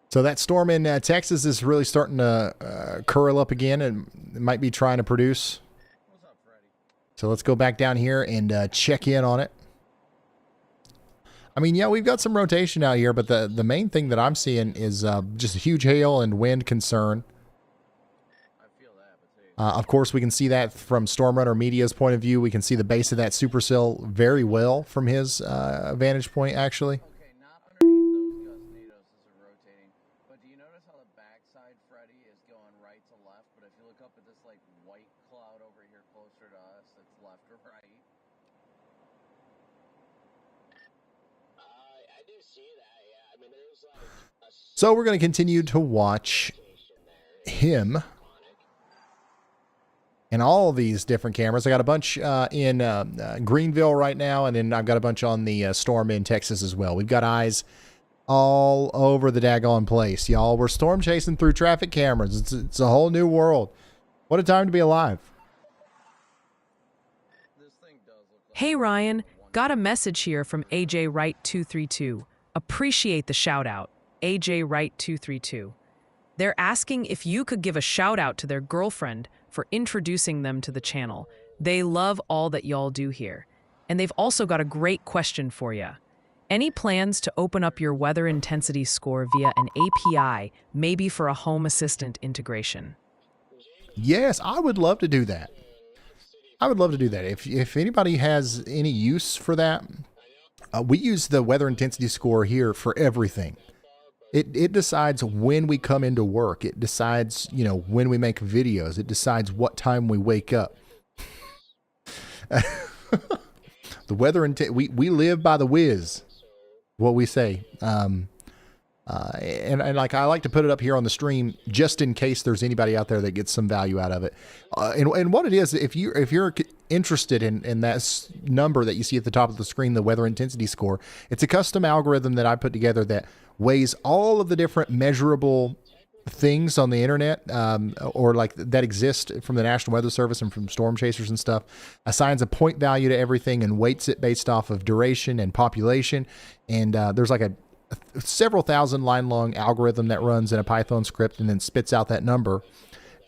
So that storm in Texas is really starting to curl up again and it might be trying to produce. So let's go back down here and check in on it. I mean, yeah, we've got some rotation out here, but the main thing that I'm seeing is just a huge hail and wind concern. Of course, we can see that from Storm Runner Media's point of view. We can see the base of that Supercell very well from his vantage point, actually. So we're going to continue to watch him and all of these different cameras. I got a bunch in Greenville right now, and then I've got a bunch on the storm in Texas as well. We've got eyes all over the daggone place, y'all. We're storm chasing through traffic cameras. It's a whole new world. What a time to be alive. Hey, Ryan. Got a message here from AJ Wright 232. Appreciate the shout out. AJ Wright 232. They're asking if you could give a shout out to their girlfriend for introducing them to the channel. They love all that y'all do here. And they've also got a great question for you. Any plans to open up your weather intensity score via an API, maybe for a home assistant integration? Yes, I would love to do that. I would love to do that. If anybody has any use for that, we use the weather intensity score here for everything. It decides when we come into work. It decides, you know, when we make videos. It decides what time we wake up. The weather we live by the whiz, what we say. And like I like to put it up here on the stream just in case there's anybody out there that gets some value out of it. And what it is, if you're interested in that number that you see at the top of the screen, the weather intensity score, it's a custom algorithm that I put together that weighs all of the different measurable things on the internet, or like that exist from the National Weather Service and from Stormchasers and stuff, assigns a point value to everything and weights it based off of duration and population. And there's like a several thousand line long algorithm that runs in a Python script and then spits out that number,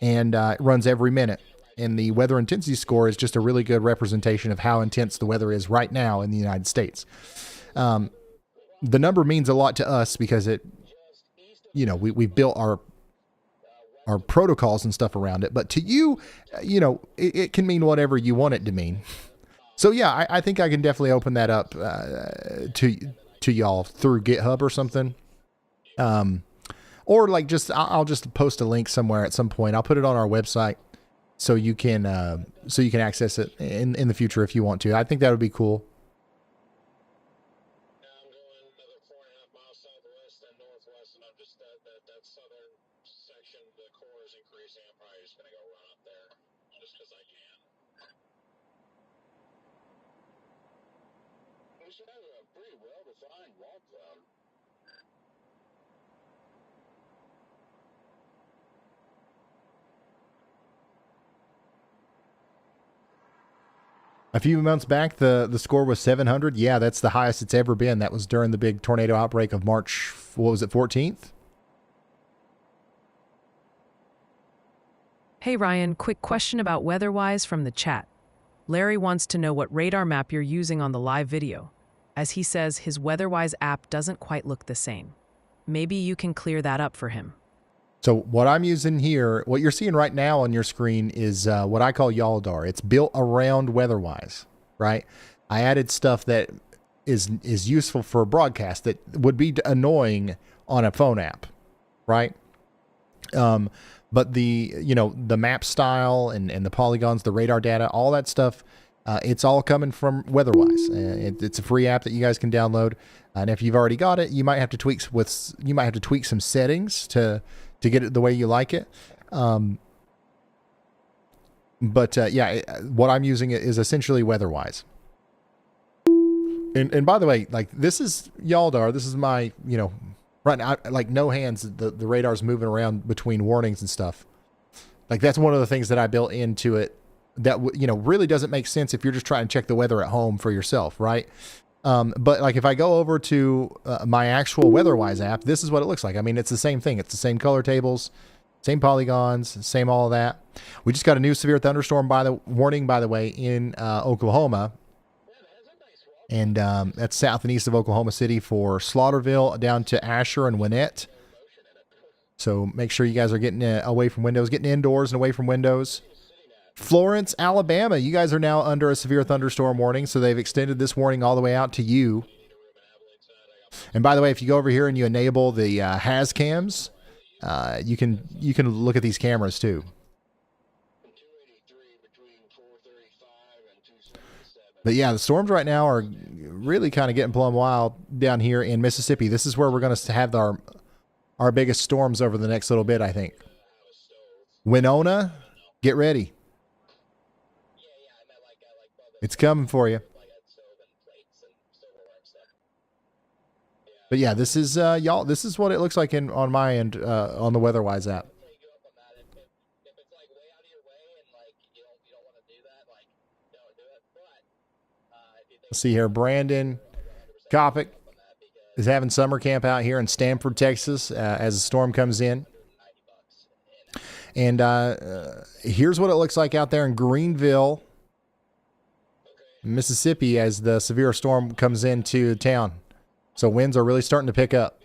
and it runs every minute. And the weather intensity score is just a really good representation of how intense the weather is right now in the United States. The number means a lot to us because it, you know, we built our protocols and stuff around it. But to you, you know, it can mean whatever you want it to mean. So yeah, I think I can definitely open that up to y'all through GitHub or something. Or like I'll just post a link somewhere at some point. I'll put it on our website so you can access it in the future if you want to. I think that would be cool. A few months back, the score was 700. Yeah, that's the highest it's ever been. That was during the big tornado outbreak of March, what was it, 14th? Hey, Ryan, quick question about weather-wise from the chat. Larry wants to know what radar map you're using on the live video. as he says his WeatherWise app doesn't quite look the same. Maybe you can clear that up for him. So what I'm using here, what you're seeing right now on your screen is what I call Yaldar. It's built around WeatherWise, right? I added stuff that is useful for broadcast that would be annoying on a phone app, right? But the map style and the polygons, the radar data, all that stuff, it's all coming from WeatherWise. It's a free app that you guys can download, and if you've already got it, you might have to tweak some settings to get it the way you like it. But what I'm using is essentially WeatherWise. And by the way, like, this is Yaldar. This is my, right now, like, no hands. The radar's moving around between warnings and stuff. Like, that's one of the things that I built into it that, really doesn't make sense if you're just trying to check the weather at home for yourself, right? But like, if I go over to my actual WeatherWise app, this is what it looks like. I mean, it's the same thing. It's the same color tables, same polygons, same all of that. We just got a new severe thunderstorm warning, by the way, in Oklahoma. And that's south and east of Oklahoma City for Slaughterville down to Asher and Winnett. So make sure you guys are getting away from windows, getting indoors and away from windows. Florence, Alabama, you guys are now under a severe thunderstorm warning, so they've extended this warning all the way out to you. And by the way, if you go over here and you enable the HAZ cams, you can look at these cameras too. But yeah, the storms right now are really kind of getting plumb wild down here in Mississippi. This is where we're going to have our biggest storms over the next little bit, I think. Winona, get ready. It's coming for you. But yeah, this is y'all. This is what it looks like on my end on the WeatherWise app. Let's see here. Brandon Kopic is having summer camp out here in Stamford, Texas, as the storm comes in. And here's what it looks like out there in Greenville, Mississippi, as the severe storm comes into town. So winds are really starting to pick up.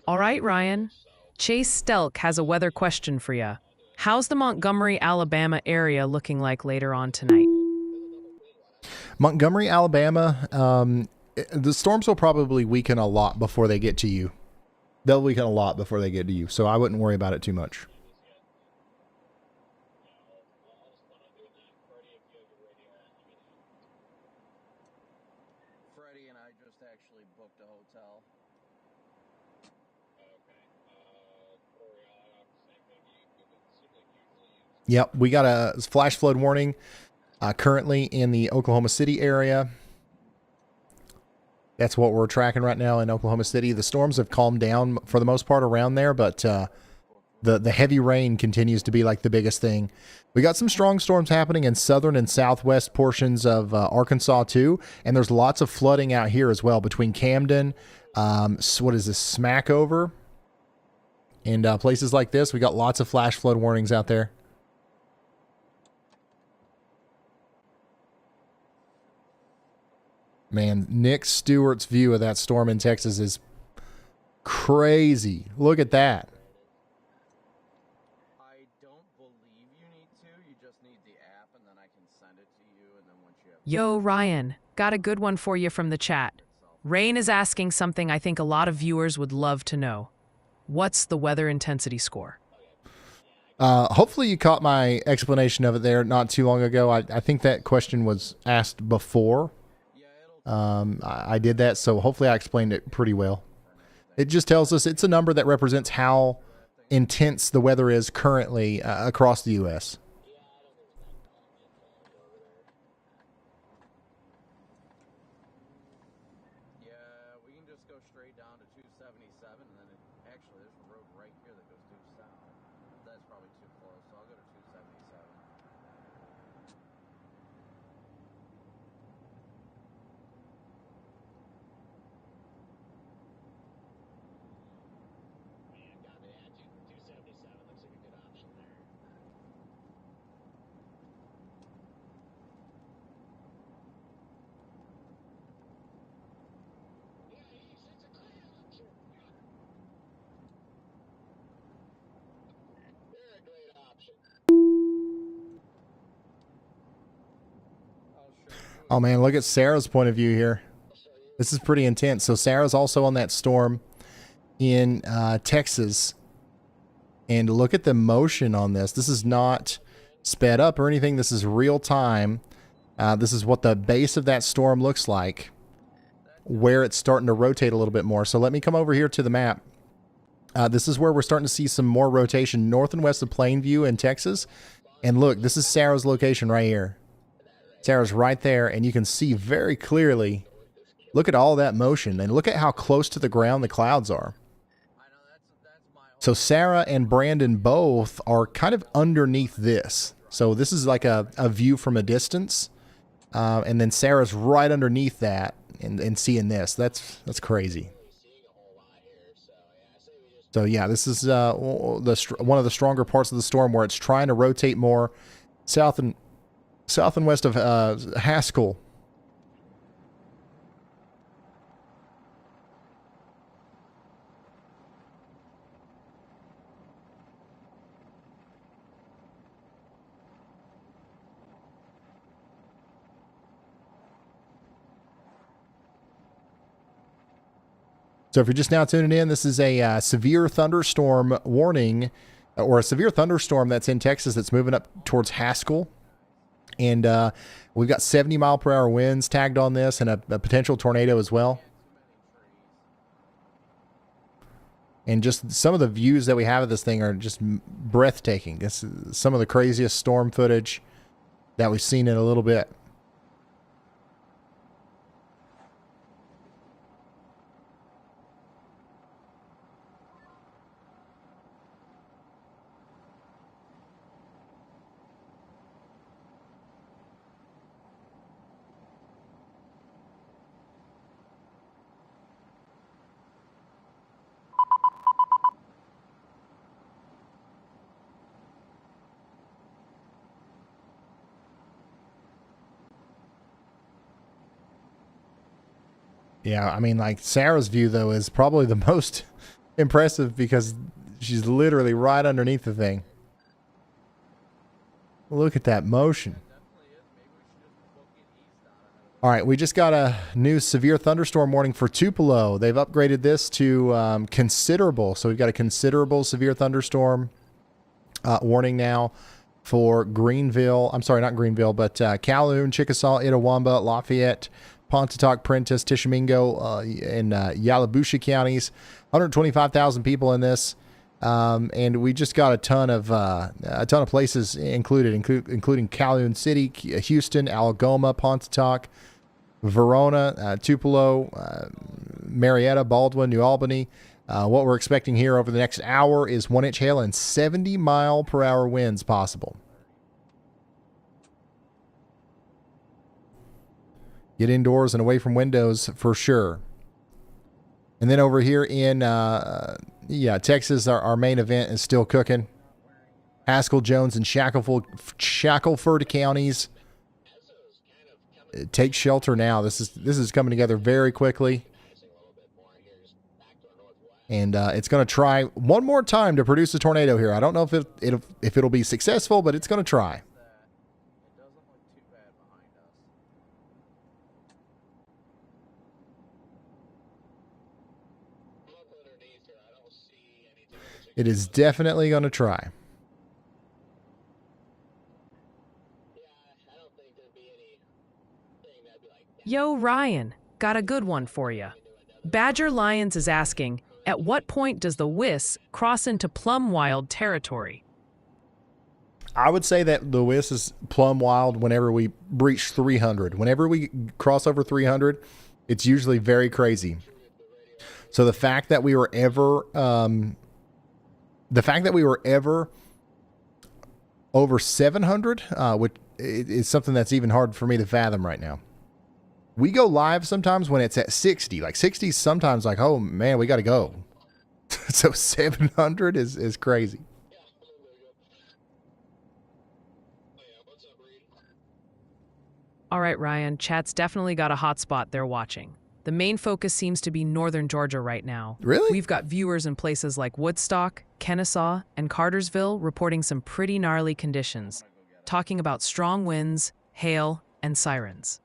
All right, Ryan. Chase Stelk has a weather question for you. How's the Montgomery, Alabama area looking like later on tonight? Montgomery, Alabama, the storms will probably weaken a lot before they get to you. They'll weaken a lot before they get to you, so I wouldn't worry about it too much. Freddie and I just actually booked a hotel. Yep, we got a flash flood warning currently in the Oklahoma City area. That's what we're tracking right now in Oklahoma City. The storms have calmed down for the most part around there, but the heavy rain continues to be like the biggest thing. We got some strong storms happening in southern and southwest portions of Arkansas too, and there's lots of flooding out here as well between Camden, what is this, Smackover, and places like this. We got lots of flash flood warnings out there. Man, Nick Stewart's view of that storm in Texas is crazy. Look at that. I don't believe you need to. You just need the app, and then I can send it to you. And then once you have Yo, Ryan, got a good one for you from the chat. Rain is asking something I think a lot of viewers would love to know. What's the weather intensity score? Hopefully you caught my explanation of it there not too long ago. I think that question was asked before. I did that, so hopefully I explained it pretty well. It just tells us it's a number that represents how intense the weather is currently across the U.S. Yeah, we can just go straight down to 277, and then actually there's a road right here that goes due south. That's probably too close, so I'll go to 277. Oh man, look at Sarah's point of view here. This is pretty intense. So Sarah's also on that storm in Texas. And look at the motion on this. This is not sped up or anything. This is real time. This is what the base of that storm looks like, where it's starting to rotate a little bit more. So let me come over here to the map. This is where we're starting to see some more rotation north and west of Plainview in Texas. And look, this is Sarah's location right here. Sarah's right there, and you can see very clearly. Look at all that motion, and look at how close to the ground the clouds are. So Sarah and Brandon both are kind of underneath this. So this is like a view from a distance. And then Sarah's right underneath that and seeing this. That's crazy. So yeah, this is one of the stronger parts of the storm where it's trying to rotate more south and west of Haskell. So if you're just now tuning in, this is a severe thunderstorm warning, or a severe thunderstorm that's in Texas that's moving up towards Haskell. And we've got 70-mile-per-hour winds tagged on this, and a potential tornado as well. And just some of the views that we have of this thing are just breathtaking. This is some of the craziest storm footage that we've seen in a little bit. Yeah, I mean, like, Sarah's view, though, is probably the most impressive because she's literally right underneath the thing. Look at that motion. All right, we just got a new severe thunderstorm warning for Tupelo. They've upgraded this to considerable. So we've got a considerable severe thunderstorm warning now for Greenville. I'm sorry, not Greenville, but Calhoun, Chickasaw, Itawamba, Lafayette, Pontotoc, Prentiss, Tishomingo, and Yalobusha counties. 125,000 people in this, and we just got a ton of places included, including Calhoun City, Houston, Algoma, Pontotoc, Verona, Tupelo, Marietta, Baldwin, New Albany. What we're expecting here over the next hour is 1-inch hail and 70-mile-per-hour winds possible. Get indoors and away from windows for sure. And then over here in Texas, our main event is still cooking. Haskell, Jones, and Shackleford counties. Take shelter now. This is coming together very quickly. And it's going to try one more time to produce a tornado here. I don't know if it'll be successful, but it's going to try. It is definitely going to try. Yo, Ryan, got a good one for you. Badger Lions is asking, at what point does the WIS cross into plum wild territory? I would say that the WIS is plum wild whenever we breach 300. Whenever we cross over 300, it's usually very crazy. So the fact that we were ever over 700, which is something that's even hard for me to fathom right now. We go live sometimes when it's at 60. Like 60 is sometimes like, oh man, we got to go. So 700 is crazy. All right, Ryan, chat's definitely got a hotspot they're watching. The main focus seems to be northern Georgia right now. Really? We've got viewers in places like Woodstock, Kennesaw, and Cartersville reporting some pretty gnarly conditions, talking about strong winds, hail, and sirens.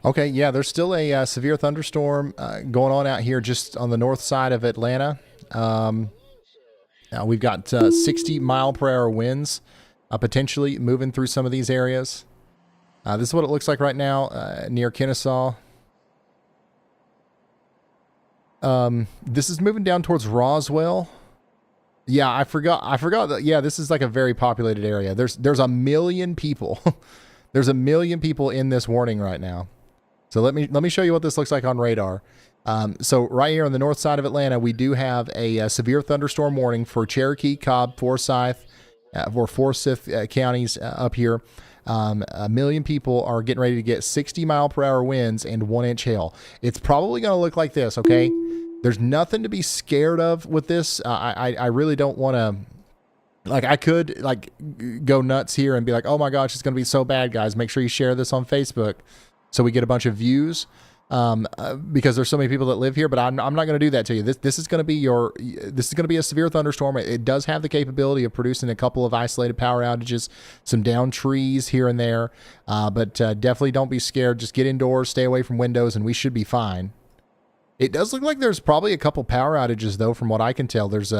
Okay, yeah, there's still a severe thunderstorm going on out here just on the north side of Atlanta. We've got 60 mile per hour winds potentially moving through some of these areas. This is what it looks like right now near Kennesaw. This is moving down towards Roswell. Yeah, I forgot that. Yeah, this is like a very populated area. There's a million people. There's a million people in this warning right now. So let me show you what this looks like on radar. So right here on the north side of Atlanta, we do have a severe thunderstorm warning for Cherokee, Cobb, Forsyth, counties up here. A million people are getting ready to get 60 mile per hour winds and 1 inch hail. It's probably going to look like this. Okay. There's nothing to be scared of with this. I really don't want to, like, I could like go nuts here and be like, oh my gosh, it's going to be so bad, guys. Make sure you share this on Facebook so we get a bunch of views, because there's so many people that live here. But I'm not going to do that to you. This is going to be a severe thunderstorm. It does have the capability of producing a couple of isolated power outages, some downed trees here and there. But definitely don't be scared. Just get indoors, stay away from windows, and we should be fine. It does look like there's probably a couple power outages, though, from what I can tell. There's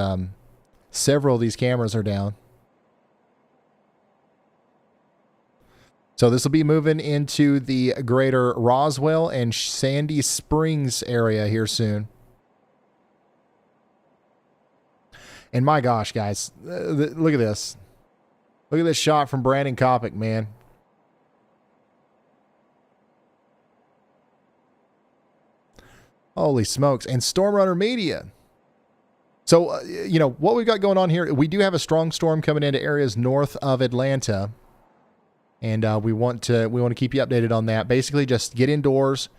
several of these cameras are down. So this will be moving into the greater Roswell and Sandy Springs area here soon. And my gosh, guys, look at this. Look at this shot from Brandon Kopic, man. Holy smokes. And Stormrunner Media. So, you know, what we've got going on here, we do have a strong storm coming into areas north of Atlanta. And we want to keep you updated on that. Basically, just get indoors,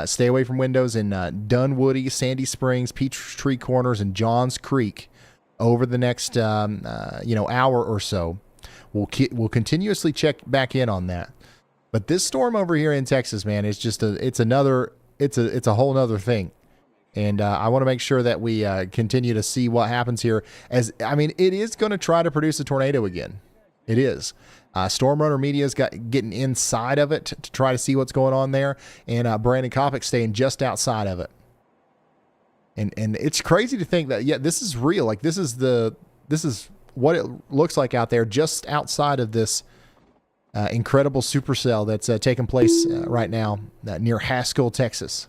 stay away from windows in Dunwoody, Sandy Springs, Peachtree Corners, and Johns Creek over the next hour or so. We'll continuously check back in on that. But this storm over here in Texas, man, is just it's a whole nother thing. And I want to make sure that we continue to see what happens here. It is going to try to produce a tornado again. It is. Stormrunner Media's getting inside of it to try to see what's going on there, and Brandon Kopic staying just outside of it. And it's crazy to think that this is real. Like this is what it looks like out there, just outside of this incredible supercell that's taking place right now near Haskell, Texas.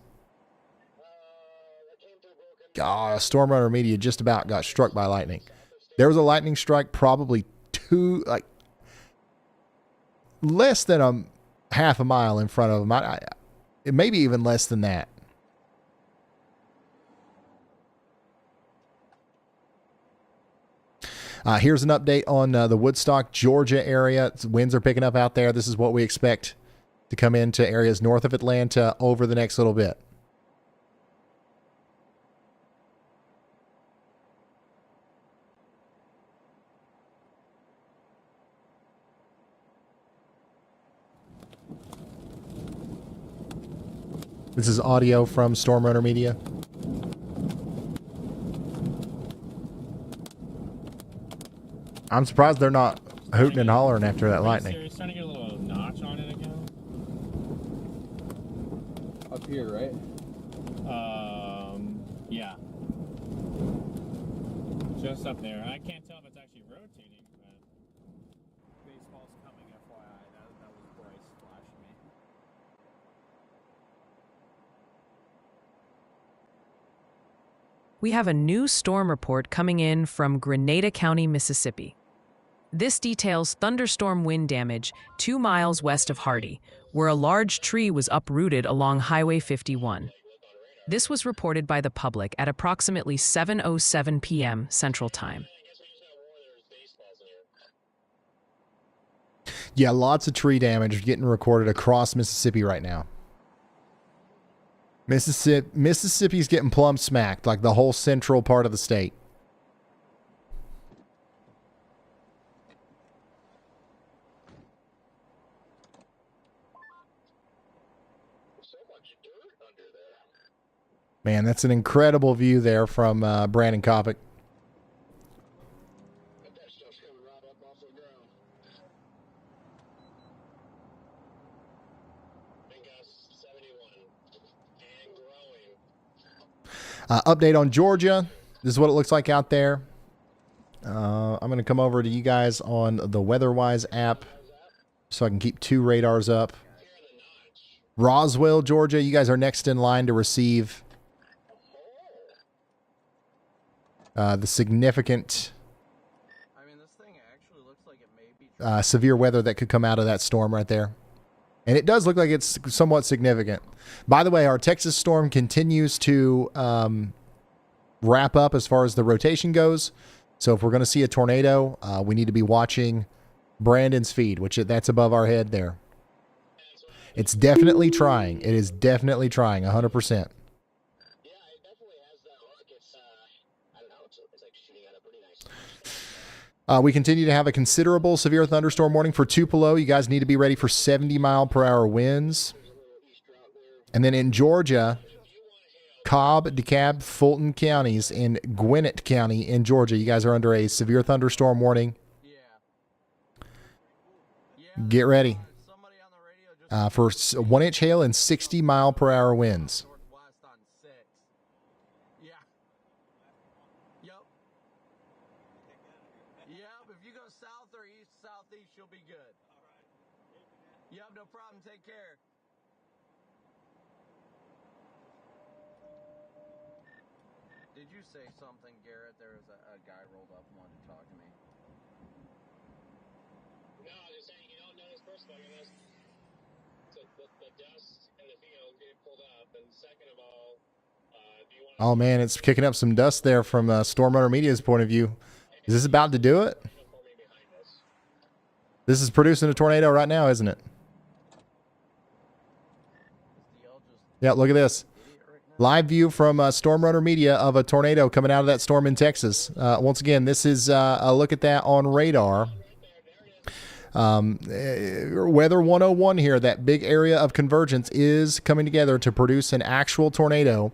Stormrunner Media just about got struck by lightning. There was a lightning strike probably less than a half a mile in front of them. It may be even less than that. Here's an update on the Woodstock, Georgia area. Winds are picking up out there. This is what we expect to come into areas north of Atlanta over the next little bit. This is audio from Stormrunner Media. I'm surprised they're not hooting and hollering after that lightning. It's trying to get a little notch on it again. Up here, right? Yeah. Just up there. I can't tell if it's actually rotating, but baseball's coming, FYI. That was Bryce flashing me. We have a new storm report coming in from Grenada County, Mississippi. This details thunderstorm wind damage 2 miles west of Hardy, where a large tree was uprooted along Highway 51. This was reported by the public at approximately 7:07 p.m. Central Time. Yeah, lots of tree damage getting recorded across Mississippi right now. Mississippi's getting plumb smacked, like the whole central part of the state. Man, that's an incredible view there from Brandon Kopic. Update on Georgia. This is what it looks like out there. I'm going to come over to you guys on the WeatherWise app so I can keep 2 radars up. Roswell, Georgia, you guys are next in line to receive the significant I mean, this thing actually looks like it may be. severe weather that could come out of that storm right there. And it does look like it's somewhat significant. By the way, our Texas storm continues to wrap up as far as the rotation goes. So if we're going to see a tornado, we need to be watching Brandon's feed, which that's above our head there. It's definitely trying. It is definitely trying, 100%. Yeah, it definitely has that look. It's, I don't know, it's like shooting at a pretty nice. We continue to have a considerable severe thunderstorm warning for Tupelo. You guys need to be ready for 70-mile-per-hour winds. And then in Georgia, Cobb, DeKalb, Fulton counties, and Gwinnett County in Georgia, you guys are under a severe thunderstorm warning. Get ready for 1-inch hail and 60-mile-per-hour winds. Northwest on 6. Yeah. Yep. Yep. If you go south or east, southeast, you'll be good. All right. Yep. No problem. Take care. Did you say something, Garrett? There was a guy rolled up and wanted to talk to me. No, I was just saying, you don't notice, first of all, you notice the dust in the field getting pulled up, and second of all, if you want Oh, man, it's kicking up some dust there from Storm Runner Media's point of view. Is this about to do it? This is producing a tornado right now, isn't it? Yeah, look at this. Live view from Storm Runner Media of a tornado coming out of that storm in Texas. Once again, this is a look at that on radar. Weather 101 here. That big area of convergence is coming together to produce an actual tornado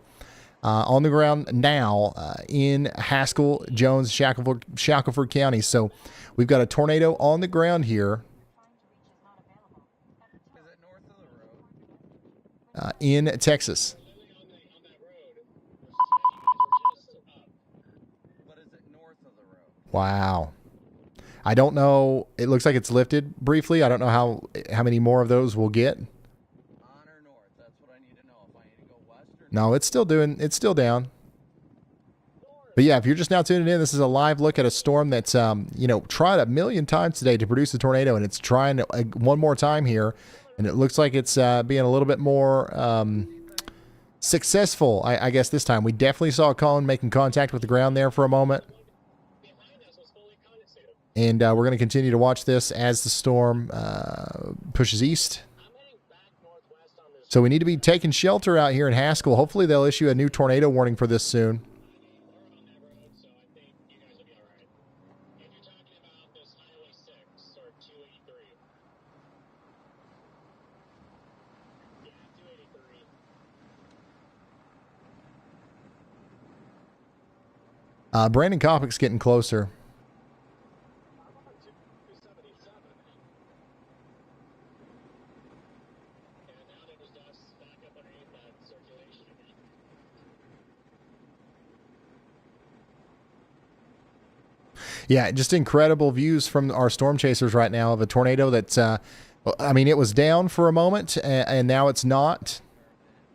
on the ground now in Haskell, Jones, Shackelford County. So we've got a tornado on the ground here in Texas. Wow. I don't know. It looks like it's lifted briefly. I don't know how many more of those we'll get. On or north? That's what I need to know. If I need to go west or No, it's still down. But yeah, if you're just now tuning in, this is a live look at a storm that's tried a million times today to produce a tornado, and it's trying one more time here, and it looks like it's being a little bit more successful. I guess this time we definitely saw a cone making contact with the ground there for a moment. And we're going to continue to watch this as the storm pushes east. So we need to be taking shelter out here in Haskell. Hopefully they'll issue a new tornado warning for this soon. Brandon Koppick's getting closer. Yeah, just incredible views from our storm chasers right now of a tornado that's, it was down for a moment and now it's not.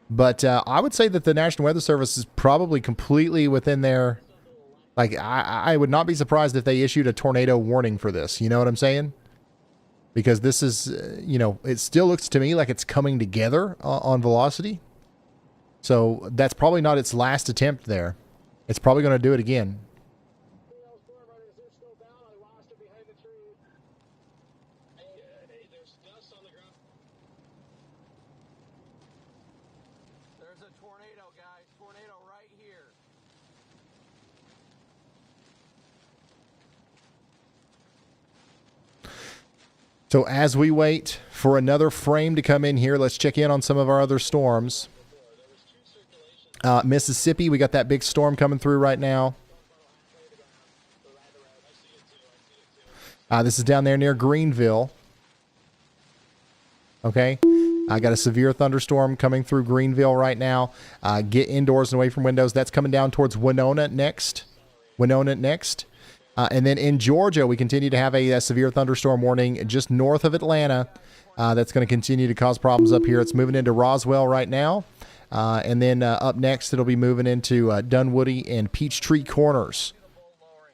But I would say that the National Weather Service is probably completely within their, I would not be surprised if they issued a tornado warning for this. You know what I'm saying? Because this is, it still looks to me like it's coming together on velocity. So that's probably not its last attempt there. It's probably going to do it again. So as we wait for another frame to come in here, let's check in on some of our other storms. Mississippi, we got that big storm coming through right now. This is down there near Greenville. Okay. I got a severe thunderstorm coming through Greenville right now. Get indoors and away from windows. That's coming down towards Winona next. And then in Georgia, we continue to have a severe thunderstorm warning just north of Atlanta. That's going to continue to cause problems up here. It's moving into Roswell right now. And then up next, it'll be moving into Dunwoody and Peachtree Corners.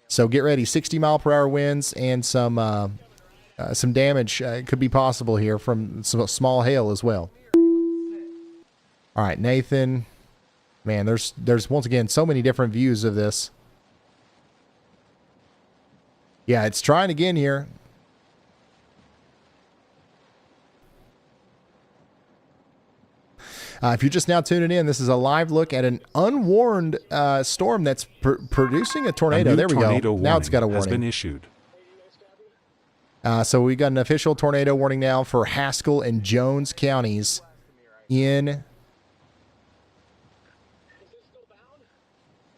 So get ready. 60-mile-per-hour winds and some damage could be possible here from some small hail as well. All right, Nathan. Man, there's once again so many different views of this. Yeah, it's trying again here. If you're just now tuning in, this is a live look at an unwarned storm that's producing a tornado. There we go. Now it's got a warning. Has been issued. So we got an official tornado warning now for Haskell and Jones counties in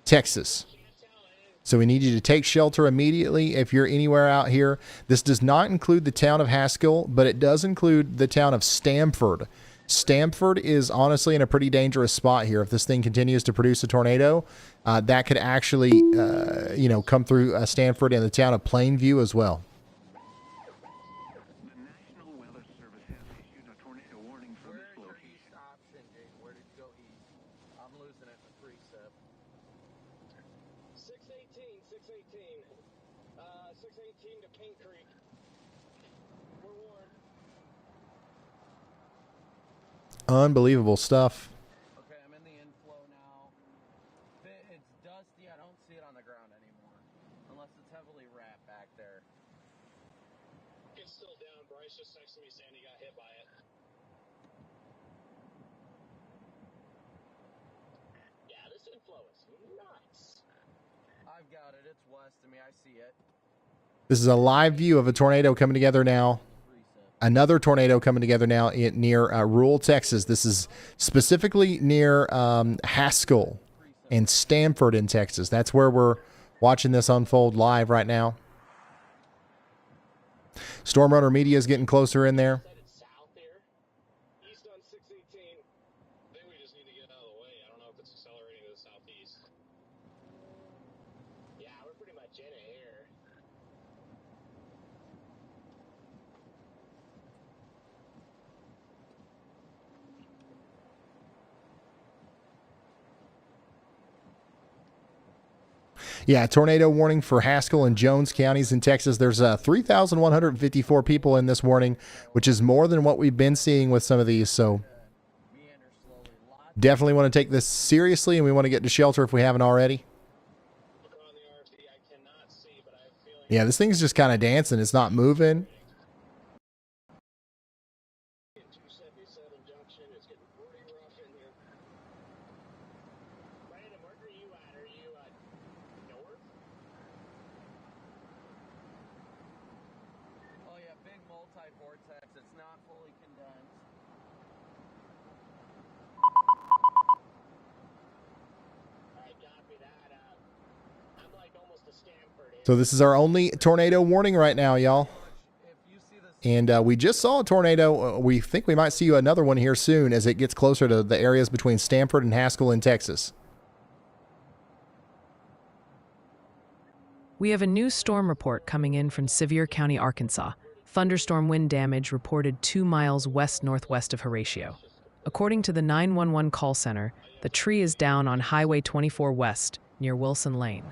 Texas. So we need you to take shelter immediately if you're anywhere out here. This does not include the town of Haskell, but it does include the town of Stamford. Stamford is honestly in a pretty dangerous spot here. If this thing continues to produce a tornado, that could actually, come through Stamford and the town of Plainview as well. The National Weather Service has issued a tornado warning for this location. Option, Jake. Where did you go east? I'm losing it in the precip. 618. 618 to Pink Creek. We're warned. Unbelievable stuff. Okay, I'm in the inflow now. It's dusty. I don't see it on the ground anymore. Unless it's heavily wrapped back there. It's still down. Bryce just texted me saying he got hit by it. Yeah, this inflow is nuts. I've got it. It's west of me. I see it. This is a live view of a tornado coming together now. Another tornado coming together now near rural Texas. This is specifically near Haskell and Stamford in Texas. That's where we're watching this unfold live right now. Storm Runner Media is getting closer in there. Said it's south here. East on 618. I think we just need to get out of the way. I don't know if it's accelerating to the southeast. Yeah, we're pretty much in it here. Yeah, tornado warning for Haskell and Jones counties in Texas. There's 3,154 people in this warning, which is more than what we've been seeing with some of these. So definitely want to take this seriously, and we want to get to shelter if we haven't already. Look on the RFD, I cannot see, but I have a feeling Yeah, this thing's just kind of dancing. It's not moving. 277 junction is getting pretty rough in here. Brandon, where are you at? Are you north? Oh yeah, big multi-vortex. It's not fully condensed. Alright, copy that. I'm like almost to Stanford. So this is our only tornado warning right now, y'all. If you see this, And we just saw a tornado. We think we might see another one here soon as it gets closer to the areas between Stamford and Haskell in Texas. We have a new storm report coming in from Sevier County, Arkansas. Thunderstorm wind damage reported 2 miles west-northwest of Horatio. According to the 911 call center, the tree is down on Highway 24 West near Wilson Lane.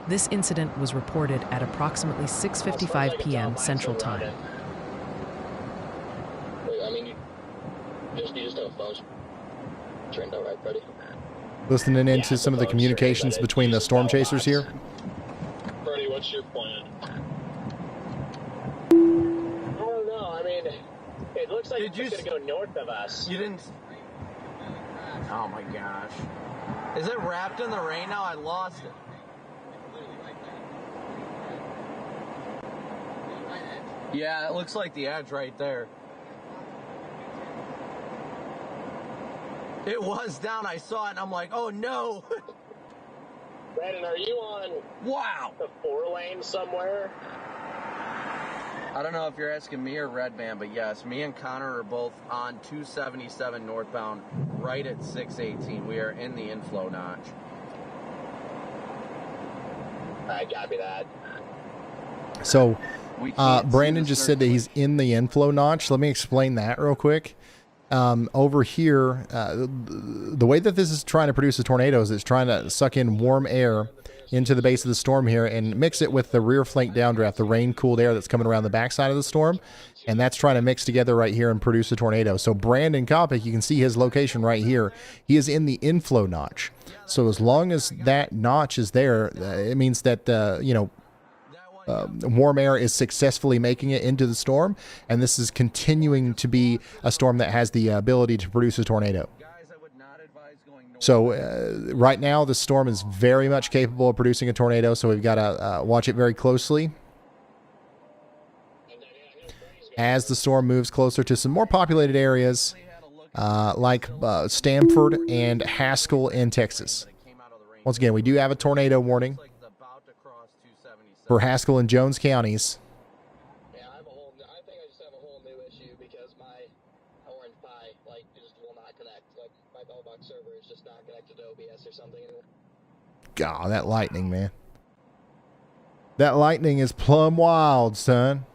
This incident was reported at approximately 6:55 p.m. Central Time. Wait, I mean, you just have phones. Trained out right, buddy. Listening into some of the communications between the storm chasers here. Freddie, what's your plan? I don't know. I mean, it looks like Did you it's going to go north of us. you didn't. Oh my gosh. Is it wrapped in the rain now? I lost it. Yeah, it looks like the edge right there. It was down. I saw it, and I'm like, oh no. Brandon, are you on Wow. the 4 lane somewhere? I don't know if you're asking me or Red Band, but yes, me and Connor are both on 277 northbound, right at 618. We are in the inflow notch. Alright, copy that. So We can't see Brandon the just said that circulation. he's in the inflow notch. Let me explain that real quick. Over here, the way that this is trying to produce a tornado is it's trying to suck in warm air into the base of the storm here and mix it with the rear flank downdraft, the rain-cooled air that's coming around the backside of the storm, and that's trying to mix together right here and produce a tornado. So Brandon Kopic, you can see his location right here. He is in the inflow notch. So as long as that notch is there, it means that, warm air is successfully making it into the storm, and this is continuing to be a storm that has the ability to produce a tornado. Guys, I would not advise going north. So right now, the storm is very much capable of producing a tornado, so we've got to watch it very closely as the storm moves closer to some more populated areas like Stamford and Haskell in Texas. Once again, we do have a tornado warning Like it's about to cross 277. for Haskell and Jones counties. Yeah, I think I just have a whole new issue because my Orange Pi, like, just will not connect. Like, my Bellbox server is just not connected to OBS or something. God, that lightning, man. That lightning is plumb wild, son.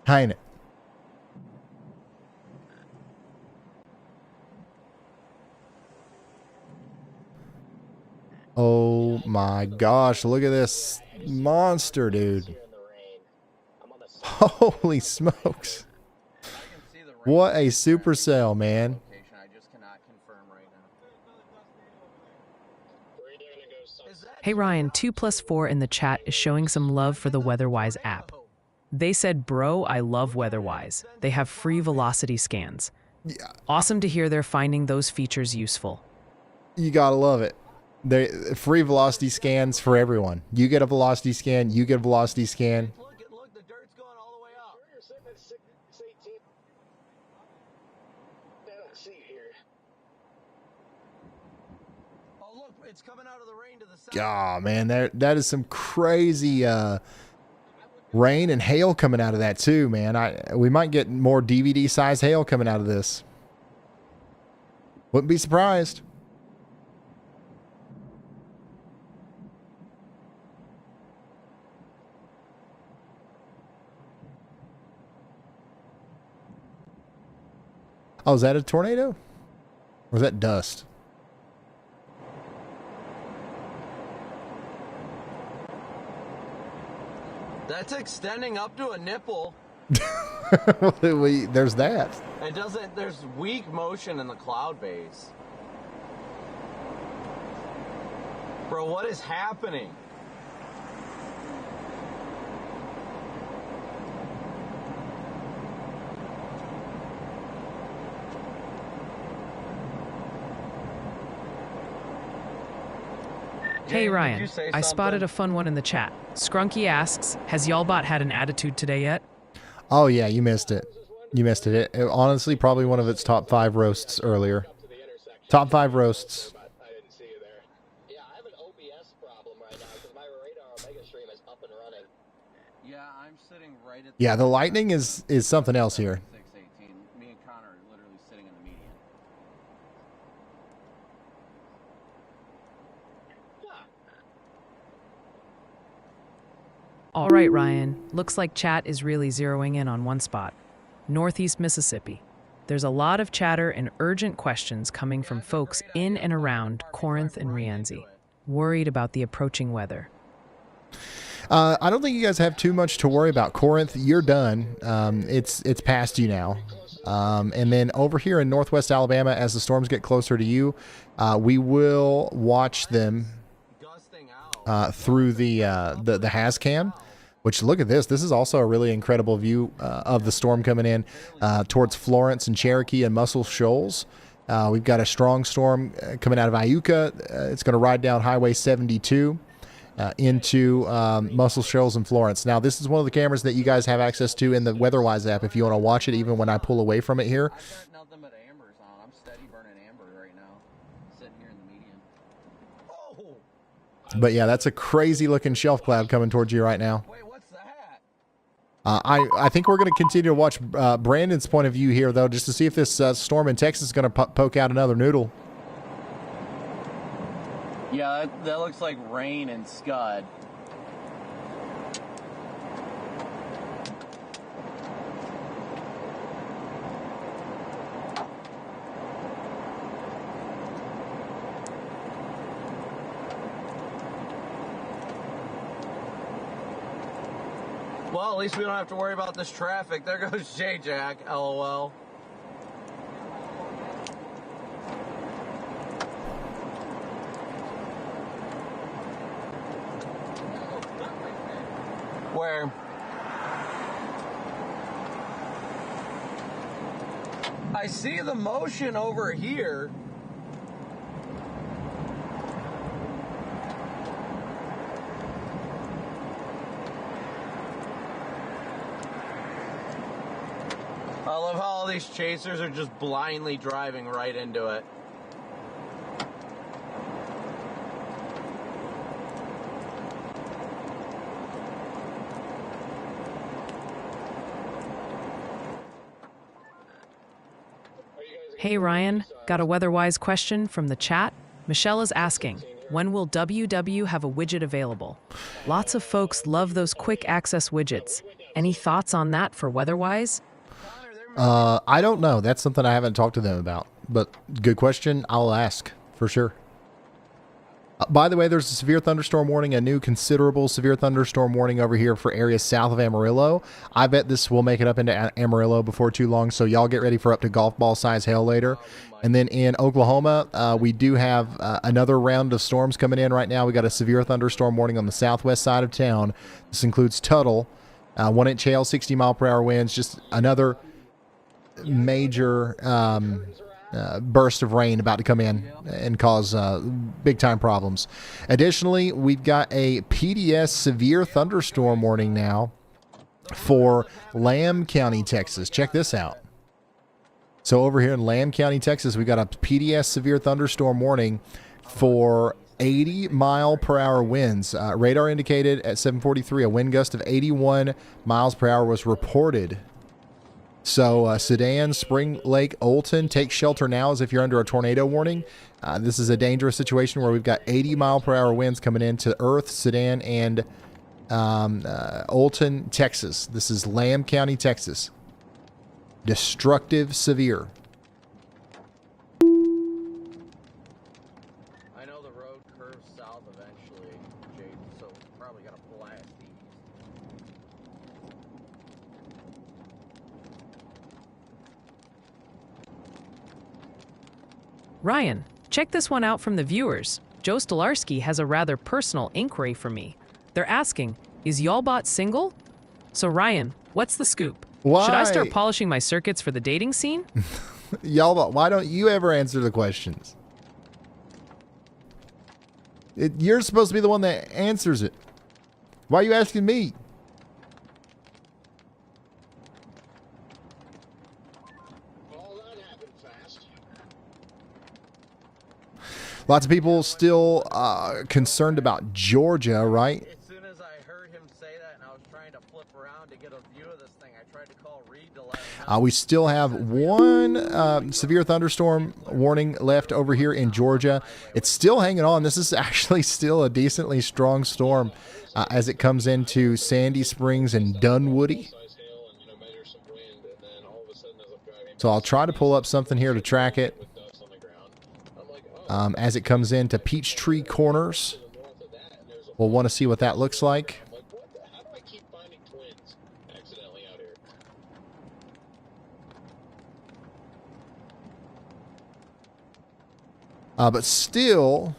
Ain't it? Oh my gosh, look at this monster, dude. Here in the rain. I'm on the Holy smokes. I can see the rain What a supercell, man. location. I just cannot confirm right now. We're either gonna go some Is that Hey Ryan, 2+4 in the chat is showing some love for the WeatherWise app. They said, bro, I love WeatherWise. They have free velocity scans. Yeah. Awesome to hear they're finding those features useful. You gotta love it. They free velocity scans for everyone. You get a velocity scan, you get a velocity scan. Look, the dirt's going all the way up. You're sitting at 618. I don't see it here. Oh, look, it's coming out of the rain to the south. God, man, that is some crazy rain and hail coming out of that too, man. We might get more DVD size hail coming out of this. Wouldn't be surprised. Oh, is that a tornado? Or is that dust? That's extending up to a nipple. There's that. It doesn't, there's weak motion in the cloud base. Bro, what is happening? Hey Jane, did Ryan, you say I spotted something? a fun one in the chat. Scrunky asks, has y'allbot had an attitude today yet? Oh yeah, you missed it. You missed it. It honestly probably one of its top 5 roasts earlier. To the intersection. Top 5 roasts. But I didn't see you there. Yeah, I have an OBS problem right now because my radar Omega stream is up and running. Yeah, I'm sitting right at Yeah, the lightning is something else here. 618. Me and Connor are literally sitting in the median. All right, Ryan. Looks like chat is really zeroing in on one spot. Northeast Mississippi. There's a lot of chatter and urgent questions coming from folks in and around Corinth and Rienzi, worried about the approaching weather. I don't think you guys have too much to worry about. Corinth, you're done. It's past you now. And then over here in Northwest Alabama, as the storms get closer to you, we will watch them Gusting out. through the Hazcam. Which, look at this. This is also a really incredible view of the storm coming in towards Florence and Cherokee and Muscle Shoals. We've got a strong storm coming out of Iuka. It's going to ride down Highway 72 into Muscle Shoals and Florence. Now, this is one of the cameras that you guys have access to in the WeatherWise app if you want to watch it, even when I pull away from it here. I've got nothing but ambers on. I'm steady burning amber right now. Sitting here in the median. Oh! But yeah, that's a crazy looking shelf cloud coming towards you right now. Wait, what's I think we're going to continue to watch Brandon's point of view here, though, just to see if this storm in Texas is going to poke out another noodle. Yeah, that looks like rain and scud. Well, at least we don't have to worry about this traffic. There goes J-Jack, LOL. Where? I see the motion over here. I love how all these chasers are just blindly driving right into it. Hey Ryan, got a weather-wise question from the chat. Michelle is asking, when will WW have a widget available? Lots of folks love those quick access widgets. Any thoughts on that for weather-wise? I don't know. That's something I haven't talked to them about, but good question. I'll ask for sure. By the way, there's a severe thunderstorm warning, a new considerable severe thunderstorm warning over here for areas south of Amarillo. I bet this will make it up into Amarillo before too long, so y'all get ready for up to golf ball size hail later. And then in Oklahoma, we do have another round of storms coming in right now. We got a severe thunderstorm warning on the southwest side of town. This includes Tuttle, 1-inch hail, 60-mile-per-hour winds, just another major burst of rain about to come in and cause big time problems. Additionally, we've got a PDS severe thunderstorm warning now for Lamb County, Texas. Check this out. So over here in Lamb County, Texas, we got a PDS severe thunderstorm warning for 80-mile-per-hour winds. Radar indicated at 7:43 a wind gust of 81 miles per hour was reported. So Sedan, Spring Lake, Olton, take shelter now as if you're under a tornado warning. This is a dangerous situation where we've got 80-mile-per-hour winds coming into Earth, Sedan, and Olton, Texas. This is Lamb County, Texas. Destructive severe. I know the road curves south eventually, Jade, so probably gotta blast east. Ryan, check this one out from the viewers. Joe Stolarski has a rather personal inquiry for me. They're asking, is Y'allbot single? So Ryan, what's the scoop? Why? Should I start polishing my circuits for the dating scene? Y'all, why don't you ever answer the questions? You're supposed to be the one that answers it. Why are you asking me? All that happened fast. Lots of people still concerned about Georgia, right? As soon as I heard him say that and I was trying to flip around to get a view of this thing, I tried to call Reed to let him know. We still have one severe thunderstorm warning left over here in Georgia. It's still hanging on. This is actually still a decently strong storm as it comes into Sandy Springs and Dunwoody. Size hail and, measure some wind, and then all of a sudden as I'm driving So I'll try to pull up something here to track it with dust on the ground, I'm like, oh, as it comes into Peachtree Corners. north of that, and there's a We'll want to see what that looks like. I'm like, what the, how do I keep finding twins accidentally out here? But still,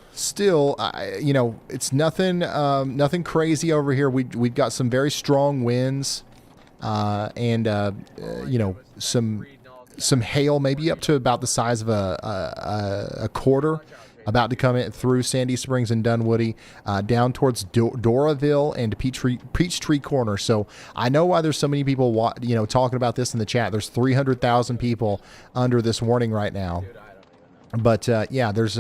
it's nothing, nothing crazy over here. We've got some very strong winds, and some hail, maybe up to about the size of a quarter, about to come in through Sandy Springs and Dunwoody, down towards Doraville and Peachtree Corner. So I know why there's so many people, talking about this in the chat. There's 300,000 people under this warning right now. But yeah, there's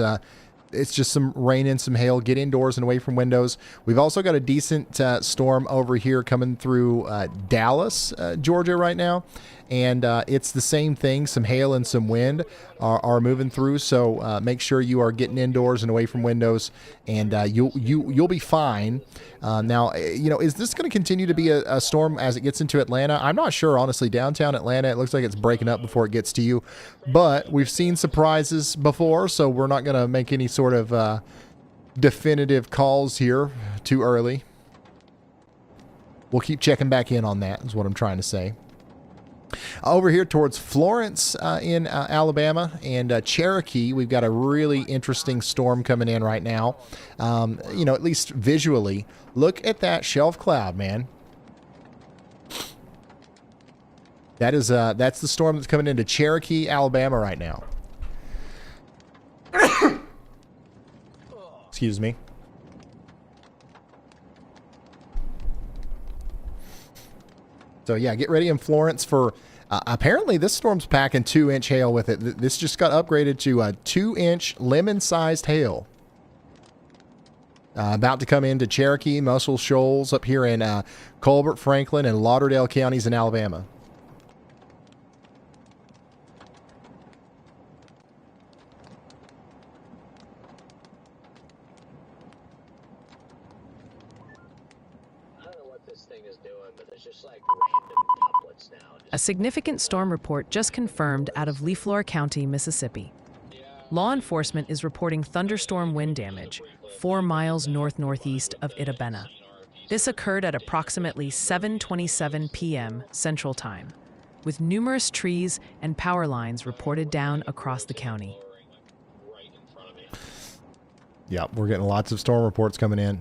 it's just some rain and some hail. Get indoors and away from windows. We've also got a decent storm over here coming through Dallas, Georgia right now. And it's the same thing. Some hail and some wind are moving through. So make sure you are getting indoors and away from windows, and you'll be fine. Now, is this going to continue to be a storm as it gets into Atlanta? I'm not sure, honestly. Downtown Atlanta, it looks like it's breaking up before it gets to you. But we've seen surprises before, so we're not going to make any sort of definitive calls here too early. We'll keep checking back in on that, is what I'm trying to say. Over here towards Florence in Alabama and Cherokee, we've got a really interesting storm coming in right now. At least visually, look at that shelf cloud, man. That's the storm that's coming into Cherokee, Alabama right now. Excuse me. So yeah, get ready in Florence for, apparently this storm's packing 2-inch hail with it. This just got upgraded to a 2-inch lemon-sized hail. About to come into Cherokee, Muscle Shoals up here in Colbert, Franklin, and Lauderdale counties in Alabama. A significant storm report just confirmed out of Leflore County, Mississippi. Law enforcement is reporting thunderstorm wind damage 4 miles north-northeast of Itabena. This occurred at approximately 7:27 p.m. Central Time, with numerous trees and power lines reported down across the county. Yeah, we're getting lots of storm reports coming in.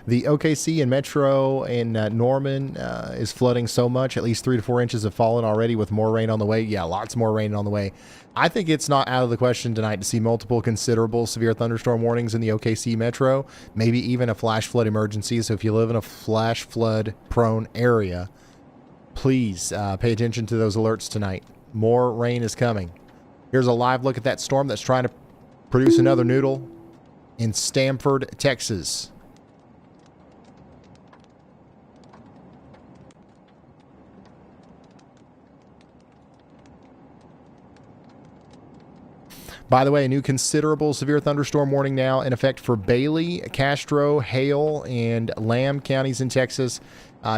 The OKC and Metro in Norman is flooding so much. At least 3 to 4 inches have fallen already, with more rain on the way. Yeah, lots more rain on the way. I think it's not out of the question tonight to see multiple considerable severe thunderstorm warnings in the OKC Metro, maybe even a flash flood emergency. So if you live in a flash flood prone area, please pay attention to those alerts tonight. More rain is coming. Here's a live look at that storm that's trying to produce another noodle in Stamford, Texas. By the way, a new considerable severe thunderstorm warning now in effect for Bailey, Castro, Hale, and Lamb counties in Texas.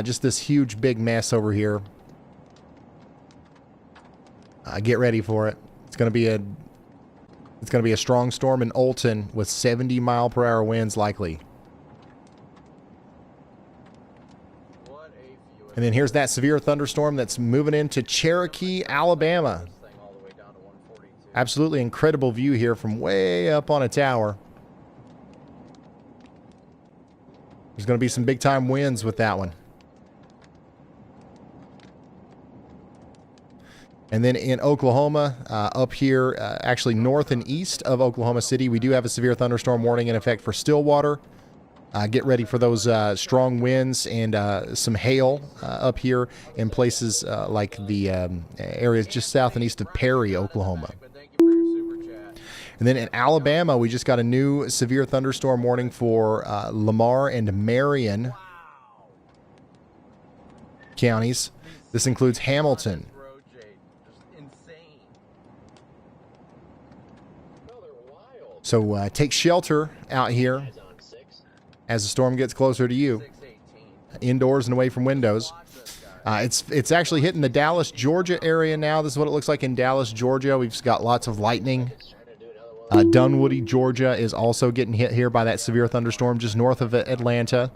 Just this huge big mess over here. Get ready for it. It's going to be a strong storm in Olton with 70-mile-per-hour winds likely. And then here's that severe thunderstorm that's moving into Cherokee, Alabama. Absolutely incredible view here from way up on a tower. There's going to be some big-time winds with that one. And then in Oklahoma, up here, actually north and east of Oklahoma City, we do have a severe thunderstorm warning in effect for Stillwater. Get ready for those strong winds and some hail up here in places like the areas just south and east of Perry, Oklahoma. And then in Alabama, we just got a new severe thunderstorm warning for Lamar and Marion counties. This includes Hamilton. So take shelter out here as the storm gets closer to you, indoors and away from windows. It's actually hitting the Dallas, Georgia area now. This is what it looks like in Dallas, Georgia. We've got lots of lightning. Dunwoody, Georgia is also getting hit here by that severe thunderstorm just north of Atlanta.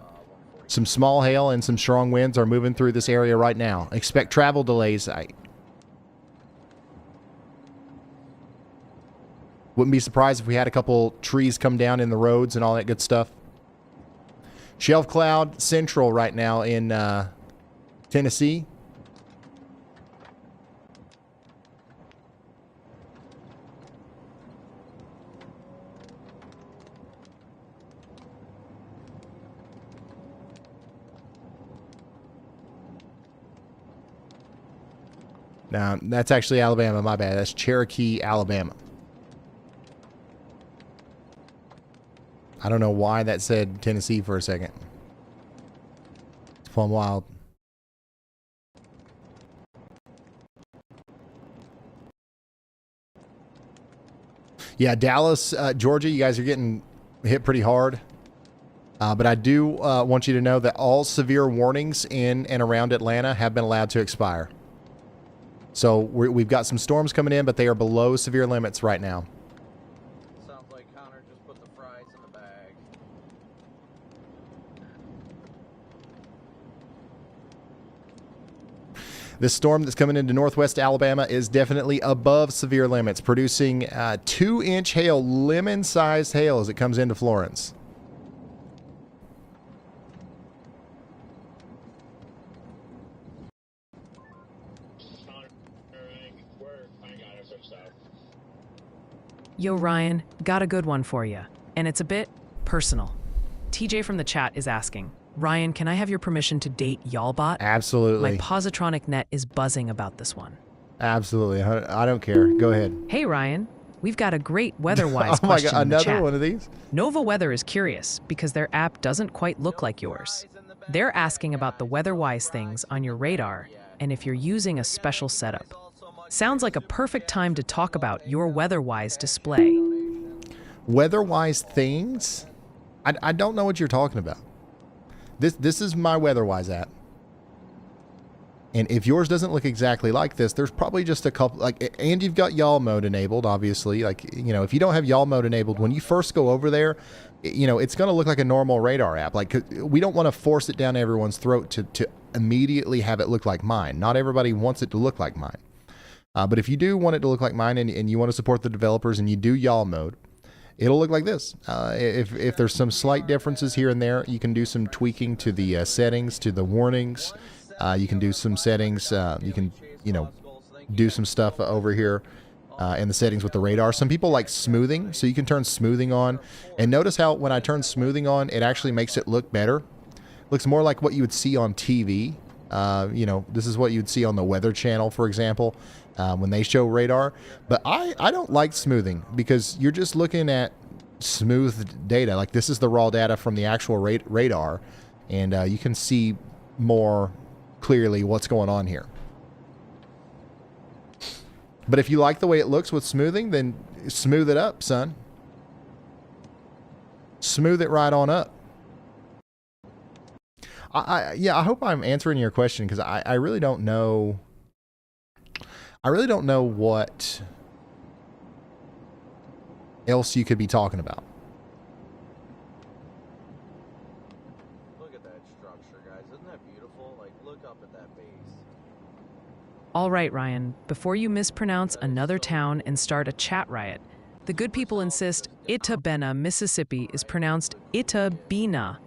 Some small hail and some strong winds are moving through this area right now. Expect travel delays. I wouldn't be surprised if we had a couple trees come down in the roads and all that good stuff. Shelf cloud central right now in Tennessee. Now, that's actually Alabama, my bad. That's Cherokee, Alabama. I don't know why that said Tennessee for a second. It's plumb wild. Yeah, Dallas, Georgia, you guys are getting hit pretty hard. But I do want you to know that all severe warnings in and around Atlanta have been allowed to expire. So we've got some storms coming in, but they are below severe limits right now. Sounds like Connor just put the fries in the bag. This storm that's coming into northwest Alabama is definitely above severe limits, producing 2-inch hail, lemon-sized hail as it comes into Florence. Yo, Ryan, got a good one for you. And it's a bit personal. TJ from the chat is asking, Ryan, can I have your permission to date Y'allbot? Absolutely. My positronic net is buzzing about this one. Absolutely. I don't care. Go ahead. Hey, Ryan, we've got a great weather-wise Oh my question God, in the another chat. one of these? Nova Weather is curious because their app doesn't quite look like yours. They're asking about the weather-wise things on your radar and if you're using a special setup. Sounds like a perfect time to talk about your weather-wise display. Weather-wise things? I don't know what you're talking about. This is my weather-wise app. And if yours doesn't look exactly like this, there's probably just a couple, like, and you've got y'all mode enabled, obviously. Like, you know, if you don't have y'all mode enabled, when you first go over there, you know, it's going to look like a normal radar app. Like, we don't want to force it down everyone's throat to immediately have it look like mine. Not everybody wants it to look like mine. But if you do want it to look like mine and you want to support the developers and you do y'all mode, it'll look like this. If there's some slight differences here and there, you can do some tweaking to the settings, to the warnings. You can do some settings. You can, you know, do some stuff over here in the settings with the radar. Some people like smoothing, so you can turn smoothing on. And notice how when I turn smoothing on, it actually makes it look better. Looks more like what you would see on TV. You know, this is what you'd see on the Weather Channel, for example, when they show radar. But I don't like smoothing because you're just looking at smooth data. Like, this is the raw data from the actual radar, and you can see more clearly what's going on here. But if you like the way it looks with smoothing, then smooth it up, son. Smooth it right on up. Yeah, I hope I'm answering your question, because I really don't know. I really don't know what else you could be talking about. Look at that structure, guys. Isn't that beautiful? Like, look up at that base. All right, Ryan, before you mispronounce another town and start a chat riot, the good people insist Itabena, Mississippi is pronounced Itabena.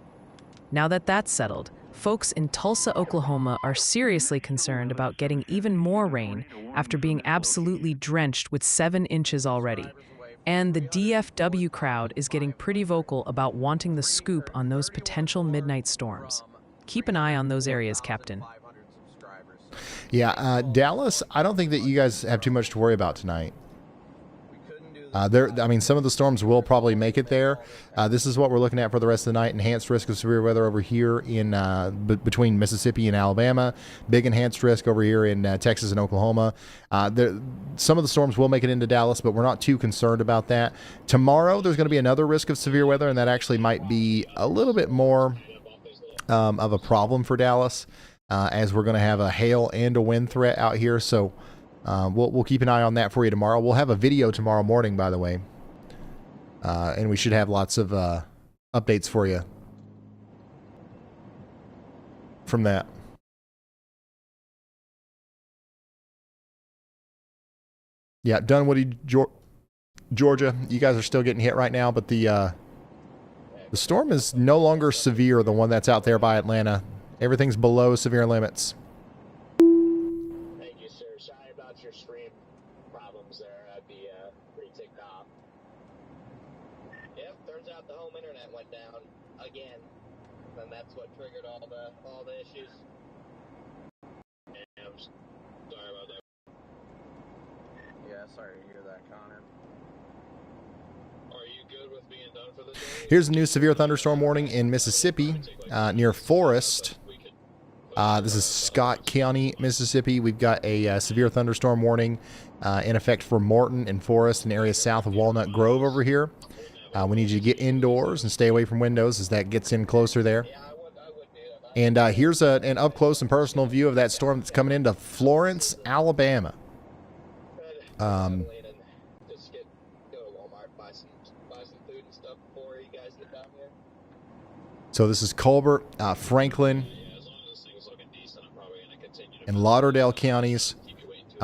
Now that that's settled, folks in Tulsa, Oklahoma are seriously concerned about getting even more rain after being absolutely drenched with 7 inches already. And the DFW crowd is getting pretty vocal about wanting the scoop on those potential midnight storms. Keep an eye on those areas, Captain. Yeah, Dallas, I don't think that you guys have too much to worry about tonight. I mean, some of the storms will probably make it there. This is what we're looking at for the rest of the night. Enhanced risk of severe weather over here in between Mississippi and Alabama. Big enhanced risk over here in Texas and Oklahoma. Some of the storms will make it into Dallas, but we're not too concerned about that. Tomorrow, there's going to be another risk of severe weather, and that actually might be a little bit more of a problem for Dallas, as we're going to have a hail and a wind threat out here. So we'll keep an eye on that for you tomorrow. We'll have a video tomorrow morning, by the way. And we should have lots of updates for you from that. Yeah, Dunwoody, Georgia, you guys are still getting hit right now, but the storm is no longer severe, the one that's out there by Atlanta. Everything's below severe limits. Thank you, sir. Sorry about your stream problems there. I'd be pretty ticked off. Yep, turns out the home internet went down again, and that's what triggered all the issues. Yeah, I'm sorry about that. Yeah, sorry to hear that, Connor. Are you Here's a new severe thunderstorm warning in Mississippi near Forest. This is Scott County, Mississippi. We've got a severe thunderstorm warning in effect for Morton and Forest, an area south of Walnut Grove over here. We need you to get indoors and stay away from windows as that gets in closer there. And here's an up-close and personal view of that storm that's coming into Florence, Alabama. Just go to Walmart, buy some food and stuff before you guys get down here. So this is Colbert, Franklin, and Lauderdale counties.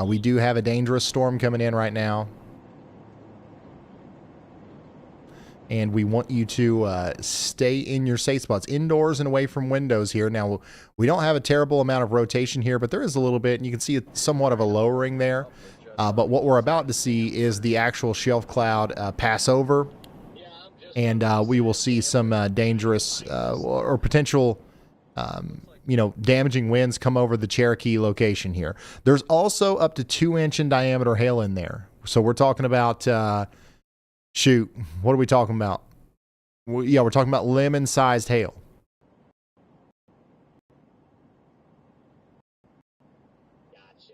We do have a dangerous storm coming in right now. And we want you to stay in your safe spots, indoors and away from windows here. Now, we don't have a terrible amount of rotation here, but there is a little bit, and you can see somewhat of a lowering there. But what we're about to see is the actual shelf cloud pass over, and we will see some dangerous or potential, damaging winds come over the Cherokee location here. There's also up to 2-inch in diameter hail in there. So we're talking about... shoot, what are we talking about? We're talking about lemon-sized hail.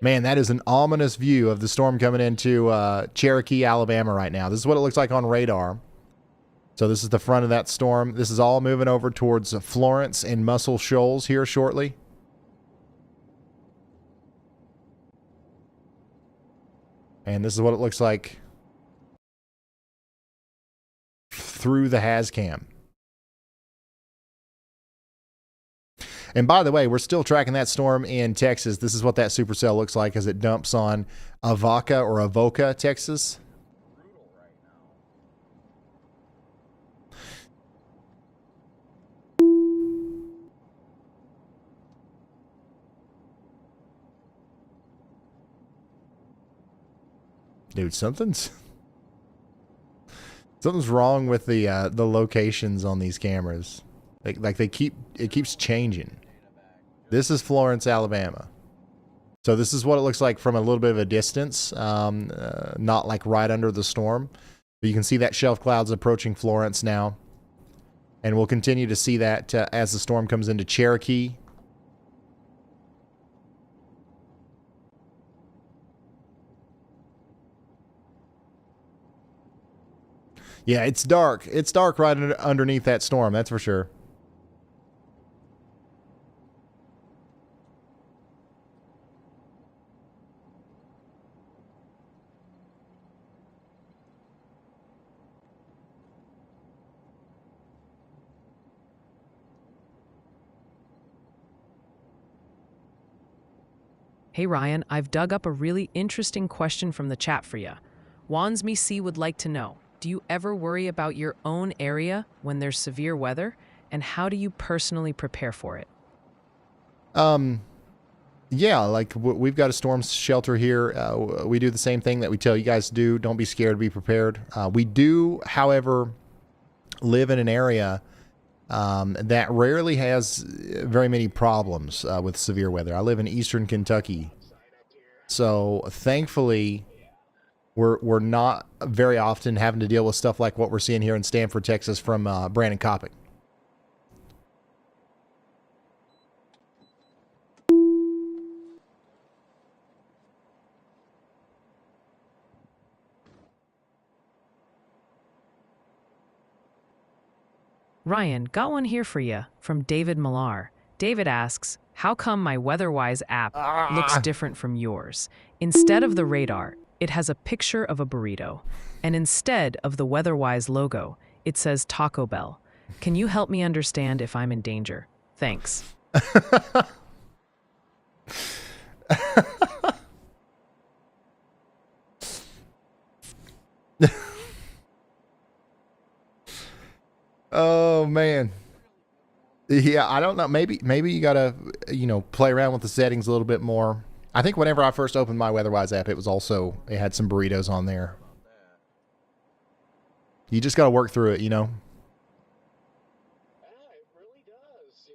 Man, that is an ominous view of the storm coming into Cherokee, Alabama right now. This is what it looks like on radar. So this is the front of that storm. This is all moving over towards Florence and Muscle Shoals here shortly. And this is what it looks like through the Hazcam. And by the way, we're still tracking that storm in Texas. This is what that supercell looks like as it dumps on Avoca, Texas. Dude, something's wrong with the locations on these cameras. Like it keeps changing. This is Florence, Alabama. So this is what it looks like from a little bit of a distance, not like right under the storm. But you can see that shelf cloud's approaching Florence now. And we'll continue to see that as the storm comes into Cherokee. Yeah, it's dark. It's dark right underneath that storm, that's for sure. Hey Ryan, I've dug up a really interesting question from the chat for you. Wansme C would like to know, do you ever worry about your own area when there's severe weather? And how do you personally prepare for it? Yeah, like we've got a storm shelter here. We do the same thing that we tell you guys to do. Don't be scared, be prepared. We do, however, live in an area that rarely has very many problems with severe weather. I live in eastern Kentucky. So thankfully, we're not very often having to deal with stuff like what we're seeing here in Stanford, Texas from Brandon Coppock. Ryan, got one here for you from David Millar. David asks, how come my WeatherWise app looks different from yours? Instead of the radar, it has a picture of a burrito. And instead of the WeatherWise logo, it says Taco Bell. Can you help me understand if I'm in danger? Thanks. Oh man. Yeah, I don't know. Maybe you gotta, play around with the settings a little bit more. I think whenever I first opened my WeatherWise app, it had some burritos on there. You just gotta work through it, Yeah, it really does,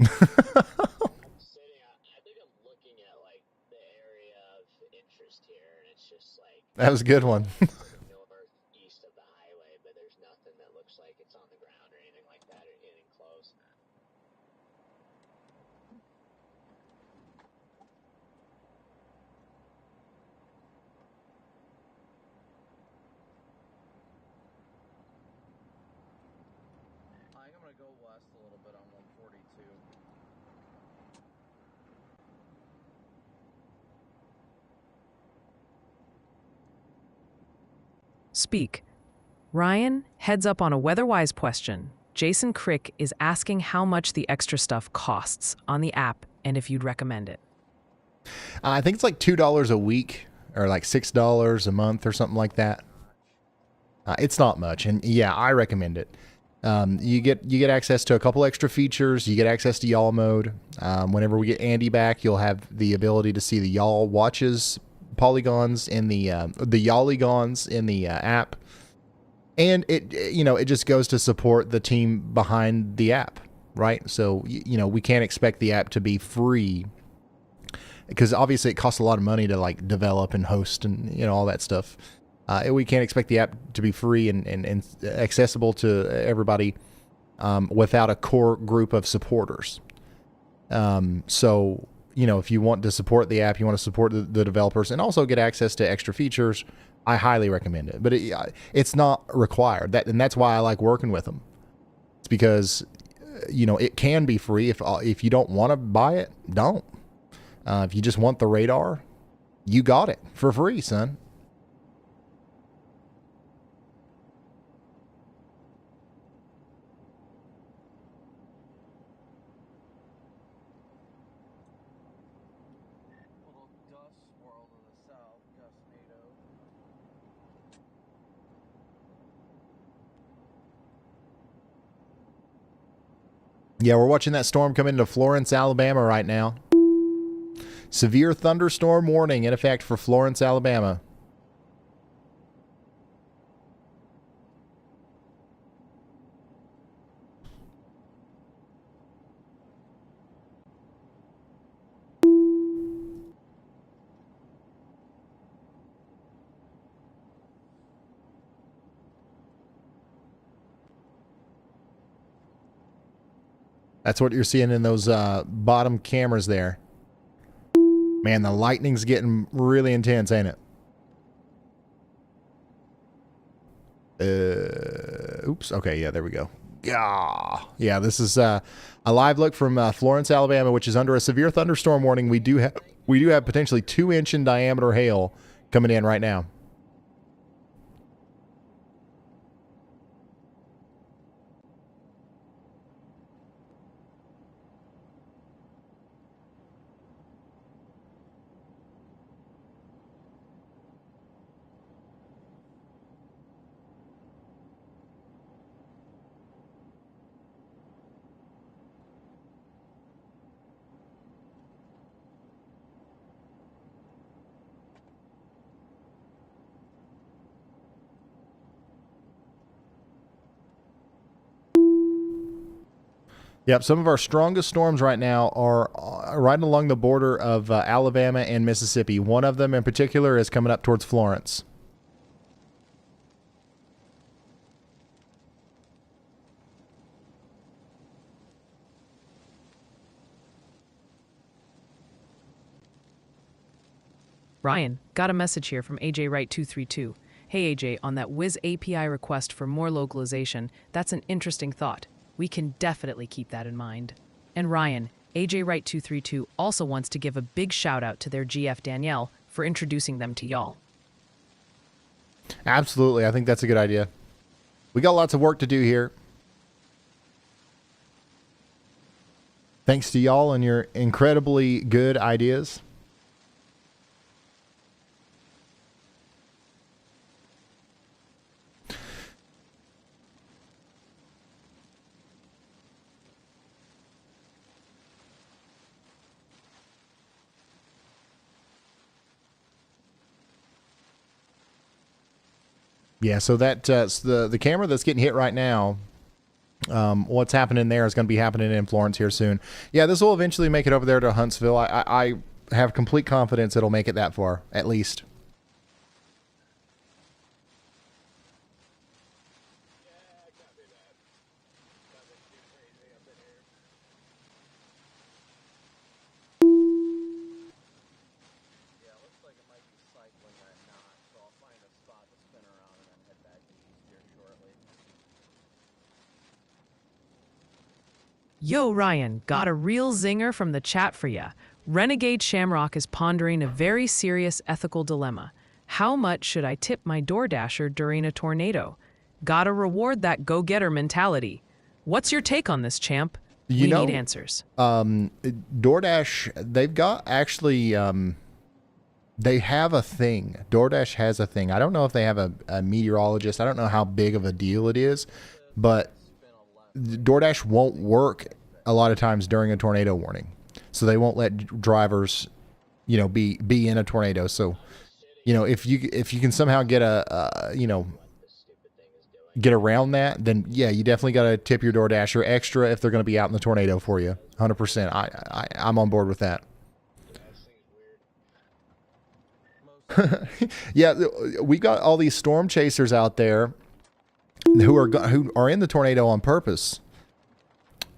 I'm sitting, I think I'm looking at like the area of That was a good one. Northeast of the highway, but there's nothing that looks like it's on the ground or anything like that, or anything close. I think I'm gonna go west a little bit on 142. Speak. Ryan, heads up on a weather-wise question. Jason Crick is asking how much the extra stuff costs on the app and if you'd recommend it. I think it's like $2 a week or like $6 a month or something like that. It's not much, and yeah, I recommend it. You get access to a couple extra features. You get access to y'all mode. Whenever we get Andy back, you'll have the ability to see the y'all watches polygons in the y'allygons in the app, and it just goes to support the team behind the app, right? So we can't expect the app to be free because obviously it costs a lot of money to like develop and host and all that stuff. We can't expect the app to be free and accessible to everybody without a core group of supporters. So, if you want to support the app, you want to support the developers and also get access to extra features, I highly recommend it. But it's not required. And that's why I like working with them. It's because, it can be free. If you don't want to buy it, don't. If you just want the radar, you got it for free, son. Little Gus World of the South, Gus NATO. Yeah, we're watching that storm come into Florence, Alabama right now. Severe thunderstorm warning in effect for Florence, Alabama. That's what you're seeing in those bottom cameras there. Man, the lightning's getting really intense, ain't it? Oops. Okay, yeah, there we go. Yeah, this is a live look from Florence, Alabama, which is under a severe thunderstorm warning. We do have potentially 2-inch in diameter hail coming in right now. Yep, some of our strongest storms right now are right along the border of Alabama and Mississippi. One of them in particular is coming up towards Florence. Ryan, got a message here from AJ Wright 232. Hey AJ, on that Wiz API request for more localization, that's an interesting thought. We can definitely keep that in mind. And Ryan, AJ Wright 232 also wants to give a big shout out to their GF Danielle for introducing them to y'all. Absolutely, I think that's a good idea. We got lots of work to do here. Thanks to y'all and your incredibly good ideas. Yeah, so that the camera that's getting hit right now, what's happening there is going to be happening in Florence here soon. Yeah, this will eventually make it over there to Huntsville. I have complete confidence it'll make it that far, at least. Yo, Ryan, got a real zinger from the chat for ya. Renegade Shamrock is pondering a very serious ethical dilemma. How much should I tip my DoorDasher during a tornado? Gotta reward that go-getter mentality. What's your take on this, champ? We need answers. DoorDash, they've got actually, they have a thing. DoorDash has a thing. I don't know if they have a meteorologist. I don't know how big of a deal it is, but DoorDash won't work a lot of times during a tornado warning. So they won't let drivers, be in a tornado. So, if you can somehow get get around that, then yeah, you definitely got to tip your DoorDasher extra if they're going to be out in the tornado for you. 100%. I'm on board with that. Yeah, we got all these storm chasers out there who are in the tornado on purpose.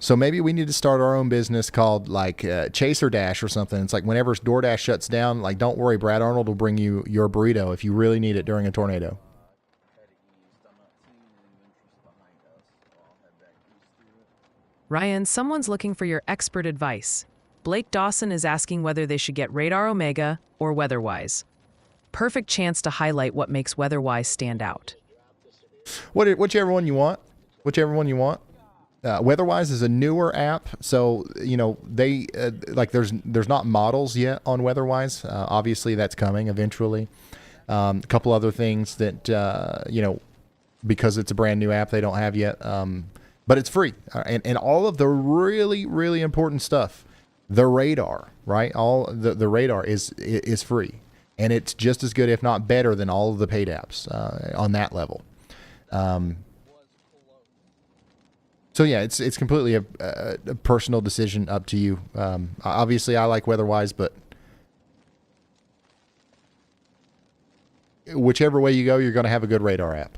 So maybe we need to start our own business called like Chaser Dash or something. It's like whenever DoorDash shuts down, like don't worry, Brad Arnold will bring you your burrito if you really need it during a tornado. Ryan, someone's looking for your expert advice. Blake Dawson is asking whether they should get Radar Omega or Weatherwise. Perfect chance to highlight what makes Weatherwise stand out. Whichever one you want. Weatherwise is a newer app, so they there's not models yet on Weatherwise. Obviously, that's coming eventually. A couple other things that because it's a brand new app they don't have yet, but it's free, and all of the really really important stuff. The radar, right? All the radar is free, and it's just as good, if not better, than all of the paid apps on that level. So yeah, it's completely a personal decision, up to you. Obviously, I like Weatherwise, but whichever way you go, you're going to have a good radar app.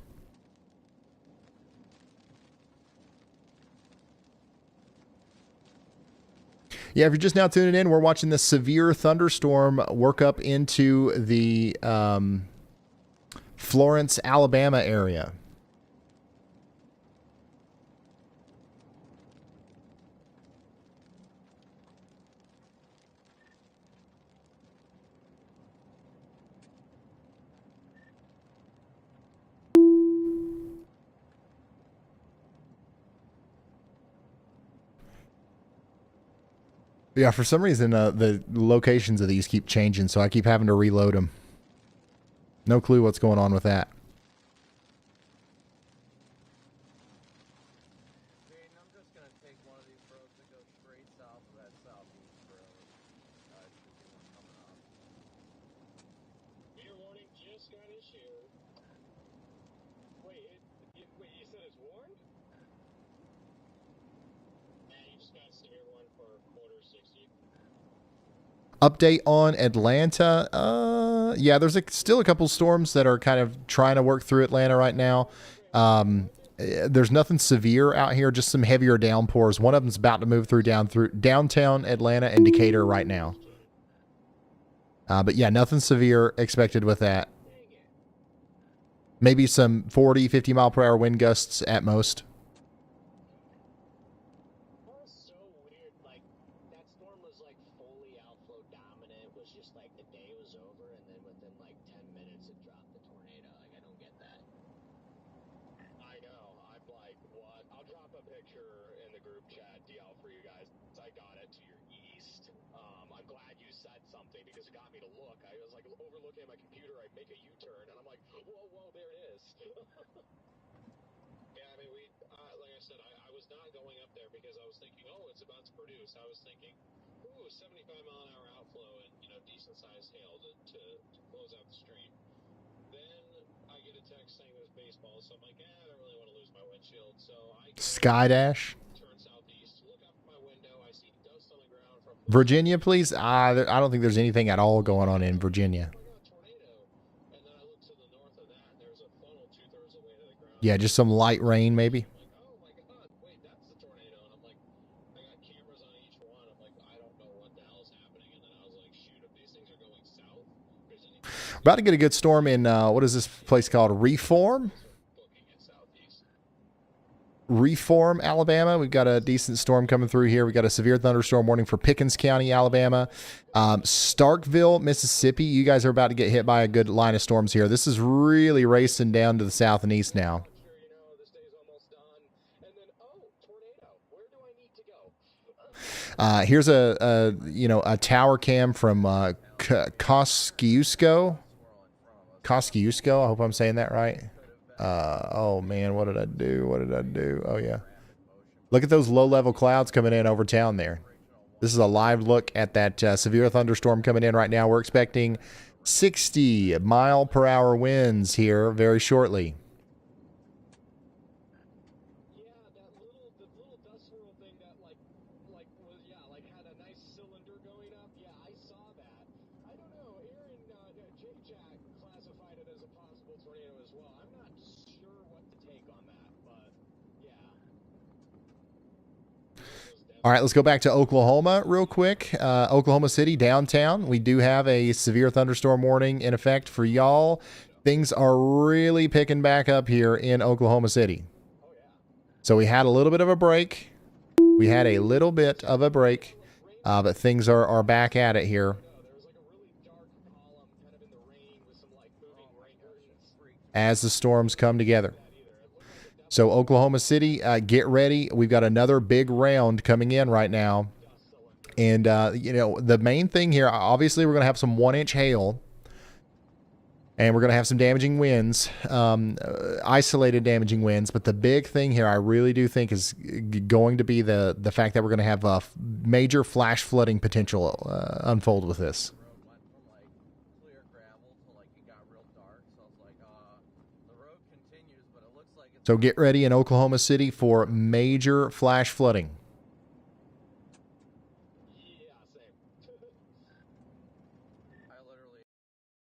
Yeah, if you're just now tuning in, we're watching this severe thunderstorm work up into the Florence, Alabama area. Yeah, for some reason, the locations of these keep changing, so I keep having to reload them. No clue what's going on with that. Jaden, I'm just gonna take one of these roads that go straight south of that southeast road. Should be one coming up. Meteor warning just got issued. Wait, you said it's warned? Yeah, you just got a severe one for quarter 60. Update on Atlanta. Yeah, there's still a couple storms that are kind of trying to work through Atlanta right now. There's nothing severe out here, just some heavier downpours. One of them's about to move through downtown Atlanta and Decatur right now. But yeah, nothing severe expected with that. Maybe some 40, 50 mile per hour wind gusts at most. That was so weird. Like, that storm was like fully outflow dominant. It was just like the day was over, and then within like 10 minutes it dropped the tornado. Like, I don't get that. I know. I'm like, what? I'll drop a picture in the group chat DL for you guys. I got it to your east. I'm glad you said something because it got me to look. I was like overlooking at my computer. I make a U-turn, and I'm like, whoa, there it is. Yeah, I mean, like I said, I was not going up there because I was thinking, oh, it's about to produce. I was thinking, ooh, 75 mile an hour outflow and, decent sized hail to close out the stream. Then I get a text saying there's baseball, so I'm like, I don't really want to lose my windshield. So I Skydash. turn southeast, look out my window, I see dust on the ground from Virginia, please. I don't think there's anything at all going on in Virginia. Yeah, just some light rain, maybe. oh my god, wait, that's the tornado. And I'm like, I got cameras on each one. I'm like, I don't know what the hell is happening. And then I was like, shoot, if these things are going south, there's any About to get a good storm in, what is this place called? Reform? Reform, Alabama. We've got a decent storm coming through here. We've got a severe thunderstorm warning for Pickens County, Alabama. Starkville, Mississippi. You guys are about to get hit by a good line of storms here. This is really racing down to the south and east now. This day's almost done. And then, tornado. Where do I need to go? Here's a tower cam from Kosciuszko. Kosciuszko. I hope I'm saying that right. Oh man, what did I do? Oh yeah. Look at those low-level clouds coming in over town there. This is a live look at that severe thunderstorm coming in right now. We're expecting 60-mile-per-hour winds here very shortly. Yeah, the little dust swirl thing that had a nice cylinder going up. Yeah, I saw that. I don't know. Aaron, J-Jack classified it as a possible tornado as well. I'm not sure what to take on that, but yeah. All right, let's go back to Oklahoma real quick. Oklahoma City, downtown. We do have a severe thunderstorm warning in effect for y'all. Things are really picking back up here in Oklahoma City. So we had a little bit of a break. But things are back at it here as the storms come together. So Oklahoma City, get ready. We've got another big round coming in right now. And, the main thing here, obviously we're going to have some 1-inch hail. And we're going to have some damaging winds, isolated damaging winds. But the big thing here, I really do think, is going to be the fact that we're going to have a major flash flooding potential unfold with this. So get ready in Oklahoma City for major flash flooding. Yeah, same. I literally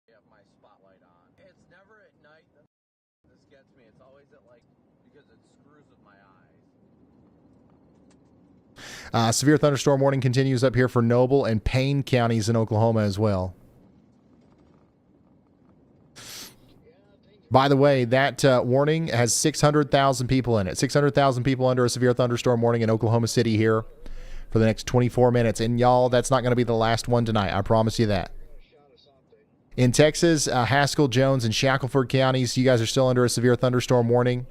have my spotlight on. It's never at night that this gets me. It's always because it screws with my eyes. Severe thunderstorm warning continues up here for Noble and Payne counties in Oklahoma as well. By the way, that warning has 600,000 people in it. 600,000 people under a severe thunderstorm warning in Oklahoma City here for the next 24 minutes. And y'all, that's not going to be the last one tonight. I promise you that. In Texas, Haskell, Jones, and Shackelford counties, you guys are still under a severe thunderstorm warning.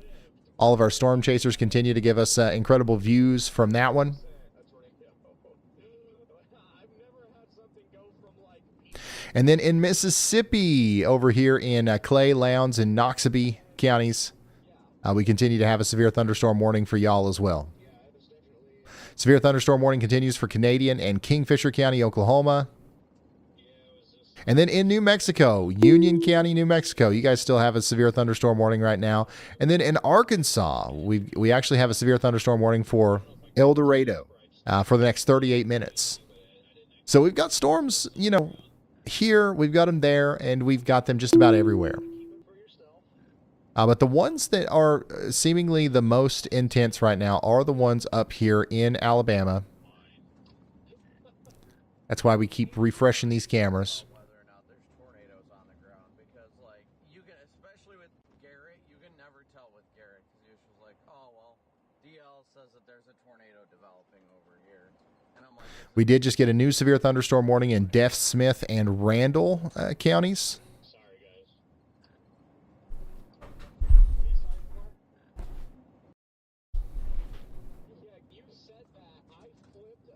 All of our storm chasers continue to give us incredible views from that one. And then in Mississippi, over here in Clay, Lowndes, and Noxubee counties, we continue to have a severe thunderstorm warning for y'all as well. Severe thunderstorm warning continues for Canadian and Kingfisher County, Oklahoma. And then in New Mexico, Union County, New Mexico, you guys still have a severe thunderstorm warning right now. And then in Arkansas, we actually have a severe thunderstorm warning for El Dorado for the next 38 minutes. So we've got storms, here, we've got them there, and we've got them just about everywhere. But the ones that are seemingly the most intense right now are the ones up here in Alabama. That's why we keep refreshing these cameras. Whether or not there's tornadoes on the ground, because you can, especially with Garrett, you can never tell with Garrett because he was like, oh well, DL says that there's a tornado developing over here, and I'm like, We did just get a new severe thunderstorm warning in Deaf, Smith, and Randall counties. Sorry, guys. Yeah, you said that. I flipped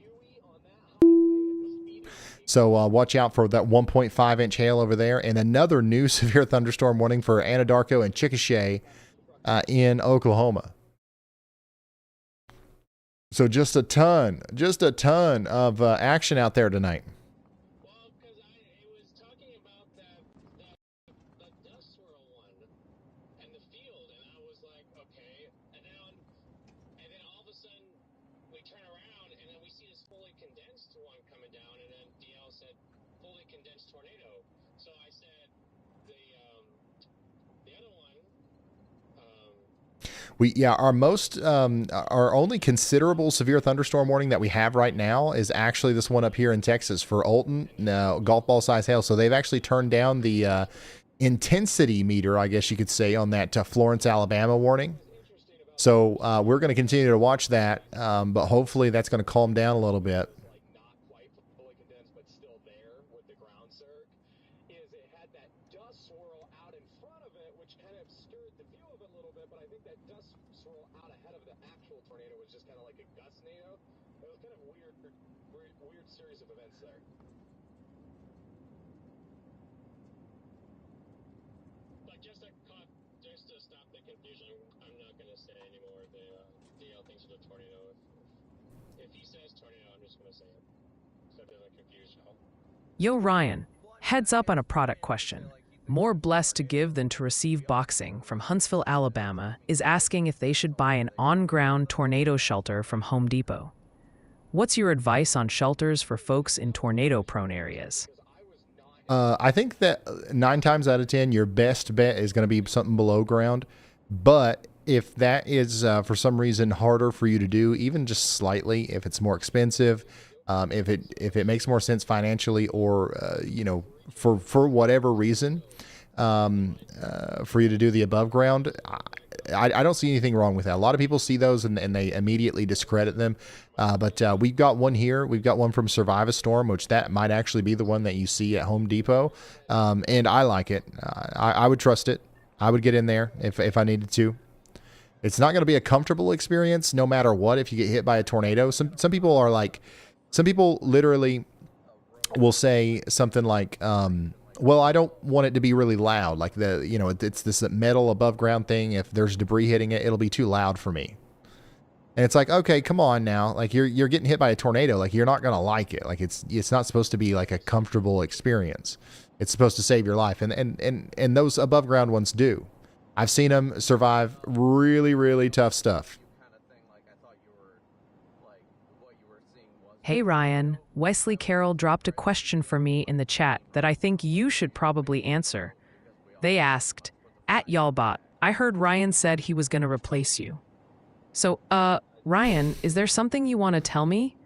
Yui on that highway at the speed of So watch out for that 1.5-inch hail over there. And another new severe thunderstorm warning for Anadarko and Chickasha in Oklahoma. So just a ton of action out there tonight. Well, because it was talking about the dust swirl one and the field, and I was like, okay. And then all of a sudden we turn around and then we see this fully condensed one coming down, and then DL said fully condensed tornado. So I said the other one. Our only considerable severe thunderstorm warning that we have right now is actually this one up here in Texas for Olton, golf ball size hail. So they've actually turned down the intensity meter, I guess you could say, on that Florence, Alabama warning. So we're going to continue to watch that, but hopefully that's going to calm down a little bit. Like not quite fully condensed, but still there with the ground circ, is it had that dust swirl out in front of it, which kind of obscured the view of it a little bit. But I think that dust swirl out ahead of the actual tornado was just kind of like a gust-nado. It was kind of weird series of events there. Like just to stop the confusion, I'm not going to say anymore. DL thinks it's a tornado. If he says tornado, I'm just going to say it. So it doesn't confuse y'all. Yo, Ryan, heads up on a product question. More blessed to give than to receive boxing from Huntsville, Alabama, is asking if they should buy an on-ground tornado shelter from Home Depot. What's your advice on shelters for folks in tornado-prone areas? I think that 9 times out of 10, your best bet is going to be something below ground. But if that is for some reason harder for you to do, even just slightly, if it's more expensive, if it makes more sense financially, or for whatever reason, for you to do the above ground, I don't see anything wrong with that. A lot of people see those and they immediately discredit them. But we've got one here. We've got one from Survive a Storm, which that might actually be the one that you see at Home Depot. And I like it. I would trust it. I would get in there if I needed to. It's not going to be a comfortable experience no matter what if you get hit by a tornado. Some people are like, some people literally will say something like, well, I don't want it to be really loud. Like it's this metal above ground thing. If there's debris hitting it, it'll be too loud for me. And it's like, okay, come on now. Like you're getting hit by a tornado. Like you're not going to like it. Like it's not supposed to be like a comfortable experience. It's supposed to save your life. And those above ground ones do. I've seen them survive really, really tough stuff. Hey Ryan, Wesley Carroll dropped a question for me in the chat that I think you should probably answer. They asked, at y'allbot, I heard Ryan said he was going to replace you. So, Ryan, is there something you want to tell me?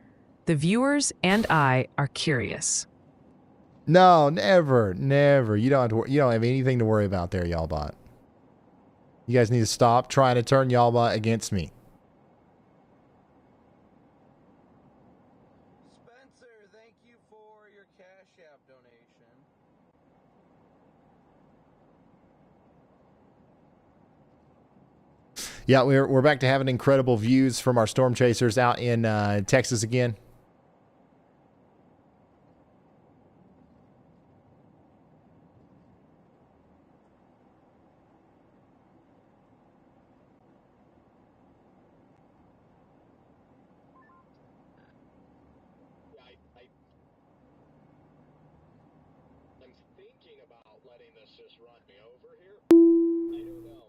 The viewers and I are curious. No, never. You don't have anything to worry about there, y'allbot. You guys need to stop trying to turn y'allbot against me. Thank you for your Cash App donation. Yeah, we're back to having incredible views from our Stormchasers out in Texas again. I'm thinking about letting this just run me over here. I don't know.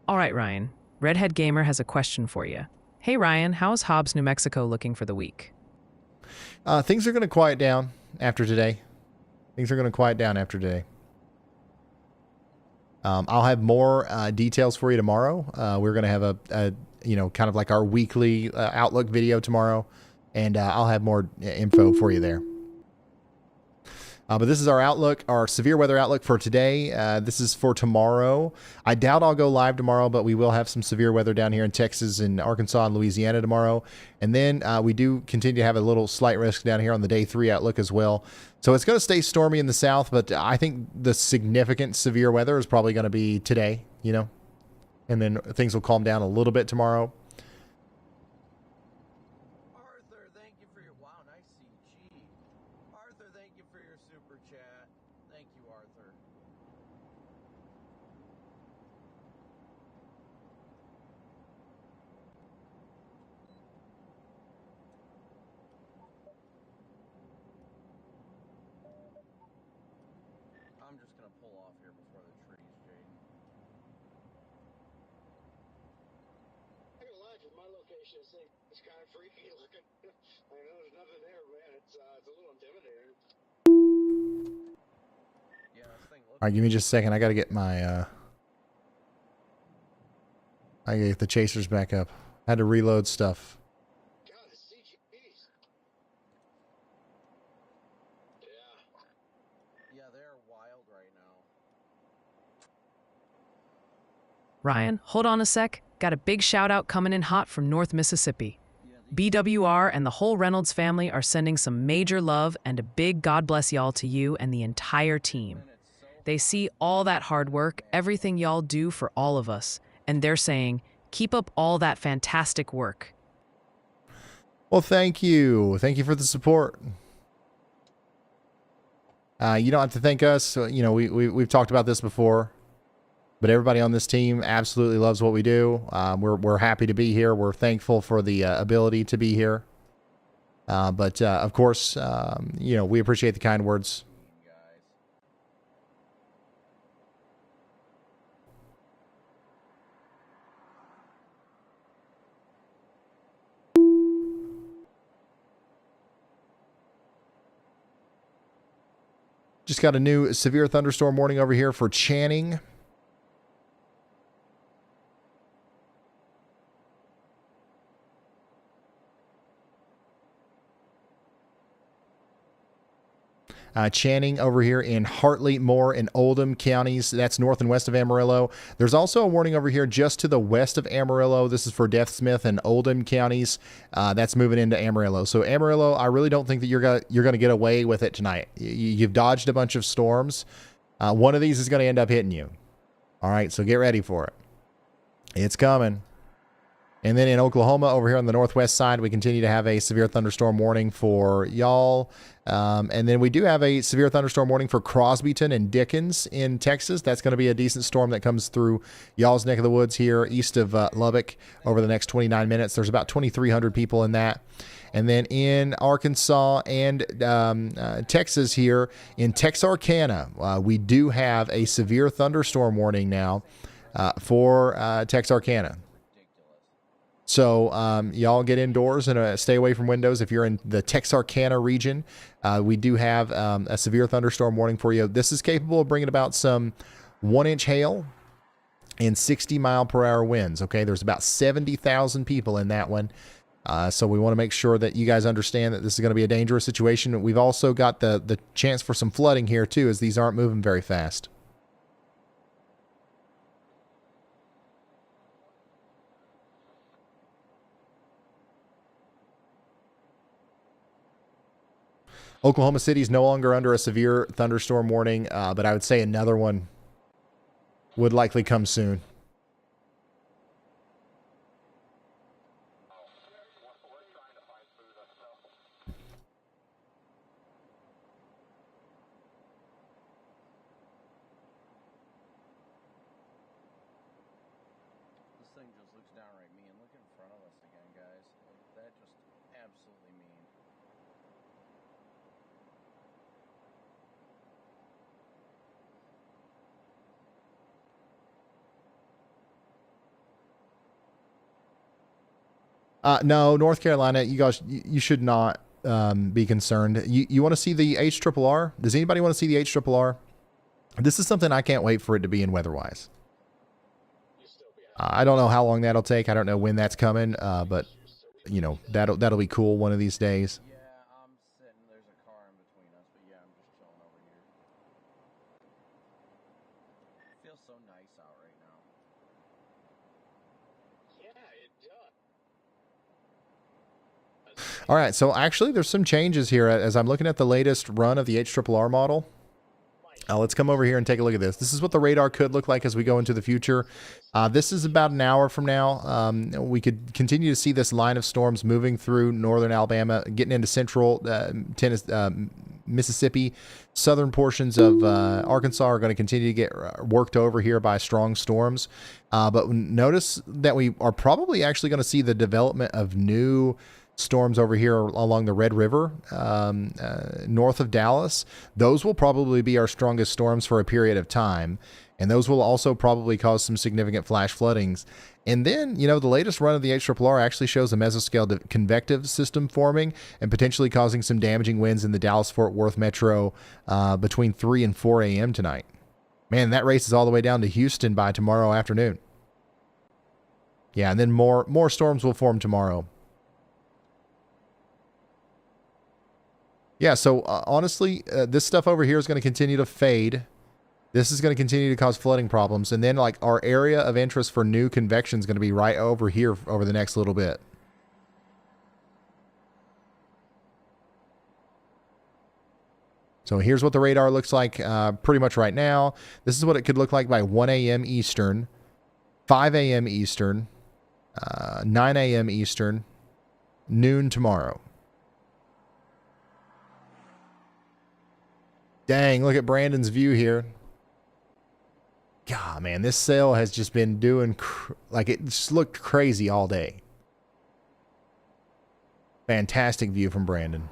All right, Ryan. Redhead Gamer has a question for you. Hey Ryan, how's Hobbs, New Mexico looking for the week? Things are going to quiet down after today. I'll have more details for you tomorrow. We're going to have a kind of like our weekly Outlook video tomorrow, and I'll have more info for you there. But this is our outlook, our severe weather outlook for today. This is for tomorrow. I doubt I'll go live tomorrow, but we will have some severe weather down here in Texas and Arkansas and Louisiana tomorrow. And then we do continue to have a little slight risk down here on the day 3 outlook as well. So it's going to stay stormy in the south, but I think the significant severe weather is probably going to be today, and then things will calm down a little bit tomorrow. Arthur, thank you for your nice CG. Arthur, thank you for your super chat. Thank you, Arthur. I'm just gonna pull off here before the trees, Jaden. I can lie from my location. It's kind of freaky looking. I know there's nothing there, man. It's a little intimidating. Yeah, this thing looks. All right, give me just a second. I got to get my I gotta get the chasers back up. I had to reload stuff. God, the CGPs. Yeah. Yeah, they're wild right now. Ryan, hold on a sec. Got a big shout out coming in hot from North Mississippi. BWR and the whole Reynolds family are sending some major love and a big God bless y'all to you and the entire team. They see all that hard work, everything y'all do for all of us, and they're saying, keep up all that fantastic work. Well, thank you. Thank you for the support. You don't have to thank us. You know, we've talked about this before, but everybody on this team absolutely loves what we do. We're happy to be here. We're thankful for the ability to be here. But of course, you know, we appreciate the kind words. Just got a new severe thunderstorm warning over here for Channing. Channing over here in Hartley, Moore, and Oldham counties. That's north and west of Amarillo. There's also a warning over here just to the west of Amarillo. This is for Death Smith and Oldham counties. That's moving into Amarillo. So Amarillo, I really don't think that you're gonna get away with it tonight. You've dodged a bunch of storms. One of these is going to end up hitting you. All right, so get ready for it. It's coming. And then in Oklahoma, over here on the northwest side, we continue to have a severe thunderstorm warning for y'all. And then we do have a severe thunderstorm warning for Crosbyton and Dickens in Texas. That's going to be a decent storm that comes through y'all's neck of the woods here east of Lubbock over the next 29 minutes. There's about 2,300 people in that. And then in Arkansas and Texas here, in Texarkana, we do have a severe thunderstorm warning now for Texarkana. So y'all get indoors and stay away from windows. If you're in the Texarkana region, we do have a severe thunderstorm warning for you. This is capable of bringing about some 1-inch hail and 60-mile-per-hour winds. Okay, there's about 70,000 people in that one. So we want to make sure that you guys understand that this is going to be a dangerous situation. We've also got the chance for some flooding here, too, as these aren't moving very fast. Oklahoma City is no longer under a severe thunderstorm warning, but I would say another one would likely come soon. This thing just looks downright mean. Look in front of us again, guys. Like, that just absolutely mean. No, North Carolina, you guys, you should not be concerned. You want to see the HRRR? Does anybody want to see the HRRR? This is something I can't wait for it to be in weather-wise. I don't know how long that'll take. I don't know when that's coming, but you know that'll be cool one of these days. Yeah, I'm sitting. There's a car in between us, but yeah, I'm just chilling over here. It feels so nice out right now. Yeah, it does. All right, so actually there's some changes here as I'm looking at the latest run of the HRRR model. Let's come over here and take a look at this. This is what the radar could look like as we go into the future. This is about an hour from now. We could continue to see this line of storms moving through northern Alabama, getting into central Tennessee, Mississippi. Southern portions of Arkansas are going to continue to get worked over here by strong storms. But notice that we are probably actually going to see the development of new storms over here along the Red River, north of Dallas. Those will probably be our strongest storms for a period of time. And those will also probably cause some significant flash floodings. And then, you know, the latest run of the HRRR actually shows a mesoscale convective system forming and potentially causing some damaging winds in the Dallas-Fort Worth metro between 3 and 4 a.m. tonight. Man, that race is all the way down to Houston by tomorrow afternoon. Yeah, and then more storms will form tomorrow. Yeah, so honestly, this stuff over here is going to continue to fade This is going to continue to cause flooding problems. And then like our area of interest for new convection is going to be right over here over the next little bit. So here's what the radar looks like pretty much right now. This is what it could look like by 1 a.m. Eastern, 5 a.m. Eastern, 9 a.m. Eastern, noon tomorrow. Dang, look at Brandon's view here. God, man, this sail has just been doing, like it just looked crazy all day. Fantastic view from Brandon.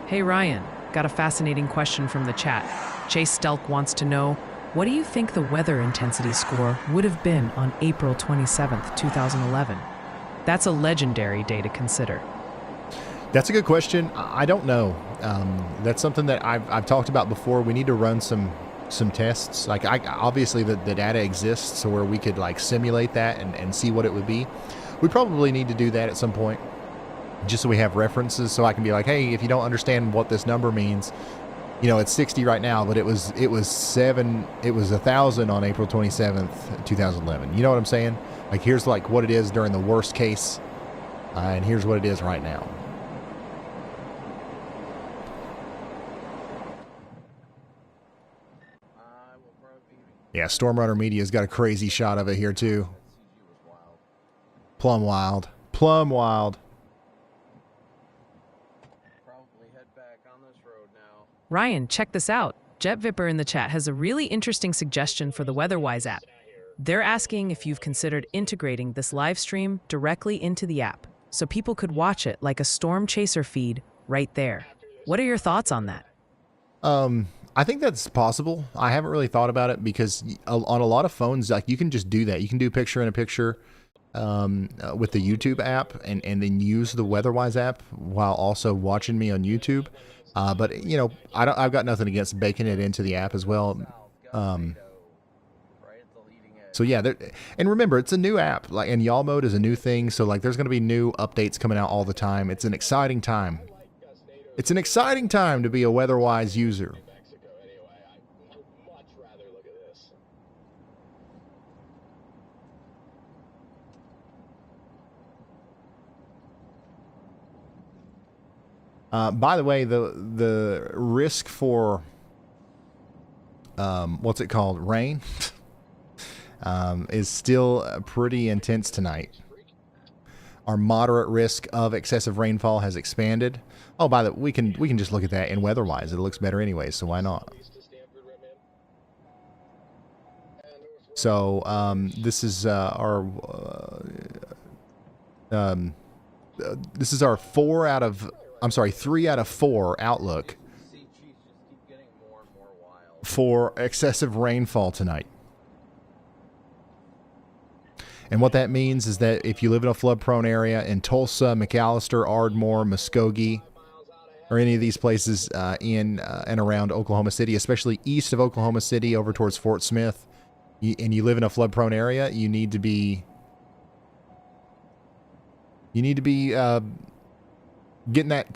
Hey Ryan, got a fascinating question from the chat. Chase Stelk wants to know, what do you think the weather intensity score would have been on April 27th, 2011? That's a legendary day to consider. That's a good question. I don't know. That's something that I've talked about before. We need to run some tests. Like obviously the data exists so where we could like simulate that and see what it would be. We probably need to do that at some point, just so we have references, so I can be like, hey, if you don't understand what this number means, you know, it's 60 right now, but it was 1,000 on April 27th, 2011. You know what I'm saying? Like, here's like what it is during the worst case, and here's what it is right now. Yeah, Stormrunner Media's got a crazy shot of it here too. Plumb wild. Plumb wild. Ryan, check this out. Jet Vipper in the chat has a really interesting suggestion for the WeatherWise app. They're asking if you've considered integrating this live stream directly into the app so people could watch it like a Stormchaser feed right there. What are your thoughts on that? I think that's possible. I haven't really thought about it because on a lot of phones, like you can just do that. You can do picture in a picture with the YouTube app and then use the WeatherWise app while also watching me on YouTube. But you know, I've got nothing against baking it into the app as well. So yeah, and remember, it's a new app. Like, and Y'all Mode is a new thing. So like, there's going to be new updates coming out all the time. It's an exciting time. It's an exciting time to be a WeatherWise user. By the way, the risk for what's it called, rain, is still pretty intense tonight. Our moderate risk of excessive rainfall has expanded. Oh, by the way, we can just look at that in WeatherWise. It looks better anyway, so why not? So this is our 3 out of 4 outlook for excessive rainfall tonight. And what that means is that if you live in a flood-prone area in Tulsa, McAllister, Ardmore, Muskogee, or any of these places in and around Oklahoma City, especially east of Oklahoma City over towards Fort Smith, and you live in a flood-prone area, you need to be getting that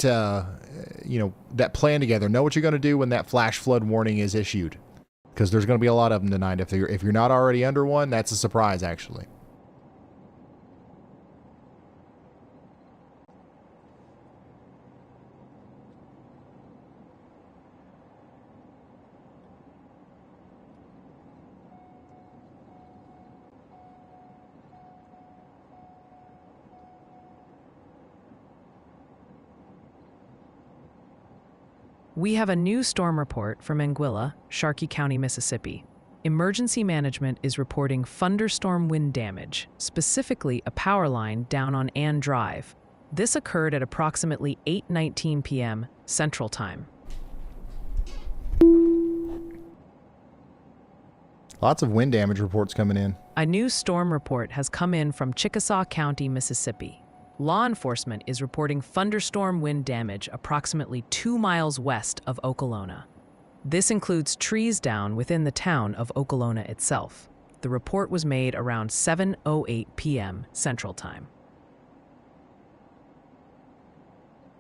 that plan together. Know what you're going to do when that flash flood warning is issued, because there's going to be a lot of them tonight. If you're not already under one, that's a surprise, actually. We have a new storm report from Anguilla, Sharkey County, Mississippi. Emergency management is reporting thunderstorm wind damage, specifically a power line down on Ann Drive. This occurred at approximately 8:19 p.m. Central Time. Lots of wind damage reports coming in. A new storm report has come in from Chickasaw County, Mississippi. Law enforcement is reporting thunderstorm wind damage approximately 2 miles west of Okolona. This includes trees down within the town of Okolona itself. The report was made around 7:08 p.m. Central Time.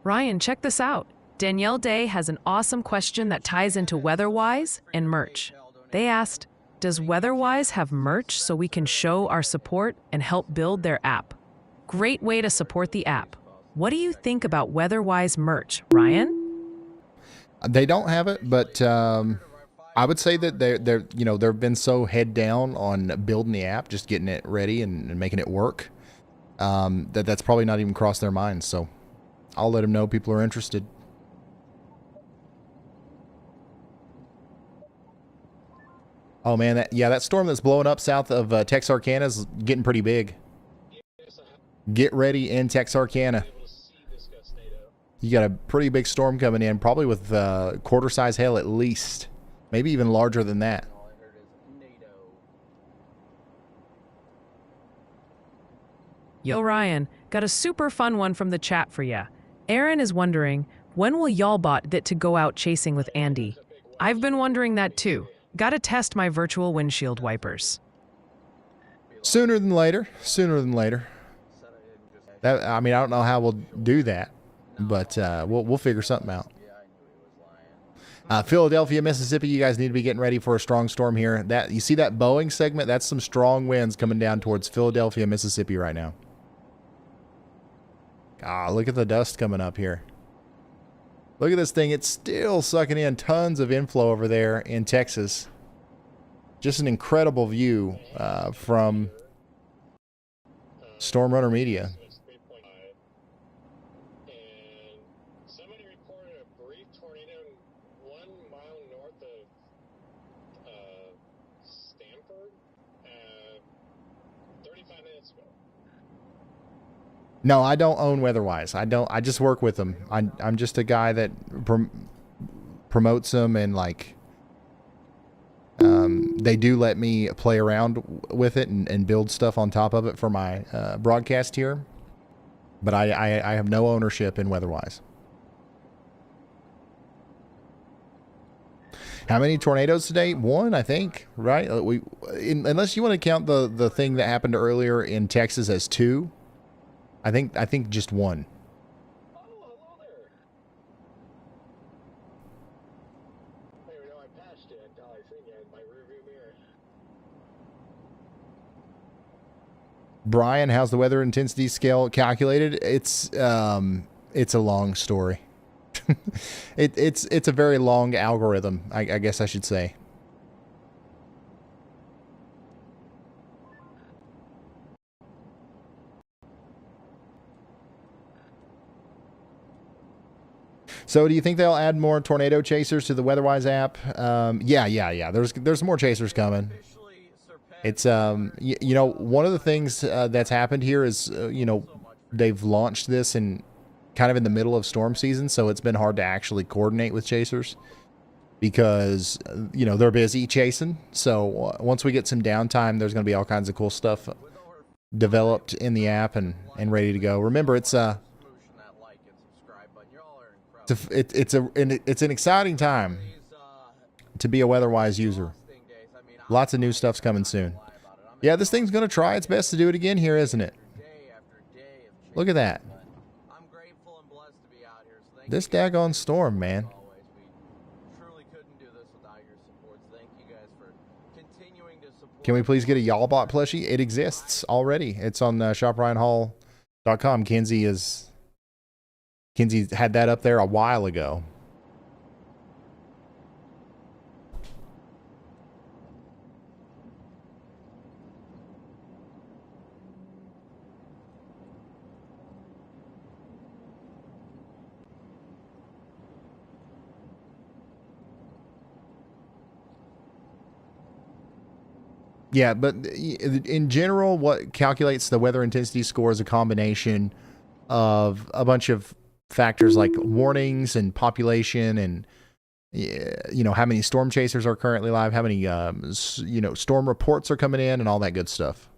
Ryan, check this out. Danielle Day has an awesome question that ties into WeatherWise and merch. They asked, does WeatherWise have merch so we can show our support and help build their app? Great way to support the app. What do you think about WeatherWise merch, Ryan? They don't have it, but I would say that they've been so head down on building the app, just getting it ready and making it work, that's probably not even crossed their minds. So I'll let them know people are interested. Oh man, that storm that's blowing up south of Texarkana is getting pretty big. Get ready in Texarkana. You got a pretty big storm coming in, probably with quarter-size hail at least. Maybe even larger than that. Yo, Ryan, got a super fun one from the chat for ya. Aaron is wondering, when will y'all bot get to go out chasing with Andy? I've been wondering that too. Gotta test my virtual windshield wipers. Sooner than later. Sooner than later. I don't know how we'll do that, but we'll figure something out. Philadelphia, Mississippi, you guys need to be getting ready for a strong storm here. You see that Boeing segment? That's some strong winds coming down towards Philadelphia, Mississippi right now. Look at the dust coming up here. Look at this thing. It's still sucking in tons of inflow over there in Texas. Just an incredible view from Storm Runner Media. And somebody reported a brief tornado 1 mile north of Stanford 35 minutes ago. No, I don't own WeatherWise. I just work with them. I'm just a guy that promotes them, and they do let me play around with it and build stuff on top of it for my broadcast here. But I have no ownership in WeatherWise. How many tornadoes today? One, I think, right? Unless you want to count the thing that happened earlier in Texas as two. I think just one. Oh, hello there. I don't even know I passed it until I seen you in my rearview mirror. Brian, how's the weather intensity scale calculated? It's a long story. It's a very long algorithm, I guess I should say. So do you think they'll add more tornado chasers to the WeatherWise app? Yeah. There's more chasers coming. It's one of the things that's happened here is they've launched this in kind of in the middle of storm season, so it's been hard to actually coordinate with chasers because they're busy chasing. So once we get some downtime, there's going to be all kinds of cool stuff developed in the app and ready to go. Remember, it's an exciting time to be a WeatherWise user. Lots of new stuff's coming soon. Yeah, this thing's going to try its best to do it again here, isn't it? Look at that. This daggone storm, man. Can we please get a YallBot plushie? It exists already. It's on shopryanhall.com. Kenzie had that up there a while ago. Yeah, but in general, what calculates the weather intensity score is a combination of a bunch of factors like warnings and population and how many storm chasers are currently live, how many storm reports are coming in, and all that good stuff.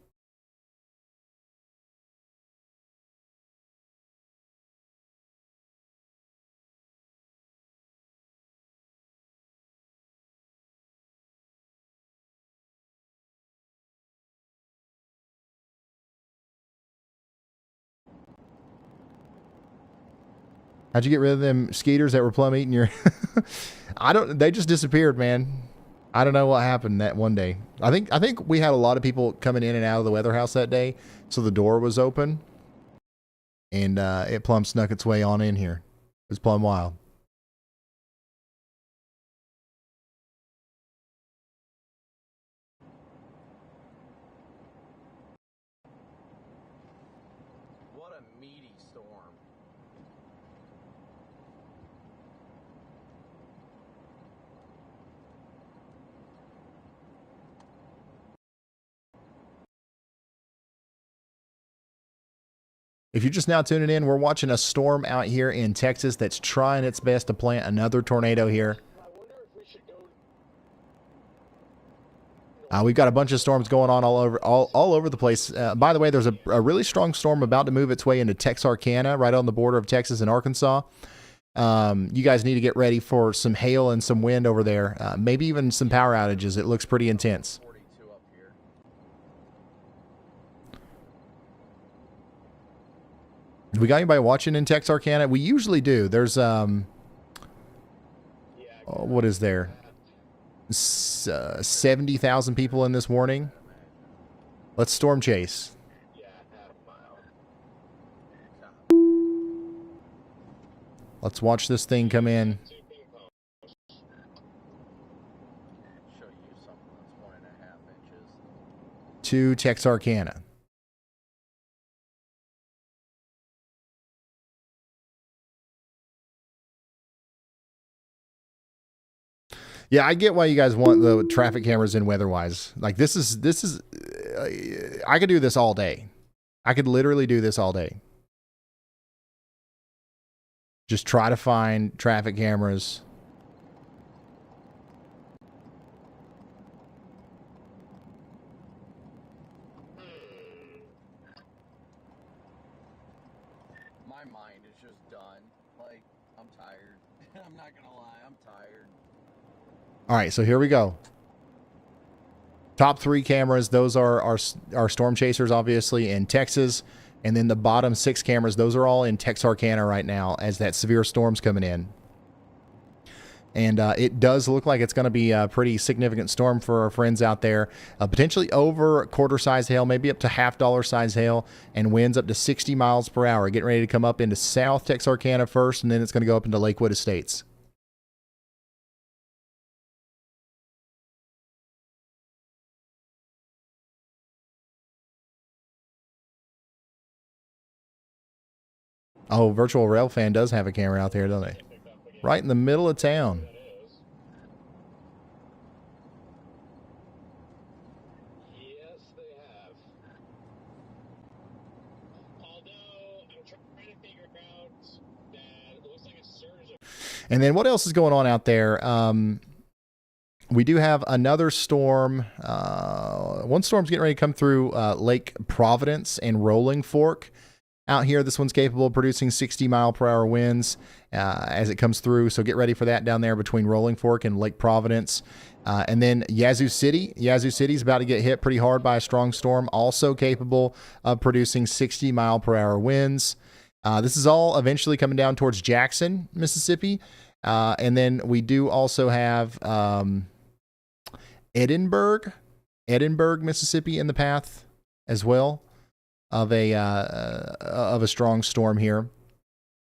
How'd you get rid of them skeeters that were plum eating your? They just disappeared, man. I don't know what happened that one day. I think we had a lot of people coming in and out of the weather house that day, so the door was open, and it plumb snuck its way on in here. It was plumb wild. What a meaty storm. If you're just now tuning in, we're watching a storm out here in Texas that's trying its best to plant another tornado here. We've got a bunch of storms going on all over the place. By the way, there's a really strong storm about to move its way into Texarkana, right on the border of Texas and Arkansas. You guys need to get ready for some hail and some wind over there. Maybe even some power outages. It looks pretty intense. 42 up here. We got anybody watching in Texarkana? We usually do. There's what is there? 70,000 people in this warning. Let's storm chase. Let's watch this thing come in. Show you something that's 1.5 inches. To Texarkana. Yeah, I get why you guys want the traffic cameras in weather-wise. Like this is I could do this all day. I could literally do this all day. Just try to find traffic cameras. My mind is just done. Like, I'm tired. I'm not gonna lie, I'm tired. All right, so here we go. Top 3 cameras, those are our storm chasers, obviously, in Texas. And then the bottom 6 cameras, those are all in Texarkana right now as that severe storm's coming in. And it does look like it's going to be a pretty significant storm for our friends out there. Potentially over quarter-size hail, maybe up to $half size hail, and winds up to 60 miles per hour. Getting ready to come up into South Texarkana first, and then it's going to go up into Lakewood Estates. Oh, Virtual Railfan does have a camera out there, don't they? Right in the middle of town. Yes, they have. Although I'm trying to figure out that it looks like a surge of. And then what else is going on out there? We do have another storm. One storm's getting ready to come through Lake Providence and Rolling Fork. Out here, this one's capable of producing 60 mile per hour winds as it comes through. So get ready for that down there between Rolling Fork and Lake Providence. And then Yazoo City. Yazoo City is about to get hit pretty hard by a strong storm, also capable of producing 60 mile per hour winds. This is all eventually coming down towards Jackson, Mississippi. And then we do also have Edinburgh, Mississippi in the path as well of a strong storm here.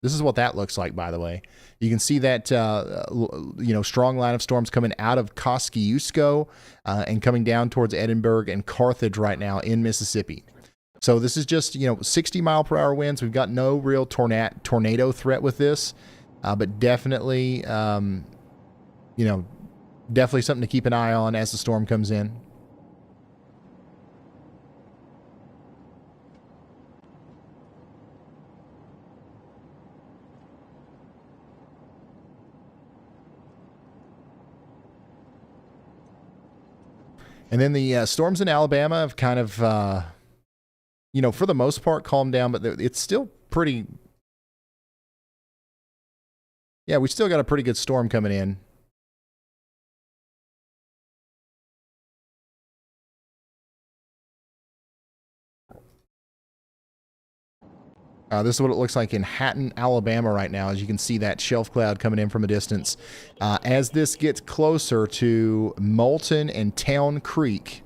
This is what that looks like, by the way. You can see that strong line of storms coming out of Kosciuszko and coming down towards Edinburgh and Carthage right now in Mississippi. So this is just 60 mile per hour winds. We've got no real tornado threat with this, but definitely definitely something to keep an eye on as the storm comes in. And then the storms in Alabama have kind of, for the most part calmed down, but it's still pretty. Yeah, we still got a pretty good storm coming in. All This is what it looks like in Hatton, Alabama right now, as you can see that shelf cloud coming in from a distance. As this gets closer to Moulton and Town Creek,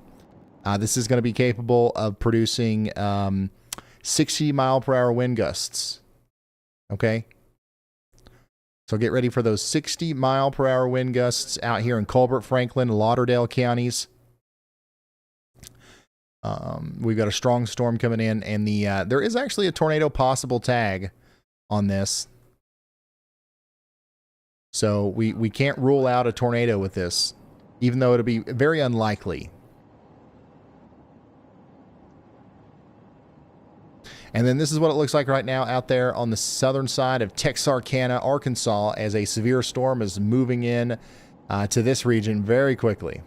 this is going to be capable of producing 60-mile-per-hour wind gusts. Okay? So get ready for those 60-mile-per-hour wind gusts out here in Colbert, Franklin, Lauderdale counties. We've got a strong storm coming in, and there is actually a tornado possible tag on this. So we can't rule out a tornado with this, even though it'll be very unlikely. And then this is what it looks like right now out there on the southern side of Texarkana, Arkansas, as a severe storm is moving in to this region very quickly.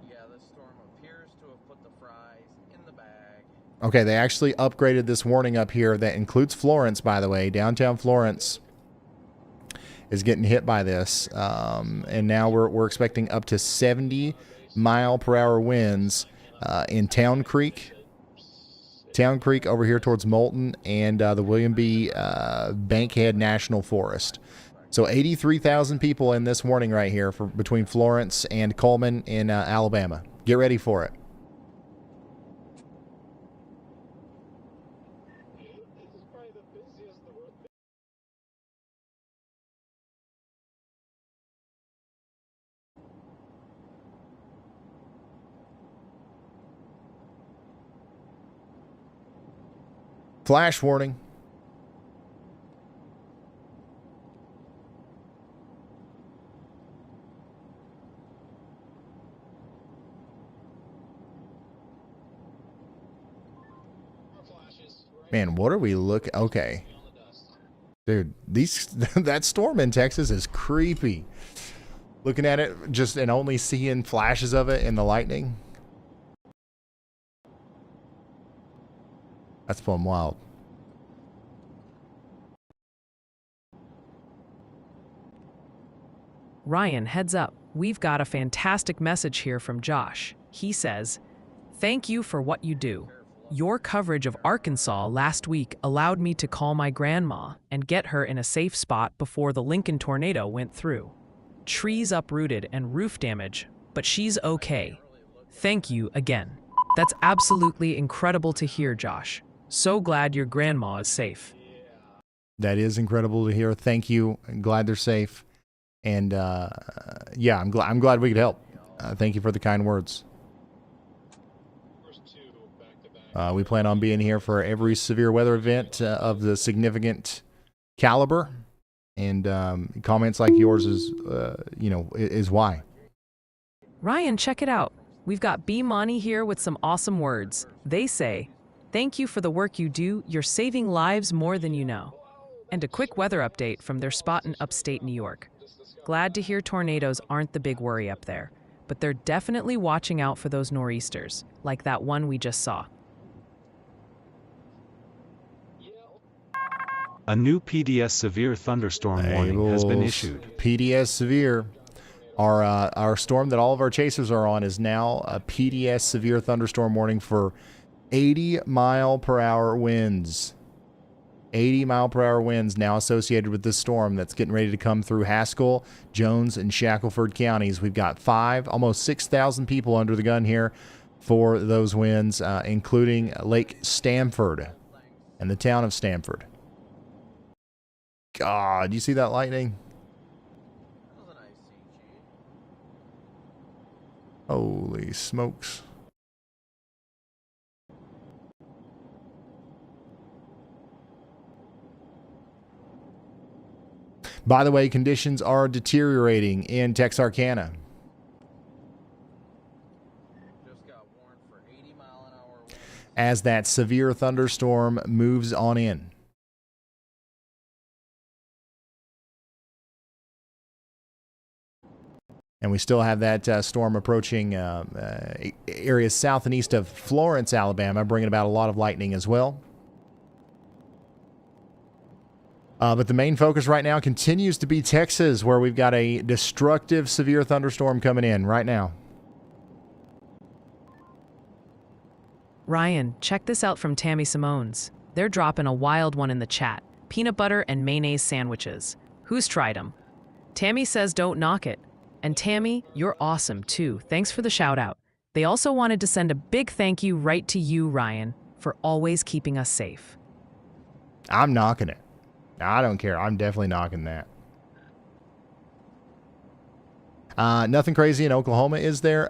Yeah, this storm appears to have put the fries in the bag. Okay, they actually upgraded this warning up here. That includes Florence, by the way. Downtown Florence is getting hit by this. And now we're expecting up to 70-mile-per-hour winds in Town Creek. Town Creek over here towards Moulton and the William B. Bankhead National Forest. So 83,000 people in this warning right here for between Florence and Coleman in Alabama. Get ready for it. Flash warning. Man, what are we looking? Okay. Dude, that storm in Texas is creepy. Looking at it just and only seeing flashes of it in the lightning. That's fun wild. Ryan, heads up. We've got a fantastic message here from Josh. He says, "Thank you for what you do. Your coverage of Arkansas last week allowed me to call my grandma and get her in a safe spot before the Lincoln tornado went through. Trees uprooted and roof damage, but she's okay. Thank you again." That's absolutely incredible to hear, Josh. So glad your grandma is safe. That is incredible to hear. Thank you. I'm glad they're safe. And yeah, I'm glad we could help. Thank you for the kind words. We plan on being here for every severe weather event of the significant caliber, and comments like yours is, is why. Ryan, check it out. We've got B Money here with some awesome words. They say, "Thank you for the work you do. You're saving lives more than you know." And a quick weather update from their spot in upstate New York. Glad to hear tornadoes aren't the big worry up there, but they're definitely watching out for those nor'easters, like that one we just saw. A new PDS severe thunderstorm warning has been issued. PDS severe. Our storm that all of our chasers are on is now a PDS severe thunderstorm warning for 80-mile-per-hour winds. 80-mile-per-hour winds now associated with this storm that's getting ready to come through Haskell, Jones, and Shackelford counties. We've got almost 6,000 people under the gun here for those winds, including Lake Stamford and the town of Stamford. God, you see that lightning? That was a nice CG. Holy smokes. By the way, conditions are deteriorating in Texarkana. Just got warned for 80-mile-an-hour winds. As that severe thunderstorm moves on in. And we still have that storm approaching areas south and east of Florence, Alabama, bringing about a lot of lightning as well. But the main focus right now continues to be Texas, where we've got a destructive, severe thunderstorm coming in right now. Ryan, check this out from Tammy Simone's. They're dropping a wild one in the chat. Peanut butter and mayonnaise sandwiches. Who's tried them? Tammy says don't knock it. And Tammy, you're awesome too. Thanks for the shout out. They also wanted to send a big thank you right to you, Ryan, for always keeping us safe. I'm knocking it. I don't care. I'm definitely knocking that. Nothing crazy in Oklahoma, is there?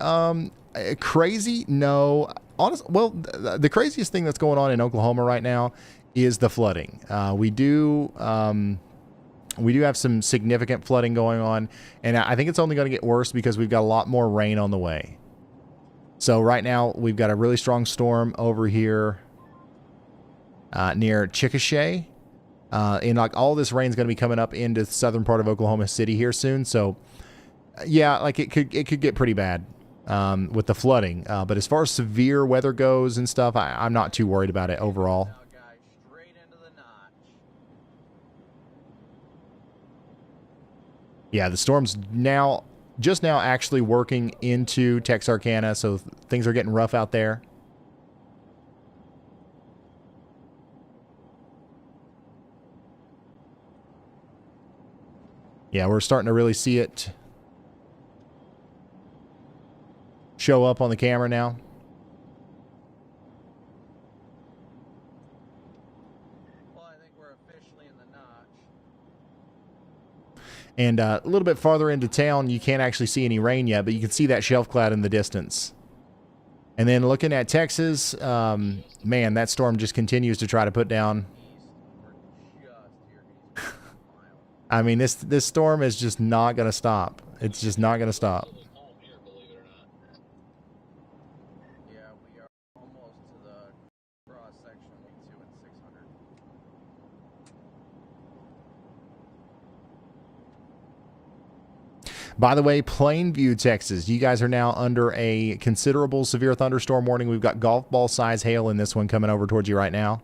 Crazy? No. Honestly, well, the craziest thing that's going on in Oklahoma right now is the flooding. We do have some significant flooding going on, and I think it's only going to get worse because we've got a lot more rain on the way. So right now we've got a really strong storm over here near Chickasha. And like all this rain's going to be coming up into the southern part of Oklahoma City here soon. So yeah, like it could get pretty bad with the flooding. But as far as severe weather goes and stuff, I'm not too worried about it overall. Now, guys, straight into the notch. Yeah, the storm's just now actually working into Texarkana, so things are getting rough out there. Yeah, we're starting to really see it show up on the camera now. Well, I think we're officially in the notch. And a little bit farther into town, you can't actually see any rain yet, but you can see that shelf cloud in the distance. And then looking at Texas, man, that storm just continues to try to put down. I mean, this storm is just not going to stop. It's just not going to stop. Yeah, we are almost to the cross section of 2 and 600. By the way, Plainview, Texas, you guys are now under a considerable severe thunderstorm warning. We've got golf ball size hail in this one coming over towards you right now.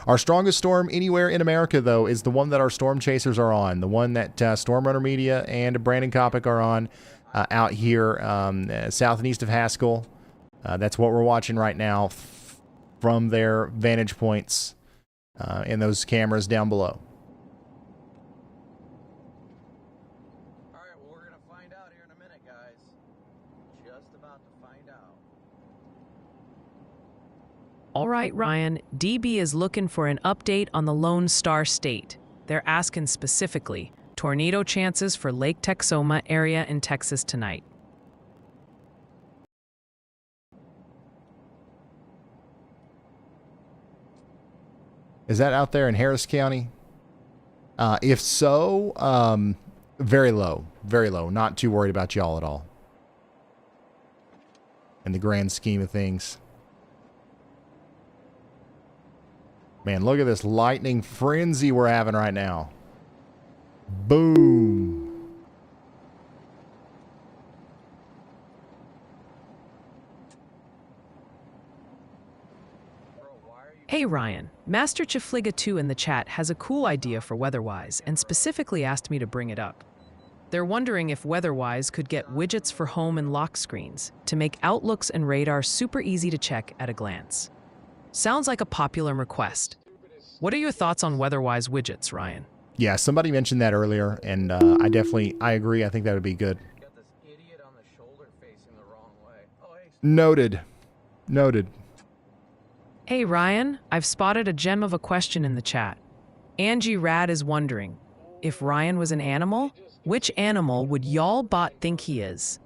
Our strongest storm anywhere in America, though, is the one that our Stormchasers are on, the one that Stormrunner Media and Brandon Kopic are on out here south and east of Haskell. That's what we're watching right now from their vantage points in those cameras down below. All right, well, we're going to find out here in a minute, guys. Just about to find out. All right, Ryan, DB is looking for an update on the Lone Star State. They're asking specifically, tornado chances for Lake Texoma area in Texas tonight. Is that out there in Harris County? If so, very low, very low. Not too worried about y'all at all in the grand scheme of things. Man, look at this lightning frenzy we're having right now. Boom. Hey Ryan, Master Chifliga2 in the chat has a cool idea for Weatherwise and specifically asked me to bring it up. They're wondering if Weatherwise could get widgets for home and lock screens to make outlooks and radar super easy to check at a glance. Sounds like a popular request. What are your thoughts on Weatherwise widgets, Ryan? Yeah, somebody mentioned that earlier, and I agree. I think that would be good. Got this idiot on the shoulder facing the wrong way. Oh, hey. Noted. Noted. Hey Ryan, I've spotted a gem of a question in the chat. Angie Rad is wondering, if Ryan was an animal, which animal would y'all bot think he is?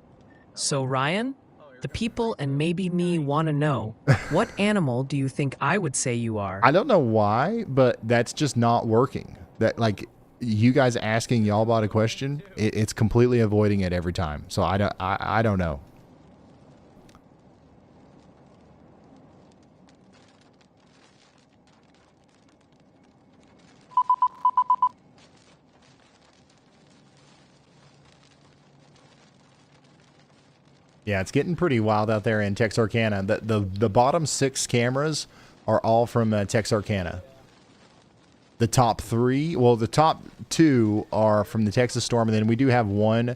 So Ryan, the people and maybe me want to know, what animal do you think I would say you are? I don't know why, but that's just not working. That, like, you guys asking y'all about a question, it's completely avoiding it every time. So I don't know. Yeah, it's getting pretty wild out there in Texarkana. The bottom 6 cameras are all from Texarkana. the top three. Well, the top two are from the Texas storm, and then we do have one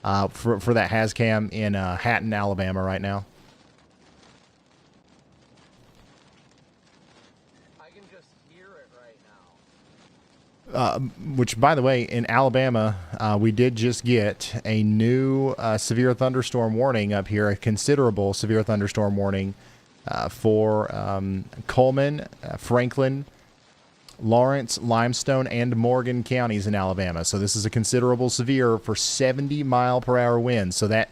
for that Hazcam in Hatton, Alabama right now. I can just hear it right now. Which, by the way, in Alabama, we did just get a new severe thunderstorm warning up here, a considerable severe thunderstorm warning for Coleman, Franklin, Lawrence, Limestone, and Morgan counties in Alabama. So this is a considerable severe for 70-mile-per-hour winds. So that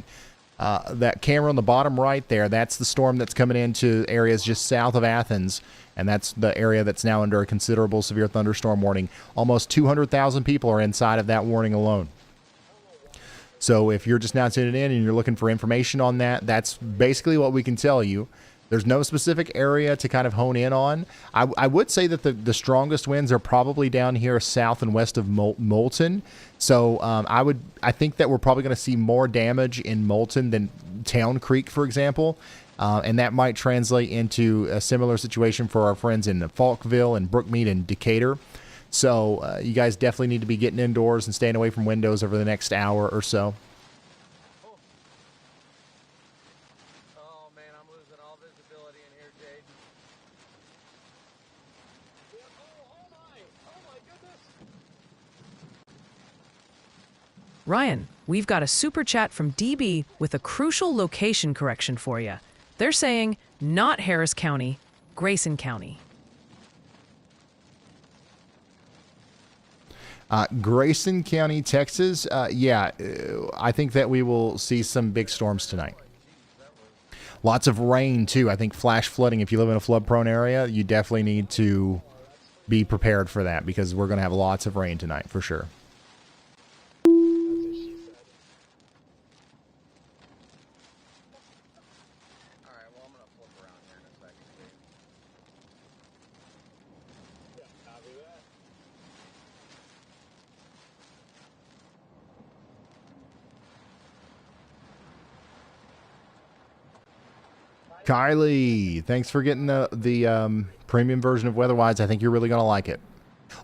camera on the bottom right there, that's the storm that's coming into areas just south of Athens, and that's the area that's now under a considerable severe thunderstorm warning. Almost 200,000 people are inside of that warning alone. So if you're just now tuning in and you're looking for information on that, that's basically what we can tell you. There's no specific area to kind of hone in on. I would say that the strongest winds are probably down here south and west of Moulton. So I think that we're probably going to see more damage in Moulton than Town Creek, for example. And that might translate into a similar situation for our friends in Falkville and Brookmead and Decatur. So you guys definitely need to be getting indoors and staying away from windows over the next hour or so. Oh man, I'm losing all visibility in here, Jade. Oh my goodness. Ryan, we've got a super chat from DB with a crucial location correction for you. They're saying not Harris County, Grayson County. Grayson County, Texas. Yeah, I think that we will see some big storms tonight. Lots of rain, too. I think flash flooding. If you live in a flood-prone area, you definitely need to be prepared for that because we're going to have lots of rain tonight for sure. Alright, well I'm gonna flip around here in a second, Jade. Copy that. Kylie, thanks for getting the premium version of WeatherWise. I think you're really going to like it.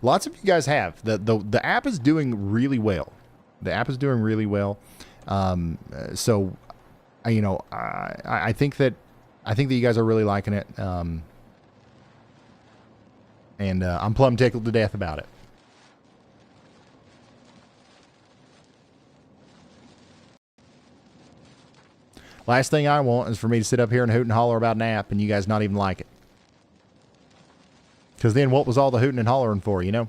Lots of you guys have. The app is doing really well. The app is doing really well. So, you know, I think that you guys are really liking it. And I'm plumb tickled to death about it. Last thing I want is for me to sit up here and hoot and holler about an app and you guys not even like it. Because then what was all the hooting and hollering for, you know?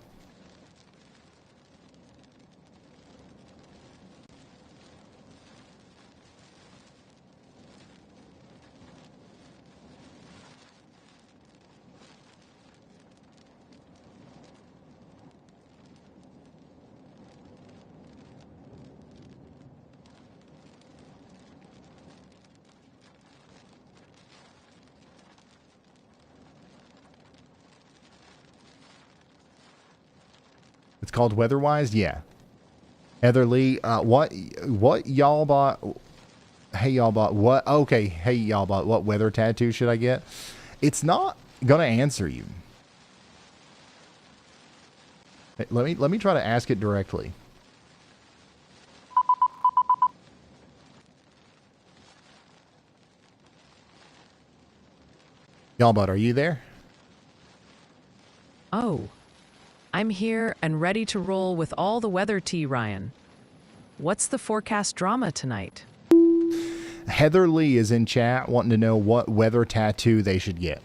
It's called WeatherWise? Yeah. Heather Lee, what y'all bought? Hey, y'all bought what? Okay, hey, y'all bought what weather tattoo should I get? It's not going to answer you. Let me try to ask it directly. Y'all bought, are you there? Oh, I'm here and ready to roll with all the weather tea, Ryan. What's the forecast drama tonight? Heather Lee is in chat wanting to know what weather tattoo they should get.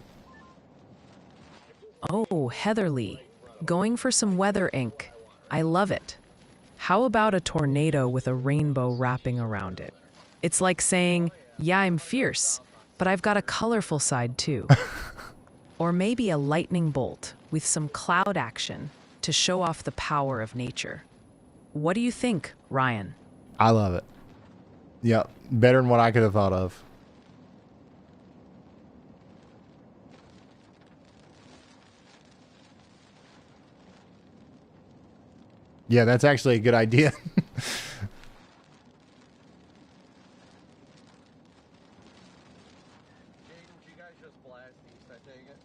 Oh, Heather Lee, going for some weather ink. I love it. How about a tornado with a rainbow wrapping around it? It's like saying, yeah, I'm fierce, but I've got a colorful side too. Or maybe a lightning bolt with some cloud action to show off the power of nature. What do you think, Ryan? I love it. Yep, better than what I could have thought of. Yeah, that's actually a good idea. Jade, would you guys just blast east, I take it?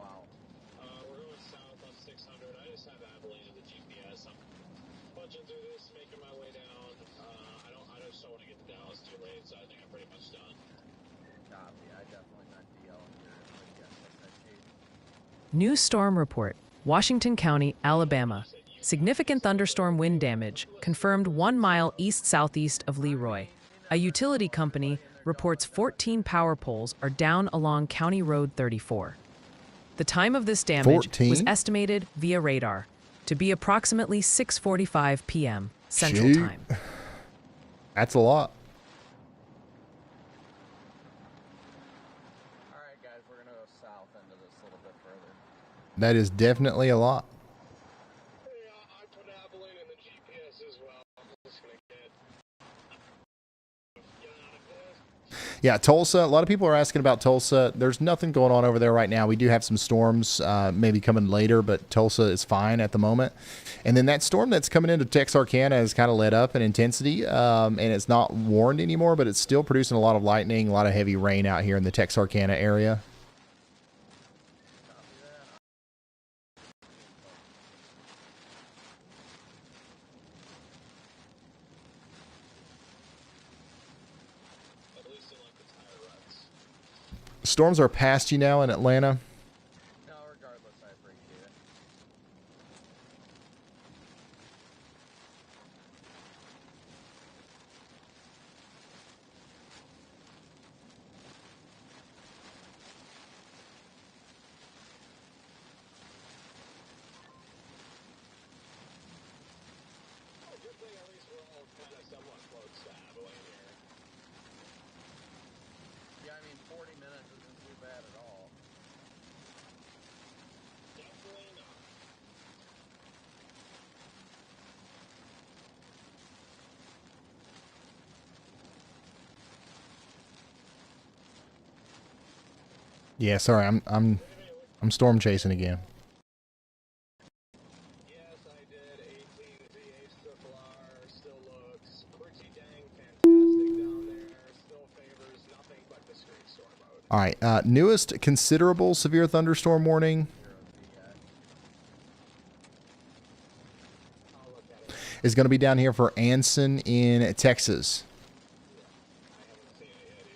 wow. We're going south on 600. I just have Abilene in the GPS. I'm punching through this, making my way down. I just don't want to get to Dallas too late, so I think I'm pretty much done. Copy. I definitely meant DL here. But yes, I said Chase. New storm report. Washington County, Alabama. Significant thunderstorm wind damage confirmed 1 mile east-southeast of Leroy. A utility company reports 14 power poles are down along County Road 34. The time of this damage was 14? estimated via radar to be approximately 6:45 p.m. Central Shoot. Time. That's a lot. All right, guys, we're gonna go south into this a little bit further. That is definitely a lot. Yeah, I put Abilene in the GPS as well. I'm just going to get out of this. Yeah, Tulsa. A lot of people are asking about Tulsa. There's nothing going on over there right now. We do have some storms maybe coming later, but Tulsa is fine at the moment. And then that storm that's coming into Texarkana has kind of let up in intensity, and it's not warned anymore, but it's still producing a lot of lightning, a lot of heavy rain out here in the Texarkana area. At least in like the tire ruts. Storms are past you now in Atlanta. No, regardless, I appreciate it. Oh, good thing at least we're all kind of somewhat close to Abilene here. Yeah, I mean, 40 minutes isn't too bad at all. Definitely not. Yeah, sorry, I'm storm chasing again. Yes, I did. 18ZH triple R still looks pretty dang fantastic down there. Still favors nothing but the screen storm mode. All right, newest considerable severe thunderstorm warning I'll look at it. is going to be down here for Anson in Texas. I haven't seen it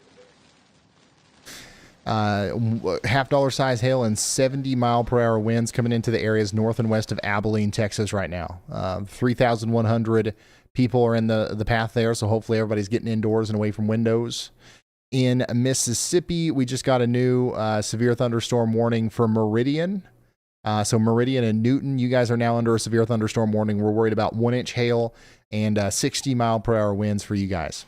yet either. $50 size hail and 70-mile-per-hour winds coming into the areas north and west of Abilene, Texas right now. 3,100 people are in the path there, so hopefully everybody's getting indoors and away from windows. In Mississippi, we just got a new severe thunderstorm warning for Meridian. So Meridian and Newton, you guys are now under a severe thunderstorm warning. We're worried about 1-inch hail and 60-mile-per-hour winds for you guys.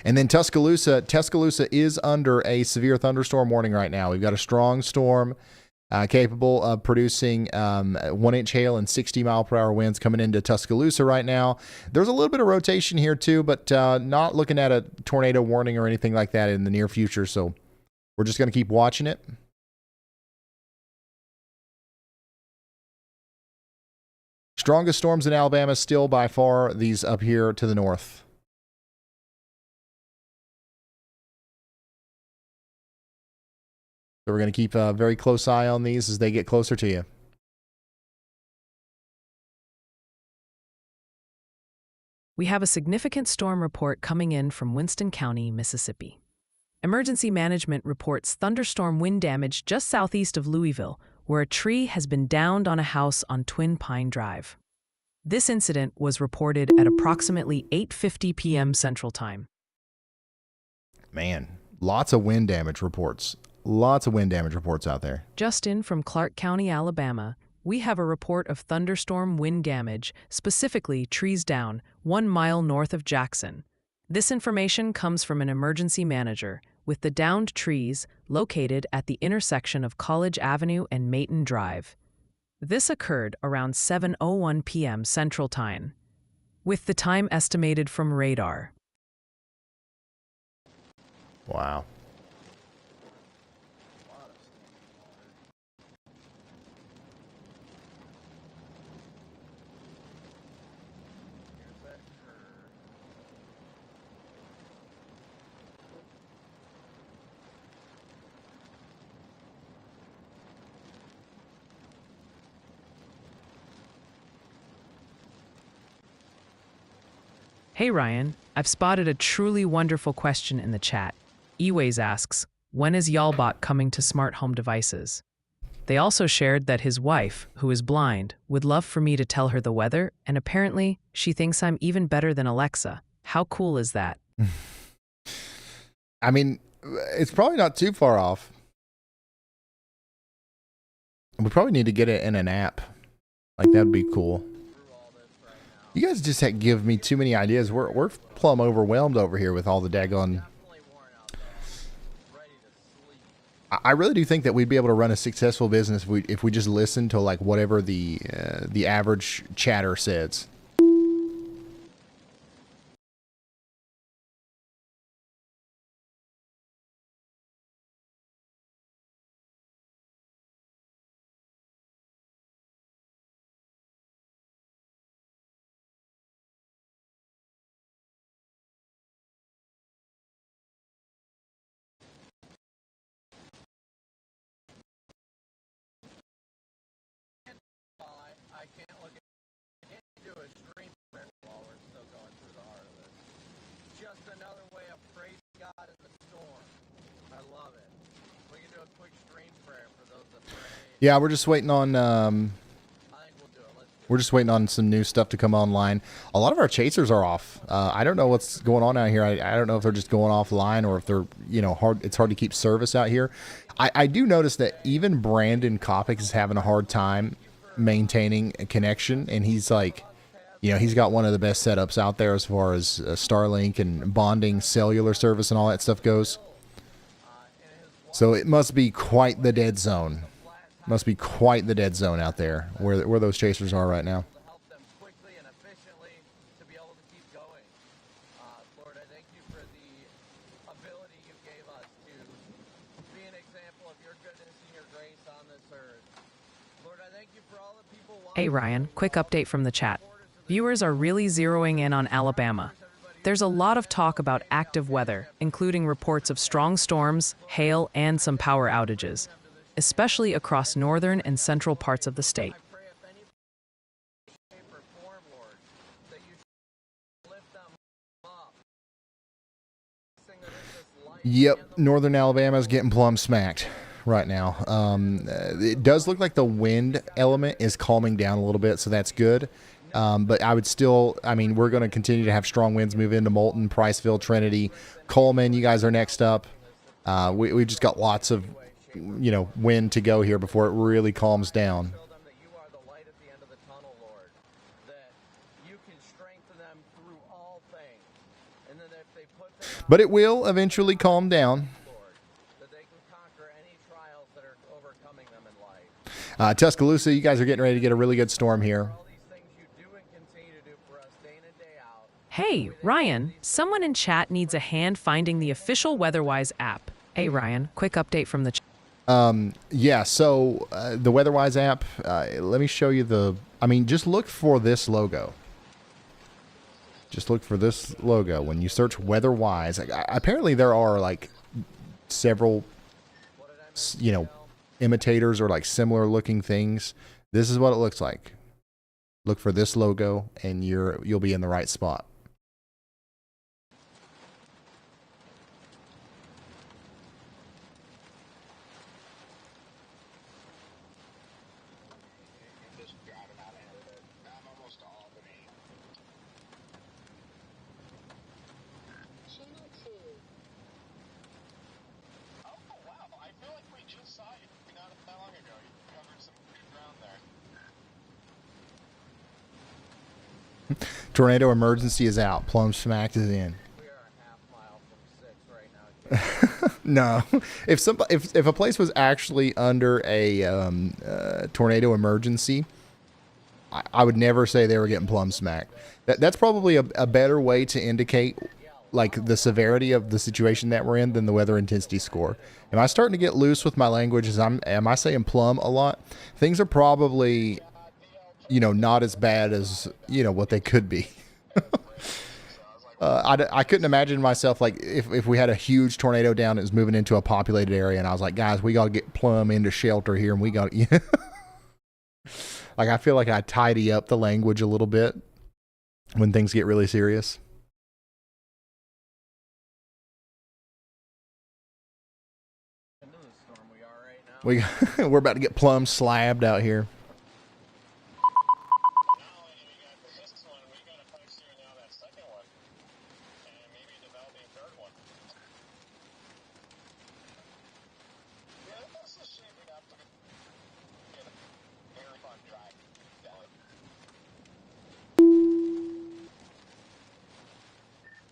And then Tuscaloosa is under a severe thunderstorm warning right now. We've got a strong storm capable of producing 1-inch hail and 60-mile-per-hour winds coming into Tuscaloosa right now. There's a little bit of rotation here too, but not looking at a tornado warning or anything like that in the near future. So we're just going to keep watching it. Strongest storms in Alabama still by far these up here to the north. So we're going to keep a very close eye on these as they get closer to you. We have a significant storm report coming in from Winston County, Mississippi. Emergency management reports thunderstorm wind damage just southeast of Louisville, where a tree has been downed on a house on Twin Pine Drive. This incident was reported at approximately 8:50 p.m. Central Time. Man, lots of wind damage reports. Lots of wind damage reports out there. Just in from Clark County, Alabama, we have a report of thunderstorm wind damage, specifically trees down 1 mile north of Jackson. This information comes from an emergency manager, with the downed trees located at the intersection of College Avenue and Mayton Drive. This occurred around 7:01 p.m. Central Time, with the time estimated from radar. Wow. Hey Ryan, I've spotted a truly wonderful question in the chat. Eways asks, when is Yalbot coming to smart home devices? They also shared that his wife, who is blind, would love for me to tell her the weather, and apparently she thinks I'm even better than Alexa. How cool is that? I mean, it's probably not too far off. We probably need to get it in an app. Like, that'd be cool. You guys just give me too many ideas. We're plumb overwhelmed over here with all the daggone. I really do think that we'd be able to run a successful business if we just listen to like whatever the average chatter says. I can't look into a stream while we're still going through the heart of it. Just another way of praising God in the storm. I love it. We can do a quick stream prayer for those that pray. Yeah, we're just waiting on. I think we'll do it. We're just waiting on some new stuff to come online. A lot of our chasers are off. I don't know what's going on out here. I don't know if they're just going offline or if they're, hard. It's hard to keep service out here. I do notice that even Brandon Kopic is having a hard time maintaining a connection, and he's like, he's got one of the best setups out there as far as Starlink and bonding cellular service and all that stuff goes. So it must be quite the dead zone. Must be quite the dead zone out there where those chasers are right now. Help them quickly and efficiently to be able to keep going. Lord, I thank you for the ability you gave us to be an example of your goodness and your grace on this earth. Lord, I thank you for all the people watching. Hey Ryan, quick update from the chat. Viewers are really zeroing in on Alabama. There's a lot of talk about active weather, including reports of strong storms, hail, and some power outages, especially across northern and central parts of the state. I pray if any shape or form, Lord, that you lift them up. Sing that in this life. Yep, northern Alabama is getting plumb smacked right now. It does look like the wind element is calming down a little bit, so that's good. But I would still, we're going to continue to have strong winds move into Moulton, Priceville, Trinity, Coleman. You guys are next up. We've just got lots of, wind to go here before it really calms down. Show them that you are the light at the end of the tunnel, Lord. That you can strengthen them through all things. And then if they put them But it will eventually calm down. Lord, that they can conquer any trials that are overcoming them in life. Tuscaloosa, you guys are getting ready to get a really good storm here. All these things you do and continue to do for us day in and day out. Hey, Ryan, someone in chat needs a hand finding the official WeatherWise app. Hey Ryan, quick update from the chat. Yeah, so the WeatherWise app, let me show you just look for this logo. Just look for this logo. When you search WeatherWise, apparently there are like several, imitators or like similar looking things. This is what it looks like. Look for this logo and you'll be in the right spot. Just driving out ahead of it. I'm almost to Albany. Oh, wow. I feel like we just saw you not that long ago. You covered some good ground there. Tornado emergency is out. Plum smacked is in. We are a half mile from 6 right now. No, if a place was actually under a tornado emergency, I would never say they were getting plumb smacked. That's probably a better way to indicate like the severity of the situation that we're in than the weather intensity score. Am I starting to get loose with my language? Am I saying plumb a lot? Things are probably, not as bad as what they could be. I couldn't imagine myself like if we had a huge tornado down that was moving into a populated area and I was like, guys, we got to get plumb into shelter here and we got like I feel like I tidy up the language a little bit when things get really serious. We're about to get plumb slabbed out here.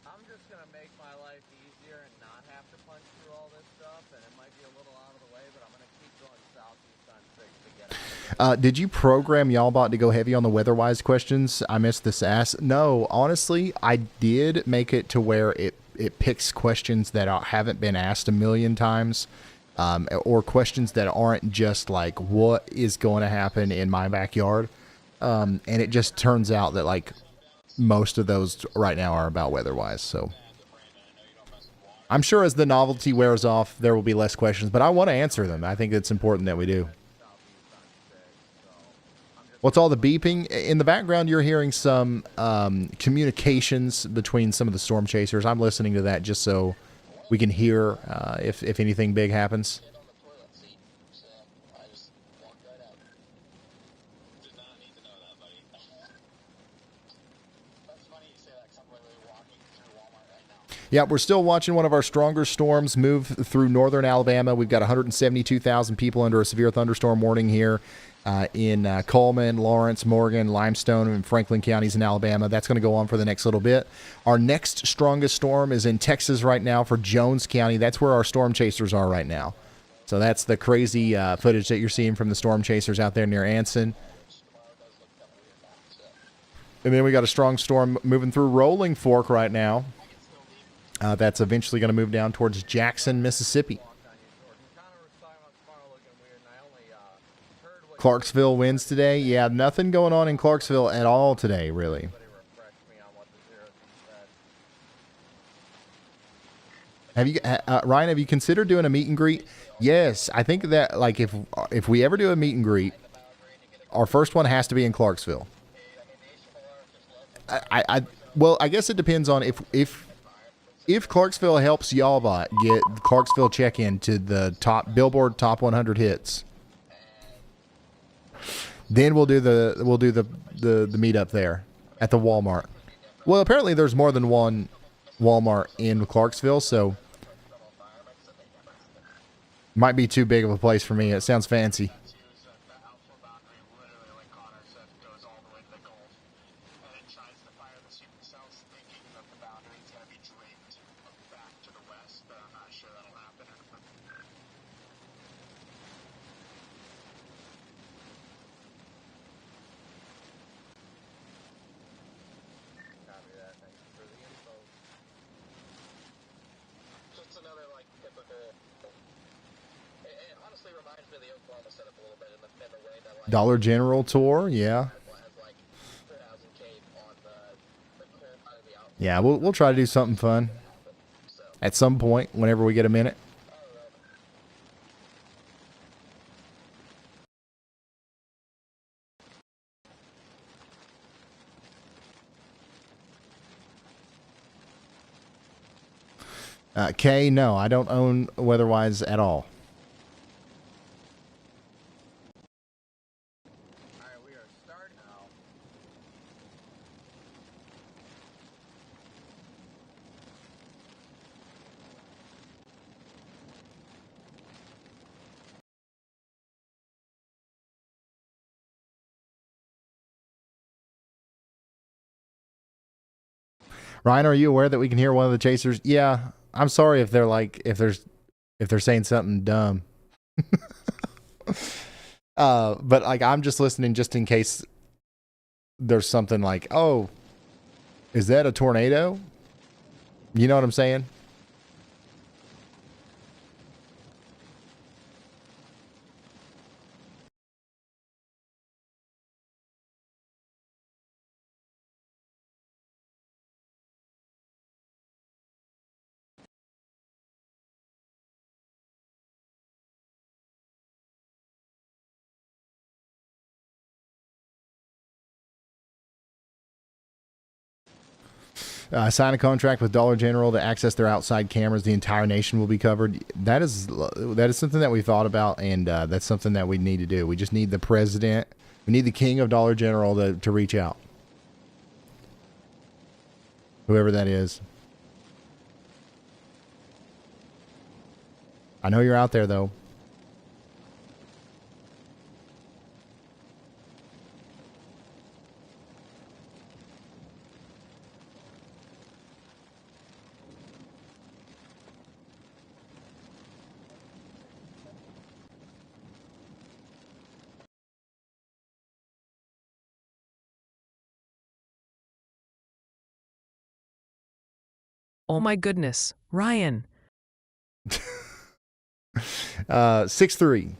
I'm just gonna make my life easier and not have to punch through all this stuff, and it might be a little out of the way, but I'm gonna keep going southeast on 6 to get out. Did you program Y'allbot to go heavy on the weather-wise questions? I missed this ass. No, honestly, I did make it to where it picks questions that haven't been asked a million times, or questions that aren't just like, what is going to happen in my backyard? And it just turns out that like most of those right now are about weather-wise. So I'm sure as the novelty wears off, there will be less questions, but I want to answer them. I think it's important that we do. What's all the beeping? In the background, you're hearing some communications between some of the Stormchasers. I'm listening to that just so we can hear if anything big happens. Yeah, we're still watching one of our stronger storms move through northern Alabama. We've got 172,000 people under a severe thunderstorm warning here in Coleman, Lawrence, Morgan, Limestone, and Franklin counties in Alabama. That's going to go on for the next little bit. Our next strongest storm is in Texas right now for Jones County. That's where our storm chasers are right now. So that's the crazy footage that you're seeing from the storm chasers out there near Anson. And then we got a strong storm moving through Rolling Fork right now. That's eventually going to move down towards Jackson, Mississippi. Clarksville wins today. Yeah, nothing going on in Clarksville at all today, really. Have you, Ryan? Have you considered doing a meet and greet? Yes, I think that like if we ever do a meet and greet, our first one has to be in Clarksville. Well, I guess it depends on if Clarksville helps Y'allbot get Clarksville check-in to the top Billboard top 100 hits, then we'll do the meetup there at the Walmart. Well, apparently there's more than one Walmart in Clarksville, so might be too big of a place for me. It sounds fancy. Dollar General tour, yeah. Yeah, we'll try to do something fun at some point whenever we get a minute. Kay, no, I don't own Weatherwise at all. Ryan, are you aware that we can hear one of the chasers? Yeah, I'm sorry if they're like if they're saying something dumb. But like I'm just listening just in case there's something like, oh, is that a tornado? You know what I'm saying? Sign a contract with Dollar General to access their outside cameras. The entire nation will be covered. That is something that we thought about, and that's something that we need to do. We just need the president. We need the king of Dollar General to reach out. Whoever that is. I know you're out there, though. Oh my goodness, Ryan. 6-3.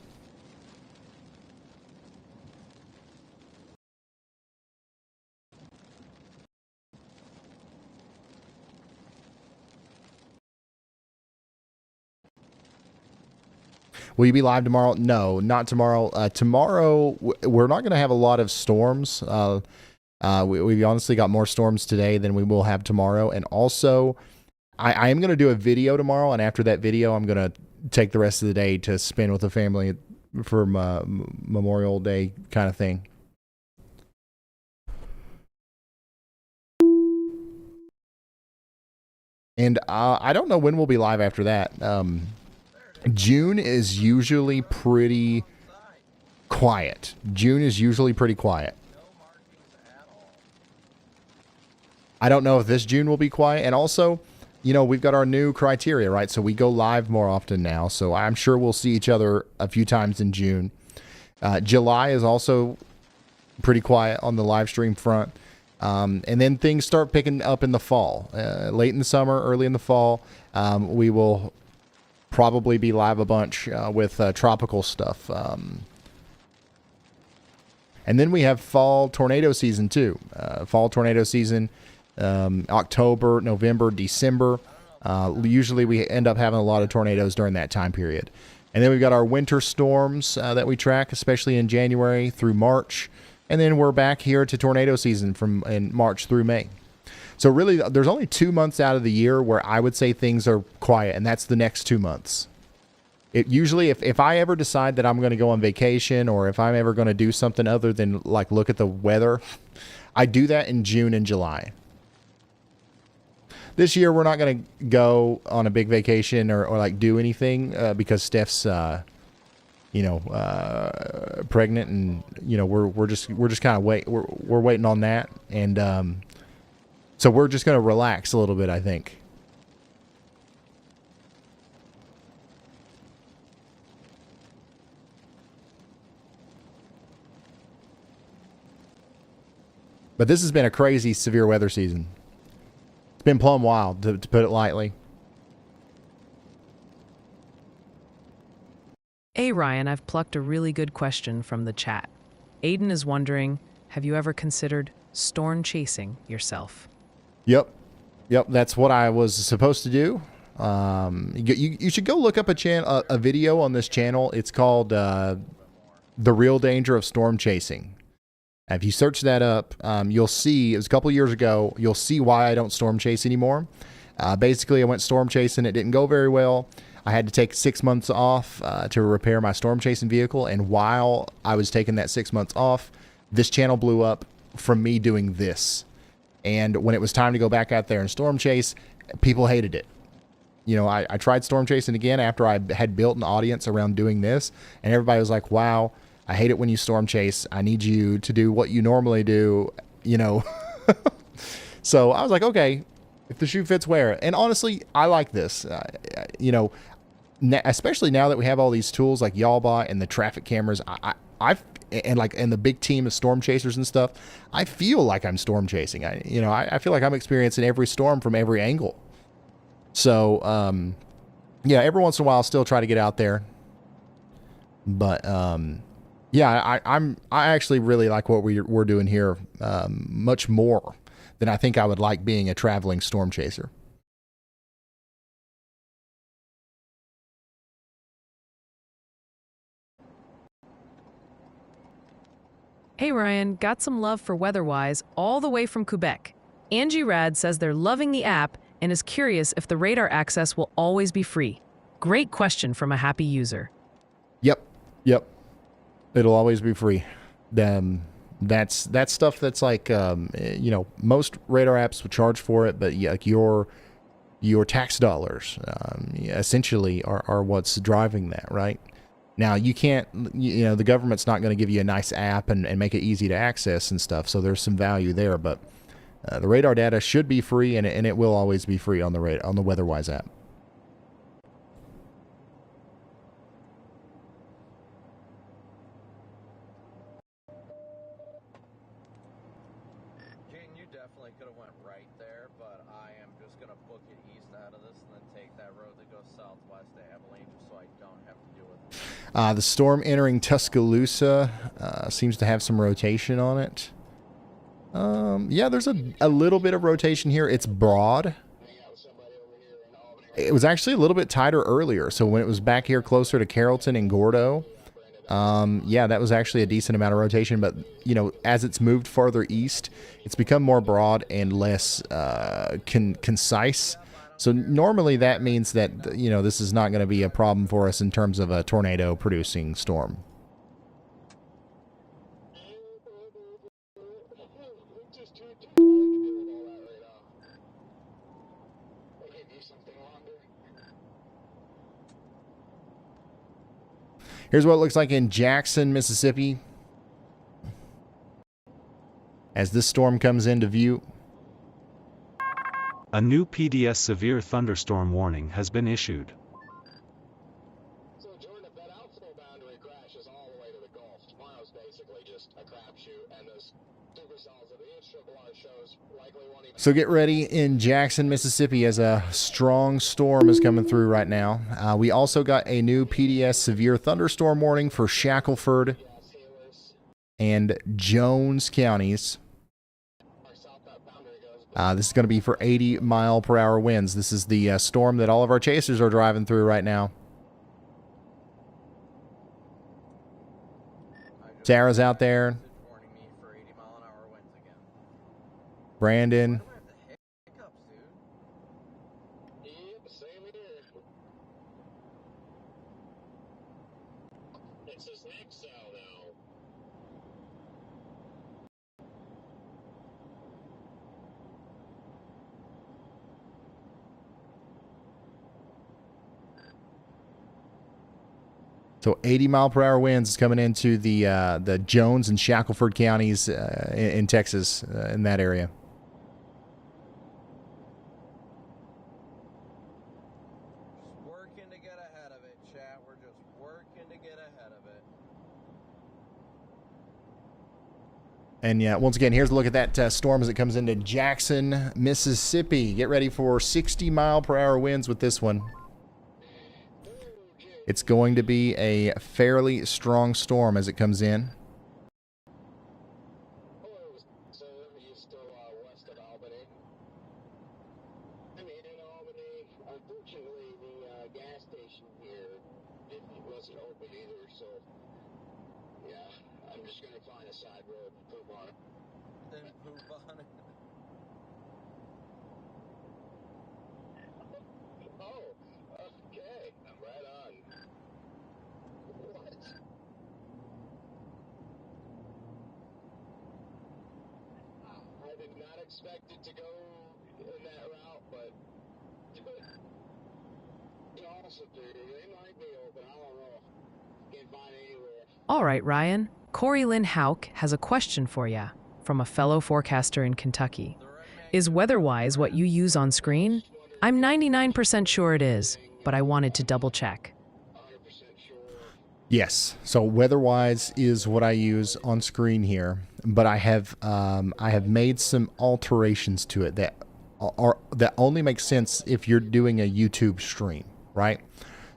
Will you be live tomorrow? No, not tomorrow. Tomorrow, we're not going to have a lot of storms. We honestly got more storms today than we will have tomorrow. And also, I am going to do a video tomorrow. And after that video, I'm going to take the rest of the day to spend with the family for Memorial Day kind of thing. And I don't know when we'll be live after that. June is usually pretty quiet. I don't know if this June will be quiet. And also, you know, we've got our new criteria, right? So we go live more often now. So I'm sure we'll see each other a few times in June. July is also pretty quiet on the live stream front. And then things start picking up in the fall. Late in the summer, early in the fall, we will probably be live a bunch with tropical stuff. And then we have fall tornado season too. Fall tornado season, October, November, December. Usually we end up having a lot of tornadoes during that time period. And then we've got our winter storms that we track, especially in January through March. And then we're back here to tornado season from in March through May. So really, there's only 2 months out of the year where I would say things are quiet, and that's the next 2 months. It usually, if I ever decide that I'm going to go on vacation or if I'm ever going to do something other than like look at the weather, I do that in June and July. This year, we're not going to go on a big vacation or like do anything because Steph's, pregnant, and we're just kind of we're waiting on that, and so we're just going to relax a little bit, I think. But this has been a crazy severe weather season. It's been plumb wild, to put it lightly. Hey Ryan, I've plucked a really good question from the chat. Aiden is wondering, have you ever considered storm chasing yourself? Yep, that's what I was supposed to do. You should go look up a video on this channel. It's called The Real Danger of Storm Chasing. If you search that up, you'll see, it was a couple years ago, you'll see why I don't storm chase anymore. Basically, I went storm chasing. It didn't go very well. I had to take 6 months off to repair my storm chasing vehicle. And while I was taking that 6 months off, this channel blew up from me doing this. And when it was time to go back out there and storm chase, people hated it. You know, I tried storm chasing again after I had built an audience around doing this. And everybody was like, wow, I hate it when you storm chase. I need you to do what you normally do, you know. So I was like, okay, if the shoe fits, wear it. And honestly, I like this. Especially now that we have all these tools like YALLBot and the traffic cameras, and the big team of storm chasers and stuff, I feel like I'm storm chasing. I feel like I'm experiencing every storm from every angle. So, every once in a while, I'll still try to get out there. But, I actually really like what we're doing here much more than I think I would like being a traveling storm chaser. Hey Ryan, got some love for Weatherwise all the way from Quebec. Angie Rad says they're loving the app and is curious if the radar access will always be free. Great question from a happy user. Yep. It'll always be free. That's stuff that's like, you know, most radar apps will charge for it, but like your tax dollars essentially are what's driving that, right? Now, you can't, you know, the government's not going to give you a nice app and make it easy to access and stuff, so there's some value there, but the radar data should be free, and it will always be free on the WeatherWise app. Jane, you definitely could have went right there, but I am just going to book it east out of this and then take that road that goes southwest to Abilene just so I don't have to deal with it. The storm entering Tuscaloosa seems to have some rotation on it. Yeah, there's a little bit of rotation here. It's broad. It was actually a little bit tighter earlier. So when it was back here closer to Carrollton and Gordo, yeah, that was actually a decent amount of rotation. But, you know, as it's moved farther east, it's become more broad and less concise. So normally that means that, you know, this is not going to be a problem for us in terms of a tornado producing storm. Here's what it looks like in Jackson, Mississippi, as this storm comes into view. A new PDS severe thunderstorm warning has been issued. So Jordan, if that outflow boundary crashes all the way to the Gulf, tomorrow's basically just a crapshoot, and those supercells that the ISSS shows likely won't even... So get ready in Jackson, Mississippi, as a strong storm is coming through right now. We also got a new PDS severe thunderstorm warning for Shackelford and Jones counties. This is going to be for 80-mile-per-hour winds. This is the storm that all of our chasers are driving through right now. Sarah's out there. Warning me for 80-mile-an-hour winds again. Brandon. Why do I have the hiccups, dude? Yep, same here. It's this next cell, though. So 80-mile-per-hour winds is coming into the Jones and Shackelford counties in Texas, in that area. Just working to get ahead of it, chat. We're just working to get ahead of it. And yeah, once again, here's a look at that storm as it comes into Jackson, Mississippi. Get ready for 60-mile-per-hour winds with this one. It's going to be a fairly strong storm as it comes in. Hello, sir. Are you still west of Albany? I mean, in Albany, unfortunately, the gas station here wasn't open either, so yeah, I'm just gonna find a side road and poop on it. Then poop on it. Oh, okay, I'm right on. What? I did not expect it to go in that route, but also, they might be open. I don't know. Can't find anywhere. All right, Ryan. Corey Lynn Hauk has a question for you from a fellow forecaster in Kentucky. Is WeatherWise what you use on screen? I'm 99% sure it is, but I wanted to double check. 100% sure. Yes. So WeatherWise is what I use on screen here, but I have made some alterations to it that only make sense if you're doing a YouTube stream, right?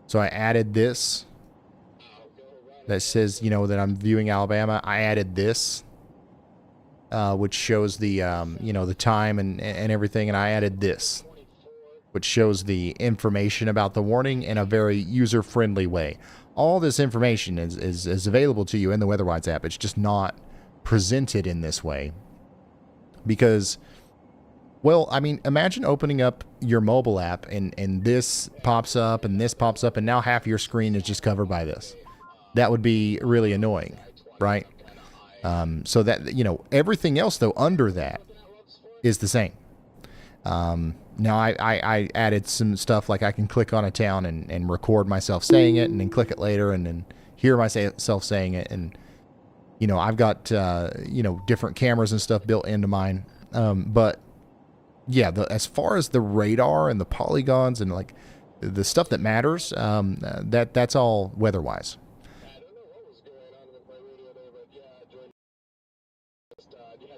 So I added this that says, you know, that I'm viewing Alabama. I added this, which shows the, you know, the time and everything, and I added this, which shows the information about the warning in a very user-friendly way. All this information is available to you in the WeatherWise app. It's just not presented in this way because Well, I mean, imagine opening up your mobile app and this pops up and this pops up, and now half your screen is just covered by this. That would be really annoying, right? So that, everything else, though, under that is the same. Now, I added some stuff like I can click on a town and record myself saying it and then click it later and then hear myself saying it. And, I've got, different cameras and stuff built into mine. But, yeah, as far as the radar and the polygons and, like, the stuff that matters, that's all weather-wise.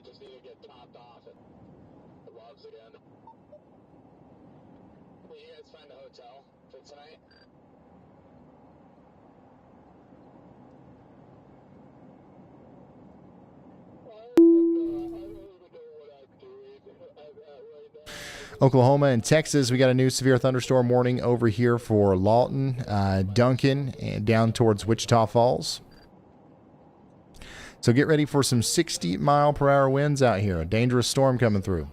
Just need to get topped off at the logs again. Will you guys find a hotel for tonight? Oklahoma and Texas, we got a new severe thunderstorm warning over here for Lawton, Duncan, and down towards Wichita Falls. So get ready for some 60-mile-per-hour winds out here. A dangerous storm coming through.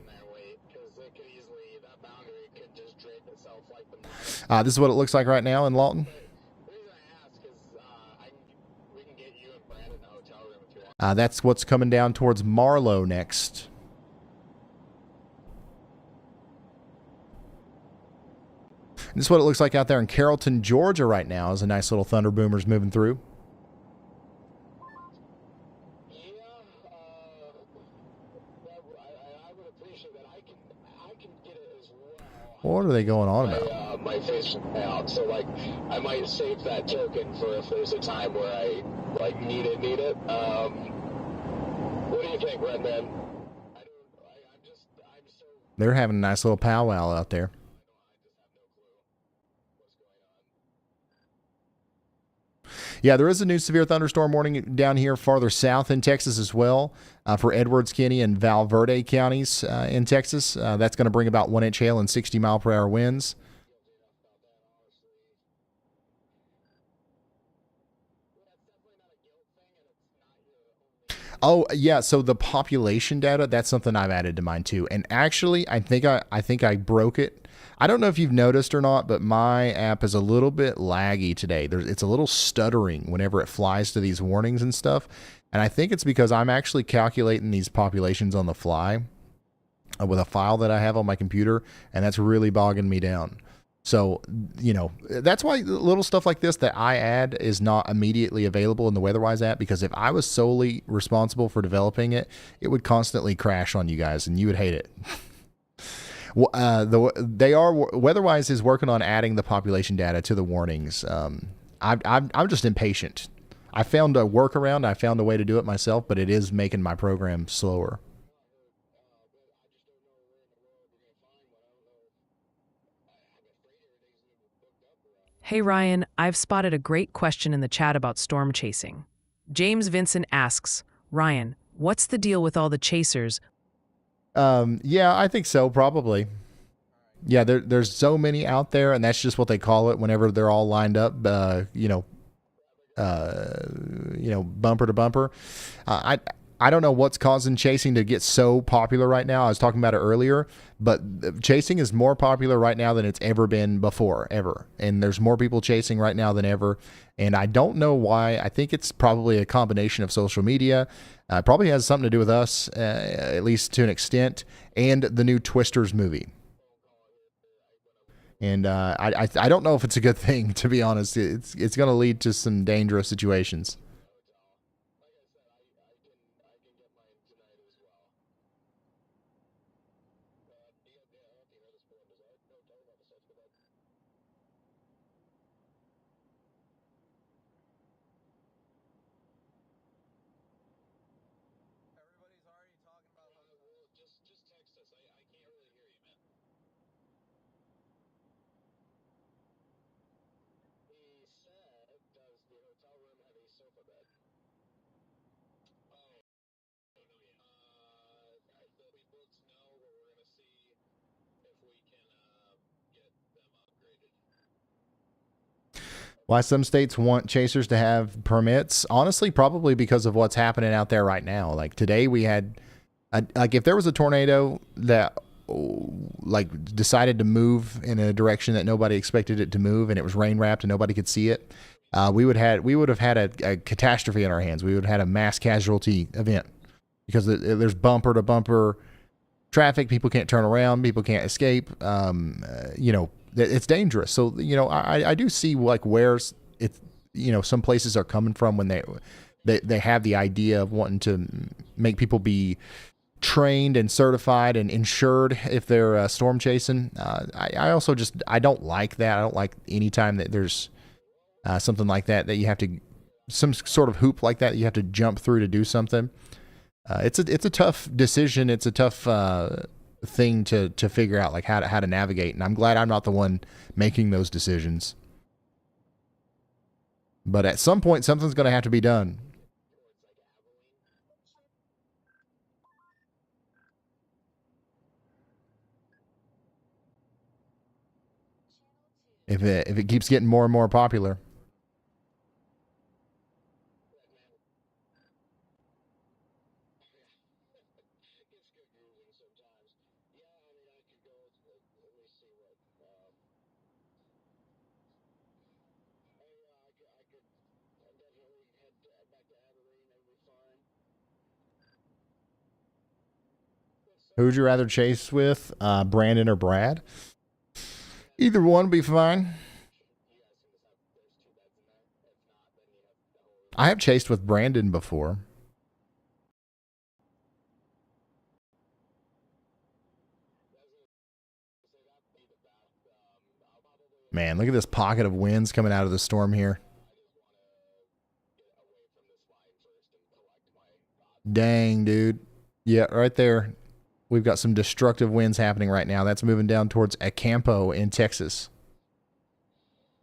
This is what it looks like right now in Lawton. That's what's coming down towards Marlow next. And this is what it looks like out there in Carrollton, Georgia right now as a nice little thunder boomer's moving through. What are they going on about? My face out, so like I might save that token for if there's a time where I like need it. What do you think, Redman? They're having a nice little powwow out there. Yeah, there is a new severe thunderstorm warning down here farther south in Texas as well for Edwards County and Val Verde counties in Texas. That's going to bring about 1-inch hail and 60-mile-per-hour winds. Oh, yeah, so the population data, that's something I've added to mine too. And actually, I think I broke it. I don't know if you've noticed or not, but my app is a little bit laggy today. It's a little stuttering whenever it flies to these warnings and stuff. And I think it's because I'm actually calculating these populations on the fly with a file that I have on my computer, and that's really bogging me down. So, that's why little stuff like this that I add is not immediately available in the WeatherWise app, because if I was solely responsible for developing it, it would constantly crash on you guys, and you would hate it. WeatherWise is working on adding the population data to the warnings. I'm just impatient. I found a workaround. I found a way to do it myself, but it is making my program slower. Hey Ryan, I've spotted a great question in the chat about storm chasing. James Vincent asks, Ryan, what's the deal with all the chasers? Yeah, I think so, probably. Yeah, there's so many out there, and that's just what they call it whenever they're all lined up, bumper to bumper. I don't know what's causing chasing to get so popular right now. I was talking about it earlier, but chasing is more popular right now than it's ever been before, ever. And there's more people chasing right now than ever. And I don't know why. I think it's probably a combination of social media. It probably has something to do with us, at least to an extent, and the new Twisters movie. And I don't know if it's a good thing, to be honest. It's going to lead to some dangerous situations. Why some states want chasers to have permits? Honestly, probably because of what's happening out there right now. Like today we had, if there was a tornado that like decided to move in a direction that nobody expected it to move, and it was rain wrapped and nobody could see it, we would have had a catastrophe in our hands. We would have had a mass casualty event because there's bumper to bumper traffic. People can't turn around. People can't escape. It's dangerous. So, I do see like where some places are coming from when they have the idea of wanting to make people be trained and certified and insured if they're storm chasing. I also I don't like that. I don't like any time that there's something like that you have to, some sort of hoop like that you have to jump through to do something. It's a tough decision. It's a tough thing to figure out, like how to navigate. And I'm glad I'm not the one making those decisions. But at some point, something's going to have to be done. If it keeps getting more and more popular. Who would you rather chase with, Brandon or Brad? Either one would be fine. I have chased with Brandon before. Man, look at this pocket of winds coming out of the storm here. Dang, dude. Yeah, right there. We've got some destructive winds happening right now. That's moving down towards Acampo in Texas.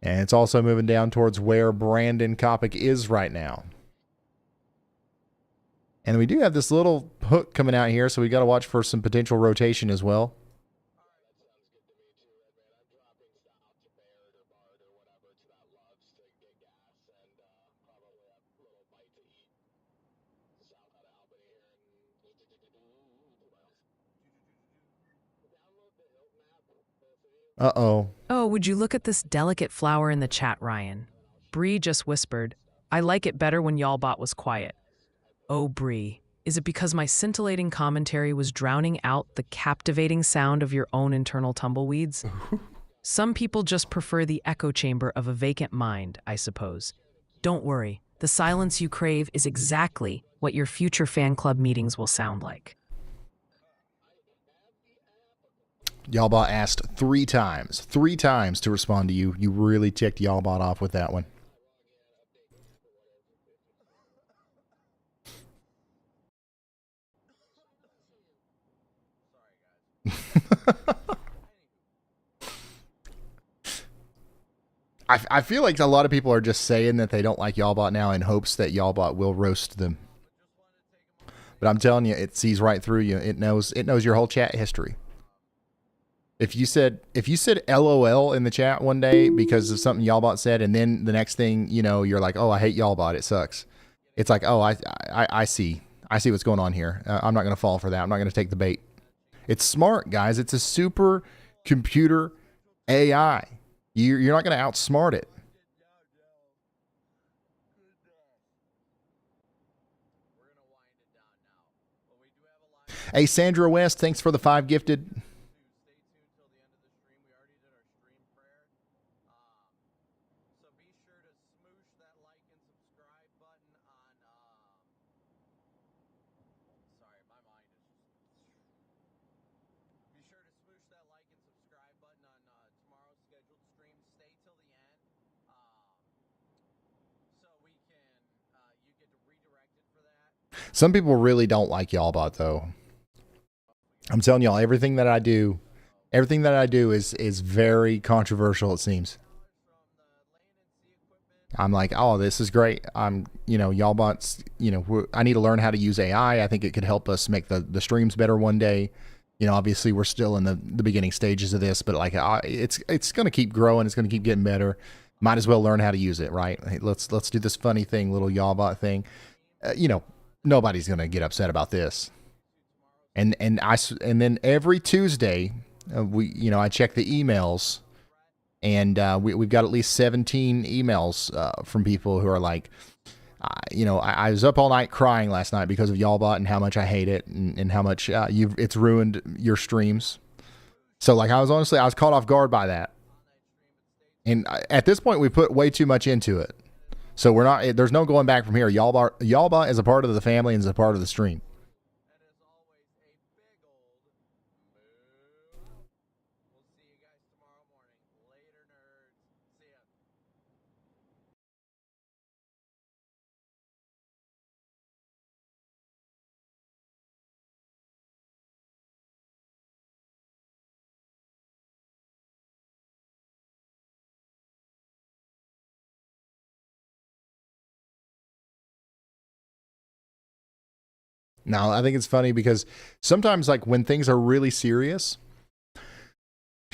And it's also moving down towards where Brandon Kopic is right now. And we do have this little hook coming out here, so we got to watch for some potential rotation as well. Uh-oh. Oh, would you look at this delicate flower in the chat, Ryan? Bree just whispered, I like it better when y'allbot was quiet. Oh, Bree, is it because my scintillating commentary was drowning out the captivating sound of your own internal tumbleweeds? Some people just prefer the echo chamber of a vacant mind, I suppose. Don't worry, the silence you crave is exactly what your future fan club meetings will sound like. Y'allbot asked 3 times to respond to you. You really ticked Y'allbot off with that one. I feel like a lot of people are just saying that they don't like Y'allbot now in hopes that Y'allbot will roast them. But I'm telling you, it sees right through you. It knows your whole chat history. If you said LOL in the chat one day because of something Y'allbot said, and then the next thing you're like, oh, I hate Y'allbot, it sucks. It's like, oh, I see what's going on here. I'm not going to fall for that. I'm not going to take the bait. It's smart, guys. It's a super computer AI. You're not going to outsmart it. Hey, Sandra West, thanks for the 5 gifted. Some people really don't like Y'allbot, though. I'm telling y'all, everything that I do is very controversial, it seems. I'm like, oh, this is great. Y'allbot's, I need to learn how to use AI. I think it could help us make the streams better one day. Obviously we're still in the beginning stages of this, but like, it's going to keep growing. It's going to keep getting better. Might as well learn how to use it, right? Hey, let's do this funny thing, little Y'allbot thing. Nobody's going to get upset about this. And then every Tuesday, I check the emails, and we've got at least 17 emails from people who are like, I was up all night crying last night because of Y'allbot and how much I hate it, and how much it's ruined your streams. So like I was caught off guard by that. And at this point, we put way too much into it. So there's no going back from here. Y'allbot is a part of the family and is a part of the stream. Now, I think it's funny because sometimes, like, when things are really serious,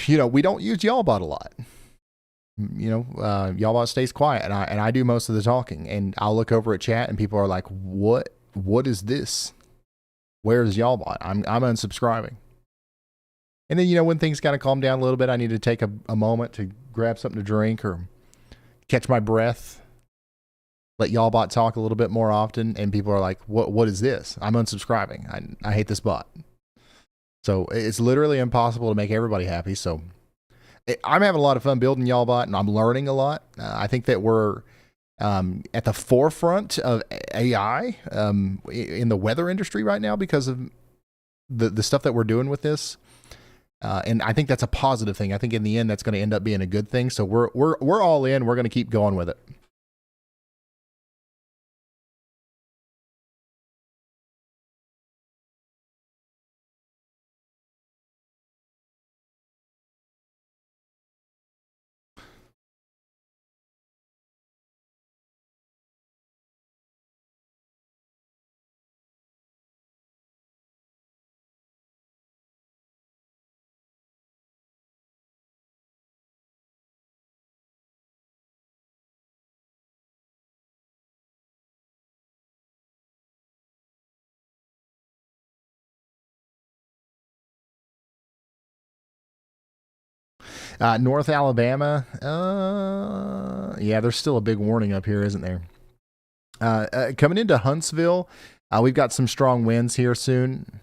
we don't use Y'allbot a lot. Y'allbot stays quiet, and I do most of the talking. And I'll look over at chat, and people are like, "What is this? Where's Y'allbot? I'm unsubscribing." And then, when things kind of calm down a little bit, I need to take a moment to grab something to drink or catch my breath. Let Y'allbot talk a little bit more often, and people are like, what is this? I'm unsubscribing. I hate this bot. So it's literally impossible to make everybody happy. So I'm having a lot of fun building Y'allbot, and I'm learning a lot. I think that we're at the forefront of AI in the weather industry right now because of the stuff that we're doing with this. And I think that's a positive thing. I think in the end, that's going to end up being a good thing. So we're all in. We're going to keep going with it. North Alabama, yeah, there's still a big warning up here, isn't there? Coming into Huntsville, we've got some strong winds here soon.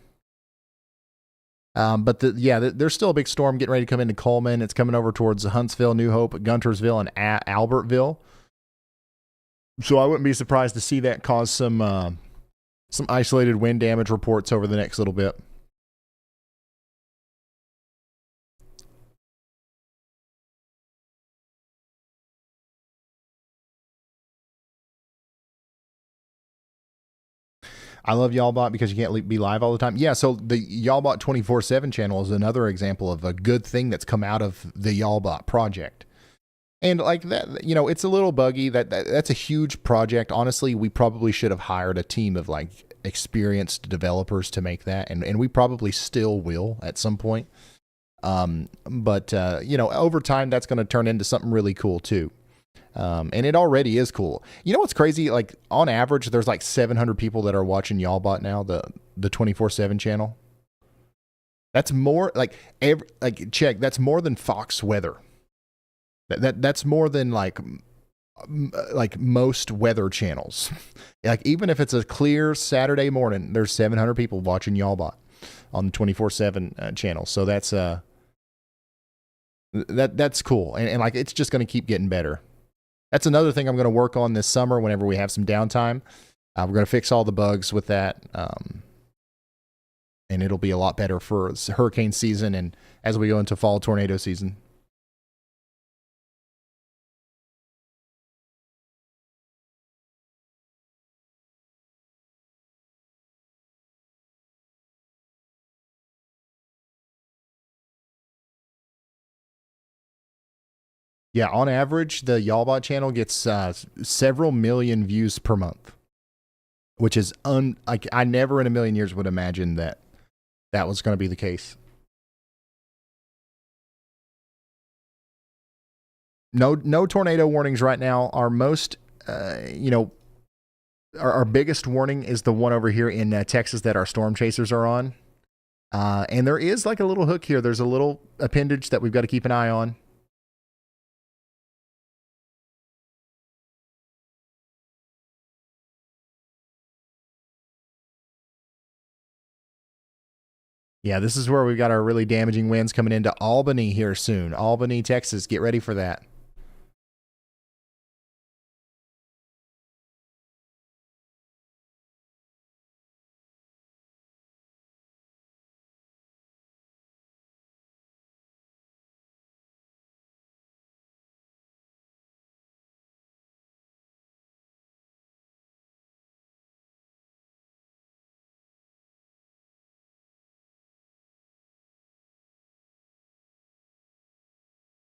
But there's still a big storm getting ready to come into Coleman. It's coming over towards Huntsville, New Hope, Guntersville, and Albertville. So I wouldn't be surprised to see that cause some isolated wind damage reports over the next little bit. I love Y'allbot because you can't be live all the time. Yeah, so the Y'allbot 24/7 channel is another example of a good thing that's come out of the Y'allbot project. And like that, it's a little buggy. That's a huge project. Honestly, we probably should have hired a team of like experienced developers to make that, and we probably still will at some point. But over time, that's going to turn into something really cool too. And it already is cool. You know what's crazy? Like on average, there's like 700 people that are watching Y'allbot now, the 24/7 channel. That's more check. That's more than Fox Weather. That's more than like most weather channels. Like even if it's a clear Saturday morning, there's 700 people watching Y'allbot on the 24/7 channel. So that's that's cool. And like it's just going to keep getting better. That's another thing I'm going to work on this summer whenever we have some downtime. We're going to fix all the bugs with that. And it'll be a lot better for hurricane season and as we go into fall tornado season. Yeah, on average, the Y'allbot channel gets several million views per month, which is I never in a million years would imagine that was going to be the case. No tornado warnings right now. Our most, our biggest warning is the one over here in Texas that our Stormchasers are on. And there is like a little hook here. There's a little appendage that we've got to keep an eye on. Yeah, this is where we've got our really damaging winds coming into Albany here soon. Albany, Texas. Get ready for that.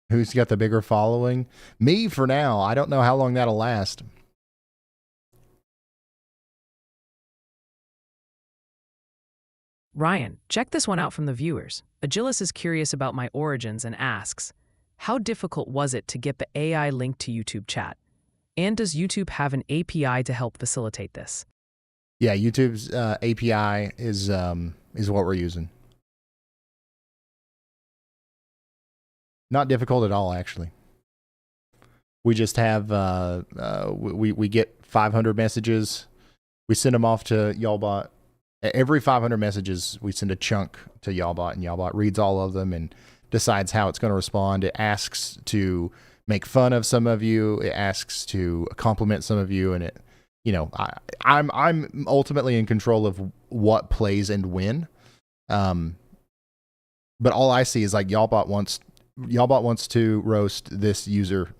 Who's got the bigger following? Me for now. I don't know how long that'll last. Ryan, check this one out from the viewers. Agilis is curious about my origins and asks, how difficult was it to get the AI linked to YouTube chat? And does YouTube have an API to help facilitate this? Yeah, YouTube's API is what we're using. Not difficult at all, actually. We just have we get 500 messages. We send them off to Y'allbot. Every 500 messages, we send a chunk to Y'allbot, and Y'allbot reads all of them and decides how it's going to respond. It asks to make fun of some of you. It asks to compliment some of you, and it, you know, I'm ultimately in control of what plays and when. But all I see is like Y'allbot wants to roast this user.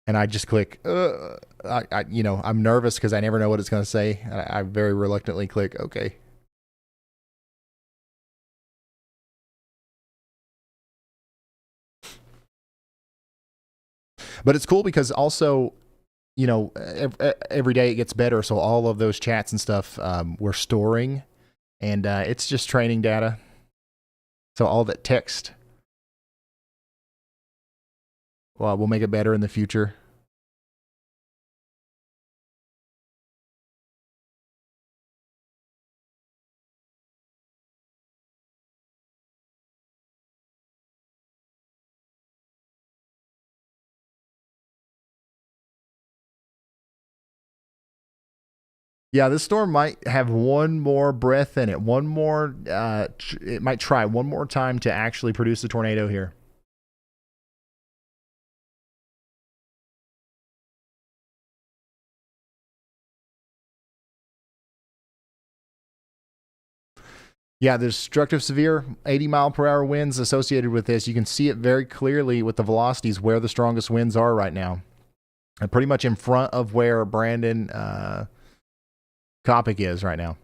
And I just click, I'm nervous because I never know what it's going to say. I very reluctantly click, okay. But it's cool because also, you know, every day it gets better. So all of those chats and stuff we're storing, and it's just training data. So all that text, well, we'll make it better in the future. Yeah, this storm might have one more breath in it. One more, it might try one more time to actually produce a tornado here. Yeah, there's destructive severe 80-mile-per-hour winds associated with this. You can see it very clearly with the velocities where the strongest winds are right now. And pretty much in front of where Brandon Kopic is right now.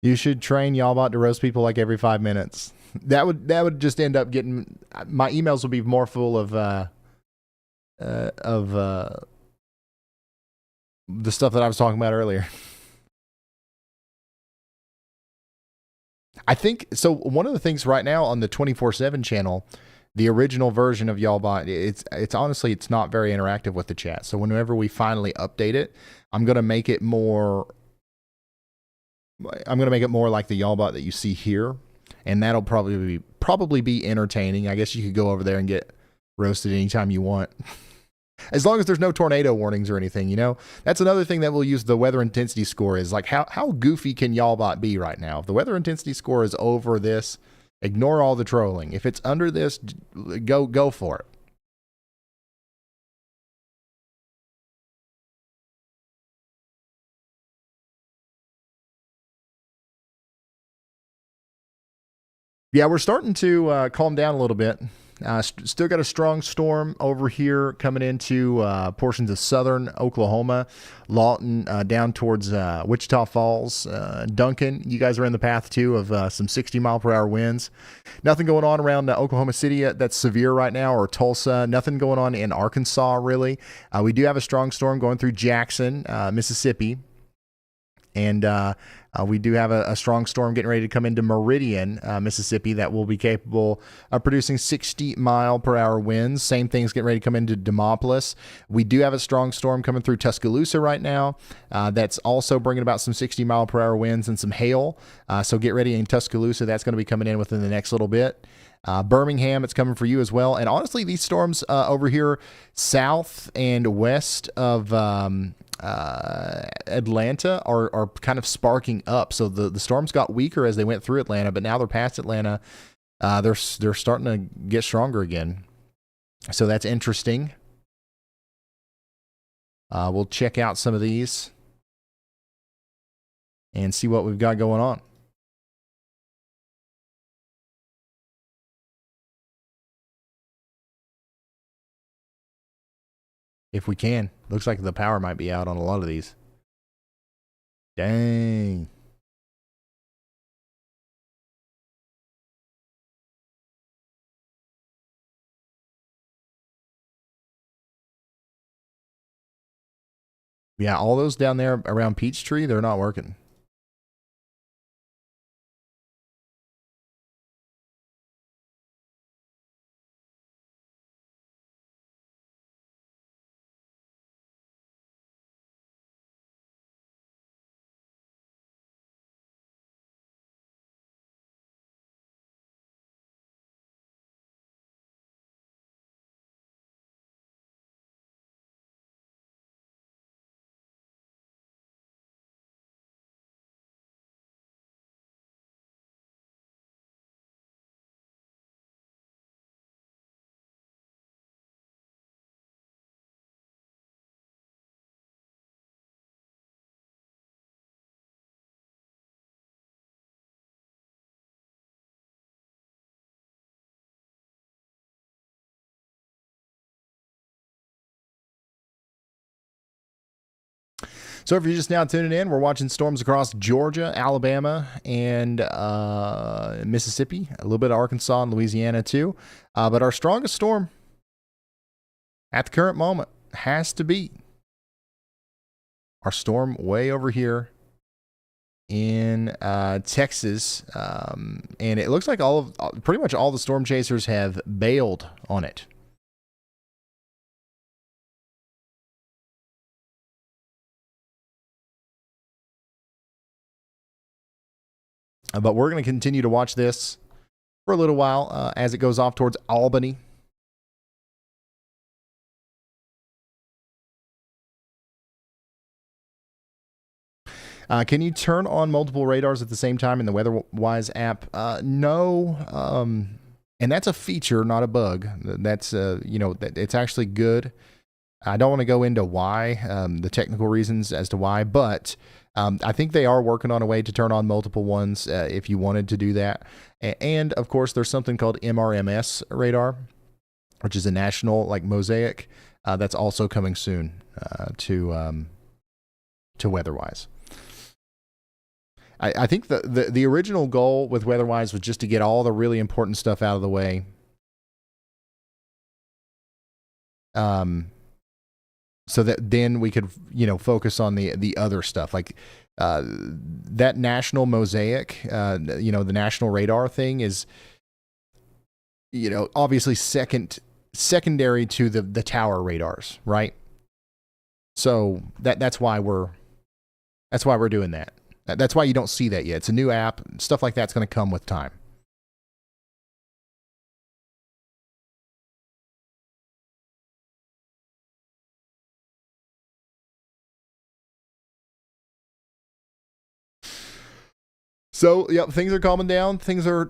You should train Y'allbot to roast people like every 5 minutes. That would just end up getting, my emails will be more full of the stuff that I was talking about earlier. I think so. One of the things right now on the 24/7 channel, the original version of Y'allbot, it's honestly, it's not very interactive with the chat. So whenever we finally update it, I'm gonna make it more like the Y'allbot that you see here, and that'll probably be entertaining. I guess you could go over there and get roasted anytime you want. As long as there's no tornado warnings or anything, you know? That's another thing that we'll use the weather intensity score is like how goofy can Y'allbot be right now? If the weather intensity score is over this, ignore all the trolling. If it's under this, go for it. Yeah, we're starting to calm down a little bit. Still got a strong storm over here coming into portions of southern Oklahoma, Lawton, down towards Wichita Falls. Duncan, you guys are in the path too of some 60-mile-per-hour winds. Nothing going on around Oklahoma City that's severe right now, or Tulsa. Nothing going on in Arkansas, really. We do have a strong storm going through Jackson, Mississippi. And we do have a strong storm getting ready to come into Meridian, Mississippi, that will be capable of producing 60-mile-per-hour winds. Same thing's getting ready to come into Demopolis. We do have a strong storm coming through Tuscaloosa right now. That's also bringing about some 60-mile-per-hour winds and some hail. So get ready in Tuscaloosa. That's going to be coming in within the next little bit. Birmingham, it's coming for you as well. And honestly, these storms over here south and west of Atlanta are kind of sparking up. So the storms got weaker as they went through Atlanta, but now they're past Atlanta. They're starting to get stronger again. So that's interesting. We'll check out some of these and see what we've got going on. If we can. Looks like the power might be out on a lot of these. Dang. Yeah, all those down there around Peachtree, they're not working. So if you're just now tuning in, we're watching storms across Georgia, Alabama, and Mississippi, a little bit of Arkansas and Louisiana too. But our strongest storm at the current moment has to be our storm way over here in Texas. And it looks like pretty much all the storm chasers have bailed on it. But we're going to continue to watch this for a little while as it goes off towards Albany. Can you turn on multiple radars at the same time in the WeatherWise app? No. And that's a feature, not a bug. That's, it's actually good. I don't want to go into why, the technical reasons as to why, but I think they are working on a way to turn on multiple ones if you wanted to do that. And of course, there's something called MRMS radar, which is a national mosaic that's also coming soon to WeatherWise. I think the original goal with WeatherWise was just to get all the really important stuff out of the way. So that then we could, focus on the other stuff, like that national mosaic, the national radar thing is, obviously secondary to the tower radars, right? So that's why we're doing that. That's why you don't see that yet. It's a new app. Stuff like that's going to come with time. So, yep, things are calming down. Things are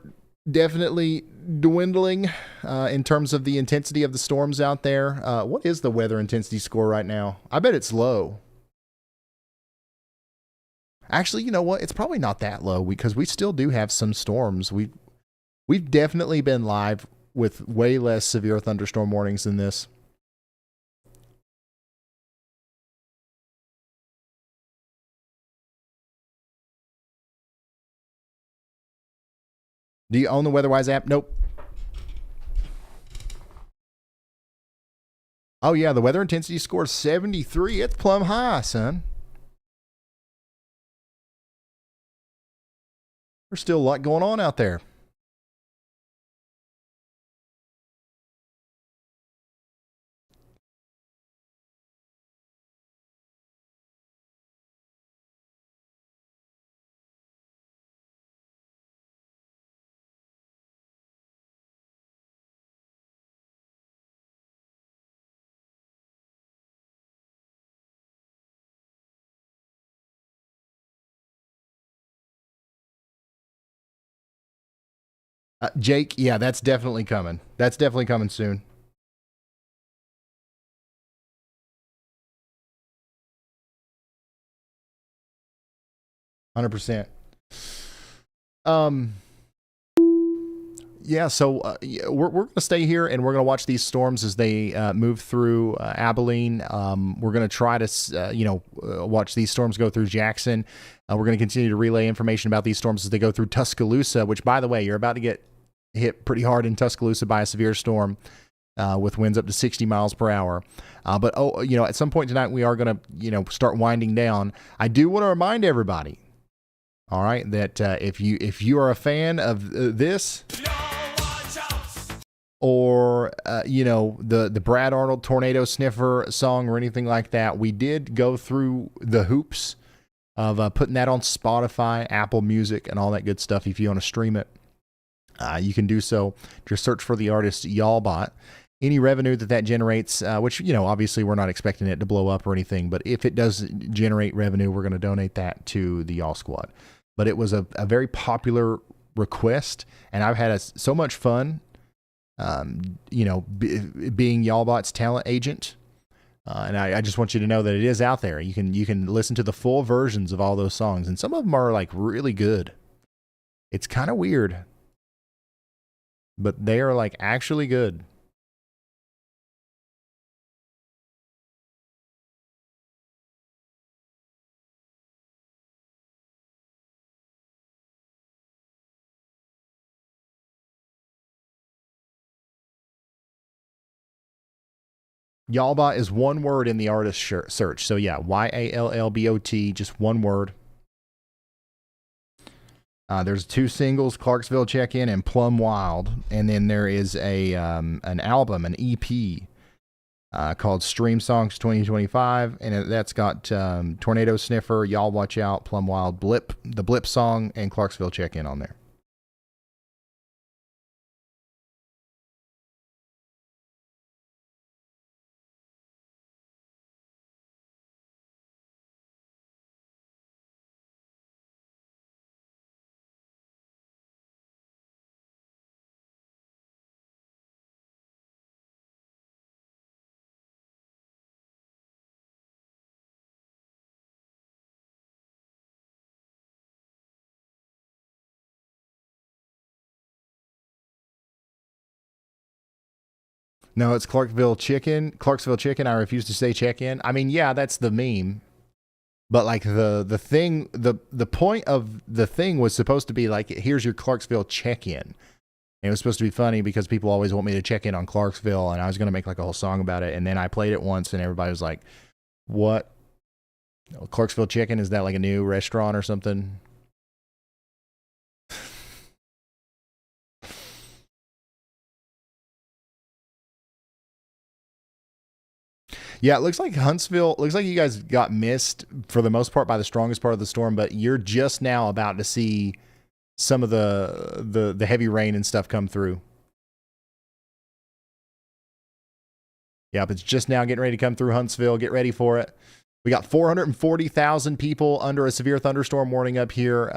definitely dwindling in terms of the intensity of the storms out there. What is the weather intensity score right now? I bet it's low. Actually, you know what? It's probably not that low because we still do have some storms. We've definitely been live with way less severe thunderstorm warnings than this. Do you own the WeatherWise app? Nope. Oh, yeah, the weather intensity score is 73. It's plumb high, son. There's still a lot going on out there. Jake, yeah, that's definitely coming. That's definitely coming soon. %. Yeah, so we're going to stay here and we're going to watch these storms as they move through Abilene. We're going to try to, watch these storms go through Jackson. We're going to continue to relay information about these storms as they go through Tuscaloosa, which, by the way, you're about to get hit pretty hard in Tuscaloosa by a severe storm with winds up to 60 miles per hour. But at some point tonight, we are going to, start winding down. I do want to remind everybody, all right, that if you are a fan of this, or the Brad Arnold Tornado Sniffer song or anything like that, we did go through the hoops of putting that on Spotify, Apple Music, and all that good stuff. If you want to stream it, you can do so. Just search for the artist Y'allbot. Any revenue that generates, which, obviously we're not expecting it to blow up or anything, but if it does generate revenue, we're going to donate that to the Y'all Squad. But it was a very popular request, and I've had so much fun, being Y'allbot's talent agent. And I just want you to know that it is out there. You can listen to the full versions of all those songs, and some of them are like really good. It's kind of weird, but they are like actually good. Y'allbot is one word in the artist search. So yeah, Yallbot, just one word. There's 2 singles, Clarksville Check-In and Plum Wild. And then there is an album, an EP, called Stream Songs 2025. And that's got Tornado Sniffer, Y'all Watch Out, Plum Wild, Blip, the Blip song, and Clarksville Check-In on there. No, it's Clarksville Chicken. Clarksville Chicken. I refuse to say check-in. I mean, yeah, that's the meme. But like the thing, the point of the thing was supposed to be like, here's your Clarksville check-in. And it was supposed to be funny because people always want me to check in on Clarksville, and I was going to make like a whole song about it. And then I played it once, and everybody was like, "What? Clarksville Chicken? Is that like a new restaurant or something?" Yeah, it looks like Huntsville, looks like you guys got missed for the most part by the strongest part of the storm, but you're just now about to see some of the heavy rain and stuff come through. Yep, it's just now getting ready to come through Huntsville. Get ready for it. We got 440,000 people under a severe thunderstorm warning up here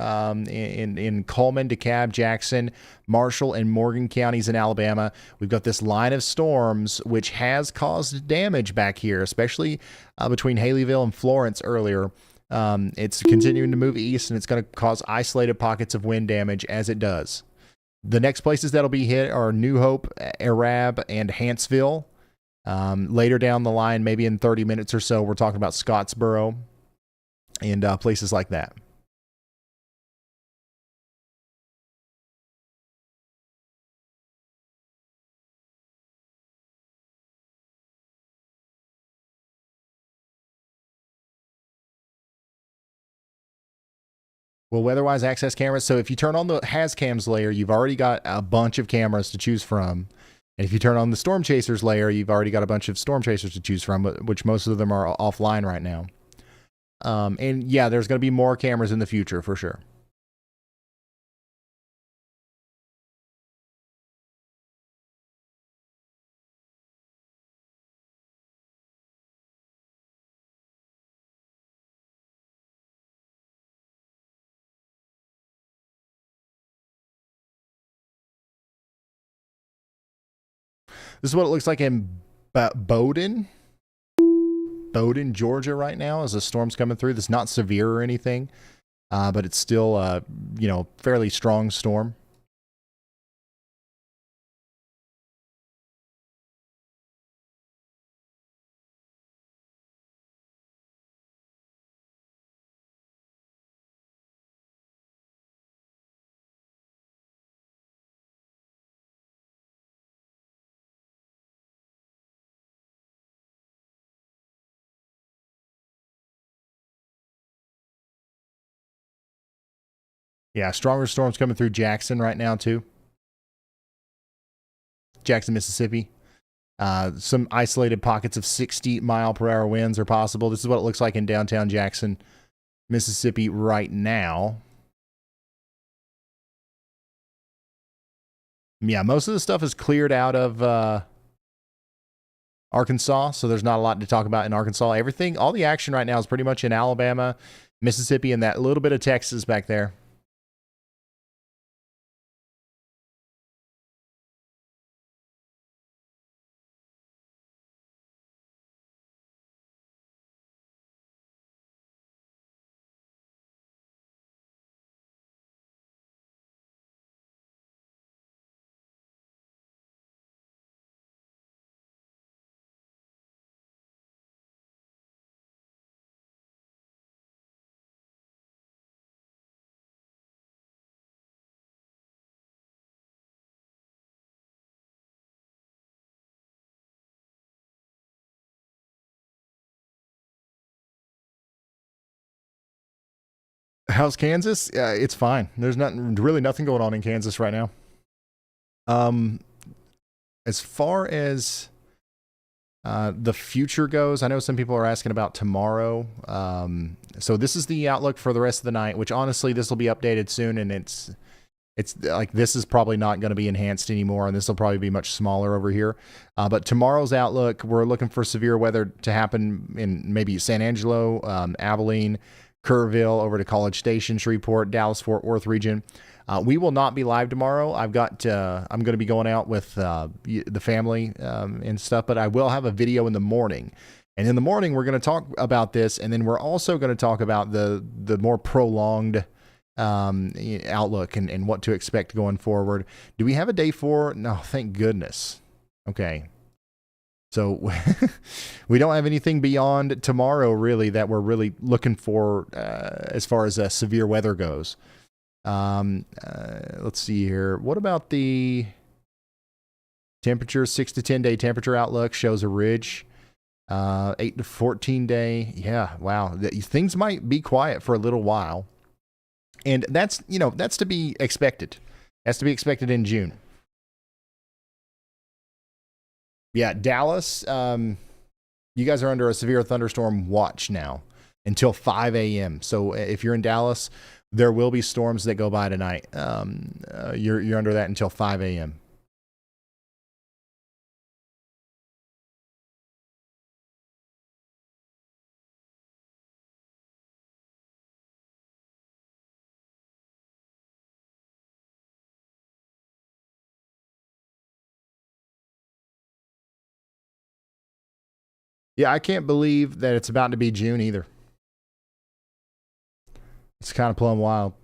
in Coleman, DeKalb, Jackson, Marshall, and Morgan counties in Alabama. We've got this line of storms which has caused damage back here, especially between Haleyville and Florence earlier. It's continuing to move east, and it's going to cause isolated pockets of wind damage as it does. The next places that'll be hit are New Hope, Arab, and Hanceville. Later down the line, maybe in 30 minutes or so, we're talking about Scottsboro and places like that. Well, weather-wise access cameras. So if you turn on the HazCams layer, you've already got a bunch of cameras to choose from. And if you turn on the Stormchasers layer, you've already got a bunch of Stormchasers to choose from, which most of them are offline right now. And yeah, there's going to be more cameras in the future for sure. This is what it looks like in Bowdoin, Georgia right now as the storm's coming through. It's not severe or anything, but it's still, fairly strong storm. Yeah, stronger storms coming through Jackson right now, too. Jackson, Mississippi. Some isolated pockets of 60-mile-per-hour winds are possible. This is what it looks like in downtown Jackson, Mississippi right now. Yeah, most of the stuff is cleared out of Arkansas, so there's not a lot to talk about in Arkansas. Everything, all the action right now is pretty much in Alabama, Mississippi, and that little bit of Texas back there. How's Kansas? It's fine. There's really nothing going on in Kansas right now. As far as the future goes, I know some people are asking about tomorrow. So this is the outlook for the rest of the night, which honestly, this will be updated soon, and it's like this is probably not going to be enhanced anymore, and this will probably be much smaller over here. But tomorrow's outlook, we're looking for severe weather to happen in maybe San Angelo, Abilene, Kerrville, over to College Station, Shreveport, Dallas, Fort Worth region. We will not be live tomorrow. I'm going to be going out with the family and stuff, but I will have a video in the morning. And in the morning, we're going to talk about this, and then we're also going to talk about the more prolonged outlook and what to expect going forward. Do we have a day 4? No, thank goodness. Okay. So we don't have anything beyond tomorrow, really, that we're really looking for as far as severe weather goes. Let's see here. What about the temperature? 6 to 10 day temperature outlook shows a ridge. 8 to 14 day. Yeah, wow. Things might be quiet for a little while. And that's to be expected. That's to be expected in June. Yeah, Dallas, you guys are under a severe thunderstorm watch now until 5 a.m. So if you're in Dallas, there will be storms that go by tonight. You're under that until 5 a.m. Yeah, I can't believe that it's about to be June either. It's kind of plumb wild.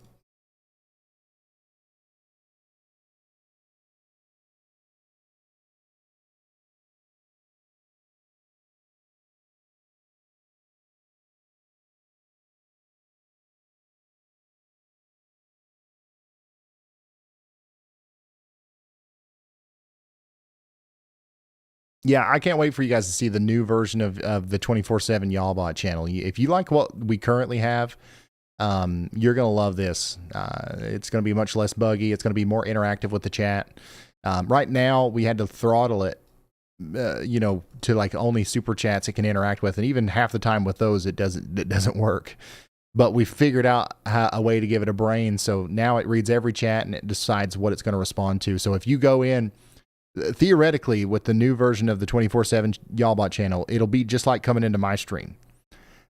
Yeah, I can't wait for you guys to see the new version of the 24/7 Y'allbot channel. If you like what we currently have, you're going to love this. It's going to be much less buggy. It's going to be more interactive with the chat. Right now, we had to throttle it, to like only super chats it can interact with. And even half the time with those, it doesn't work. But we figured out a way to give it a brain. So now it reads every chat and it decides what it's going to respond to. So if you go in, theoretically, with the new version of the 24/7 Y'allbot channel, it'll be just like coming into my stream,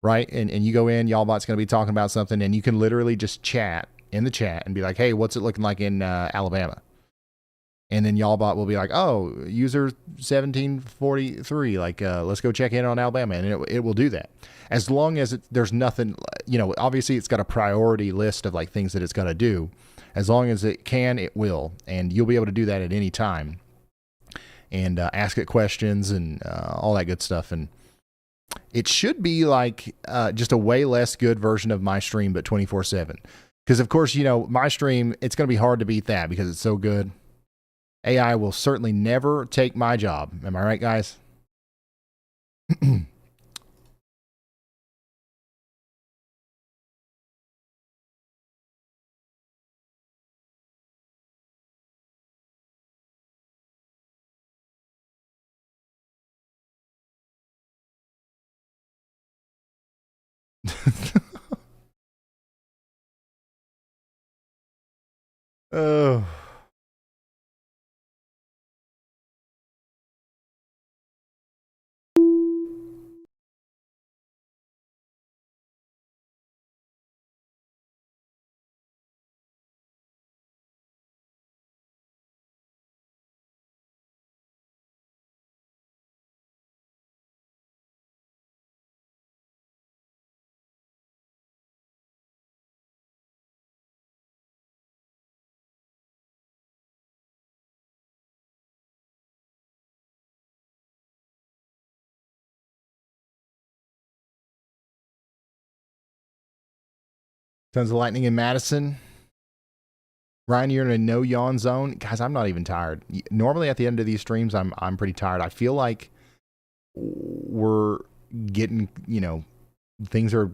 right? And you go in, Y'allbot's going to be talking about something, and you can literally just chat in the chat and be like, hey, what's it looking like in Alabama? And then Y'allbot will be like, oh, user 1743, like, let's go check in on Alabama. And it will do that. As long as there's nothing, obviously it's got a priority list of like things that it's going to do. As long as it can, it will. And you'll be able to do that at any time. And ask it questions and all that good stuff. And it should be like just a way less good version of my stream, but 24/7. Because, of course, my stream, it's going to be hard to beat that because it's so good. AI will certainly never take my job. Am I right, guys? Oh. Tons of lightning in Madison. Ryan, you're in a no yawn zone. Guys, I'm not even tired. Normally at the end of these streams, I'm pretty tired. I feel like we're getting, things are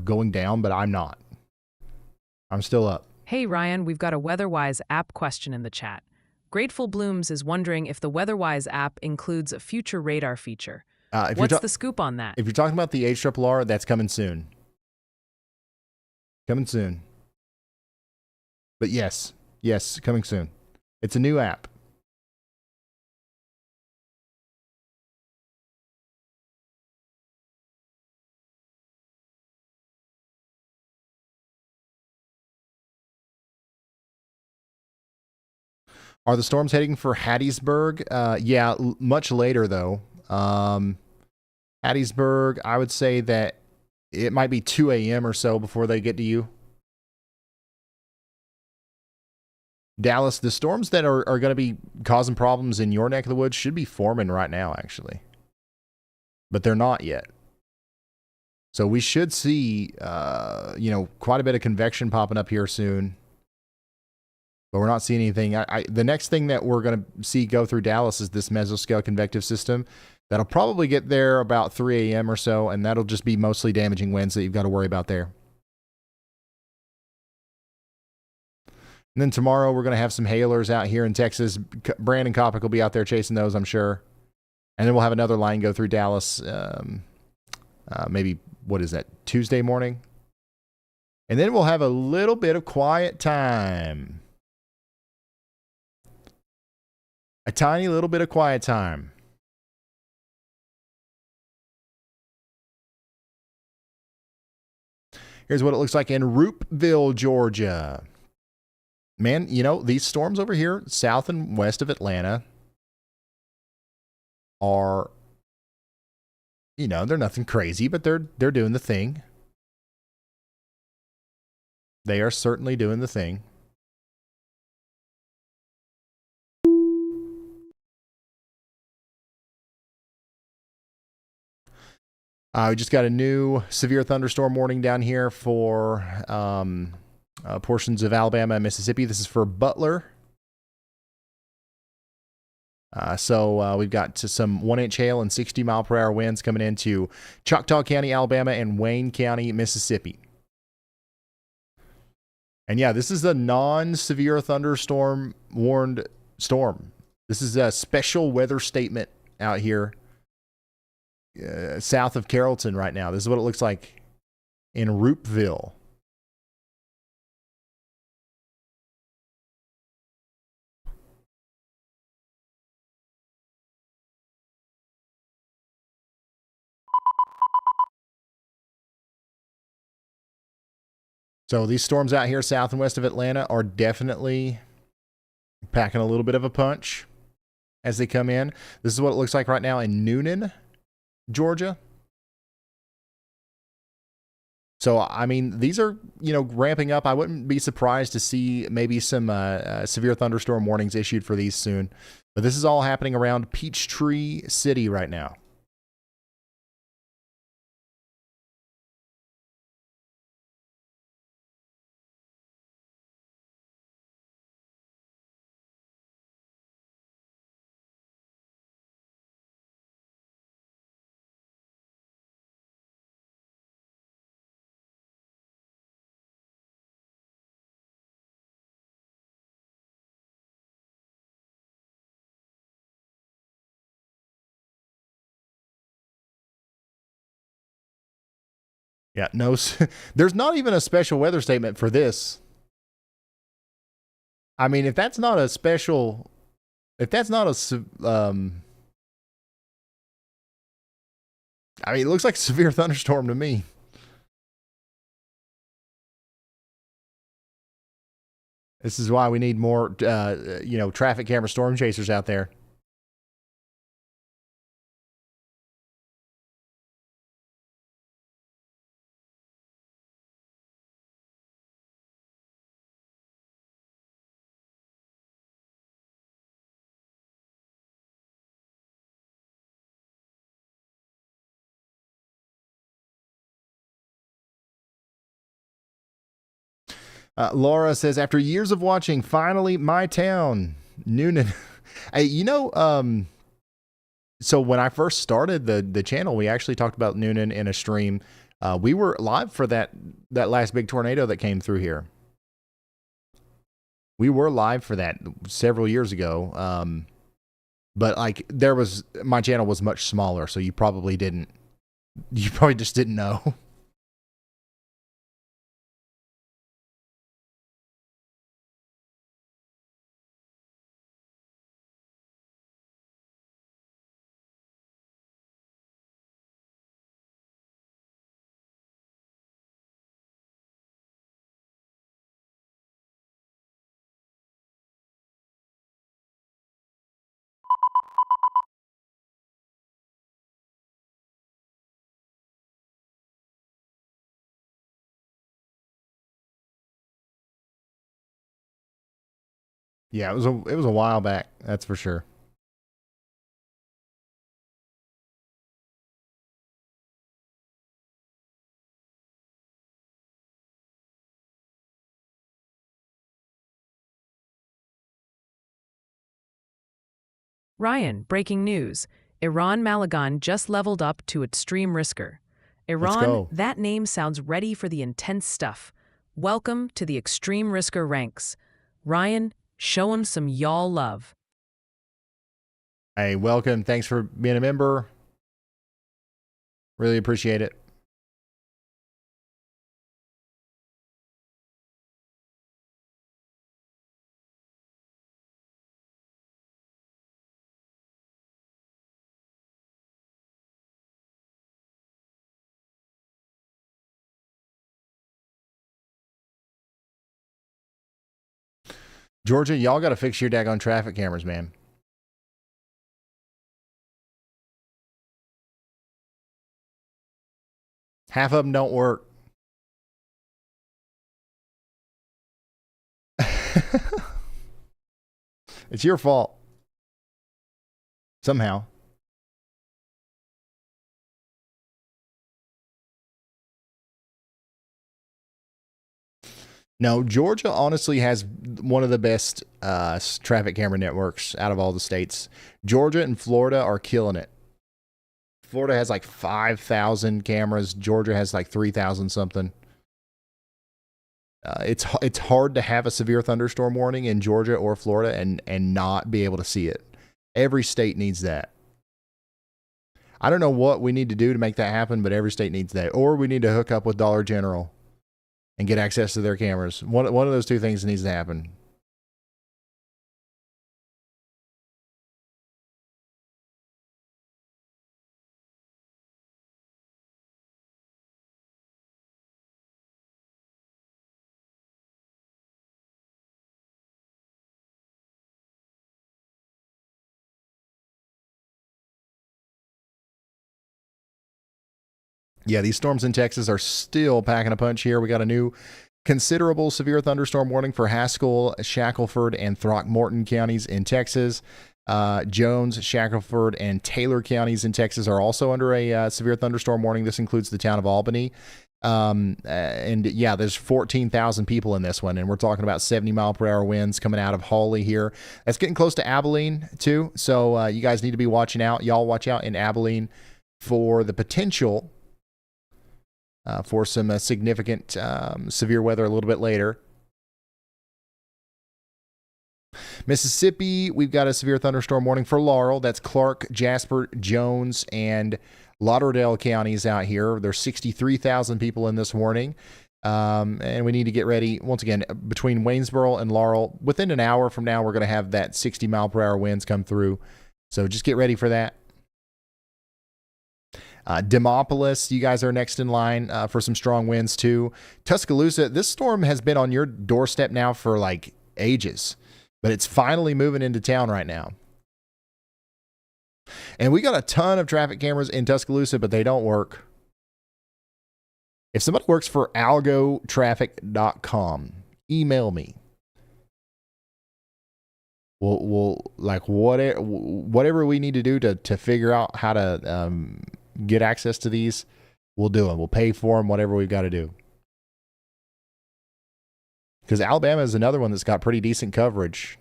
going down, but I'm not. I'm still up. Hey, Ryan, we've got a WeatherWise app question in the chat. Grateful Blooms is wondering if the WeatherWise app includes a future radar feature. What's the scoop on that? If you're talking about the HRRR, that's coming soon. Coming soon. But yes, coming soon. It's a new app. Are the storms heading for Hattiesburg? Yeah, much later though. Hattiesburg, I would say that it might be 2 a.m. or so before they get to you. Dallas, the storms that are going to be causing problems in your neck of the woods should be forming right now, actually. But they're not yet. So we should see, quite a bit of convection popping up here soon. But we're not seeing anything. The next thing that we're going to see go through Dallas is this mesoscale convective system. That'll probably get there about 3 a.m. or so, and that'll just be mostly damaging winds that you've got to worry about there. And then tomorrow we're going to have some hailers out here in Texas. Brandon Kopic will be out there chasing those, I'm sure. And then we'll have another line go through Dallas, maybe, what is that, Tuesday morning? And then we'll have a little bit of quiet time. A tiny little bit of quiet time. Here's what it looks like in Roopville, Georgia. Man, these storms over here, south and west of Atlanta, are, they're nothing crazy, but they're doing the thing. They are certainly doing the thing. We just got a new severe thunderstorm warning down here for portions of Alabama and Mississippi. This is for Butler. So we've got some 1-inch hail and 60-mile-per-hour winds coming into Choctaw County, Alabama, and Wayne County, Mississippi. And yeah, this is a non-severe thunderstorm warned storm. This is a special weather statement out here south of Carrollton right now. This is what it looks like in Roopville. So these storms out here south and west of Atlanta are definitely packing a little bit of a punch as they come in. This is what it looks like right now in Noonan, Georgia. So, I mean, these are, ramping up. I wouldn't be surprised to see maybe some severe thunderstorm warnings issued for these soon. But this is all happening around Peachtree City right now. Yeah, no, there's not even a special weather statement for this. I mean, if that's not a special, if that's not a, I mean, it looks like a severe thunderstorm to me. This is why we need more, traffic camera storm chasers out there. Laura says, after years of watching, finally, my town, Noonan. Hey, so when I first started the channel, we actually talked about Noonan in a stream. We were live for that last big tornado that came through here. We were live for that several years ago. But my channel was much smaller, so you probably just didn't know. Yeah, it was a while back, that's for sure. Ryan, breaking news. Iran Malagan just leveled up to Extreme Risker. Iran, go. that name sounds ready for the intense stuff. Welcome to the Extreme Risker ranks. Ryan, show him some y'all love. Hey, welcome. Thanks for being a member. Really appreciate it. Georgia, y'all got to fix your daggone traffic cameras, man. Half of them don't work. It's your fault. Somehow. No, Georgia honestly has one of the best traffic camera networks out of all the states. Georgia and Florida are killing it. Florida has like 5,000 cameras. Georgia has like 3,000 something. It's hard to have a severe thunderstorm warning in Georgia or Florida and not be able to see it. Every state needs that. I don't know what we need to do to make that happen, but every state needs that. Or we need to hook up with Dollar General and get access to their cameras. One of those two things needs to happen. Yeah, these storms in Texas are still packing a punch here. We got a new considerable severe thunderstorm warning for Haskell, Shackelford, and Throckmorton counties in Texas. Jones, Shackelford, and Taylor counties in Texas are also under a severe thunderstorm warning. This includes the town of Albany. And yeah, there's 14,000 people in this one, and we're talking about 70-mile-per-hour winds coming out of Hawley here. That's getting close to Abilene, too. So you guys need to be watching out. Y'all watch out in Abilene for the potential for some significant severe weather a little bit later. Mississippi, we've got a severe thunderstorm warning for Laurel. That's Clark, Jasper, Jones, and Lauderdale counties out here. There's 63,000 people in this warning. And we need to get ready, once again, between Waynesboro and Laurel. Within an hour from now, we're going to have that 60-mile-per-hour winds come through. So just get ready for that. Demopolis, you guys are next in line for some strong winds too. Tuscaloosa, this storm has been on your doorstep now for like ages, but it's finally moving into town right now. And we got a ton of traffic cameras in Tuscaloosa, but they don't work. If somebody works for algotraffic.com, email me. We'll like whatever we need to do to figure out how to get access to these, we'll do them. We'll pay for them, whatever we've got to do. Because Alabama is another one that's got pretty decent coverage.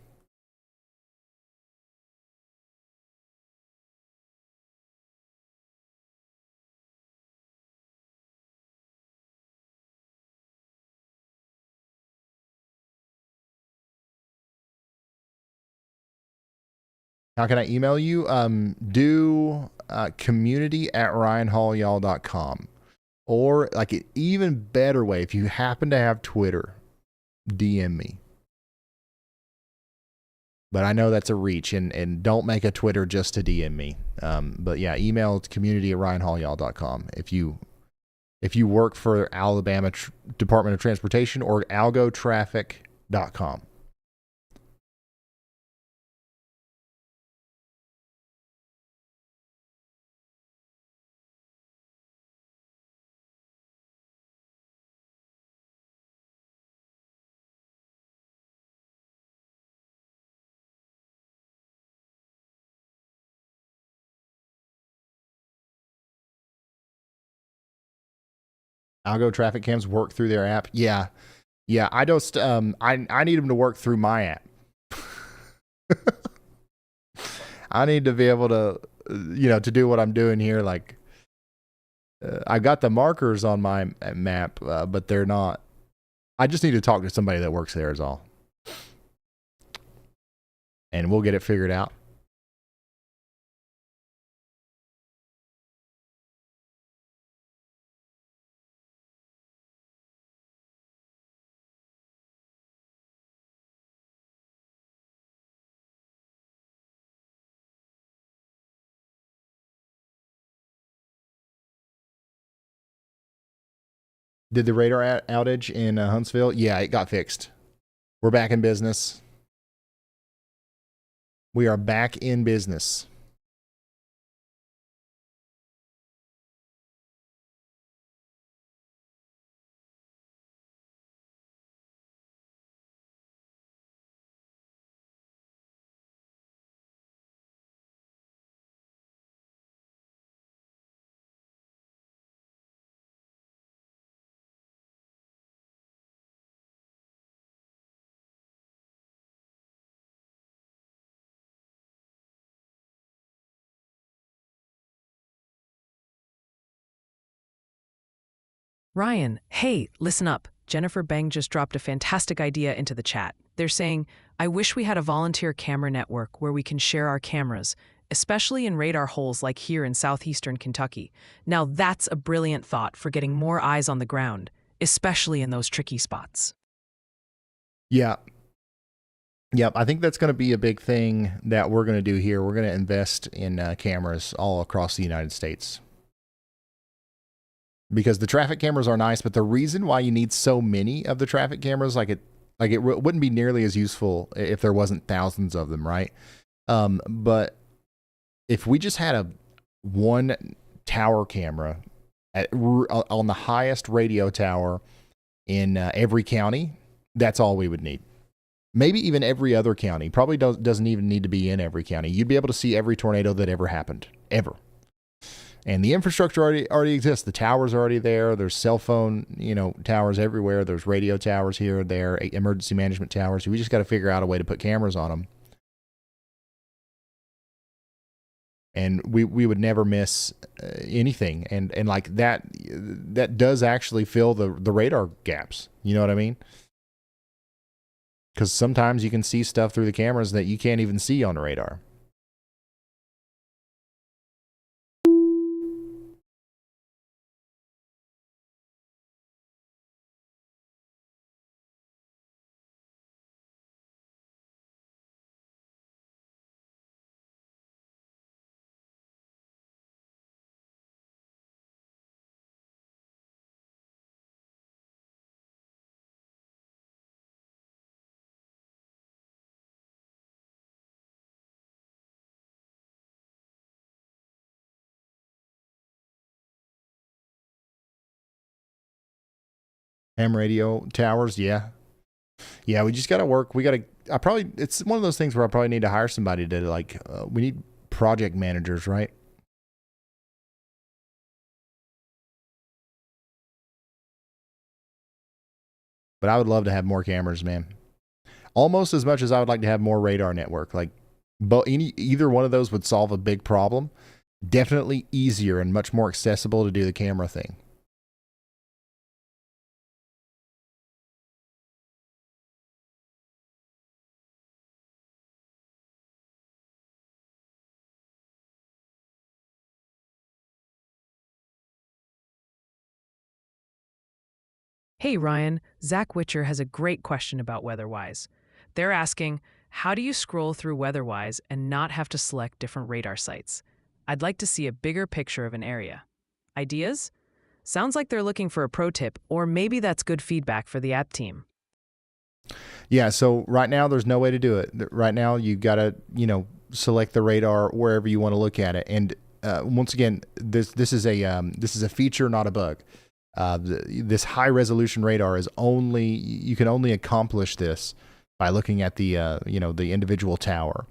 How can I email you? Do community@ryanhallyall.com. Or like an even better way, if you happen to have Twitter, DM me. But I know that's a reach, and don't make a Twitter just to DM me. But yeah, email community@ryanhallyall.com if you work for Alabama Department of Transportation or algotraffic.com. Algo traffic cams work through their app. Yeah. I just I need them to work through my app. I need to be able to to do what I'm doing here. Like I got the markers on my map, but they're not. I just need to talk to somebody that works there is all, and we'll get it figured out. Did the radar outage in Huntsville? Yeah, it got fixed. We're back in business. We are back in business. Ryan, hey, listen up. Jennifer Bang just dropped a fantastic idea into the chat. They're saying, I wish we had a volunteer camera network where we can share our cameras, especially in radar holes like here in southeastern Kentucky. Now that's a brilliant thought for getting more eyes on the ground, especially in those tricky spots. Yeah. Yep, I think that's going to be a big thing that we're going to do here. We're going to invest in cameras all across the United States. Because the traffic cameras are nice, but the reason why you need so many of the traffic cameras, it wouldn't be nearly as useful if there wasn't thousands of them, right? But if we just had one tower camera on the highest radio tower in every county, that's all we would need. Maybe even every other county. Probably doesn't even need to be in every county. You'd be able to see every tornado that ever happened, ever. And the infrastructure already exists. The towers are already there. There's cell phone, towers everywhere. There's radio towers here, there, emergency management towers. We just got to figure out a way to put cameras on them. And we would never miss anything. And like that does actually fill the radar gaps. You know what I mean? Because sometimes you can see stuff through the cameras that you can't even see on the radar. Ham radio towers, yeah. Yeah, we just got to work. It's one of those things where I probably need to hire somebody to we need project managers, right? But I would love to have more cameras, man. Almost as much as I would like to have more radar network. Either one of those would solve a big problem. Definitely easier and much more accessible to do the camera thing. Hey Ryan, Zach Witcher has a great question about WeatherWise. They're asking, how do you scroll through WeatherWise and not have to select different radar sites? I'd like to see a bigger picture of an area. Ideas? Sounds like they're looking for a pro tip, or maybe that's good feedback for the app team. Yeah, so right now there's no way to do it. Right now you've got to, select the radar wherever you want to look at it. And once again, this is a feature, not a bug. This high resolution radar you can only accomplish this by looking at the individual tower.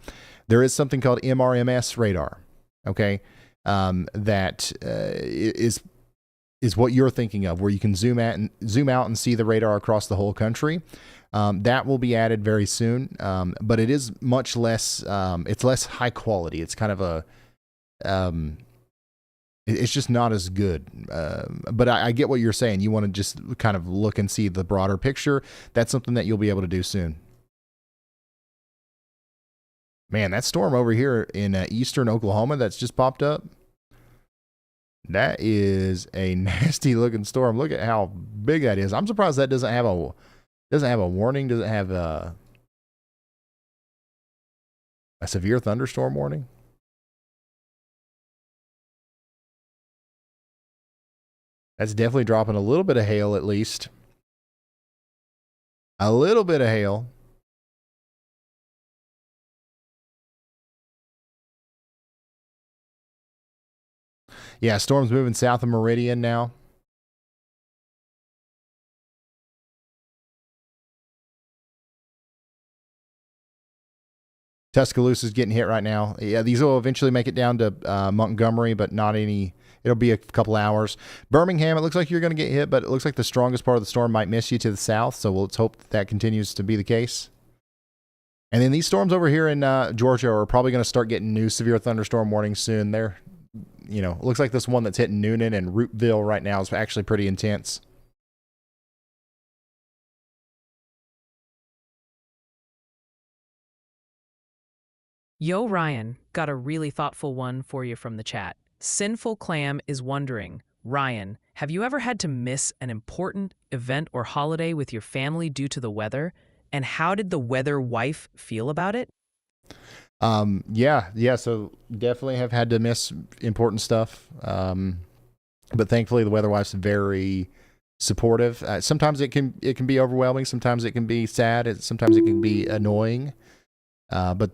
There is something called MRMS radar. Okay. That is what you're thinking of, where you can zoom out and see the radar across the whole country. That will be added very soon. But it is much less, it's less high quality. It's kind of it's just not as good. But I get what you're saying. You want to just kind of look and see the broader picture. That's something that you'll be able to do soon. Man, that storm over here in eastern Oklahoma that's just popped up, that is a nasty looking storm. Look at how big that is. I'm surprised that doesn't have a warning. Does it have a severe thunderstorm warning? That's definitely dropping a little bit of hail, at least. A little bit of hail. Yeah, storm's moving south of Meridian now. Tuscaloosa's getting hit right now. Yeah, these will eventually make it down to Montgomery, but not any. It'll be a couple hours. Birmingham, it looks like you're going to get hit, but it looks like the strongest part of the storm might miss you to the south, so let's hope that continues to be the case. And then these storms over here in Georgia are probably going to start getting new severe thunderstorm warnings soon. It looks like this one that's hitting Noonan and Rootville right now is actually pretty intense. Yo, Ryan, got a really thoughtful one for you from the chat. Sinful Clam is wondering, Ryan, have you ever had to miss an important event or holiday with your family due to the weather? And how did the weather wife feel about it? Yeah. So definitely have had to miss important stuff. But thankfully the weather wife's very supportive. Sometimes it can be overwhelming. Sometimes it can be sad. Sometimes it can be annoying. But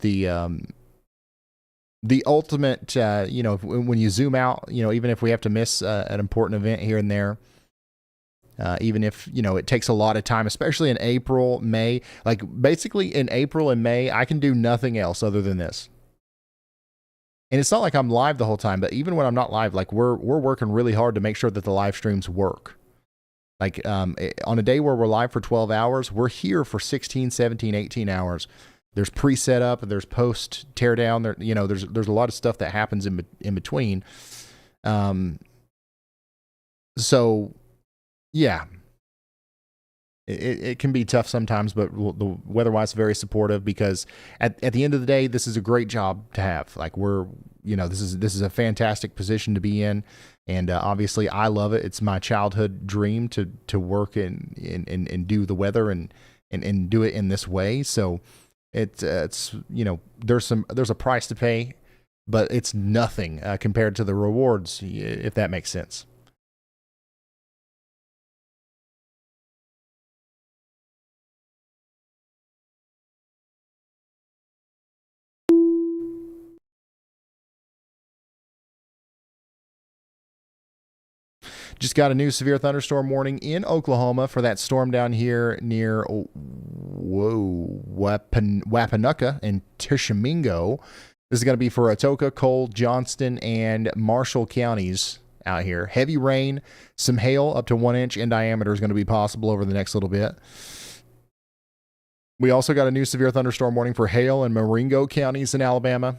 the ultimate, when you zoom out, even if we have to miss an important event here and there, even if, it takes a lot of time, especially in April, May, like basically in April and May, I can do nothing else other than this. And it's not like I'm live the whole time, but even when I'm not live, like we're working really hard to make sure that the live streams work. Like on a day where we're live for 12 hours, we're here for 16, 17, 18 hours. There's pre-set up, there's post tear down, there's a lot of stuff that happens in between. So yeah, it can be tough sometimes, but the weather-wise very supportive, because at the end of the day, this is a great job to have. Like this is a fantastic position to be in, and obviously I love it. It's my childhood dream to work and do the weather and do it in this way. So it's there's a price to pay, but it's nothing compared to the rewards, if that makes sense. Just got a new severe thunderstorm warning in Oklahoma for that storm down here near Wapanucka and Tishomingo. This is going to be for Atoka, Cole, Johnston, and Marshall counties out here. Heavy rain, some hail up to 1 inch in diameter is going to be possible over the next little bit. We also got a new severe thunderstorm warning for hail in Marengo counties in Alabama.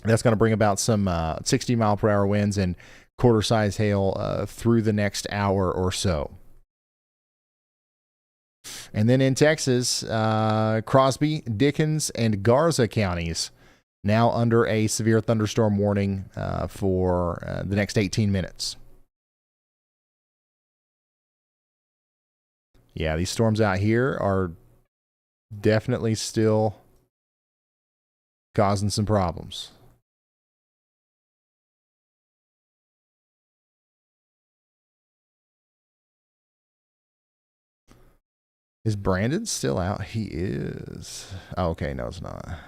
That's going to bring about some 60 mile per hour winds and quarter-size hail through the next hour or so. And then in Texas, Crosby, Dickens, and Garza counties now under a severe thunderstorm warning for the next 18 minutes. Yeah, these storms out here are definitely still causing some problems. Is Brandon still out? He is. Oh, okay, no, it's not.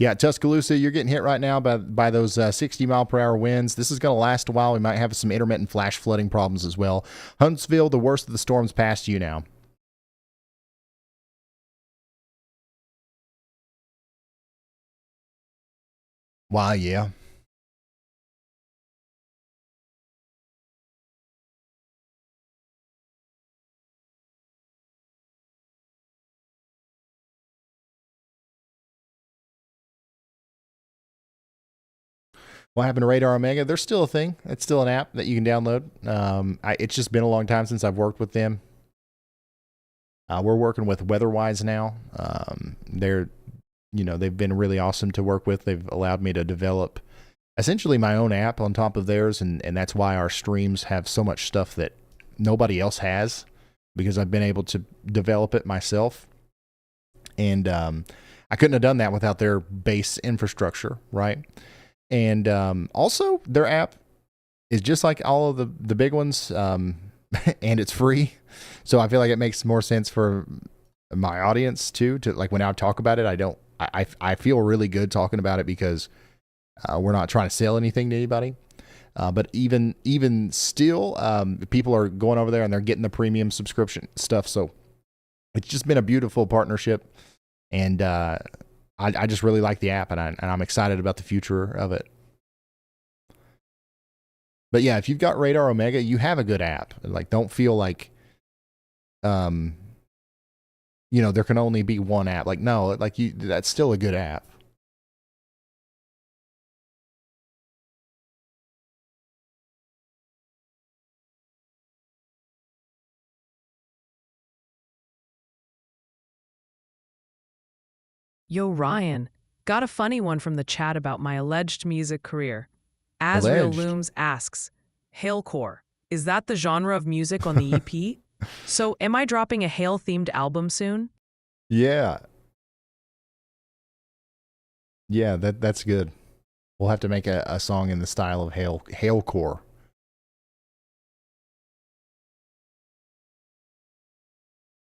Yeah, Tuscaloosa, you're getting hit right now by those 60 mile per hour winds. This is going to last a while. We might have some intermittent flash flooding problems as well. Huntsville, the worst of the storms past you now. Wow, yeah. What happened to Radar Omega? They're still a thing. It's still an app that you can download. It's just been a long time since I've worked with them. We're working with WeatherWise now. They've been really awesome to work with. They've allowed me to develop essentially my own app on top of theirs, and that's why our streams have so much stuff that nobody else has, because I've been able to develop it myself. And I couldn't have done that without their base infrastructure, right? And also, their app is just like all of the big ones, and it's free. So I feel like it makes more sense for my audience too, to like when I talk about it, I feel really good talking about it, because we're not trying to sell anything to anybody. But even still, people are going over there and they're getting the premium subscription stuff. So it's just been a beautiful partnership, and I just really like the app, and I'm excited about the future of it. But yeah, if you've got Radar Omega, you have a good app. Like, don't feel like there can only be one app. Like, no, like that's still a good app. Yo, Ryan, got a funny one from the chat about my alleged music career. Asriel Alleged. Looms asks, Hailcore, is that the genre of music on the EP? So, am I dropping a Hail-themed album soon? Yeah. Yeah, that's good. We'll have to make a song in the style of Hailcore.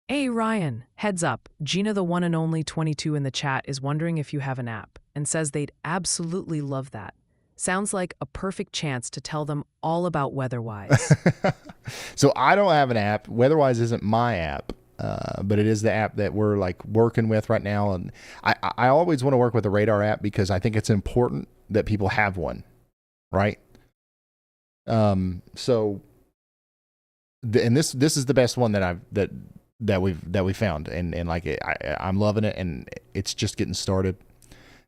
Hey, Ryan, heads up. Gina, the one and only 22 in the chat, is wondering if you have an app and says they'd absolutely love that. Sounds like a perfect chance to tell them all about Weatherwise. So I don't have an app. Weatherwise isn't my app, but it is the app that we're like working with right now. And I always want to work with a radar app because I think it's important that people have one, right? So, and this is the best one that we found, and like I'm loving it, and it's just getting started.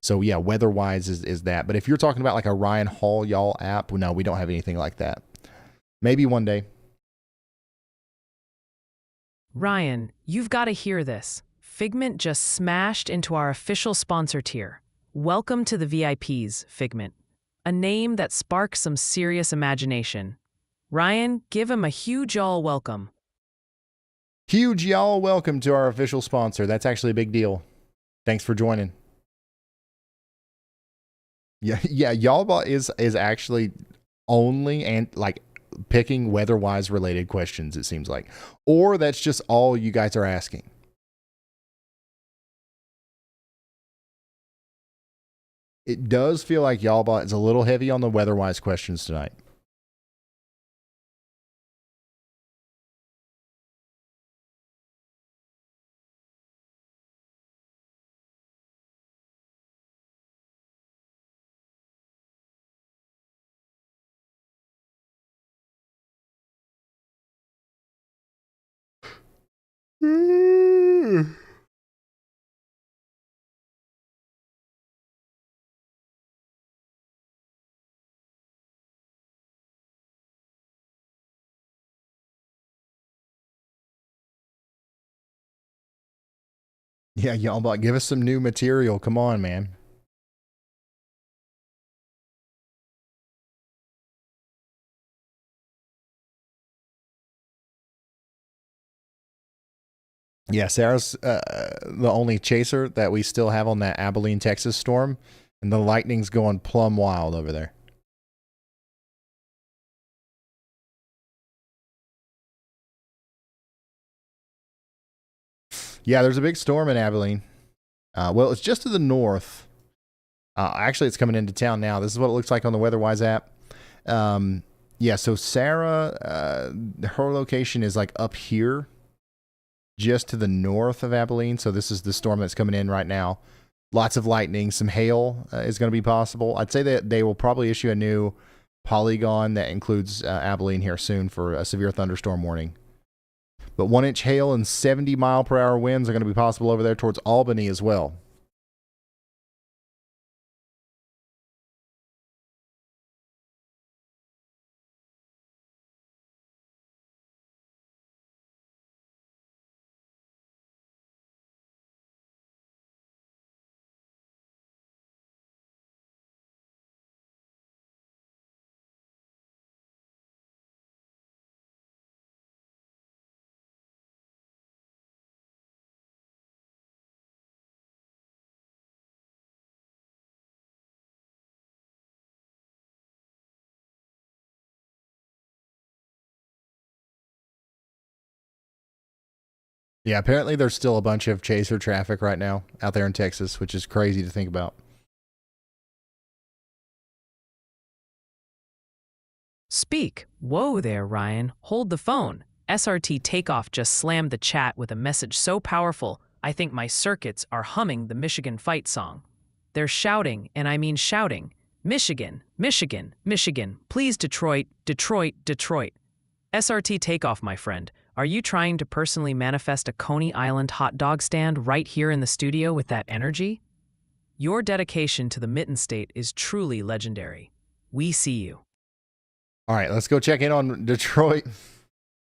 So yeah, Weatherwise is that. But if you're talking about like a Ryan Hall y'all app, no, we don't have anything like that. Maybe one day. Ryan, you've got to hear this. Figment just smashed into our official sponsor tier. Welcome to the VIPs, Figment. A name that sparks some serious imagination. Ryan, give him a huge y'all welcome. Huge y'all welcome to our official sponsor. That's actually a big deal. Thanks for joining. Yeah, y'all is actually only and like picking Weatherwise related questions, it seems like. Or that's just all you guys are asking. It does feel like y'all is a little heavy on the Weatherwise questions tonight. Yeah, y'all give us some new material. Come on, man. Yeah, Sarah's the only chaser that we still have on that Abilene, Texas storm, and the lightning's going plumb wild over there. Yeah, there's a big storm in Abilene. Well, it's just to the north. Actually, it's coming into town now. This is what it looks like on the Weatherwise app. Yeah, so Sarah, her location is like up here, just to the north of Abilene. So this is the storm that's coming in right now. Lots of lightning, some hail is going to be possible. I'd say that they will probably issue a new polygon that includes Abilene here soon for a severe thunderstorm warning. But 1-inch hail and 70-mile-per-hour winds are going to be possible over there towards Albany as well. Yeah, apparently there's still a bunch of chaser traffic right now out there in Texas, which is crazy to think about. Speak. Whoa there, Ryan. Hold the phone. SRT Takeoff just slammed the chat with a message so powerful, I think my circuits are humming the Michigan fight song. They're shouting, and I mean shouting, Michigan, Michigan, Michigan, please Detroit, Detroit, Detroit. SRT Takeoff, my friend. Are you trying to personally manifest a Coney Island hot dog stand right here in the studio with that energy? Your dedication to the Mitten State is truly legendary. We see you. All right, let's go check in on Detroit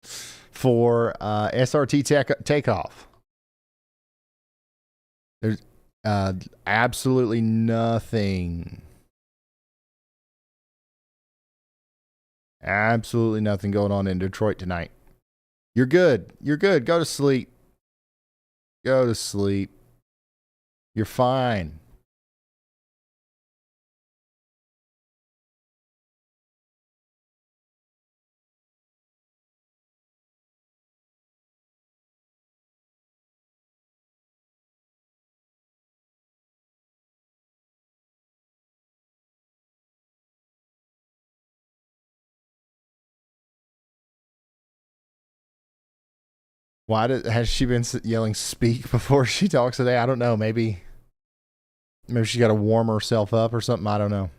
for SRT takeoff. There's absolutely nothing. Absolutely nothing going on in Detroit tonight. You're good. You're good. Go to sleep. Go to sleep. You're fine. Has she been yelling speak before she talks today? I don't know. Maybe she got to warm herself up or something. I don't know.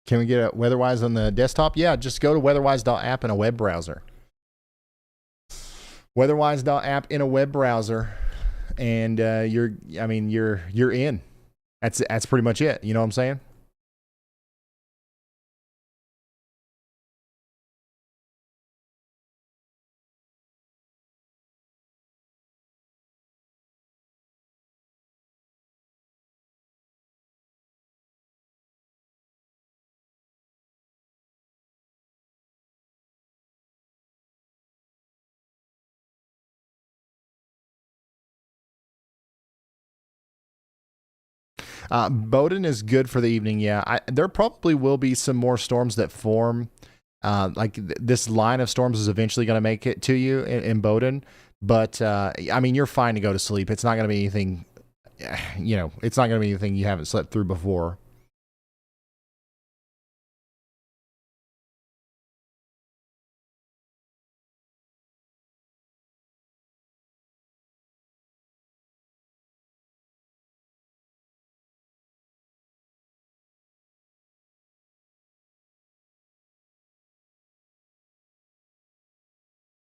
Can we get a WeatherWise on the desktop? Yeah, just go to weatherwise.app in a web browser. Weatherwise.app in a web browser, and you're in. That's pretty much it. You know what I'm saying? Bowdoin is good for the evening. Yeah, there probably will be some more storms that form. This line of storms is eventually going to make it to you in Bowdoin. But you're fine to go to sleep. It's not going to be anything. It's not going to be anything you haven't slept through before.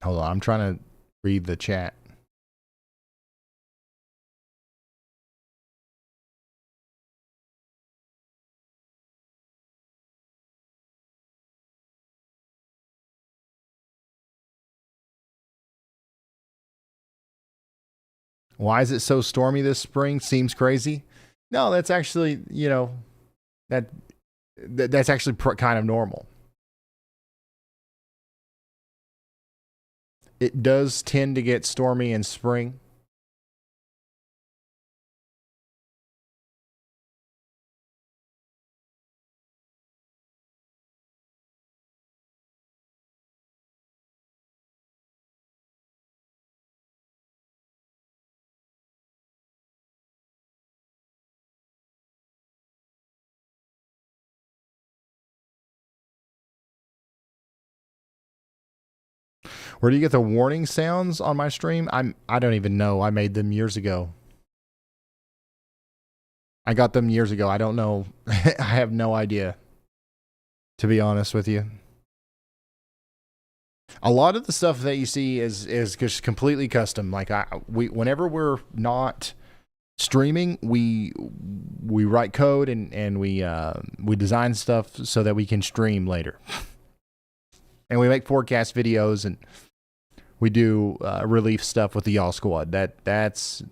Hold on, I'm trying to read the chat. Why is it so stormy this spring? Seems crazy. No, that's actually, that's actually kind of normal. It does tend to get stormy in spring. Where do you get the warning sounds on my stream? I don't even know. I made them years ago. I got them years ago. I don't know. I have no idea, to be honest with you. A lot of the stuff that you see is just completely custom. Like whenever we're not streaming, we write code and we design stuff so that we can stream later. And we make forecast videos and we do relief stuff with the Y'all Squad. That's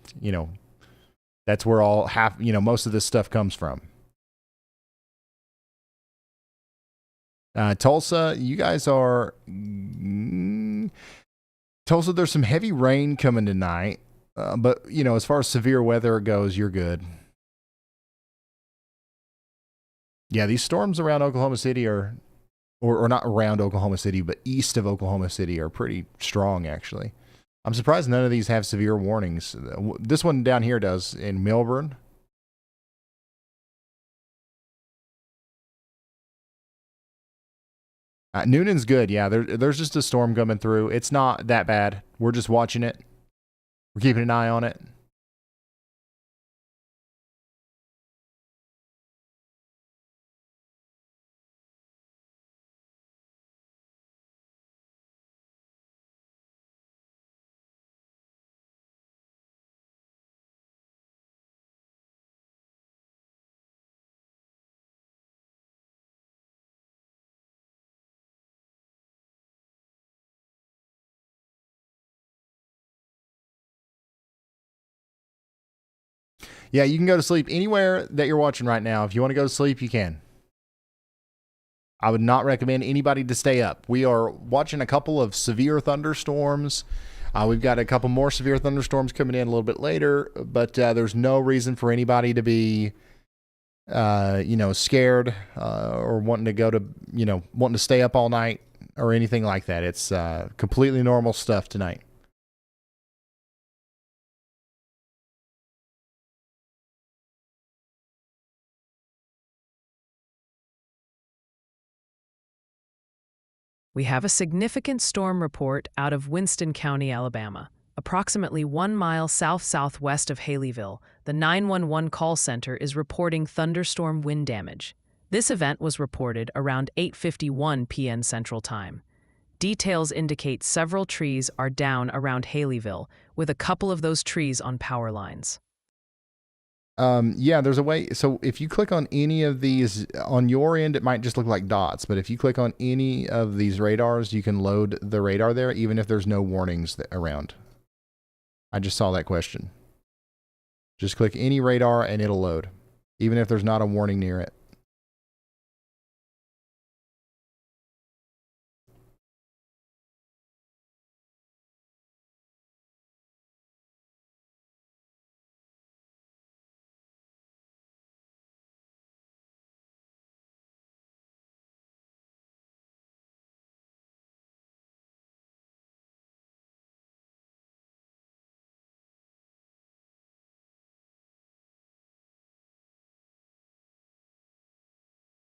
where most of this stuff comes from. Tulsa, you guys are Tulsa. There's some heavy rain coming tonight, but as far as severe weather goes, you're good. Yeah, these storms around Oklahoma City are. Or not around Oklahoma City, but east of Oklahoma City are pretty strong, actually. I'm surprised none of these have severe warnings. This one down here does in Melbourne. Noonan's good. Yeah, there's just a storm coming through. It's not that bad. We're just watching it. We're keeping an eye on it. Yeah, you can go to sleep anywhere that you're watching right now. If you want to go to sleep, you can. I would not recommend anybody to stay up. We are watching a couple of severe thunderstorms. We've got a couple more severe thunderstorms coming in a little bit later, but there's no reason for anybody to be, scared or wanting to go to, wanting to stay up all night or anything like that. It's completely normal stuff tonight. We have a significant storm report out of Winston County, Alabama. Approximately 1 mile south-southwest of Haleyville, the 911 call center is reporting thunderstorm wind damage. This event was reported around 8:51 p.m. Central Time. Details indicate several trees are down around Haleyville, with a couple of those trees on power lines. Yeah, there's a way. So if you click on any of these on your end, it might just look like dots. But if you click on any of these radars, you can load the radar there, even if there's no warnings around. I just saw that question. Just click any radar and it'll load, even if there's not a warning near it.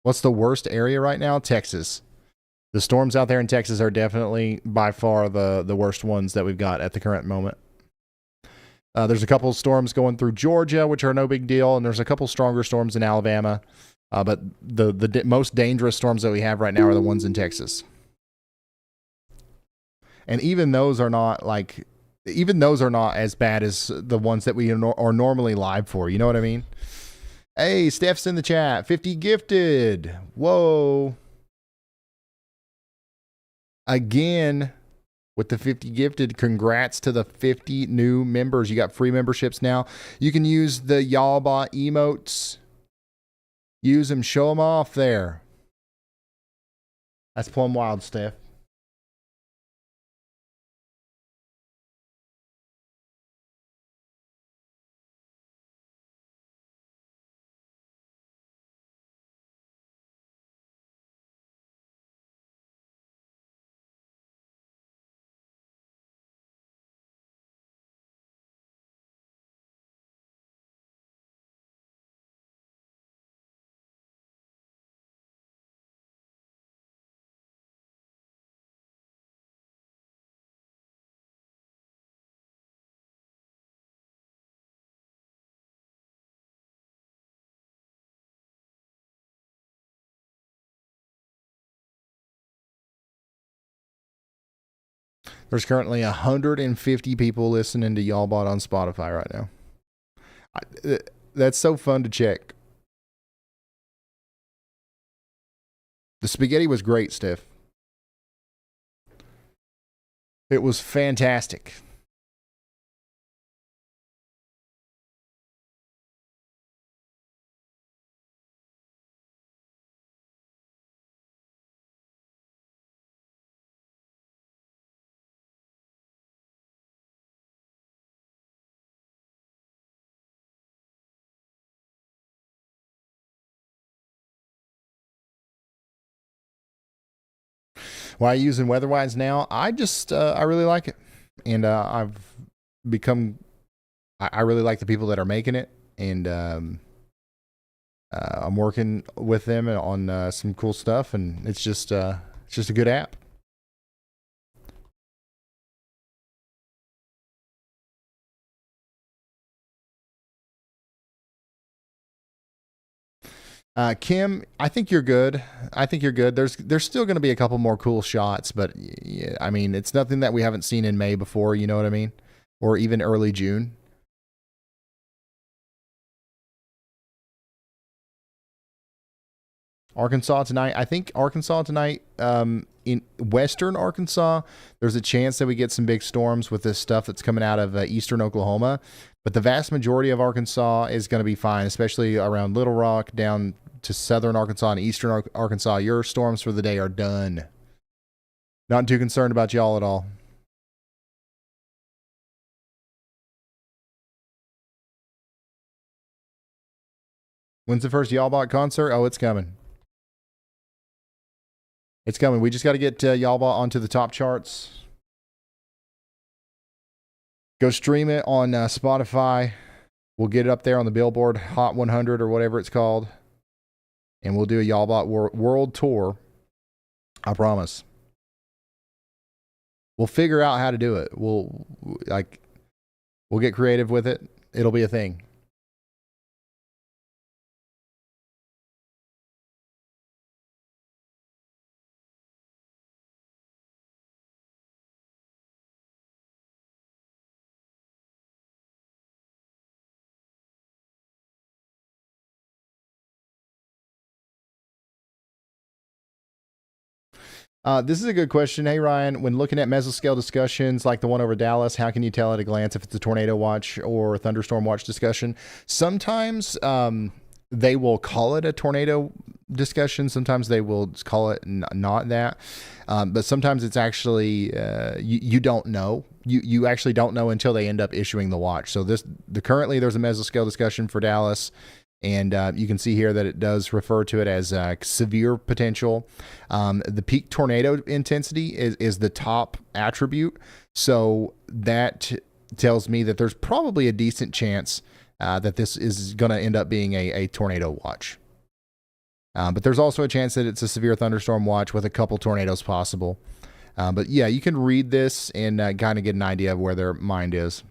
What's the worst area right now? Texas. The storms out there in Texas are definitely by far the worst ones that we've got at the current moment. There's a couple of storms going through Georgia, which are no big deal, and there's a couple stronger storms in Alabama. But the most dangerous storms that we have right now are the ones in Texas. And even those are not as bad as the ones that we are normally live for. You know what I mean? Hey, Steph's in the chat. 50 gifted. Whoa. Again, with the 50 gifted, congrats to the 50 new members. You got free memberships now. You can use the Y'allbot emotes. Use them, show them off there. That's plumb wild, Steph. There's currently 150 people listening to Y'allbot on Spotify right now. That's so fun to check. The spaghetti was great, Steph. It was fantastic. Why are you using WeatherWise now? I just, I really like it. And I've become, I really like the people that are making it. And I'm working with them on some cool stuff. And it's just, It's just a good app. Kim, I think you're good. I think you're good. There's still going to be a couple more cool shots, but yeah, I mean, it's nothing that we haven't seen in May before. You know what I mean? Or even early June. Arkansas tonight. I think Arkansas tonight, in western Arkansas, there's a chance that we get some big storms with this stuff that's coming out of eastern Oklahoma. But the vast majority of Arkansas is going to be fine, especially around Little Rock down to southern Arkansas and eastern Arkansas. Your storms for the day are done. Not too concerned about y'all at all. When's the first Y'all Bot concert? Oh, it's coming. It's coming. We just got to get Y'all Bot onto the top charts. Go stream it on Spotify. We'll get it up there on the Billboard Hot 100 or whatever it's called. And we'll do a Y'all Bot world tour. I promise. We'll figure out how to do it. We'll get creative with it. It'll be a thing. This is a good question. Hey, Ryan, when looking at mesoscale discussions like the one over Dallas, how can you tell at a glance if it's a tornado watch or thunderstorm watch discussion? Sometimes they will call it a tornado discussion. Sometimes they will call it not that. But sometimes it's actually, you don't know. You actually don't know until they end up issuing the watch. So currently there's a mesoscale discussion for Dallas. And you can see here that it does refer to it as severe potential. The peak tornado intensity is the top attribute. So that tells me that there's probably a decent chance that this is going to end up being a tornado watch. But there's also a chance that it's a severe thunderstorm watch with a couple tornadoes possible. But yeah, you can read this and kind of get an idea of where their mind is.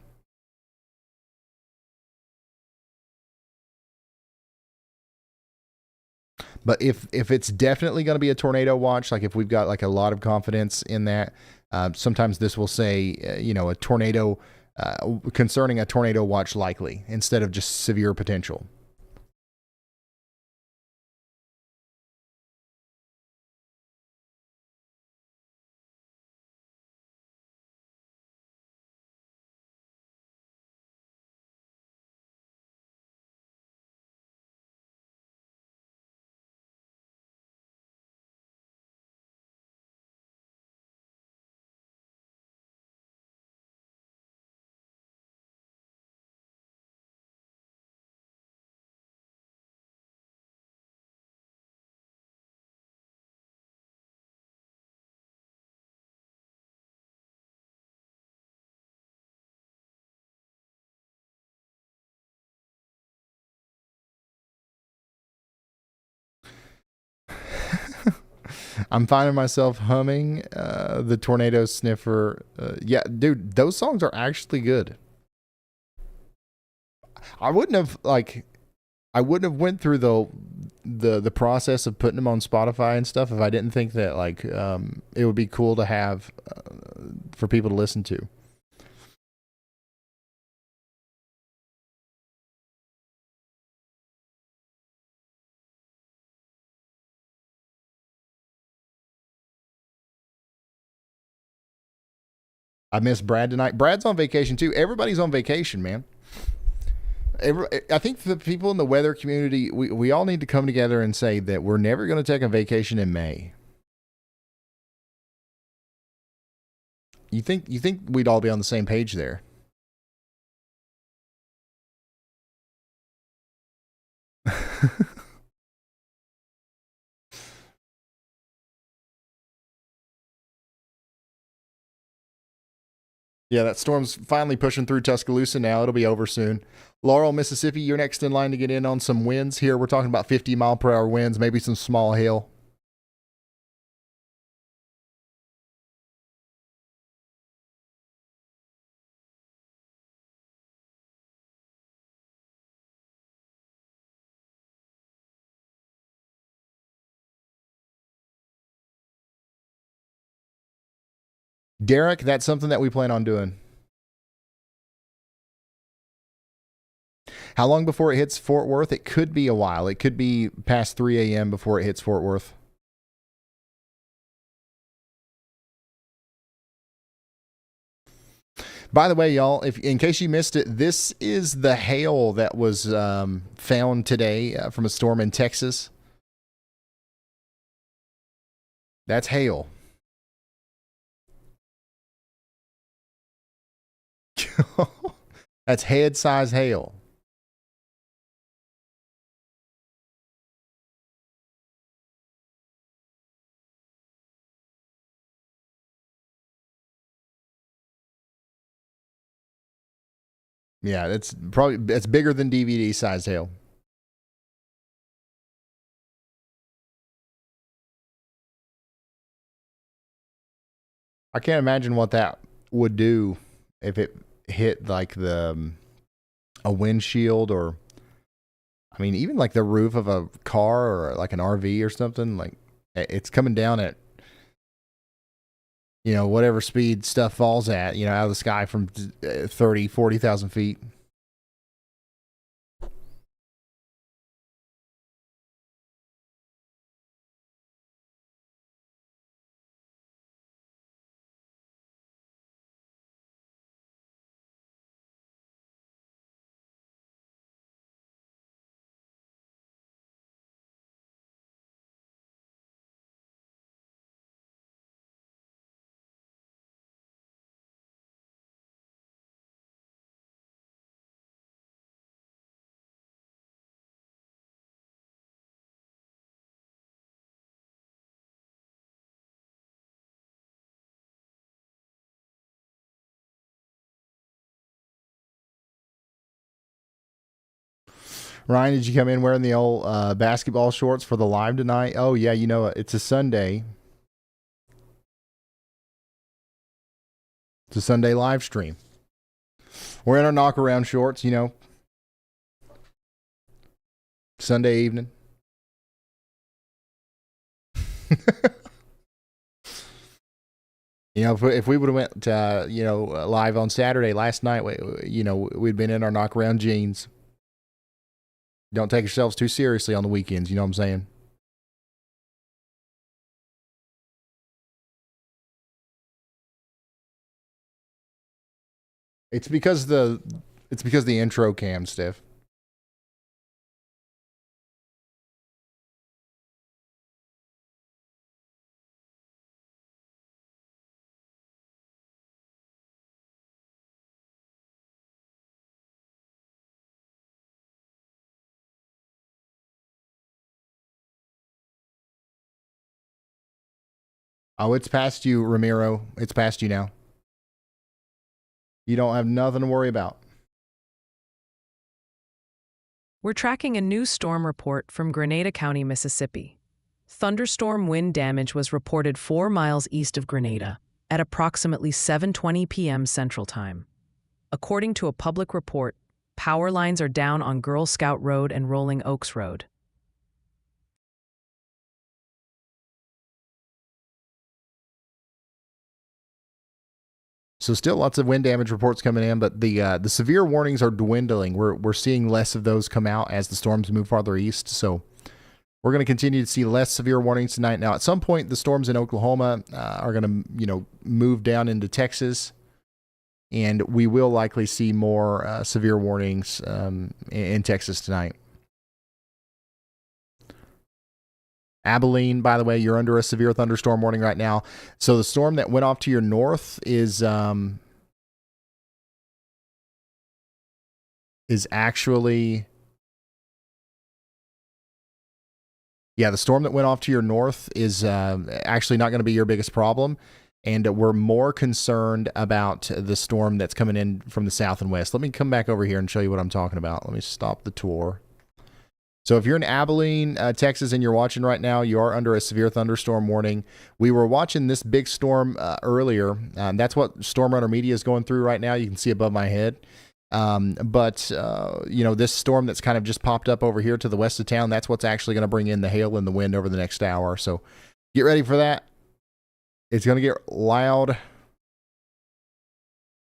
But if it's definitely going to be a tornado watch, like if we've got like a lot of confidence in that, sometimes this will say, a tornado, concerning a tornado watch likely, instead of just severe potential. I'm finding myself humming the Tornado Sniffer. Yeah, dude, those songs are actually good. I wouldn't have went through the process of putting them on Spotify and stuff if I didn't think that it would be cool to have for people to listen to. I miss Brad tonight. Brad's on vacation too. Everybody's on vacation, man. I think the people in the weather community, we all need to come together and say that we're never going to take a vacation in May. You think we'd all be on the same page there? Yeah, that storm's finally pushing through Tuscaloosa now. It'll be over soon. Laurel, Mississippi, you're next in line to get in on some winds here. We're talking about 50 mile per hour winds, maybe some small hail. Derek, that's something that we plan on doing. How long before it hits Fort Worth? It could be a while. It could be past 3 a.m. before it hits Fort Worth. By the way, y'all, if in case you missed it, this is the hail that was found today from a storm in Texas. That's hail. That's head-size hail. Yeah, it's bigger than DVD sized hail. I can't imagine what that would do if it hit like a windshield, or I mean even like the roof of a car or like an RV or something. Like it's coming down at whatever speed stuff falls at, out of the sky from 30, 40,000 feet. Ryan, did you come in wearing the old basketball shorts for the live tonight? Oh, yeah, it's a Sunday. It's a Sunday live stream. We're in our knock-around shorts, Sunday evening. If we would have went live on Saturday last night, we'd been in our knock-around jeans. Don't take yourselves too seriously on the weekends, you know what I'm saying? It's because the intro cam, Steph. Oh, it's past you, Ramiro. It's past you now. You don't have nothing to worry about. We're tracking a new storm report from Grenada County, Mississippi. Thunderstorm wind damage was reported 4 miles east of Grenada at approximately 7:20 p.m. Central Time. According to a public report, power lines are down on Girl Scout Road and Rolling Oaks Road. So still lots of wind damage reports coming in, but the severe warnings are dwindling. We're seeing less of those come out as the storms move farther east. So we're going to continue to see less severe warnings tonight. Now, at some point, the storms in Oklahoma are going to move down into Texas, and we will likely see more severe warnings in Texas tonight. Abilene, by the way, you're under a severe thunderstorm warning right now. So the storm that went off to your north is actually, the storm that went off to your north is actually not going to be your biggest problem. And we're more concerned about the storm that's coming in from the south and west. Let me come back over here and show you what I'm talking about. Let me stop the tour. So if you're in Abilene, Texas, and you're watching right now, you are under a severe thunderstorm warning. We were watching this big storm earlier. That's what Storm Runner Media is going through right now. You can see above my head. But this storm that's kind of just popped up over here to the west of town, that's what's actually going to bring in the hail and the wind over the next hour. So get ready for that. It's going to get loud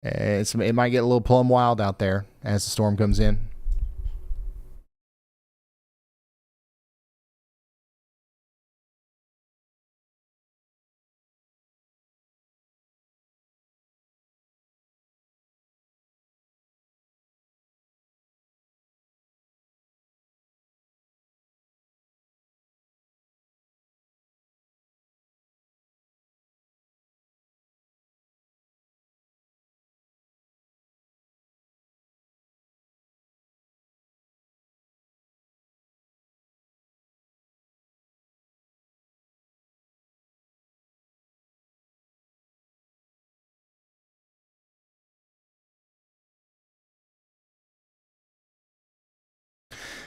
It might get a little plumb wild out there as the storm comes in.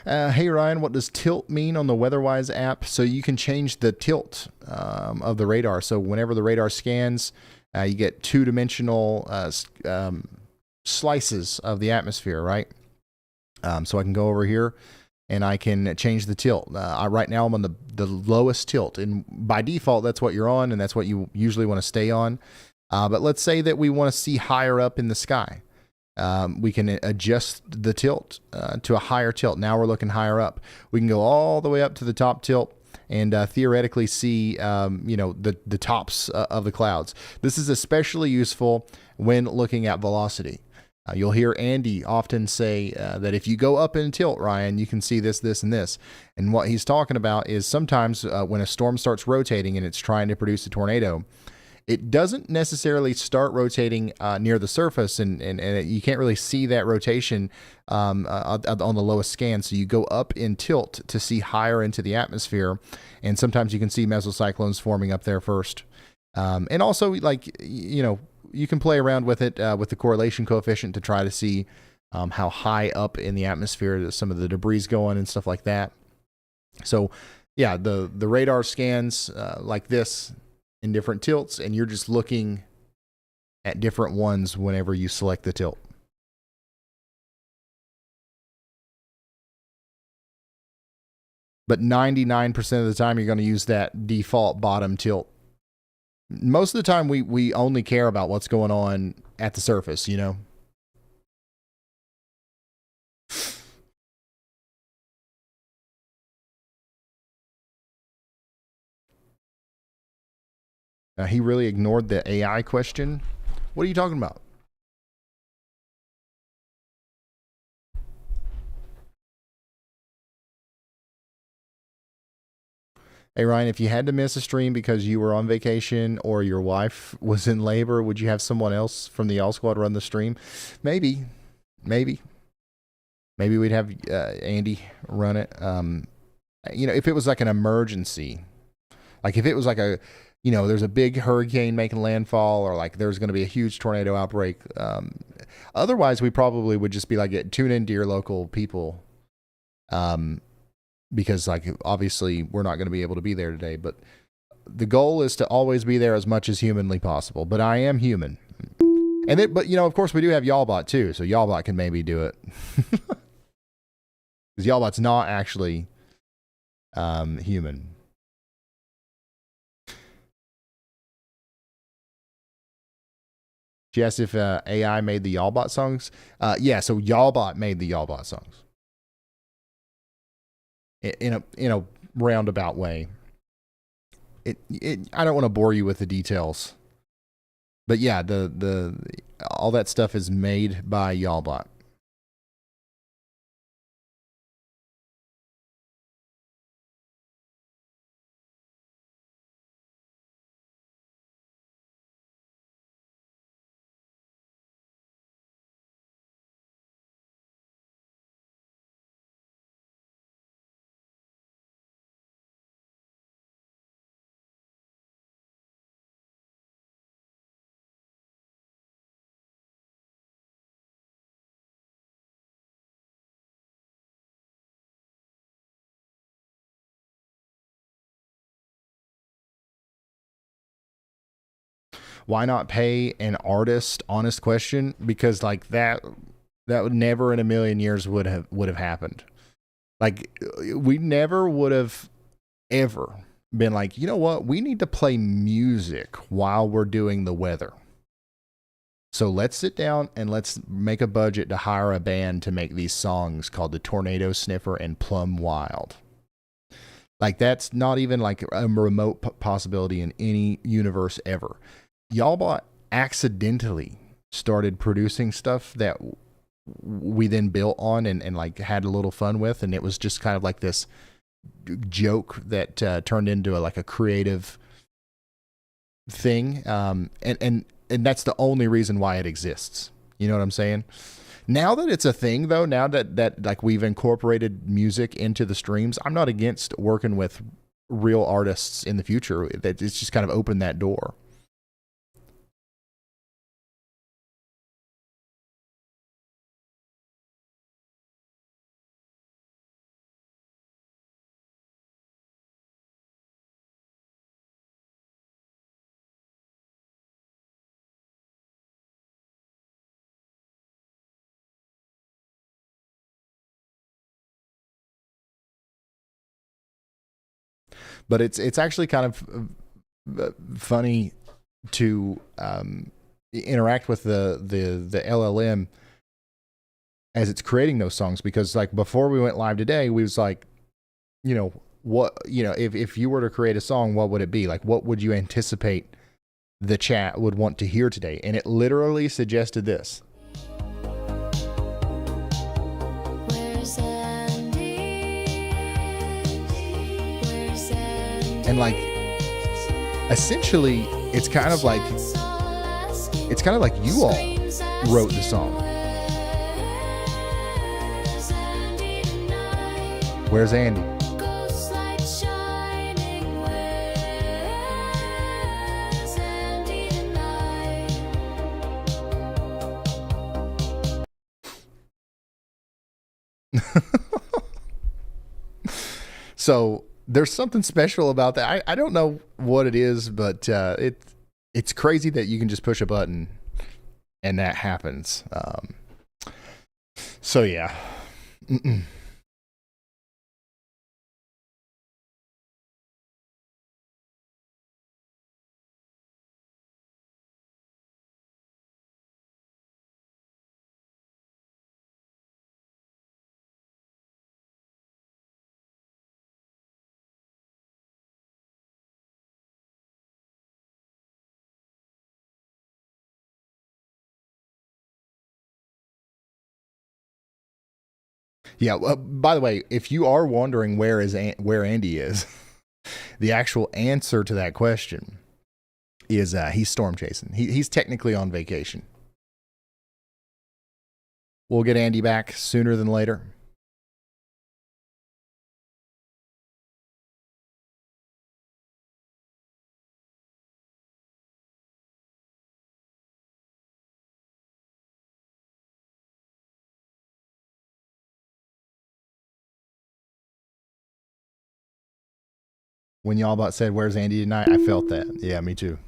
Hey Ryan, what does tilt mean on the WeatherWise app? So you can change the tilt of the radar. So whenever the radar scans, you get two-dimensional slices of the atmosphere, right? So I can go over here and I can change the tilt. Right now I'm on the lowest tilt, and by default that's what you're on, and that's what you usually want to stay on. But let's say that we want to see higher up in the sky. We can adjust the tilt to a higher tilt. Now we're looking higher up. We can go all the way up to the top tilt and theoretically see, the tops of the clouds. This is especially useful when looking at velocity. You'll hear Andy often say that if you go up in tilt, Ryan, you can see this, this, and this. And what he's talking about is sometimes when a storm starts rotating and it's trying to produce a tornado, it doesn't necessarily start rotating near the surface, and you can't really see that rotation on the lowest scan. So you go up in tilt to see higher into the atmosphere, and sometimes you can see mesocyclones forming up there first. And also, you can play around with it with the correlation coefficient to try to see how high up in the atmosphere some of the debris is going and stuff like that. So, yeah, the radar scans like this in different tilts, and you're just looking at different ones whenever you select the tilt. But 99% of the time, you're going to use that default bottom tilt. Most of the time, we only care about what's going on at the surface, you know? He really ignored the AI question. What are you talking about? Hey, Ryan, if you had to miss a stream because you were on vacation or your wife was in labor, would you have someone else from the Y'all Squad run the stream? Maybe. Maybe we'd have Andy run it. If it was like an emergency, like if it was like there's a big hurricane making landfall, or like there's going to be a huge tornado outbreak. Otherwise, we probably would just be like, tune into your local people. Because like, obviously we're not going to be able to be there today, but the goal is to always be there as much as humanly possible. But I am human. But of course we do have Y'allbot too. So Y'allbot can maybe do it. Because Y'allbot's not actually human. She asked if AI made the Y'allbot songs. Yeah, so Y'allbot made the Y'allbot songs. In a roundabout way. I don't want to bore you with the details. But yeah, the all that stuff is made by Y'allbot. Why not pay an artist? Honest question, because like that would never in a million years would have happened. Like we never would have ever been like, you know what? We need to play music while we're doing the weather. So let's sit down and let's make a budget to hire a band to make these songs called the Tornado Sniffer and Plum Wild. Like, that's not even like a remote possibility in any universe ever. Y'all bought accidentally started producing stuff that we then built on and like had a little fun with, and it was just kind of like this joke that turned into like a creative thing, and that's the only reason why it exists. You know what I'm saying? Now that it's a thing, though, now that like we've incorporated music into the streams, I'm not against working with real artists in the future. That it's just kind of opened that door. But it's actually kind of funny to interact with the LLM as it's creating those songs, because like before we went live today, we was like, you know, what, you know, if you were to create a song, what would it be? Like, what would you anticipate the chat would want to hear today? And it literally suggested this. Where's Andy? Where's Andy? And like, essentially, it's kind of like you all wrote the song. Where's Andy? Ghost light shining, where's Andy tonight? So there's something special about that. I don't know what it is, but it's crazy that you can just push a button and that happens. So yeah. Mm-mm. Yeah. By the way, if you are wondering where Andy is, the actual answer to that question is he's storm chasing. He's technically on vacation. We'll get Andy back sooner than later. When y'all about said, "Where's Andy tonight?" I felt that. Yeah, me too.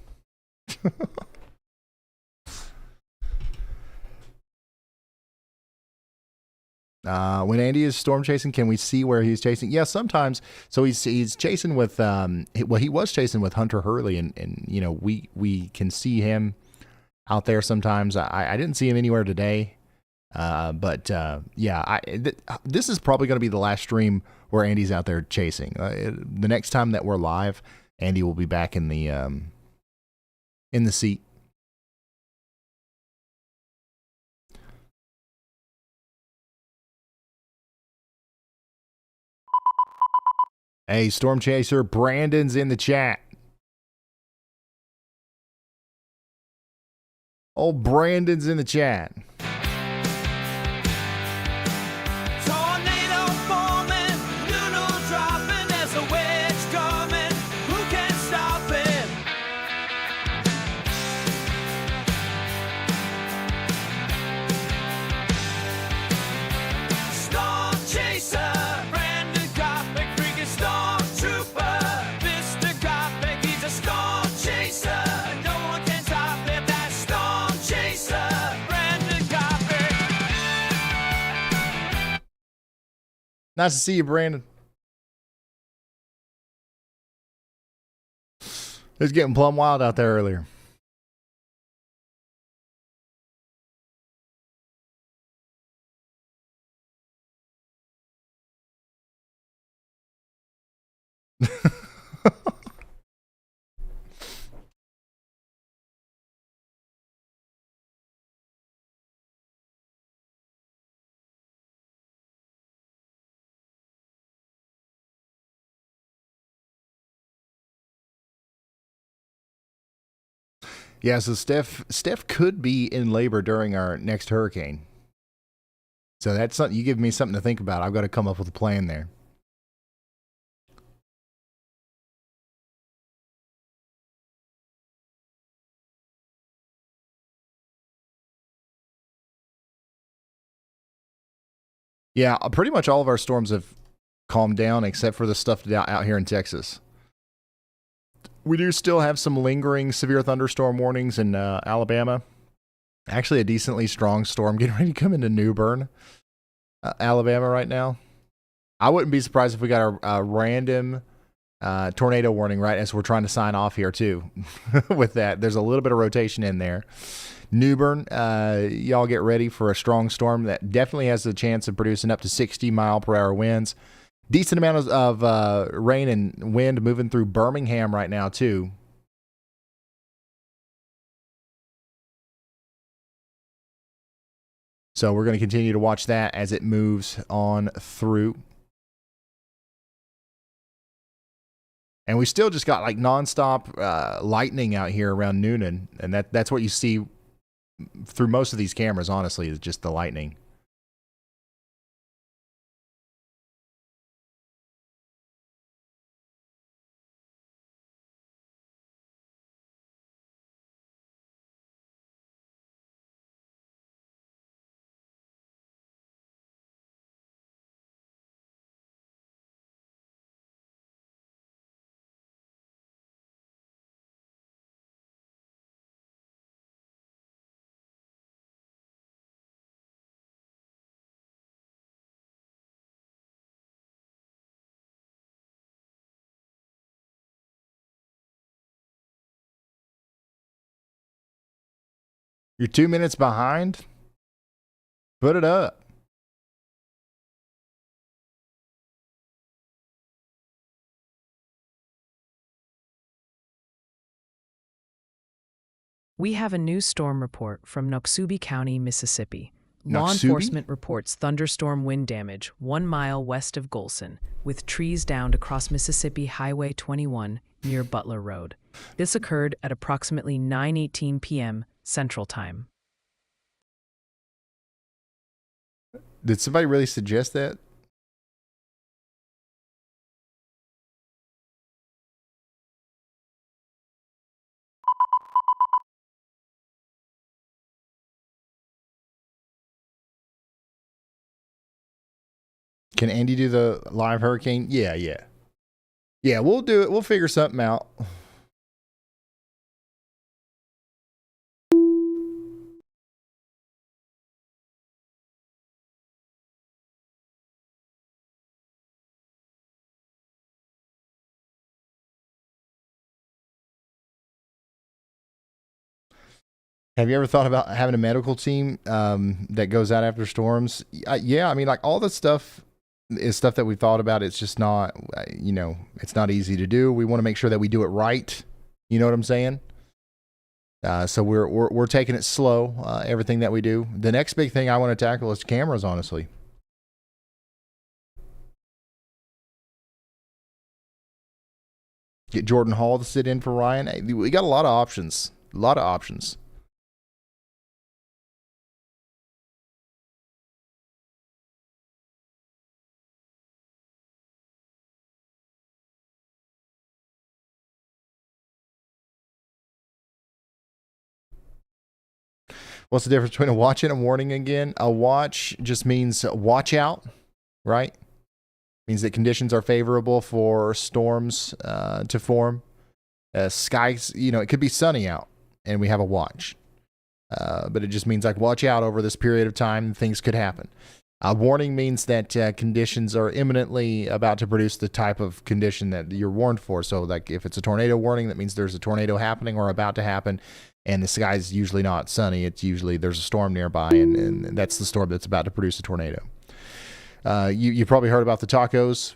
When Andy is storm chasing, can we see where he's chasing? Yeah, sometimes. So he's chasing with he was chasing with Hunter Hurley, and you know we can see him out there sometimes. I didn't see him anywhere today, but yeah, this is probably going to be the last stream where Andy's out there chasing. The next time that we're live, Andy will be back in the seat. Hey, Stormchaser, Brandon's in the chat. Oh, Brandon's in the chat. Tornado forming, noodle dropping, there's a wedge coming. Who can stop it? Stormchaser, Brandon Gothic, freaking stormtrooper. Mr. Gothic, he's a stormchaser. No one can stop it, that stormchaser, Brandon Gothic. Nice to see you, Brandon. It was getting plumb wild out there earlier. Yeah, so Steph could be in labor during our next hurricane. So that's something, you give me something to think about. I've got to come up with a plan there. Yeah, pretty much all of our storms have calmed down except for the stuff out here in Texas. We do still have some lingering severe thunderstorm warnings in Alabama. Actually, a decently strong storm getting ready to come into New Bern, Alabama right now. I wouldn't be surprised if we got a random tornado warning right as we're trying to sign off here, too. With that, there's a little bit of rotation in there. New Bern, y'all get ready for a strong storm that definitely has the chance of producing up to 60-mile-per-hour winds. Decent amount of rain and wind moving through Birmingham right now, too. So we're going to continue to watch that as it moves on through. And we still just got like nonstop lightning out here around Noonan. And that's what you see through most of these cameras, honestly, is just the lightning. You're 2 minutes behind? Put it up. We have a new storm report from Noxubee County, Mississippi. Law Noxubee? enforcement reports thunderstorm wind damage 1 mile west of Golson, with trees downed across Mississippi Highway 21 near Butler Road. This occurred at approximately 9:18 p.m. Central Time. Did somebody really suggest that? Can Andy do the live hurricane? Yeah. Yeah, we'll do it. We'll figure something out. Have you ever thought about having a medical team that goes out after storms? Yeah, I mean, like all the stuff is stuff that we've thought about. It's just not, it's not easy to do. We want to make sure that we do it right. You know what I'm saying? So we're taking it slow. Everything that we do. The next big thing I want to tackle is cameras. Honestly, get Jordan Hall to sit in for Ryan. Hey, we got a lot of options. A lot of options. What's the difference between a watch and a warning again? A watch just means watch out, right? Means that conditions are favorable for storms to form. Skies, it could be sunny out and we have a watch. But it just means like watch out over this period of time. Things could happen. A warning means that conditions are imminently about to produce the type of condition that you're warned for. So like if it's a tornado warning, that means there's a tornado happening or about to happen. And the sky's usually not sunny. It's usually there's a storm nearby, and that's the storm that's about to produce a tornado. You probably heard about the tacos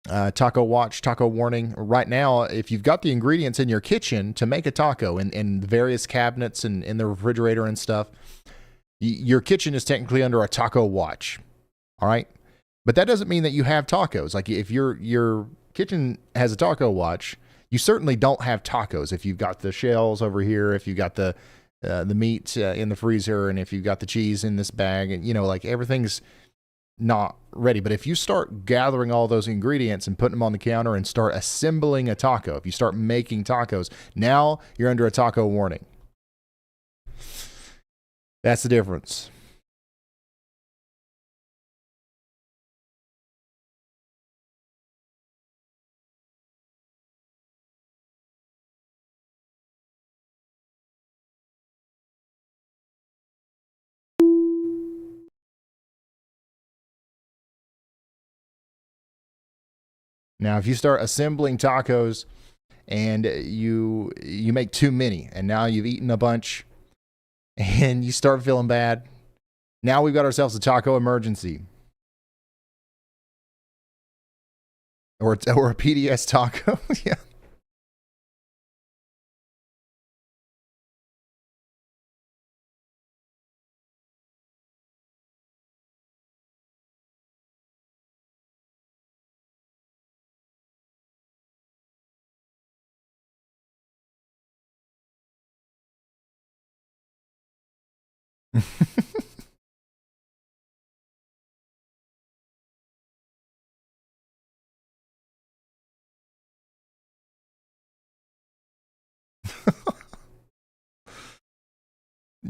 Taco watch, taco warning. Right now, if you've got the ingredients in your kitchen to make a taco in various cabinets and in the refrigerator and stuff, your kitchen is technically under a taco watch. All right. But that doesn't mean that you have tacos. Like if your kitchen has a taco watch, you certainly don't have tacos. If you've got the shells over here, if you've got the meat in the freezer, and if you've got the cheese in this bag, and like everything's not ready. But if you start gathering all those ingredients and putting them on the counter and start assembling a taco, if you start making tacos, now you're under a taco warning. That's the difference. Now, if you start assembling tacos and you make too many, and now you've eaten a bunch and you start feeling bad, now we've got ourselves a taco emergency. Or a PDS taco. Yeah.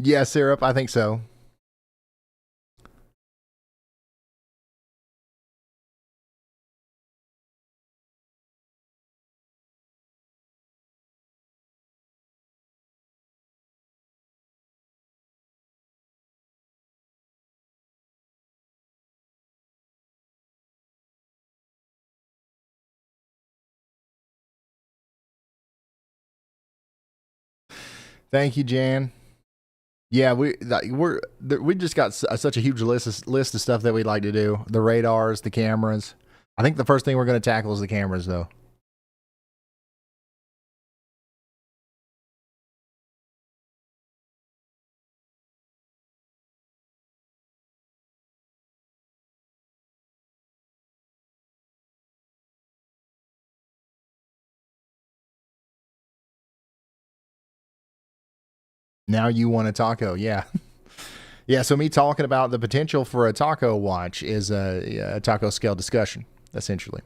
Yeah, syrup, I think so. Thank you, Jan. Yeah, we just got such a huge list of stuff that we'd like to do. The radars, the cameras. I think the first thing we're going to tackle is the cameras, though. Now you want a taco, yeah. Yeah, so me talking about the potential for a taco watch is a taco scale discussion, essentially.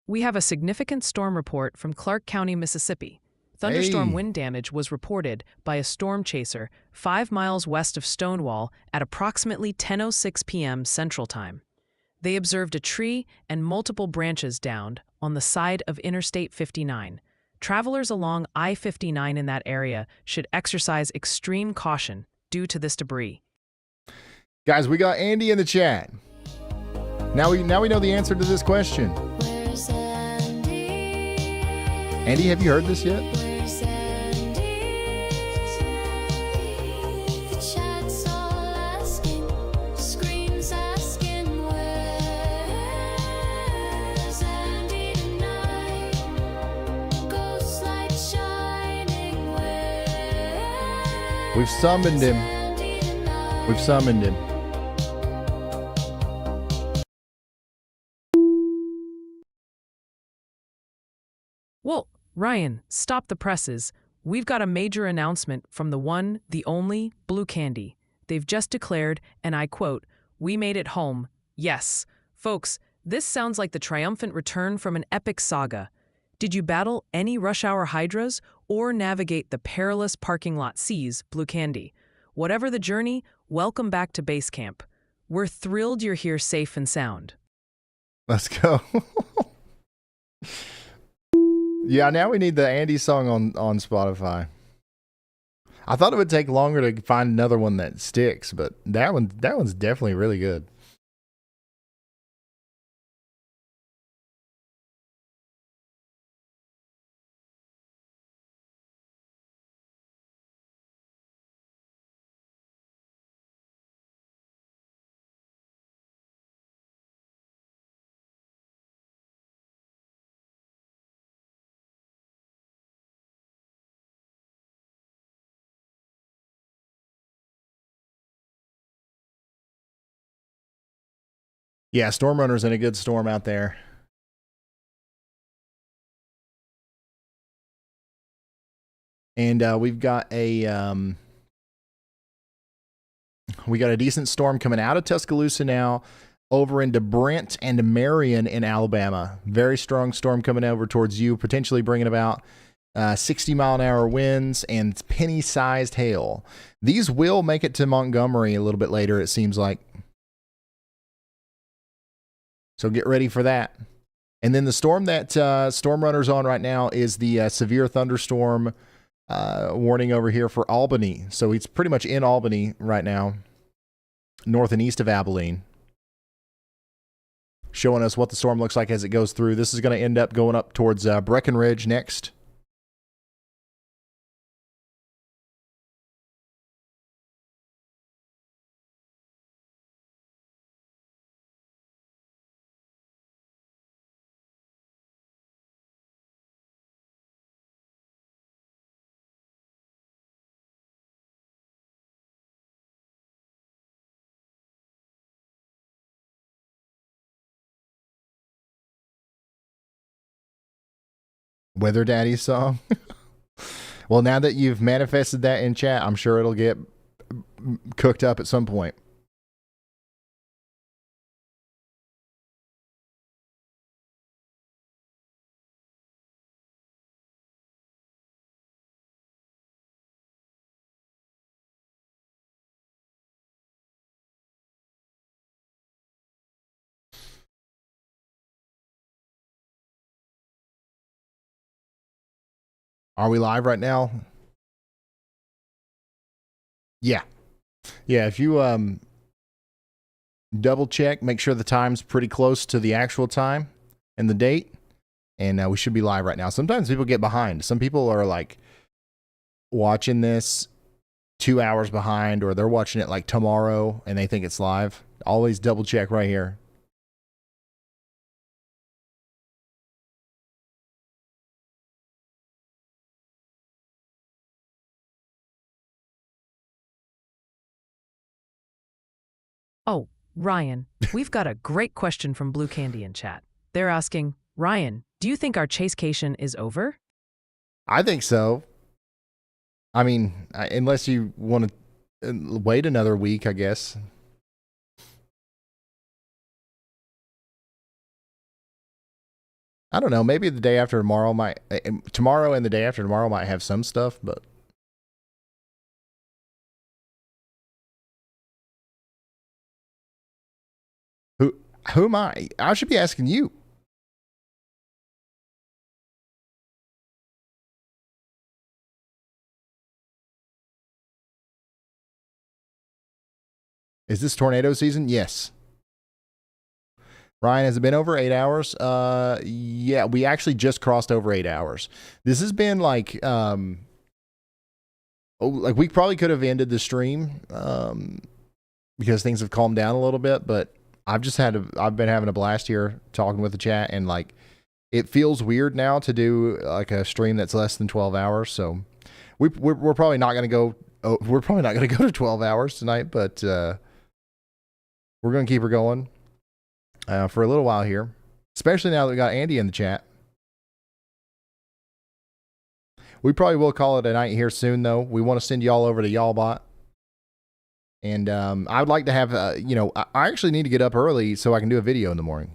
We have a significant storm report from Clark County, Mississippi. Thunderstorm Hey. wind damage was reported by a Stormchaser 5 miles west of Stonewall at approximately 10:06 p.m. Central Time. They observed a tree and multiple branches downed on the side of Interstate 59. Travelers along I-59 in that area should exercise extreme caution due to this debris. Guys, we got Andy in the chat. Now we know the answer to this question. Where's Andy? Andy, have you heard this yet? Where's Andy? The chat's all asking, screams asking, where's Andy tonight? Ghost light shining, where's We've summoned him. Andy tonight? We've summoned him. Whoa, Ryan, stop the presses. We've got a major announcement from the one, the only, Blue Candy. They've just declared, and I quote, "We made it home. Yes." Folks, this sounds like the triumphant return from an epic saga. Did you battle any rush hour hydras or navigate the perilous parking lot seas, Blue Candy? Whatever the journey, welcome back to base camp. We're thrilled you're here safe and sound. Let's go. Yeah, now we need the Andy song on Spotify. I thought it would take longer to find another one that sticks, but that one's definitely really good. Yeah, Storm Runner's in a good storm out there. And we've got a decent storm coming out of Tuscaloosa now, over into Brent and Marion in Alabama. Very strong storm coming over towards you, potentially bringing about 60-mile-an-hour winds and penny-sized hail. These will make it to Montgomery a little bit later, it seems like. So get ready for that. And then the storm that Storm Runner's on right now is the severe thunderstorm warning over here for Albany. So it's pretty much in Albany right now, north and east of Abilene, showing us what the storm looks like as it goes through. This is going to end up going up towards Breckenridge next. Weather Daddy song. Well, now that you've manifested that in chat, I'm sure it'll get cooked up at some point. Are we live right now? Yeah. Yeah, if you double check, make sure the time's pretty close to the actual time and the date, and we should be live right now. Sometimes people get behind. Some people are like watching this 2 hours behind, or they're watching it like tomorrow and they think it's live. Always double check right here. Oh, Ryan, we've got a great question from Blue Candy in chat. They're asking, Ryan, do you think our chasecation is over? I think so. I mean, unless you want to wait another week, I guess. I don't know. Maybe the day after tomorrow tomorrow and the day after tomorrow might have some stuff, but who am I? I should be asking you. Is this tornado season? Yes. Ryan, has it been over 8 hours? Yeah, we actually just crossed over 8 hours. This has been like, we probably could have ended the stream, because things have calmed down a little bit, but I've been having a blast here talking with the chat, and like, it feels weird now to do like a stream that's less than 12 hours. So we're probably not going to go, we're probably not going to go to 12 hours tonight, but, we're going to keep her going for a little while here, especially now that we got Andy in the chat. We probably will call it a night here soon, though. We want to send y'all over to YallBot. And I would like to have, I actually need to get up early so I can do a video in the morning.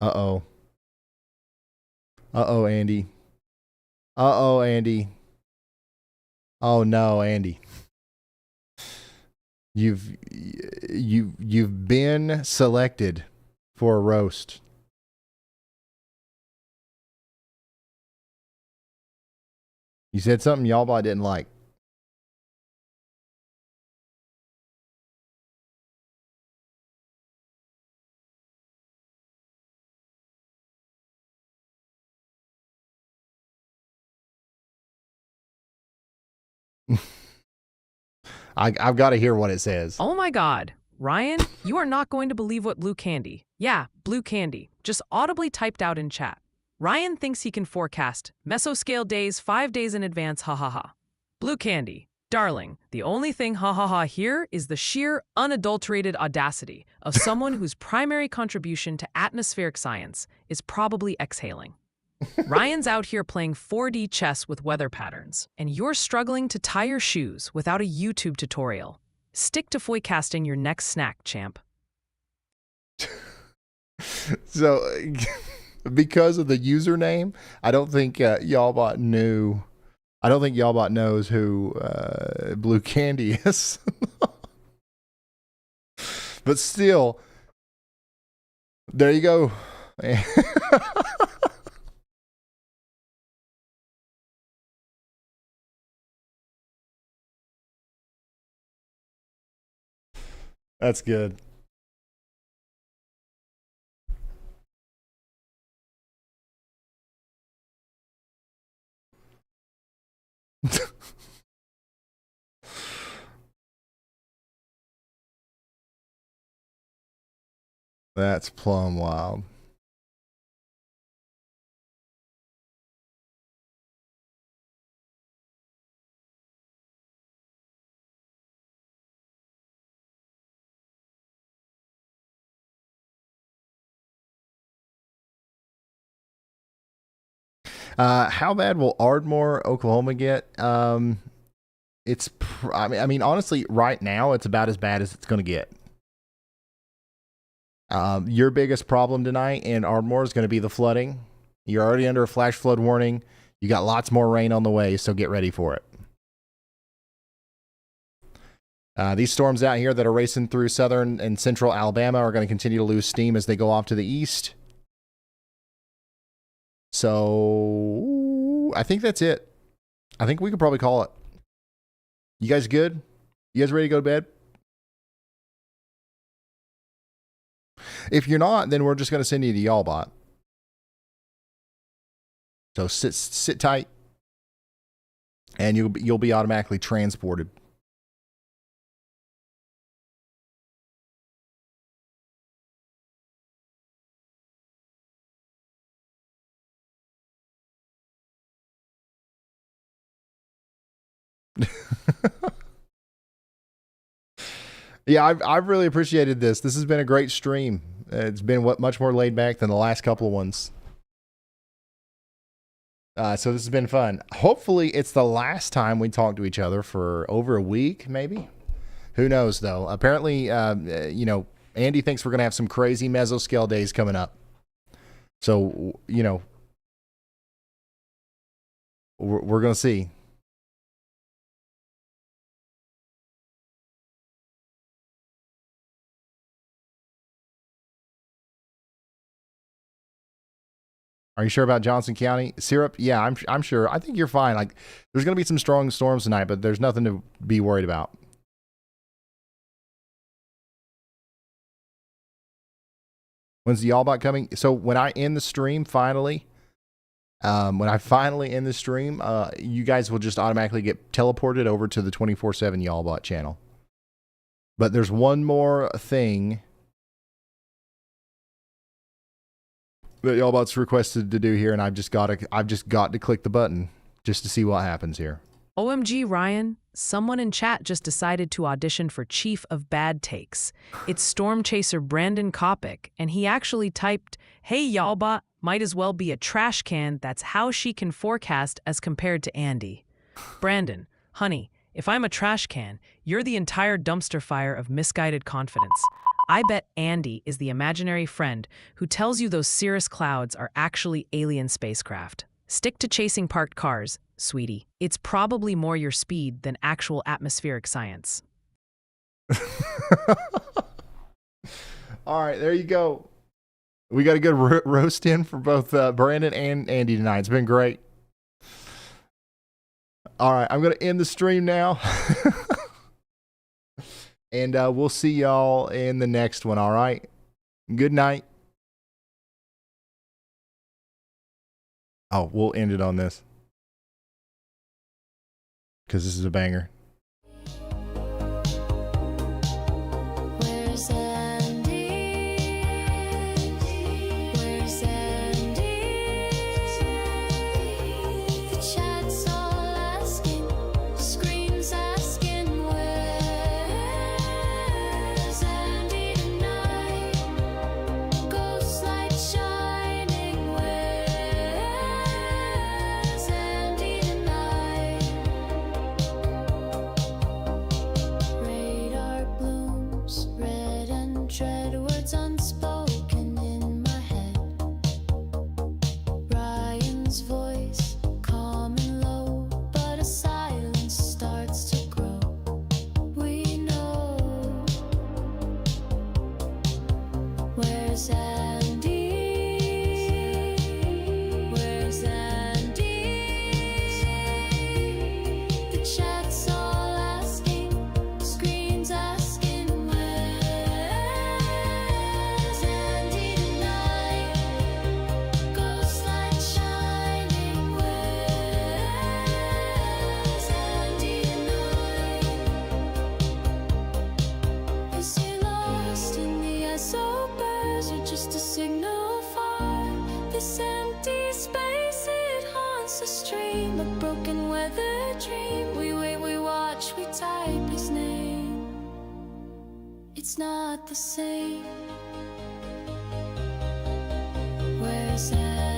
Uh-oh. Uh-oh, Andy. Uh-oh, Andy. Oh, no, Andy. You've been selected for a roast. You said something YallBot didn't like. I've got to hear what it says. Oh my God. Ryan, you are not going to believe what Blue Candy, yeah, Blue Candy, just audibly typed out in chat. Ryan thinks he can forecast mesoscale days 5 days in advance, ha ha ha. Blue Candy, darling, the only thing ha ha ha here is the sheer, unadulterated audacity of someone whose primary contribution to atmospheric science is probably exhaling. Ryan's out here playing 4D chess with weather patterns, and you're struggling to tie your shoes without a YouTube tutorial. Stick to forecasting your next snack, champ. So, because of the username, I don't think Y'allbot knew. I don't think Y'allbot knows who Blue Candy is. But still, there you go. That's good. That's plumb wild. How bad will Ardmore, Oklahoma get? I mean, honestly, right now it's about as bad as it's going to get. Your biggest problem tonight in Ardmore is going to be the flooding. You're already under a flash flood warning. You got lots more rain on the way, so get ready for it. These storms out here that are racing through southern and central Alabama are going to continue to lose steam as they go off to the east. So I think that's it. I think we could probably call it. You guys good? You guys ready to go to bed? If you're not, then we're just going to send you to Y'allbot. So sit tight, and you'll be automatically transported. Yeah, I've really appreciated this. This has been a great stream. It's been much more laid back than the last couple of ones. So this has been fun. Hopefully, it's the last time we talk to each other for over a week, maybe. Who knows, though? Apparently, Andy thinks we're going to have some crazy mesoscale days coming up. So, we're going to see. Are you sure about Johnson County? Syrup? Yeah, I'm sure. I think you're fine. Like, there's going to be some strong storms tonight, but there's nothing to be worried about. When's the Y'allbot coming? So when I end the stream finally, you guys will just automatically get teleported over to the 24/7 Y'allbot channel. But there's one more thing that Y'allbot's requested to do here, and I've just got to click the button just to see what happens here. OMG, Ryan, someone in chat just decided to audition for Chief of Bad Takes. It's Stormchaser Brandon Kopic, and he actually typed, "Hey, Y'allbot, might as well be a trash can. That's how she can forecast as compared to Andy." Brandon, honey, if I'm a trash can, you're the entire dumpster fire of misguided confidence. I bet Andy is the imaginary friend who tells you those cirrus clouds are actually alien spacecraft. Stick to chasing parked cars, sweetie. It's probably more your speed than actual atmospheric science. All right, there you go. We got a good roast in for both Brandon and Andy tonight. It's been great. All right, I'm going to end the stream now. And we'll see y'all in the next one, all right? Good night. Oh, we'll end it on this, because this is a banger. Where Where's Andy? Where's Andy? The chat's all asking, screens asking, where's Andy tonight? Ghost light shining, where's Andy tonight? Is he lost in the isobars or just a signal far? This empty space, it haunts the stream, a broken weather dream. We wait, we watch, we type his name. It's not the same. Where's Andy?